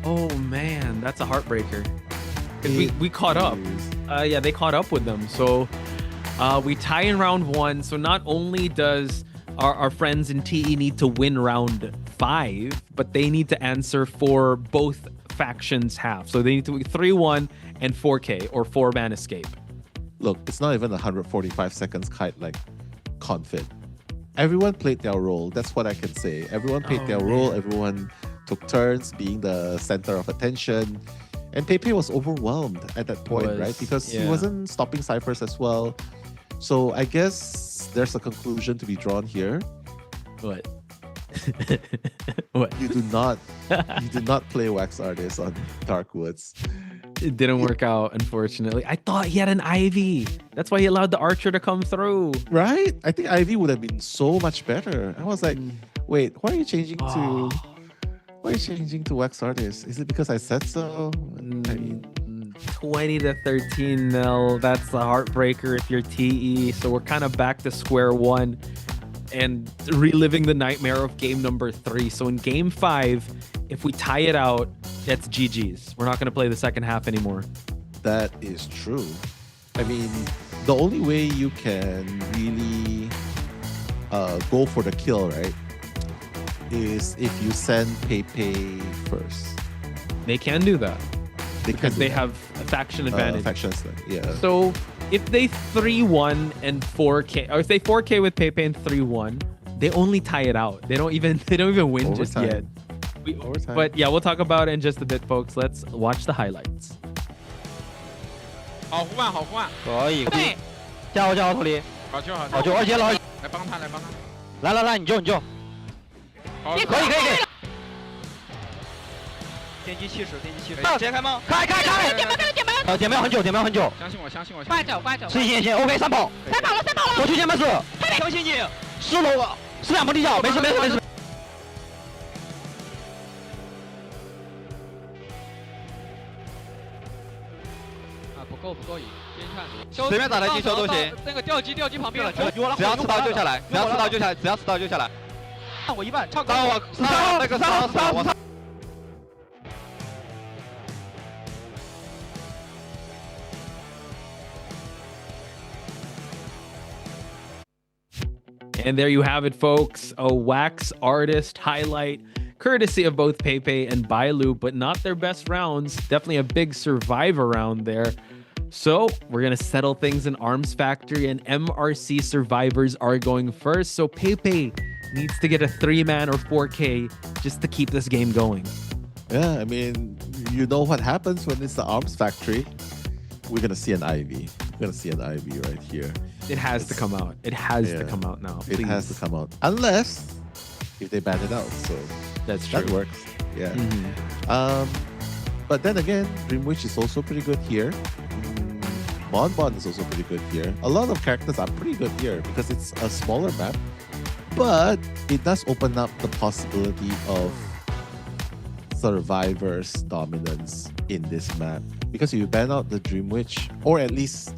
Oh man, that's a heartbreaker. Because we caught up. Yeah, they caught up with them. So we tie in round 1. So not only does our friends in TE need to win round 5, but they need to answer for both factions half. So they need to 3-1 and 4K or 4-man escape. Look, it's not even 145 seconds kite like confit. Everyone played their role. That's what I can say. Everyone played their role. Everyone took turns being the center of attention. And Pepe was overwhelmed at that point, right? Because he wasn't stopping ciphers as well. So I guess there's a conclusion to be drawn here. What? You do not play Wax Artist on Dark Woods. It didn't work out, unfortunately. I thought he had an Ivy. That's why he allowed the Archer to come through. Right? I think Ivy would have been so much better. I was like, wait, why are you changing to... Why are you changing to Wax Artist? Is it because I said so? I mean, 20-13 nil. That's the heartbreaker if you're TE. So we're kind of back to square one and reliving the nightmare of game number 3. So in game 5, if we tie it out, that's GG's. We're not going to play the second half anymore. That is true. I mean, the only way you can really go for the kill, right, is if you send Pepe first. They can do that because they have a faction advantage. Yeah. So if they 3-1 and 4K, or if they 4K with Pepe and 3-1, they only tie it out. They don't even win Overtime. just yet. Overtime. But yeah, we'll talk about it in just a bit, folks. Let's watch the highlights. 好胡啊，好胡啊！可以，加油加油，托尼！好球好球！好球，而且老来帮他，来帮他！来，你救！可以！电击70，直接开吗？开！点瞄很久。相信我。快走！先 ，OK， 3跑了！我去前面是，相信你，10楼了，2步地脚，没事。不够赢，先看。随便打台击球都行。那个吊机旁边，只要刺刀就下来，只要刺刀就下来。看我一半，超高。那个3。And there you have it, folks. A Wax Artist highlight, courtesy of both Pepe and Bailu, but not their best rounds. Definitely a big survivor round there. So we're going to settle things in Arms Factory, and MRC survivors are going first. So Pepe needs to get a 3-man or 4K just to keep this game going. Yeah, I mean, you know what happens when it's the Arms Factory. We're going to see an Ivy. We're going to see an Ivy right here. It has to come out. It has to come out now. Please. It has to come out. Unless if they ban it out. So that's true. That works. Yeah. But then again, Dreamwish is also pretty good here. Bonbon is also pretty good here. A lot of characters are pretty good here because it's a smaller map. But it does open up the possibility of Survivor's dominance in this map. Because if you ban out the Dreamwitch, or at least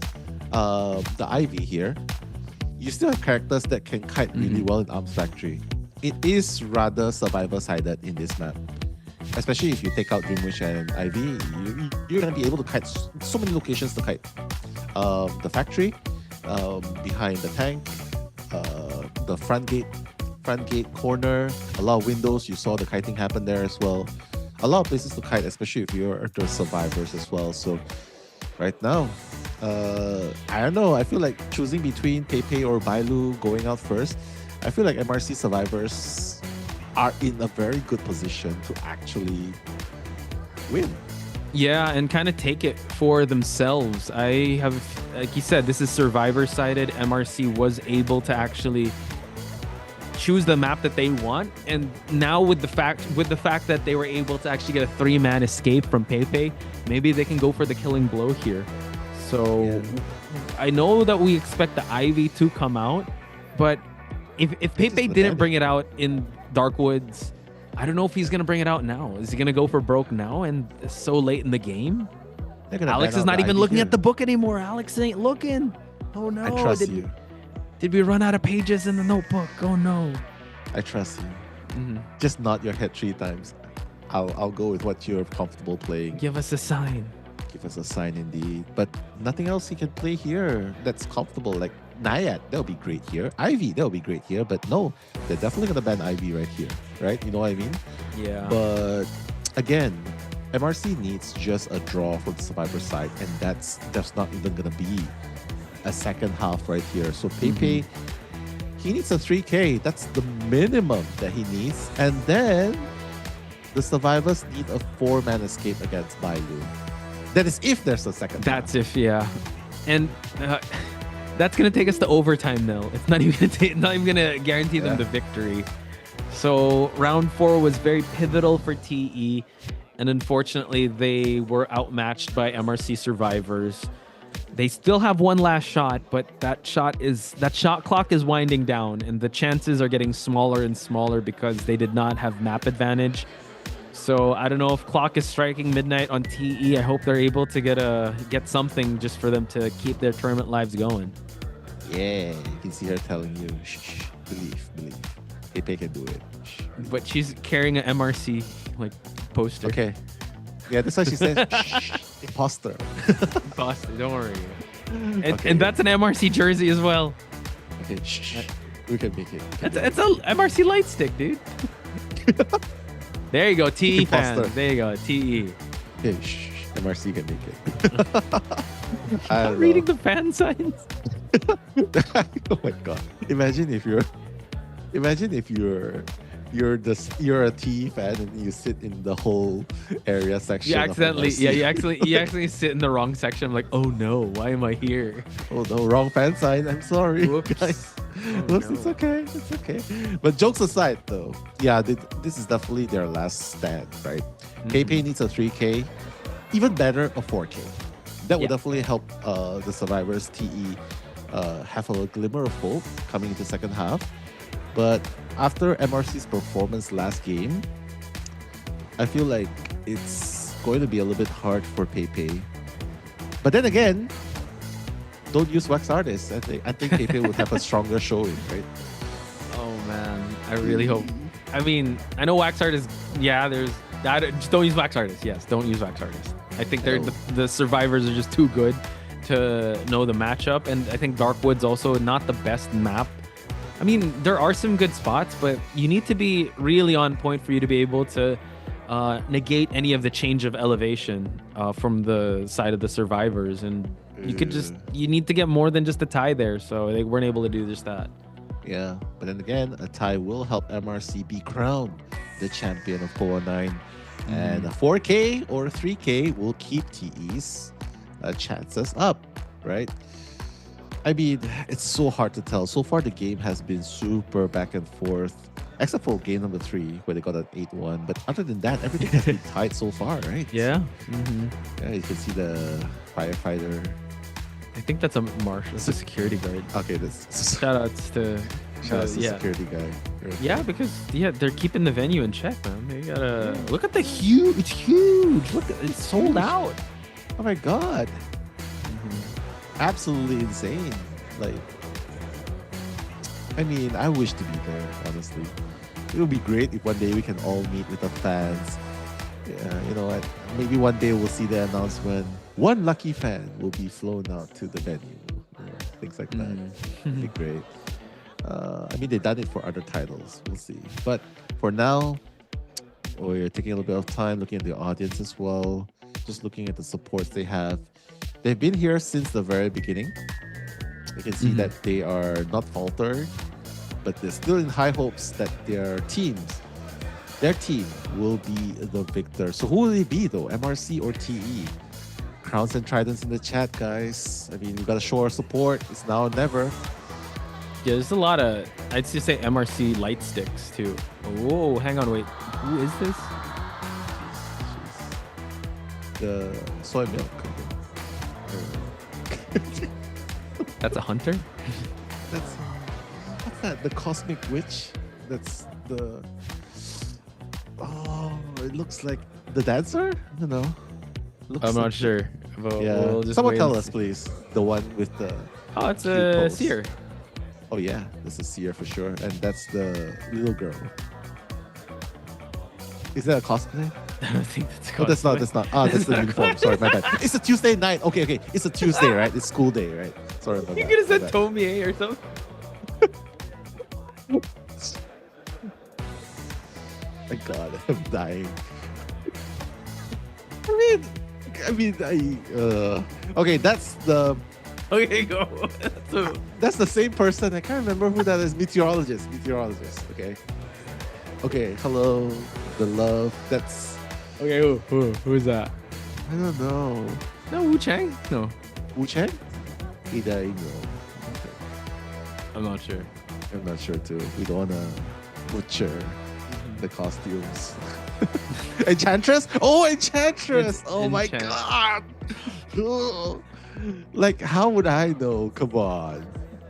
the Ivy here, you still have characters that can kite really well in Arms Factory. It is rather survivor-sided in this map. Especially if you take out Dreamwitch and Ivy, you're going to be able to kite so many locations to kite. The factory, behind the tank, the front gate corner, a lot of windows, you saw the kiting happen there as well. A lot of places to kite, especially if you're the survivors as well. So right now, I don't know, I feel like choosing between Pepe or Bailu going out first, I feel like MRC survivors are in a very good position to actually win. Yeah, and kind of take it for themselves. I have, like you said, this is survivor-sided. MRC was able to actually choose the map that they want, and now with the fact that they were able to actually get a 3-man escape from Pepe, maybe they can go for the killing blow here. So I know that we expect the Ivy to come out, but if Pepe didn't bring it out in Darkwoods, I don't know if he's going to bring it out now. Is he going to go for broke now and so late in the game? Alex is not even looking at the book anymore. Alex ain't looking. Oh no. I trust you. Did we run out of pages in the notebook? Oh no. I trust you. Just nod your head 3 times. I'll go with what you're comfortable playing. Give us a sign. Give us a sign indeed. But nothing else he can play here that's comfortable. Like Naiad, that'll be great here. Ivy, that'll be great here. But no, they're definitely going to ban Ivy right here. Right? You know what I mean? Yeah. But again, MRC needs just a draw from the Survivor side. And that's not even going to be a second half right here. So Pepe, he needs a 3K. That's the minimum that he needs. And then the Survivors need a 4-man escape against Bailu. That is if there's a second That's half. if, yeah. And that's going to take us to overtime now. It's not even going to guarantee them the victory. So round 4 was very pivotal for TE. And unfortunately, they were outmatched by MRC Survivors. They still have one last shot, but that shot clock is winding down, and the chances are getting smaller and smaller because they did not have map advantage. So I don't know if clock is striking midnight on TE. I hope they're able to get something just for them to keep their tournament lives going. Yeah, you can see her telling you, shh, believe. Pepe can do it. Shh, but she's carrying an MRC like poster. Okay. Yeah, that's why she says, shh, imposter. Imposter, don't worry. And that's an MRC jersey as well. Okay, shh. We can make it. It's a MRC light stick, dude. There you go, TE fans. There you go, TE. Okay, shh. MRC can make it. I'm reading the fan signs. Oh my god! Imagine if you're a TE fan and you sit in the whole area section. You accidentally sit in the wrong section. I'm like, oh no, why am I here? Oh no, wrong fan sign. I'm sorry, Whoops. guys. Oh, Whoops, no. It's okay. It's okay. But jokes aside, though, yeah, this is definitely their last stand, right? Pepe needs a 3K, even better, a 4K. That would definitely help the Survivors TE have a glimmer of hope coming into second half. But after MRC's performance last game, I feel like it's going to be a little bit hard for Pepe. But then again, don't use Wax Artist. I think Pepe would have a stronger showing, right? Oh man, I really hope. I mean, I know Wax Artist. Yeah, just don't use Wax Artist. Yes, don't use Wax Artist. I think the Survivors are just too good to know the matchup, and I think Darkwood's also not the best map. I mean, there are some good spots, but you need to be really on point for you to be able to negate any of the change of elevation from the side of the Survivors. And you need to get more than just a tie there. So they weren't able to do just that. Yeah, but then again, a tie will help MRC be crowned the champion of COAⅨ. And a 4K or 3K will keep TE's chances up, right? I mean, it's so hard to tell. So far, the game has been super back and forth, except for game number 3, where they got an 8-1. But other than that, everything has been tight so far, right? Yeah. Yeah, you can see the firefighter. I think that's a marshal. That's a security guard. Okay, this shout-outs to the security guy. Yeah, because they're keeping the venue in check, man. They gotta look at the huge. It's huge. Look, it's sold out. Oh my god. Absolutely insane. Like, I mean, I wish to be there, honestly. It would be great if one day we can all meet with the fans. Yeah, you know what? Maybe one day we'll see the announcement. One lucky fan will be flown out to the venue. You know, things like that. It'd be great. I mean, they've done it for other titles. We'll see. But for now, we're taking a little bit of time looking at the audience as well. Just looking at the supports they have. They've been here since the very beginning. You can see that they are not faltered, but they're still in high hopes that their teams Their team will be the victor. So who will it be though? MRC or TE? Crowns and Tridents in the chat, guys. I mean, we gotta show our support. It's now or never. Yeah, there's a lot of, I'd just say MRC light sticks too. Whoa, hang on, wait. Who is this? The soy milk. That's a hunter? What's that? The Cosmic Witch? That's the... Oh, it looks like the dancer? I don't know. I'm not sure. But Yeah. we'll just Someone wait tell and us, see. please. The one with the... Oh, it's cute a pose. seer. Oh yeah, that's a seer for sure. And that's the little girl. Is that a cosplay? I don't think that's a Oh, that's not. cosplay. That's not. Ah, that's the not uniform. Sorry, my bad. It's a Tuesday night. Okay. It's a Tuesday, right? It's school day, right? Sorry, my bad. You could have my said bad. Tomie or something. My God, I'm dying. Okay, that's the. Okay, go. That's the same person. I can't remember who that is. Meteorologist. Okay. Okay. Hello, the love. That's. Okay, who's that? I don't know. No, Wu Chang? No. Wu Chang? I'm I'm not sure. I'm not sure too. We don't wanna butcher the costumes. Enchantress? Oh, Enchantress! It's Oh my Enchant. God! Like, how would I know? Come on,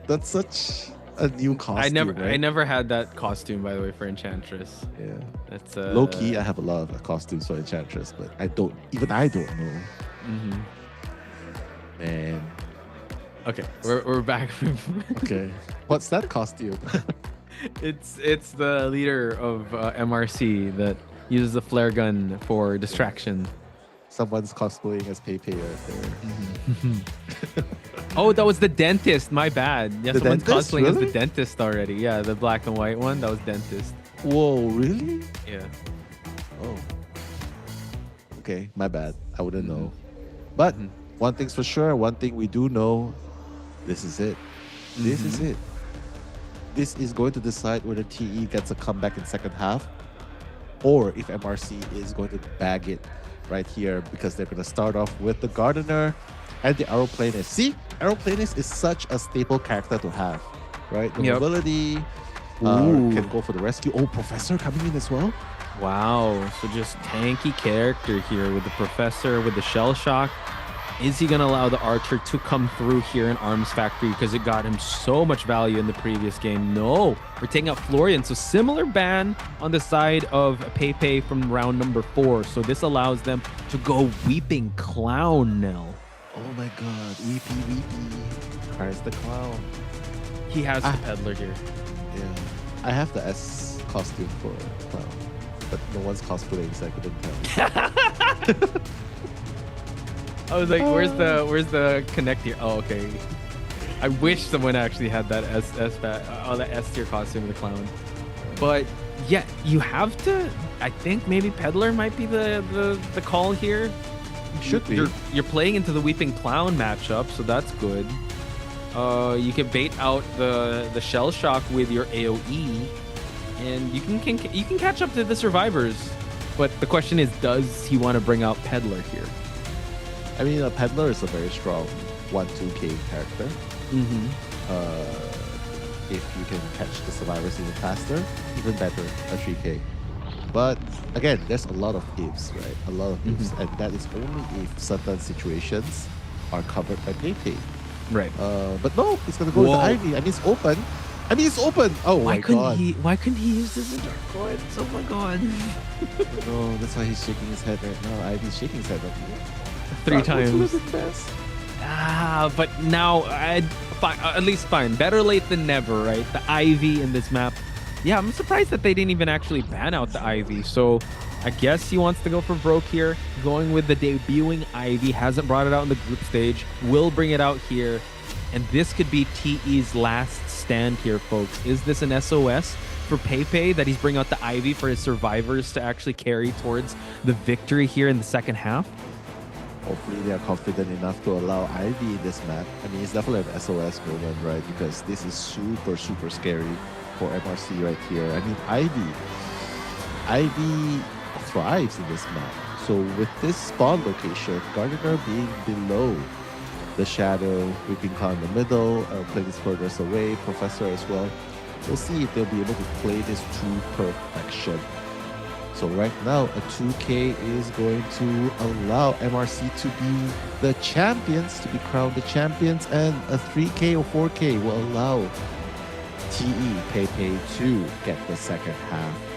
that's such a new costume. I never had that costume, by the way, for Enchantress. Yeah, that's low key. I have a lot of costumes for Enchantress, but I don't know. Man. Okay, we're back. Okay, what's that costume? It's the leader of MRC that uses a flare gun for distraction. Someone's cosplaying as Pepe right there. Oh, that was the dentist. My bad. Yeah, The someone's dentist? cosplaying as Really? the dentist already. Yeah, the black and white one. That was dentist. Whoa, really? Yeah. Oh. Okay, my bad. I wouldn't know. But one thing's for sure, one thing we do know, this is it. This is it. This is going to decide whether TE gets a comeback in second half or if MRC is going to bag it right here because they're going to start off with the Gardener and the Aeroplanist. See, Aeroplanist is such a staple character to have, right? The mobility, can go for the rescue. Oh, Professor coming in as well. Wow. So just tanky character here with the Professor, with the Shell Shock. Is he going to allow the Archer to come through here in Arms Factory because it got him so much value in the previous game? No. We're taking out Florian. So similar ban on the side of Pepe from round number 4. So this allows them to go Weeping Clown now. Oh my God. Weepy. Cries the Clown. He has the Peddler here. Yeah. I have the S costume for Clown, but no one's cosplaying, so I couldn't tell. I was like, where's the connect here? Oh, okay. I wish someone actually had that that S tier costume of the clown. But yeah, you have to. I think maybe Peddler might be the call here. Should be. You're playing into the Weeping Clown matchup, so that's good. You can bait out the Shell Shock with your AOE, and you can catch up to the survivors. But the question is, does he want to bring out Peddler here? I mean, a Peddler is a very strong 1-2K character. If you can catch the survivors even faster, even better, a 3K. But again, there's a lot of ifs, right? A lot of ifs, and that is only if certain situations are covered by Pepe. Right. But no, he's gonna go with the Ivy. I mean, it's open. Oh my God. Why couldn't he use this in Dark Coins? Oh my God. No, that's why he's shaking his head right now. Ivy's shaking his head right now. 3 times. But now, at least fine. Better late than never, right? The Ivy in this map. Yeah, I'm surprised that they didn't even actually ban out the Ivy. So I guess he wants to go for broke here. Going with the debuting Ivy. Hasn't brought it out in the group stage. Will bring it out here. And this could be TE's last stand here, folks. Is this an SOS for Pepe that he's bringing out the Ivy for his survivors to actually carry towards the victory here in the second half? Hopefully they are confident enough to allow Ivy in this map. I mean, it's definitely an SOS moment, right? Because this is super, super scary for MRC right here. I mean, Ivy. Ivy thrives in this map. So with this spawn location, Gardener being below the Shadow, Weeping Cloud in the middle, playing this furthest away, Professor as well. We'll see if they'll be able to play this to perfection. So right now, a 2K is going to allow MRC to be the champions, to be crowned the champions, and a 3K or 4K will allow TE Pepe to get the second half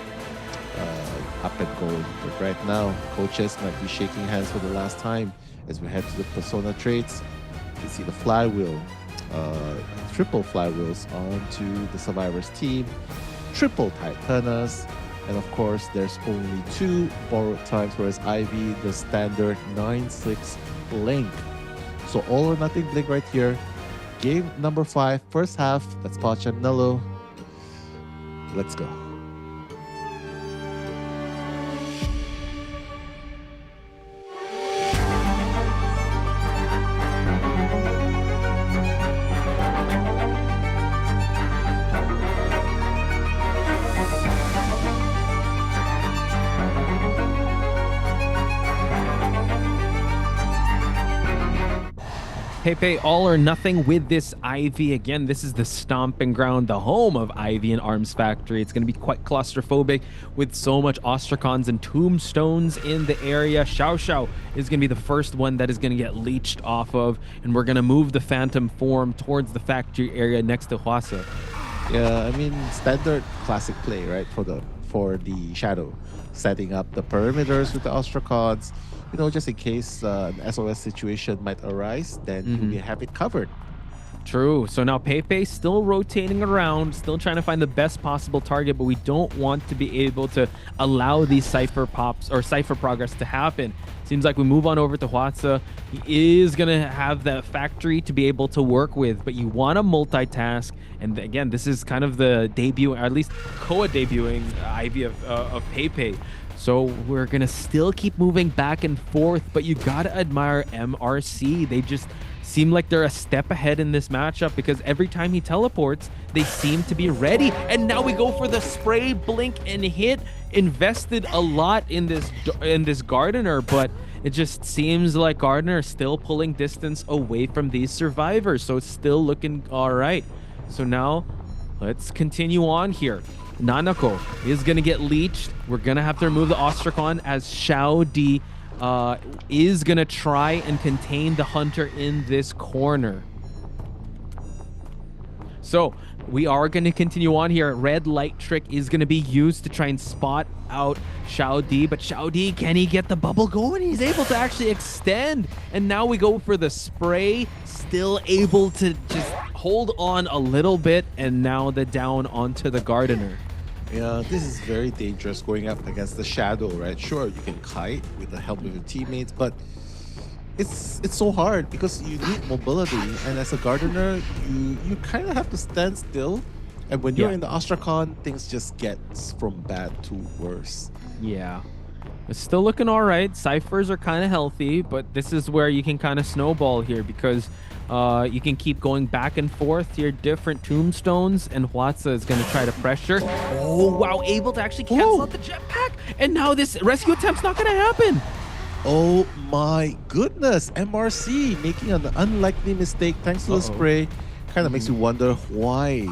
up and going. But right now, coaches might be shaking hands for the last time as we head to the persona traits. You see the flywheel, triple flywheels onto the Survivors team, triple Titanas, and of course there's only 2 borrowed times, whereas Ivy the standard 9/6 blink. So all or nothing blink right here. Game number 5, first half. That's Pacha Nello. Let's go. Pepe, all or nothing with this Ivy. Again, this is the stomping ground, the home of Ivy and Arms Factory. It's going to be quite claustrophobic with so much Ostracons and Tombstones in the area. Xiao is going to be the first one that is going to get leached off of, and we're going to move the Phantom form towards the factory area next to Huasa. Yeah, I mean, standard classic play, right, for the Shadow. Setting up the perimeters with the Ostracons, you know, just in case an SOS situation might arise, then we have it covered. True. So now Pepe still rotating around, still trying to find the best possible target, but we don't want to be able to allow these Cypher pops or Cypher progress to happen. Seems like we move on over to Huasa. He is going to have that factory to be able to work with, but you want to multitask. And again, this is kind of the debut, or at least Koa debuting Ivy of Pepe. So we're going to still keep moving back and forth, but you got to admire MRC. They just seem like they're a step ahead in this matchup because every time he teleports, they seem to be ready. And now we go for the spray, blink, and hit. Invested a lot in this Gardener, but it just seems like Gardener is still pulling distance away from these survivors. So it's still looking all right. So now let's continue on here. Nanako is going to get leached. We're going to have to remove the Ostracon as Shao-Di is going to try and contain the Hunter in this corner. So we are going to continue on here. Red light trick is going to be used to try and spot out Shao-Di, but Shao-Di, can he get the bubble going? He's able to actually extend, and now we go for the spray, still able to just hold on a little bit, and now the down onto the Gardener. Yeah, this is very dangerous going up against the Shadow, right? Sure, you can kite with the help of your teammates, but it's so hard because you need mobility, and as a Gardener, you kind of have to stand still, and when you're in the Ostracon, things just get from bad to worse. Yeah. It's still looking all right. Cyphers are kind of healthy, but this is where you can kind of snowball here because you can keep going back and forth to your different tombstones, and Huasa is going to try to pressure. Oh, wow. Able to actually cancel out the jetpack. And now this rescue attempt's not going to happen. Oh my goodness. MRC making an unlikely mistake thanks to the spray. Kind of makes you wonder why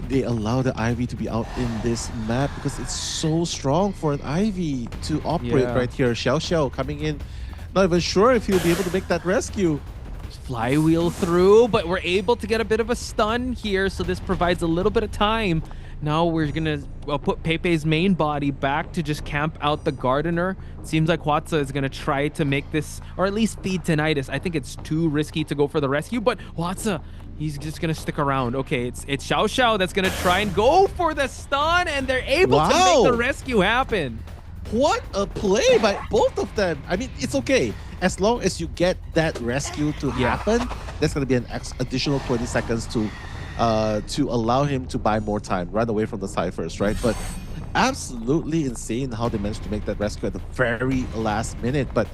they allow the Ivy to be out in this map, because it's so strong for an Ivy to operate right here. Xiao coming in, not even sure if he'll be able to make that rescue. Flywheel through, but we're able to get a bit of a stun here, so this provides a little bit of time. Now we're gonna put Pepe's main body back to just camp out the Gardener. It seems like Huasa is gonna try to make this, or at least feed Tinnitus. I think it's too risky to go for the rescue, but Huasa, he's just gonna stick around. Okay, it's Xiao that's gonna try and go for the stun, and they're able to make the rescue happen. What a play by both of them. I mean, it's okay. As long as you get that rescue to happen, that's going to be an additional 20 seconds to allow him to buy more time, run away from the Cyphers, right? But absolutely insane how they managed to make that rescue at the very last minute. But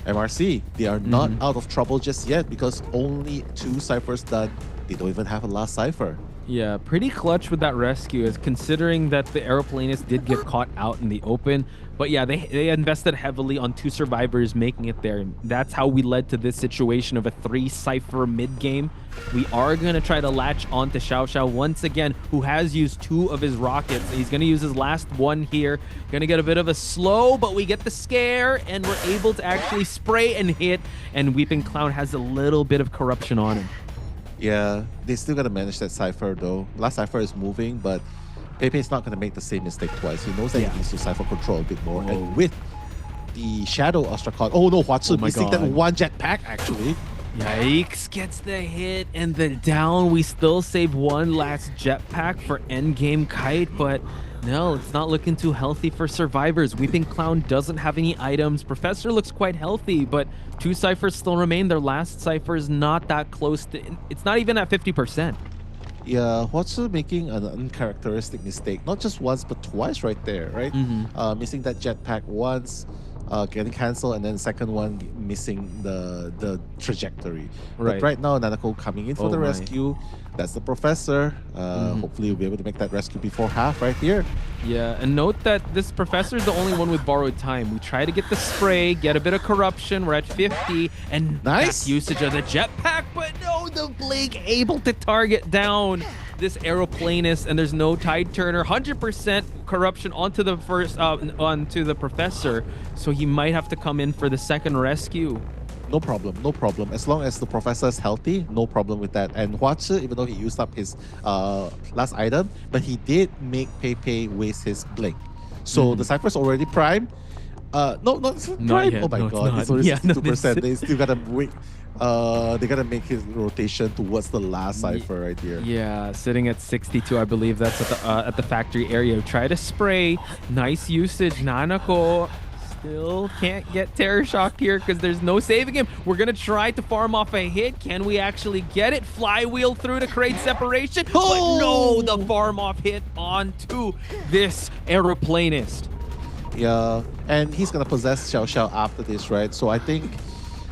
MRC, they are not out of trouble just yet because only 2 Cyphers done. They don't even have a last Cypher. Yeah, pretty clutch with that rescue, as considering that the aeroplanist did get caught out in the open. But yeah, they invested heavily on 2 survivors making it there. And that's how we led to this situation of a 3 Cypher mid-game. We are going to try to latch on to Xiao once again, who has used 2 of his rockets. He's going to use his last one here. Going to get a bit of a slow, but we get the scare, and we're able to actually spray and hit. And Weeping Clown has a little bit of corruption on him. Yeah, they still got to manage that Cypher though. Last Cypher is moving, but Pepe is not going to make the same mistake twice. He knows that he needs to Cypher control a bit more. Whoa. And with the Shadow Ostrakon, oh no, Huatsu missing that one jetpack actually. Yikes, gets the hit and the down. We still save one last jetpack for endgame Kite, but no, it's not looking too healthy for survivors. Weeping Clown doesn't have any items. Professor looks quite healthy, but 2 Cyphers still remain. Their last Cypher is not that close to, it's not even at 50%. Yeah, Huatsu making an uncharacteristic mistake, not just once but twice right there, right? Missing that jetpack once, getting cancelled, and then the second one missing the trajectory. But right now, Nanako coming in for the rescue. That's the Professor. Hopefully, we'll be able to make that rescue before half right here. Yeah, and note that this Professor is the only one with borrowed time. We try to get the spray, get a bit of corruption. We're at 50, and nice usage of the jetpack, but no, the Blink able to target down this aeroplanist, and there's no tide turner. 100% corruption onto the onto the Professor, so he might have to come in for the second rescue. No problem, no problem. As long as the Professor is healthy, no problem with that. And Huatsu, even though he used up his last item, but he did make Pepe waste his Blink. So the Cypher's already prime. No, not prime. Yet, oh my god, it's only 62%. They still gotta wait. They gotta make his rotation towards the last Cypher right here. Yeah, sitting at 62, I believe that's at the factory area. Try to spray. Nice usage. Nanako still can't get Terror Shock here because there's no saving him. We're going to try to farm off a hit. Can we actually get it? Flywheel through to create separation. But no, the farm off hit onto this aeroplanist. Yeah, and he's going to possess Xiao after this, right? So I think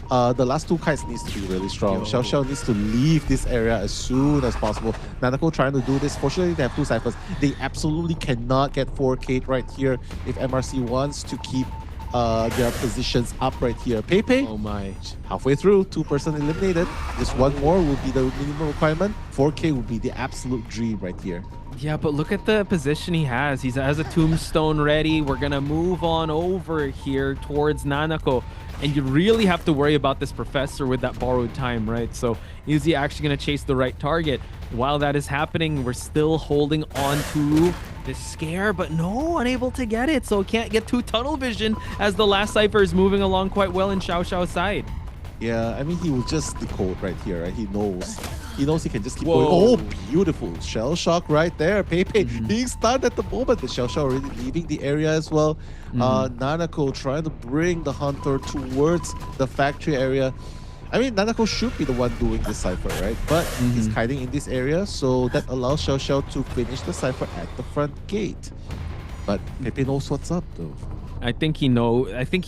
the last 2 kites needs to be really strong. Xiao needs to leave this area as soon as possible. Nanako trying to do this. Fortunately, they have 2 Cyphers. They absolutely cannot get 4 Kate right here if MRC wants to keep their positions up right here. Pepe, oh my, halfway through, 2% eliminated. Just 1 more will be the minimum requirement. 4K would be the absolute dream right here. Yeah, but look at the position he has. He has a tombstone ready. We're going to move on over here towards Nanako. And you really have to worry about this Professor with that borrowed time, right? So is he actually going to chase the right target? While that is happening, we're still holding on to this scare, but no, unable to get it. So can't get 2 tunnel vision as the last Cypher is moving along quite well in Xiao's side. Yeah, I mean, he will just decode right here, right? He knows he can just keep going. Oh, beautiful. Shell Shock right there. Pepe being stunned at the moment. The Shell Shock already leaving the area as well. Nanako trying to bring the Hunter towards the factory area. I mean, Nanako should be the one doing this Cypher, right? But he's hiding in this area, so that allows Xiao to finish the Cypher at the front gate. But Pepe knows what's up, though. I think he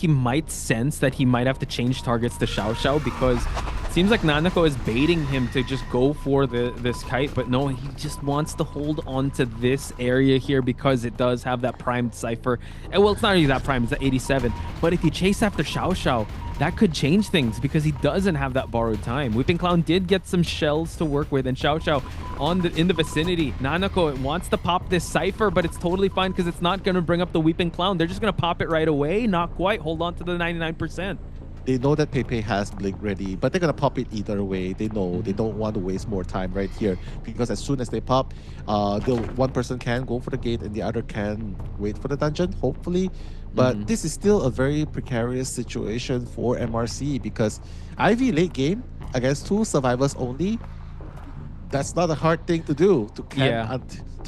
might sense that he might have to change targets to Xiao because it seems like Nanako is baiting him to just go for this kite, but no, he just wants to hold on to this area here because it does have that primed Cypher. And well, it's not really that primed, it's at 87. But if you chase after Xiao, that could change things because he doesn't have that borrowed time. Weeping Clown did get some shells to work with, and Xiao in the vicinity. Nanako wants to pop this Cypher, but it's totally fine because it's not going to bring up the Weeping Clown. They're just going to pop it right away. Not quite. Hold on to the 99%. They know that Pepe has Blink ready, but they're going to pop it either way. They know they don't want to waste more time right here because as soon as they pop, one person can go for the gate and the other can wait for the dungeon, hopefully. But this is still a very precarious situation for MRC because Ivy late game against 2 survivors only, that's not a hard thing to do, to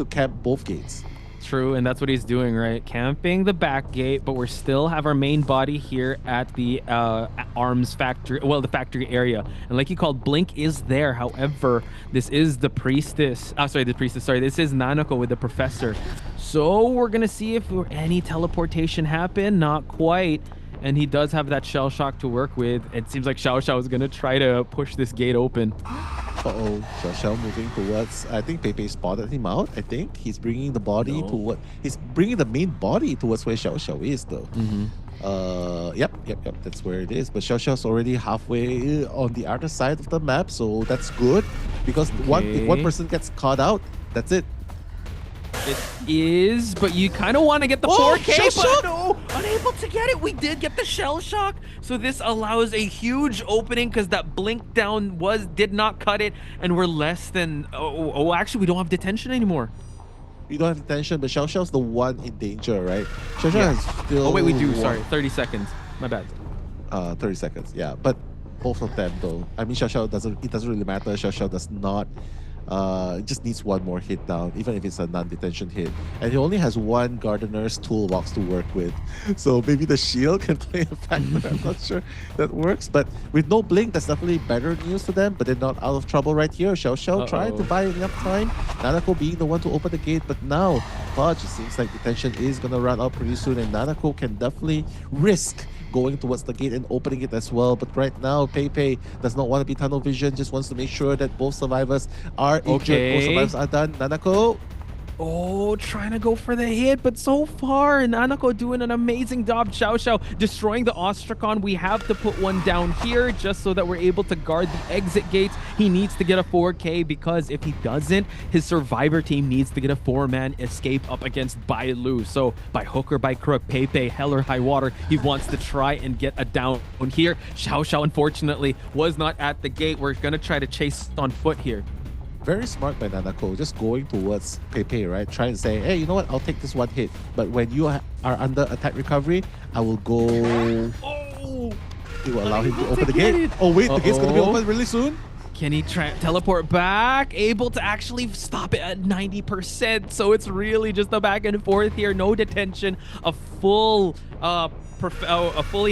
camp both gates. True, and that's what he's doing, right? Camping the back gate, but we still have our main body here at the arms factory, well, the factory area. And like you called, Blink is there. However, this is the priestess. This is Nanako with the Professor. So we're going to see if any teleportation happen. Not quite. And he does have that Shell Shock to work with. It seems like Xiao is going to try to push this gate open. Uh-oh, Xiao moving towards, I think Pepe spotted him out, I think. He's bringing the body toward, he's bringing the main body towards where Xiao is though. Yep, that's where it is. But Xiao's already halfway on the other side of the map, so that's good. Because if one person gets caught out, that's it. It is, but you kind of want to get the 4K, but no, unable to get it. We did get the shell shock, so this allows a huge opening because that blink down did not cut it, and we're less than. Actually, we don't have detention anymore. We don't have detention, but Xiao's the one in danger, right? Xiao has still. Oh wait, we do. Sorry, 30 seconds. My bad. 30 seconds. Yeah, but both of them though. I mean, Xiao doesn't. It doesn't really matter. Xiao does not. It just needs one more hit down, even if it's a non-detention hit. And he only has one Gardener's toolbox to work with. So maybe the shield can play a factor. I'm not sure that works. But with no blink, that's definitely better news for them. But they're not out of trouble right here. Xiao trying to buy enough time. Nanako being the one to open the gate. But now, Fudge, it seems like detention is going to run out pretty soon. And Nanako can definitely risk going towards the gate and opening it as well. But right now, Pepe does not want to be tunnel vision, just wants to make sure that both survivors are injured. Both survivors are done. Nanako. Oh, trying to go for the hit, but so far, Nanako doing an amazing job. Xiao destroying the Ostracon. We have to put one down here just so that we're able to guard the exit gates. He needs to get a 4K because if he doesn't, his survivor team needs to get a 4-man escape up against Bailu. So by hook or by crook, Pepe, hell or high water, he wants to try and get a down here. Xiao unfortunately was not at the gate. We're going to try to chase on foot here. Very smart by Nanako, just going towards Pepe, right? Trying to say, hey, you know what? I'll take this one hit. But when you are under attack recovery, I will go... Oh! It will allow him to open the gate. Oh, wait, the gate's going to be open really soon. Can he teleport back? Able to actually stop it at 90%. So it's really just a back and forth here. No detention. A fully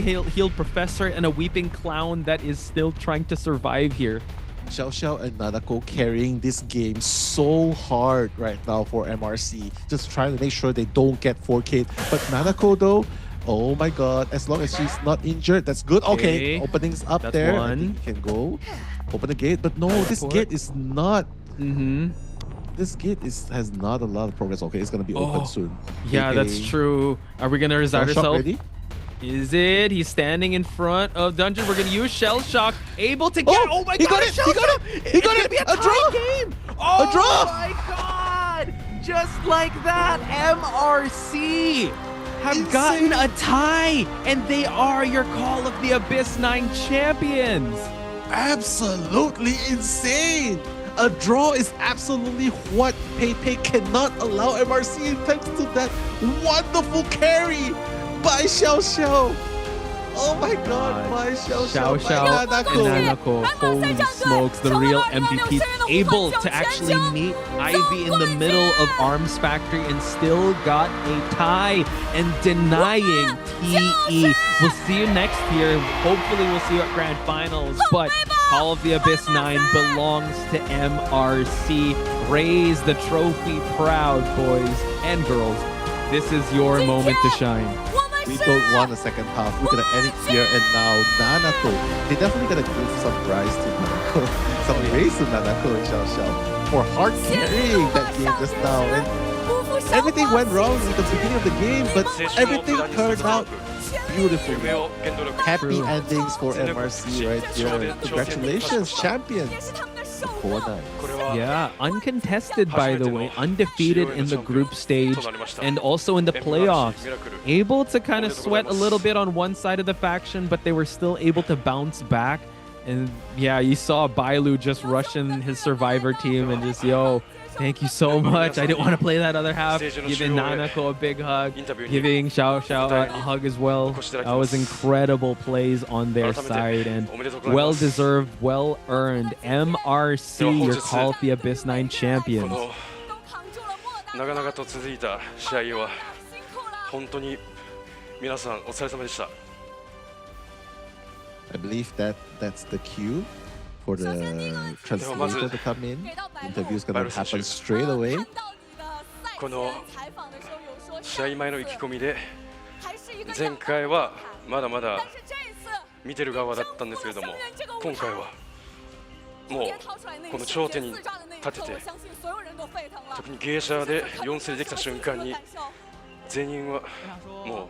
healed professor and a weeping clown that is still trying to survive here. Xiao and Nanako carrying this game so hard right now for MRC. Just trying to make sure they don't get 4K. But Nanako though, oh my god, as long as she's not injured, that's good. Okay, opening's up there. I think you can go. Open the gate. But no, this gate is not... This gate has not a lot of progress. Okay, it's going to be open soon. Yeah, that's true. Are we going to resign ourselves? Ready? Is it? He's standing in front of Dungeon. We're going to use Shell Shock. Able to get... Oh my god! He got it! He got it! A draw! Game. A draw! Oh my god! Just like that, MRC have gotten a tie, and they are your Call of the Abyss 9 champions. Absolutely insane! A draw is absolutely what Pepe cannot allow MRC thanks to that wonderful carry by Xiao. Oh my god, by Xiao and Nanako. Holy smokes, the real MVPs. Able to actually meet Ivy in the middle of Arms Factory and still got a tie and denying TE. We'll see you next year. Hopefully we'll see you at Grand Finals, but Call of the Abyss 9 belongs to MRC. Raise the trophy proud, boys and girls. This is your moment to shine. We don't want a second half. We're going to end it here and now. Nanako, they're definitely going to give some prize to Nanako. Some raise to Nanako and Xiao for hard carrying that game just now. And everything went wrong at the beginning of the game, but everything turned out beautifully. Happy endings for MRC right here. Congratulations, champions. Yeah, uncontested by the way, undefeated in the group stage and also in the playoffs. Able to kind of sweat a little bit on one side of the faction, but they were still able to bounce back. And yeah, you saw Bailu just rushing his survivor team and just, yo, thank you so much. I didn't want to play that other half. Giving Nanako a big hug, giving Xiao a hug as well. That was incredible plays on their side and well-deserved, well-earned. MRC, your Call of the Abyss 9 champions. 長々と続いた試合は本当に皆さんお疲れ様でした。 I believe that's the cue for the translator to come in. Interview is going to happen straight away. この試合前の意気込みで前回はまだまだ見てる側だったんですけれども、今回はもうこの頂点に立てて、特に芸者で4世できた瞬間に全員はも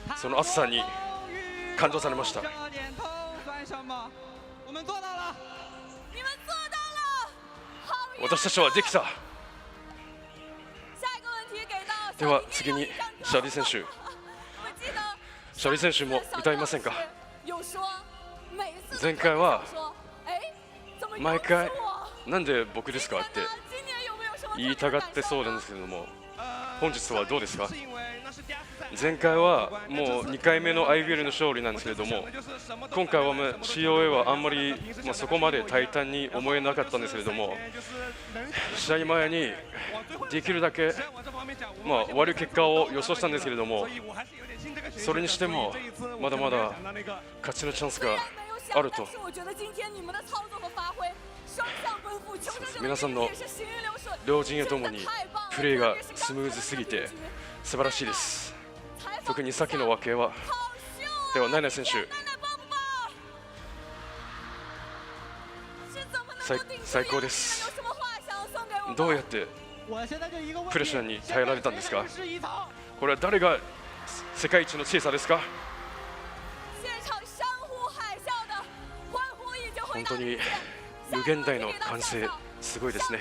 うその熱さに感動されました。私たちはできた。では次にシャリ選手。シャリ選手も歌いませんか？前回は毎回なんで僕ですかって言いたがってそうなんですけれども、本日はどうですか？前回はもう2回目の IBL の勝利なんですけれども、今回はCOA はあんまりそこまで大胆に思えなかったんですけれども、試合前にできるだけ悪い結果を予想したんですけれども、それにしてもまだまだ勝ちのチャンスがあると。皆さんの両陣営ともにプレーがスムーズすぎて素晴らしいです。特に先の分けは、ではナイナイ選手、最高です。どうやってプレッシャーに耐えられたんですか？これは誰が世界一の強さですか？本当に無限大の歓声、すごいですね。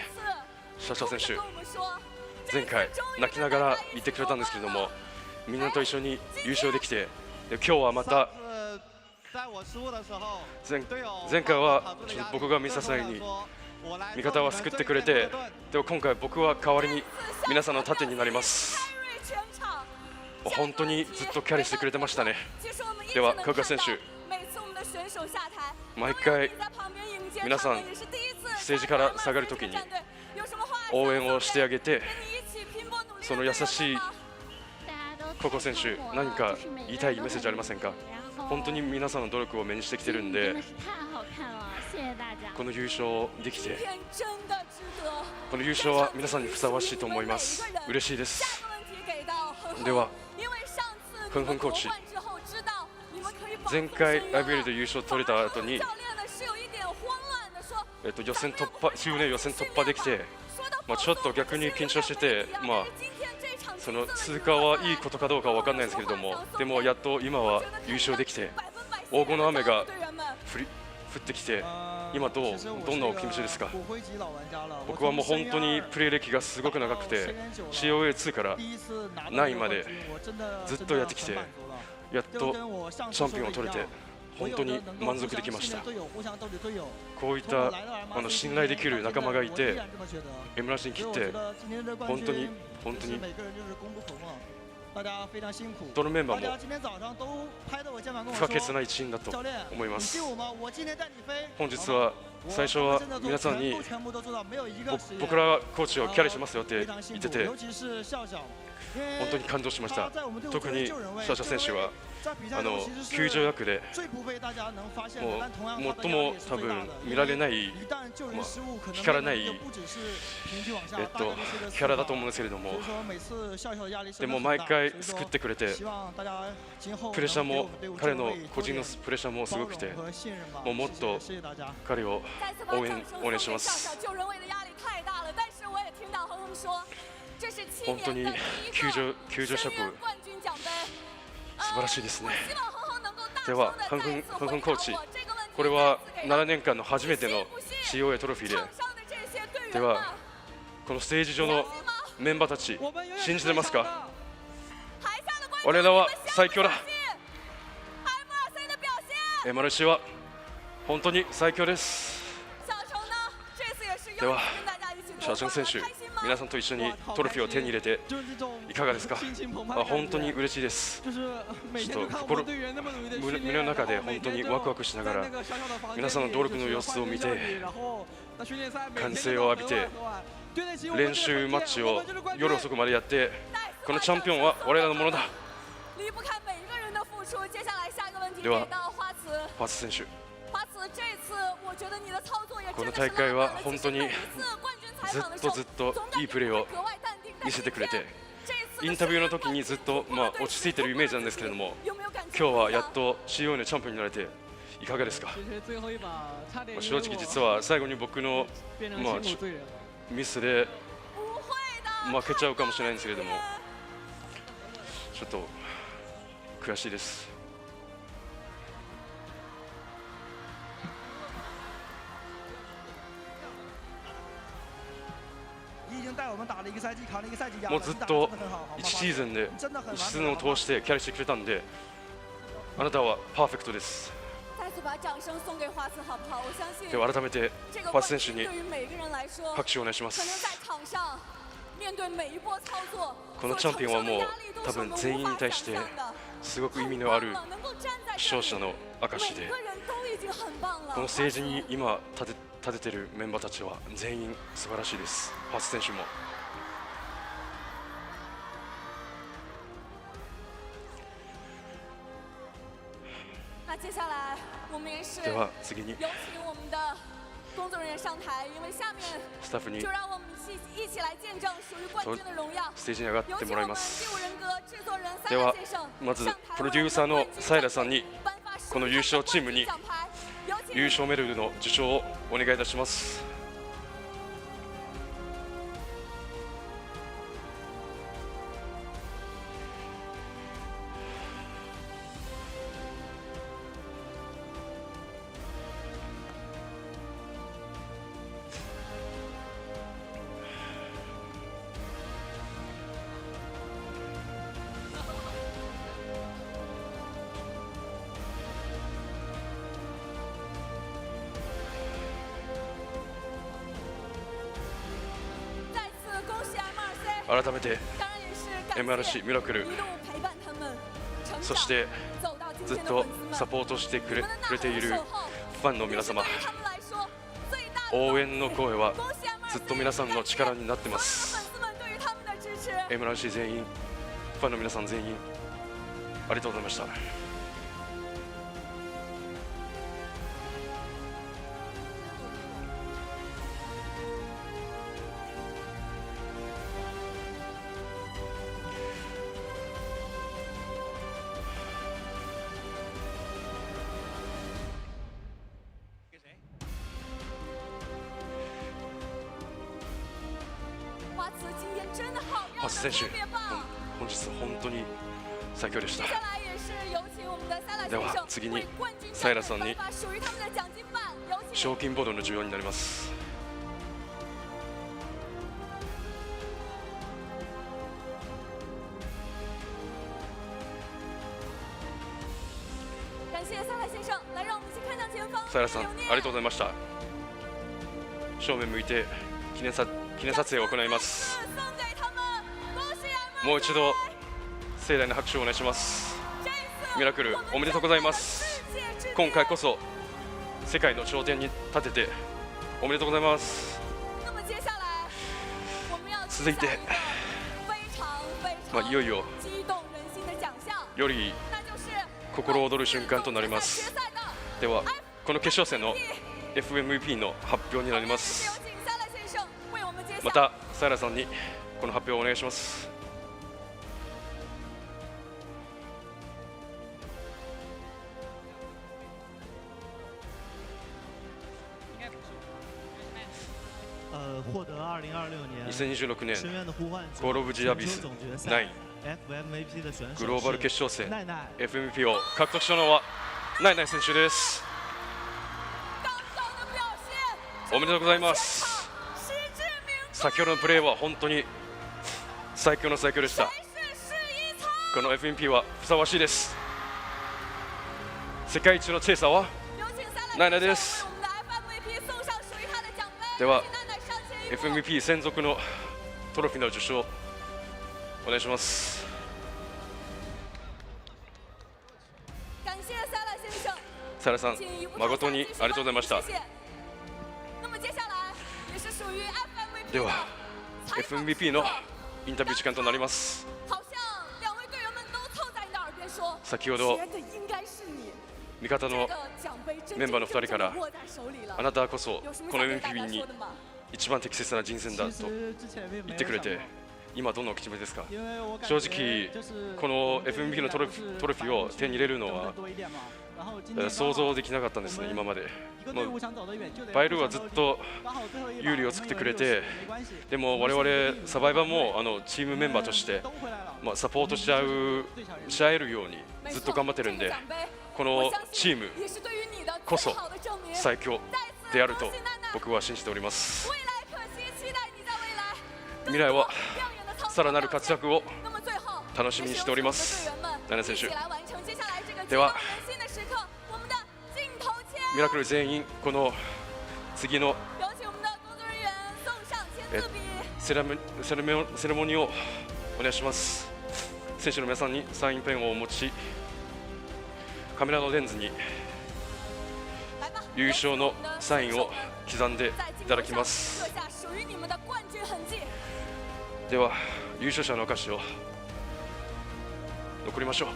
シャシャ選手、前回泣きながら言ってくれたんですけれども、みんなと一緒に優勝できて、今日はまた前回はちょっと僕が見させないに味方は救ってくれて、でも今回僕は代わりに皆さんの盾になります。本当にずっとキャリーしてくれてましたね。ではカカ選手、毎回皆さんステージから下がるときに応援をしてあげて、その優しいココ選手、何か言いたいメッセージありませんか？本当に皆さんの努力を目にしてきてるんで、この優勝できて、この優勝は皆さんにふさわしいと思います。嬉しいです。ではフンフンコーチ、前回 IBL で優勝取れた後に予選突破、週年予選突破できて、ちょっと逆に緊張してて、その通過はいいことかどうかは分かんないんですけれども、でもやっと今は優勝できて、黄金の雨が降ってきて、今どんなお気持ちですか？僕はもう本当にプレー歴がすごく長くて、 COA2 から9までずっとやってきて、やっとチャンピオンを取れて本当に満足できました。こういった信頼できる仲間がいて、エムラシに切って本当にどのメンバーも不可欠な一員だと思います。本日は最初は皆さんに僕らコーチをキャリーしますよって言ってて、本当に感動しました。特にシャシャ選手は救助役でもう最も多分見られない、光らないキャラだと思うんですけれども、でも毎回救ってくれて、プレッシャーも彼の個人のプレッシャーもすごくて、もっと彼を応援します。本当に救助職素晴らしいですね。ではフンフンコーチ、これは7年間の初めての COA トロフィーで、ではこのステージ上のメンバーたち信じてますか？我らは最強だ。MRC は本当に最強です。ではシャシャン選手、皆さんと一緒にトロフィーを手に入れていかがですか？本当に嬉しいです。ちょっと胸の中で本当にワクワクしながら皆さんの努力の様子を見て、歓声を浴びて、練習マッチを夜遅くまでやって、このチャンピオンは我らのものだ。ではファツ選手、この大会は本当にずっといいプレーを見せてくれて、インタビューの時にずっと落ち着いてるイメージなんですけれども、今日はやっと COA のチャンピオンになれていかがですか？正直実は最後に僕の、ミスで負けちゃうかもしれないんですけれども、ちょっと悔しいです。もうずっと1シーズンで1シーズンを通してキャリーしてくれたんで、あなたはパーフェクトです。では改めてファース選手に拍手をお願いします。このチャンピオンはもう多分全員に対してすごく意味のある勝者の証で、このステージに今立ててるメンバーたちは全員素晴らしいです。ファース選手も。では次にスタッフにステージに上がってもらいます。ではまずプロデューサーのサイラさんにこの優勝チームに優勝メダルの受賞をお願いいたします。改めて MRC ミラクル、そしてずっとサポートしてくれているファンの皆様、応援の声はずっと皆さんの力になってます。 MRC 全員、ファンの皆さん全員ありがとうございました。ファス選手、本日本当に最強でした。では次にサイラさんに賞金ボードの授与になります。サイラさん、ありがとうございました。正面向いて記念撮影を行います。もう一度盛大な拍手をお願いします。ミラクルおめでとうございます。今回こそ世界の頂点に立てておめでとうございます。続いて、いよいよより心躍る瞬間となります。ではこの決勝戦の FMVP の発表になります。またサイラさんにこの発表をお願いします。2026年コール・オブ・ジ・アビス9グローバル決勝戦 FMVP を獲得したのはナイナイ選手です。おめでとうございます。先ほどのプレーは本当に最強の最強でした。この FMVP はふさわしいです。世界一のチェイサーはナイナイです。では FMVP 専属のトロフィーの受賞お願いします。サイラさん、誠にありがとうございました。では FMVP のインタビュー時間となります。先ほど味方のメンバーの2人からあなたこそこの FMVP に一番適切な人選だと言ってくれて、今どんなお気持ちですか？正直この FMVP のトロフィーを手に入れるのは想像できなかったんですね、今まで。バイルーはずっと有利を作ってくれて、でも我々サバイバーもチームメンバーとして、サポートし合えるようにずっと頑張ってるんで、このチームこそ最強であると僕は信じております。未来はさらなる活躍を楽しみにしております。ナナ選手ではミラクル全員この次のセレモニーをお願いします。選手の皆さんにサインペンをお持ち、カメラのレンズに優勝のサインを刻んでいただきます。では優勝者の証を残りましょう。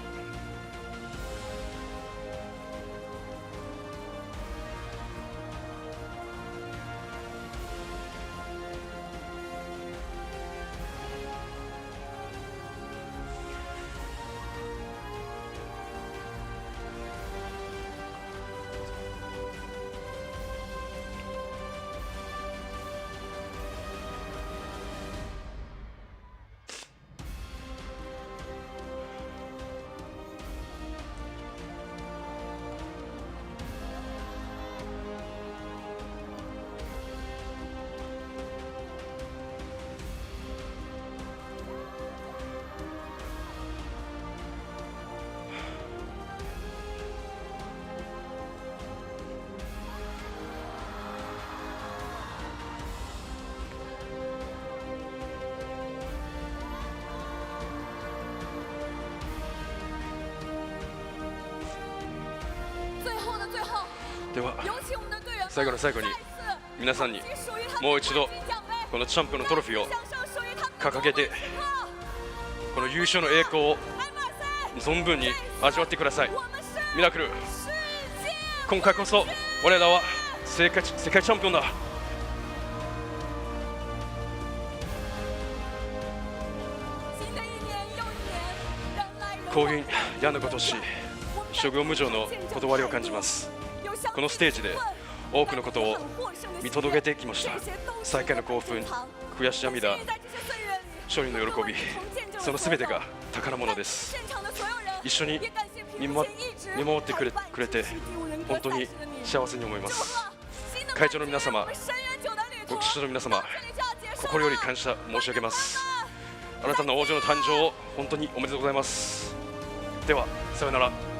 では最後の最後に皆さんにもう一度このチャンピオンのトロフィーを掲げて、この優勝の栄光を存分に味わってください。ミラクル、今回こそ我らは世界チャンピオンだ。幸運矢のごとし、諸行無常の断りを感じます。このステージで多くのことを見届けてきました。再会の興奮、悔し涙、勝利の喜び、その全てが宝物です。一緒に見守ってくれて本当に幸せに思います。会場の皆様、ご視聴の皆様、心より感謝申し上げます。あなたの王女の誕生を本当におめでとうございます。ではさようなら。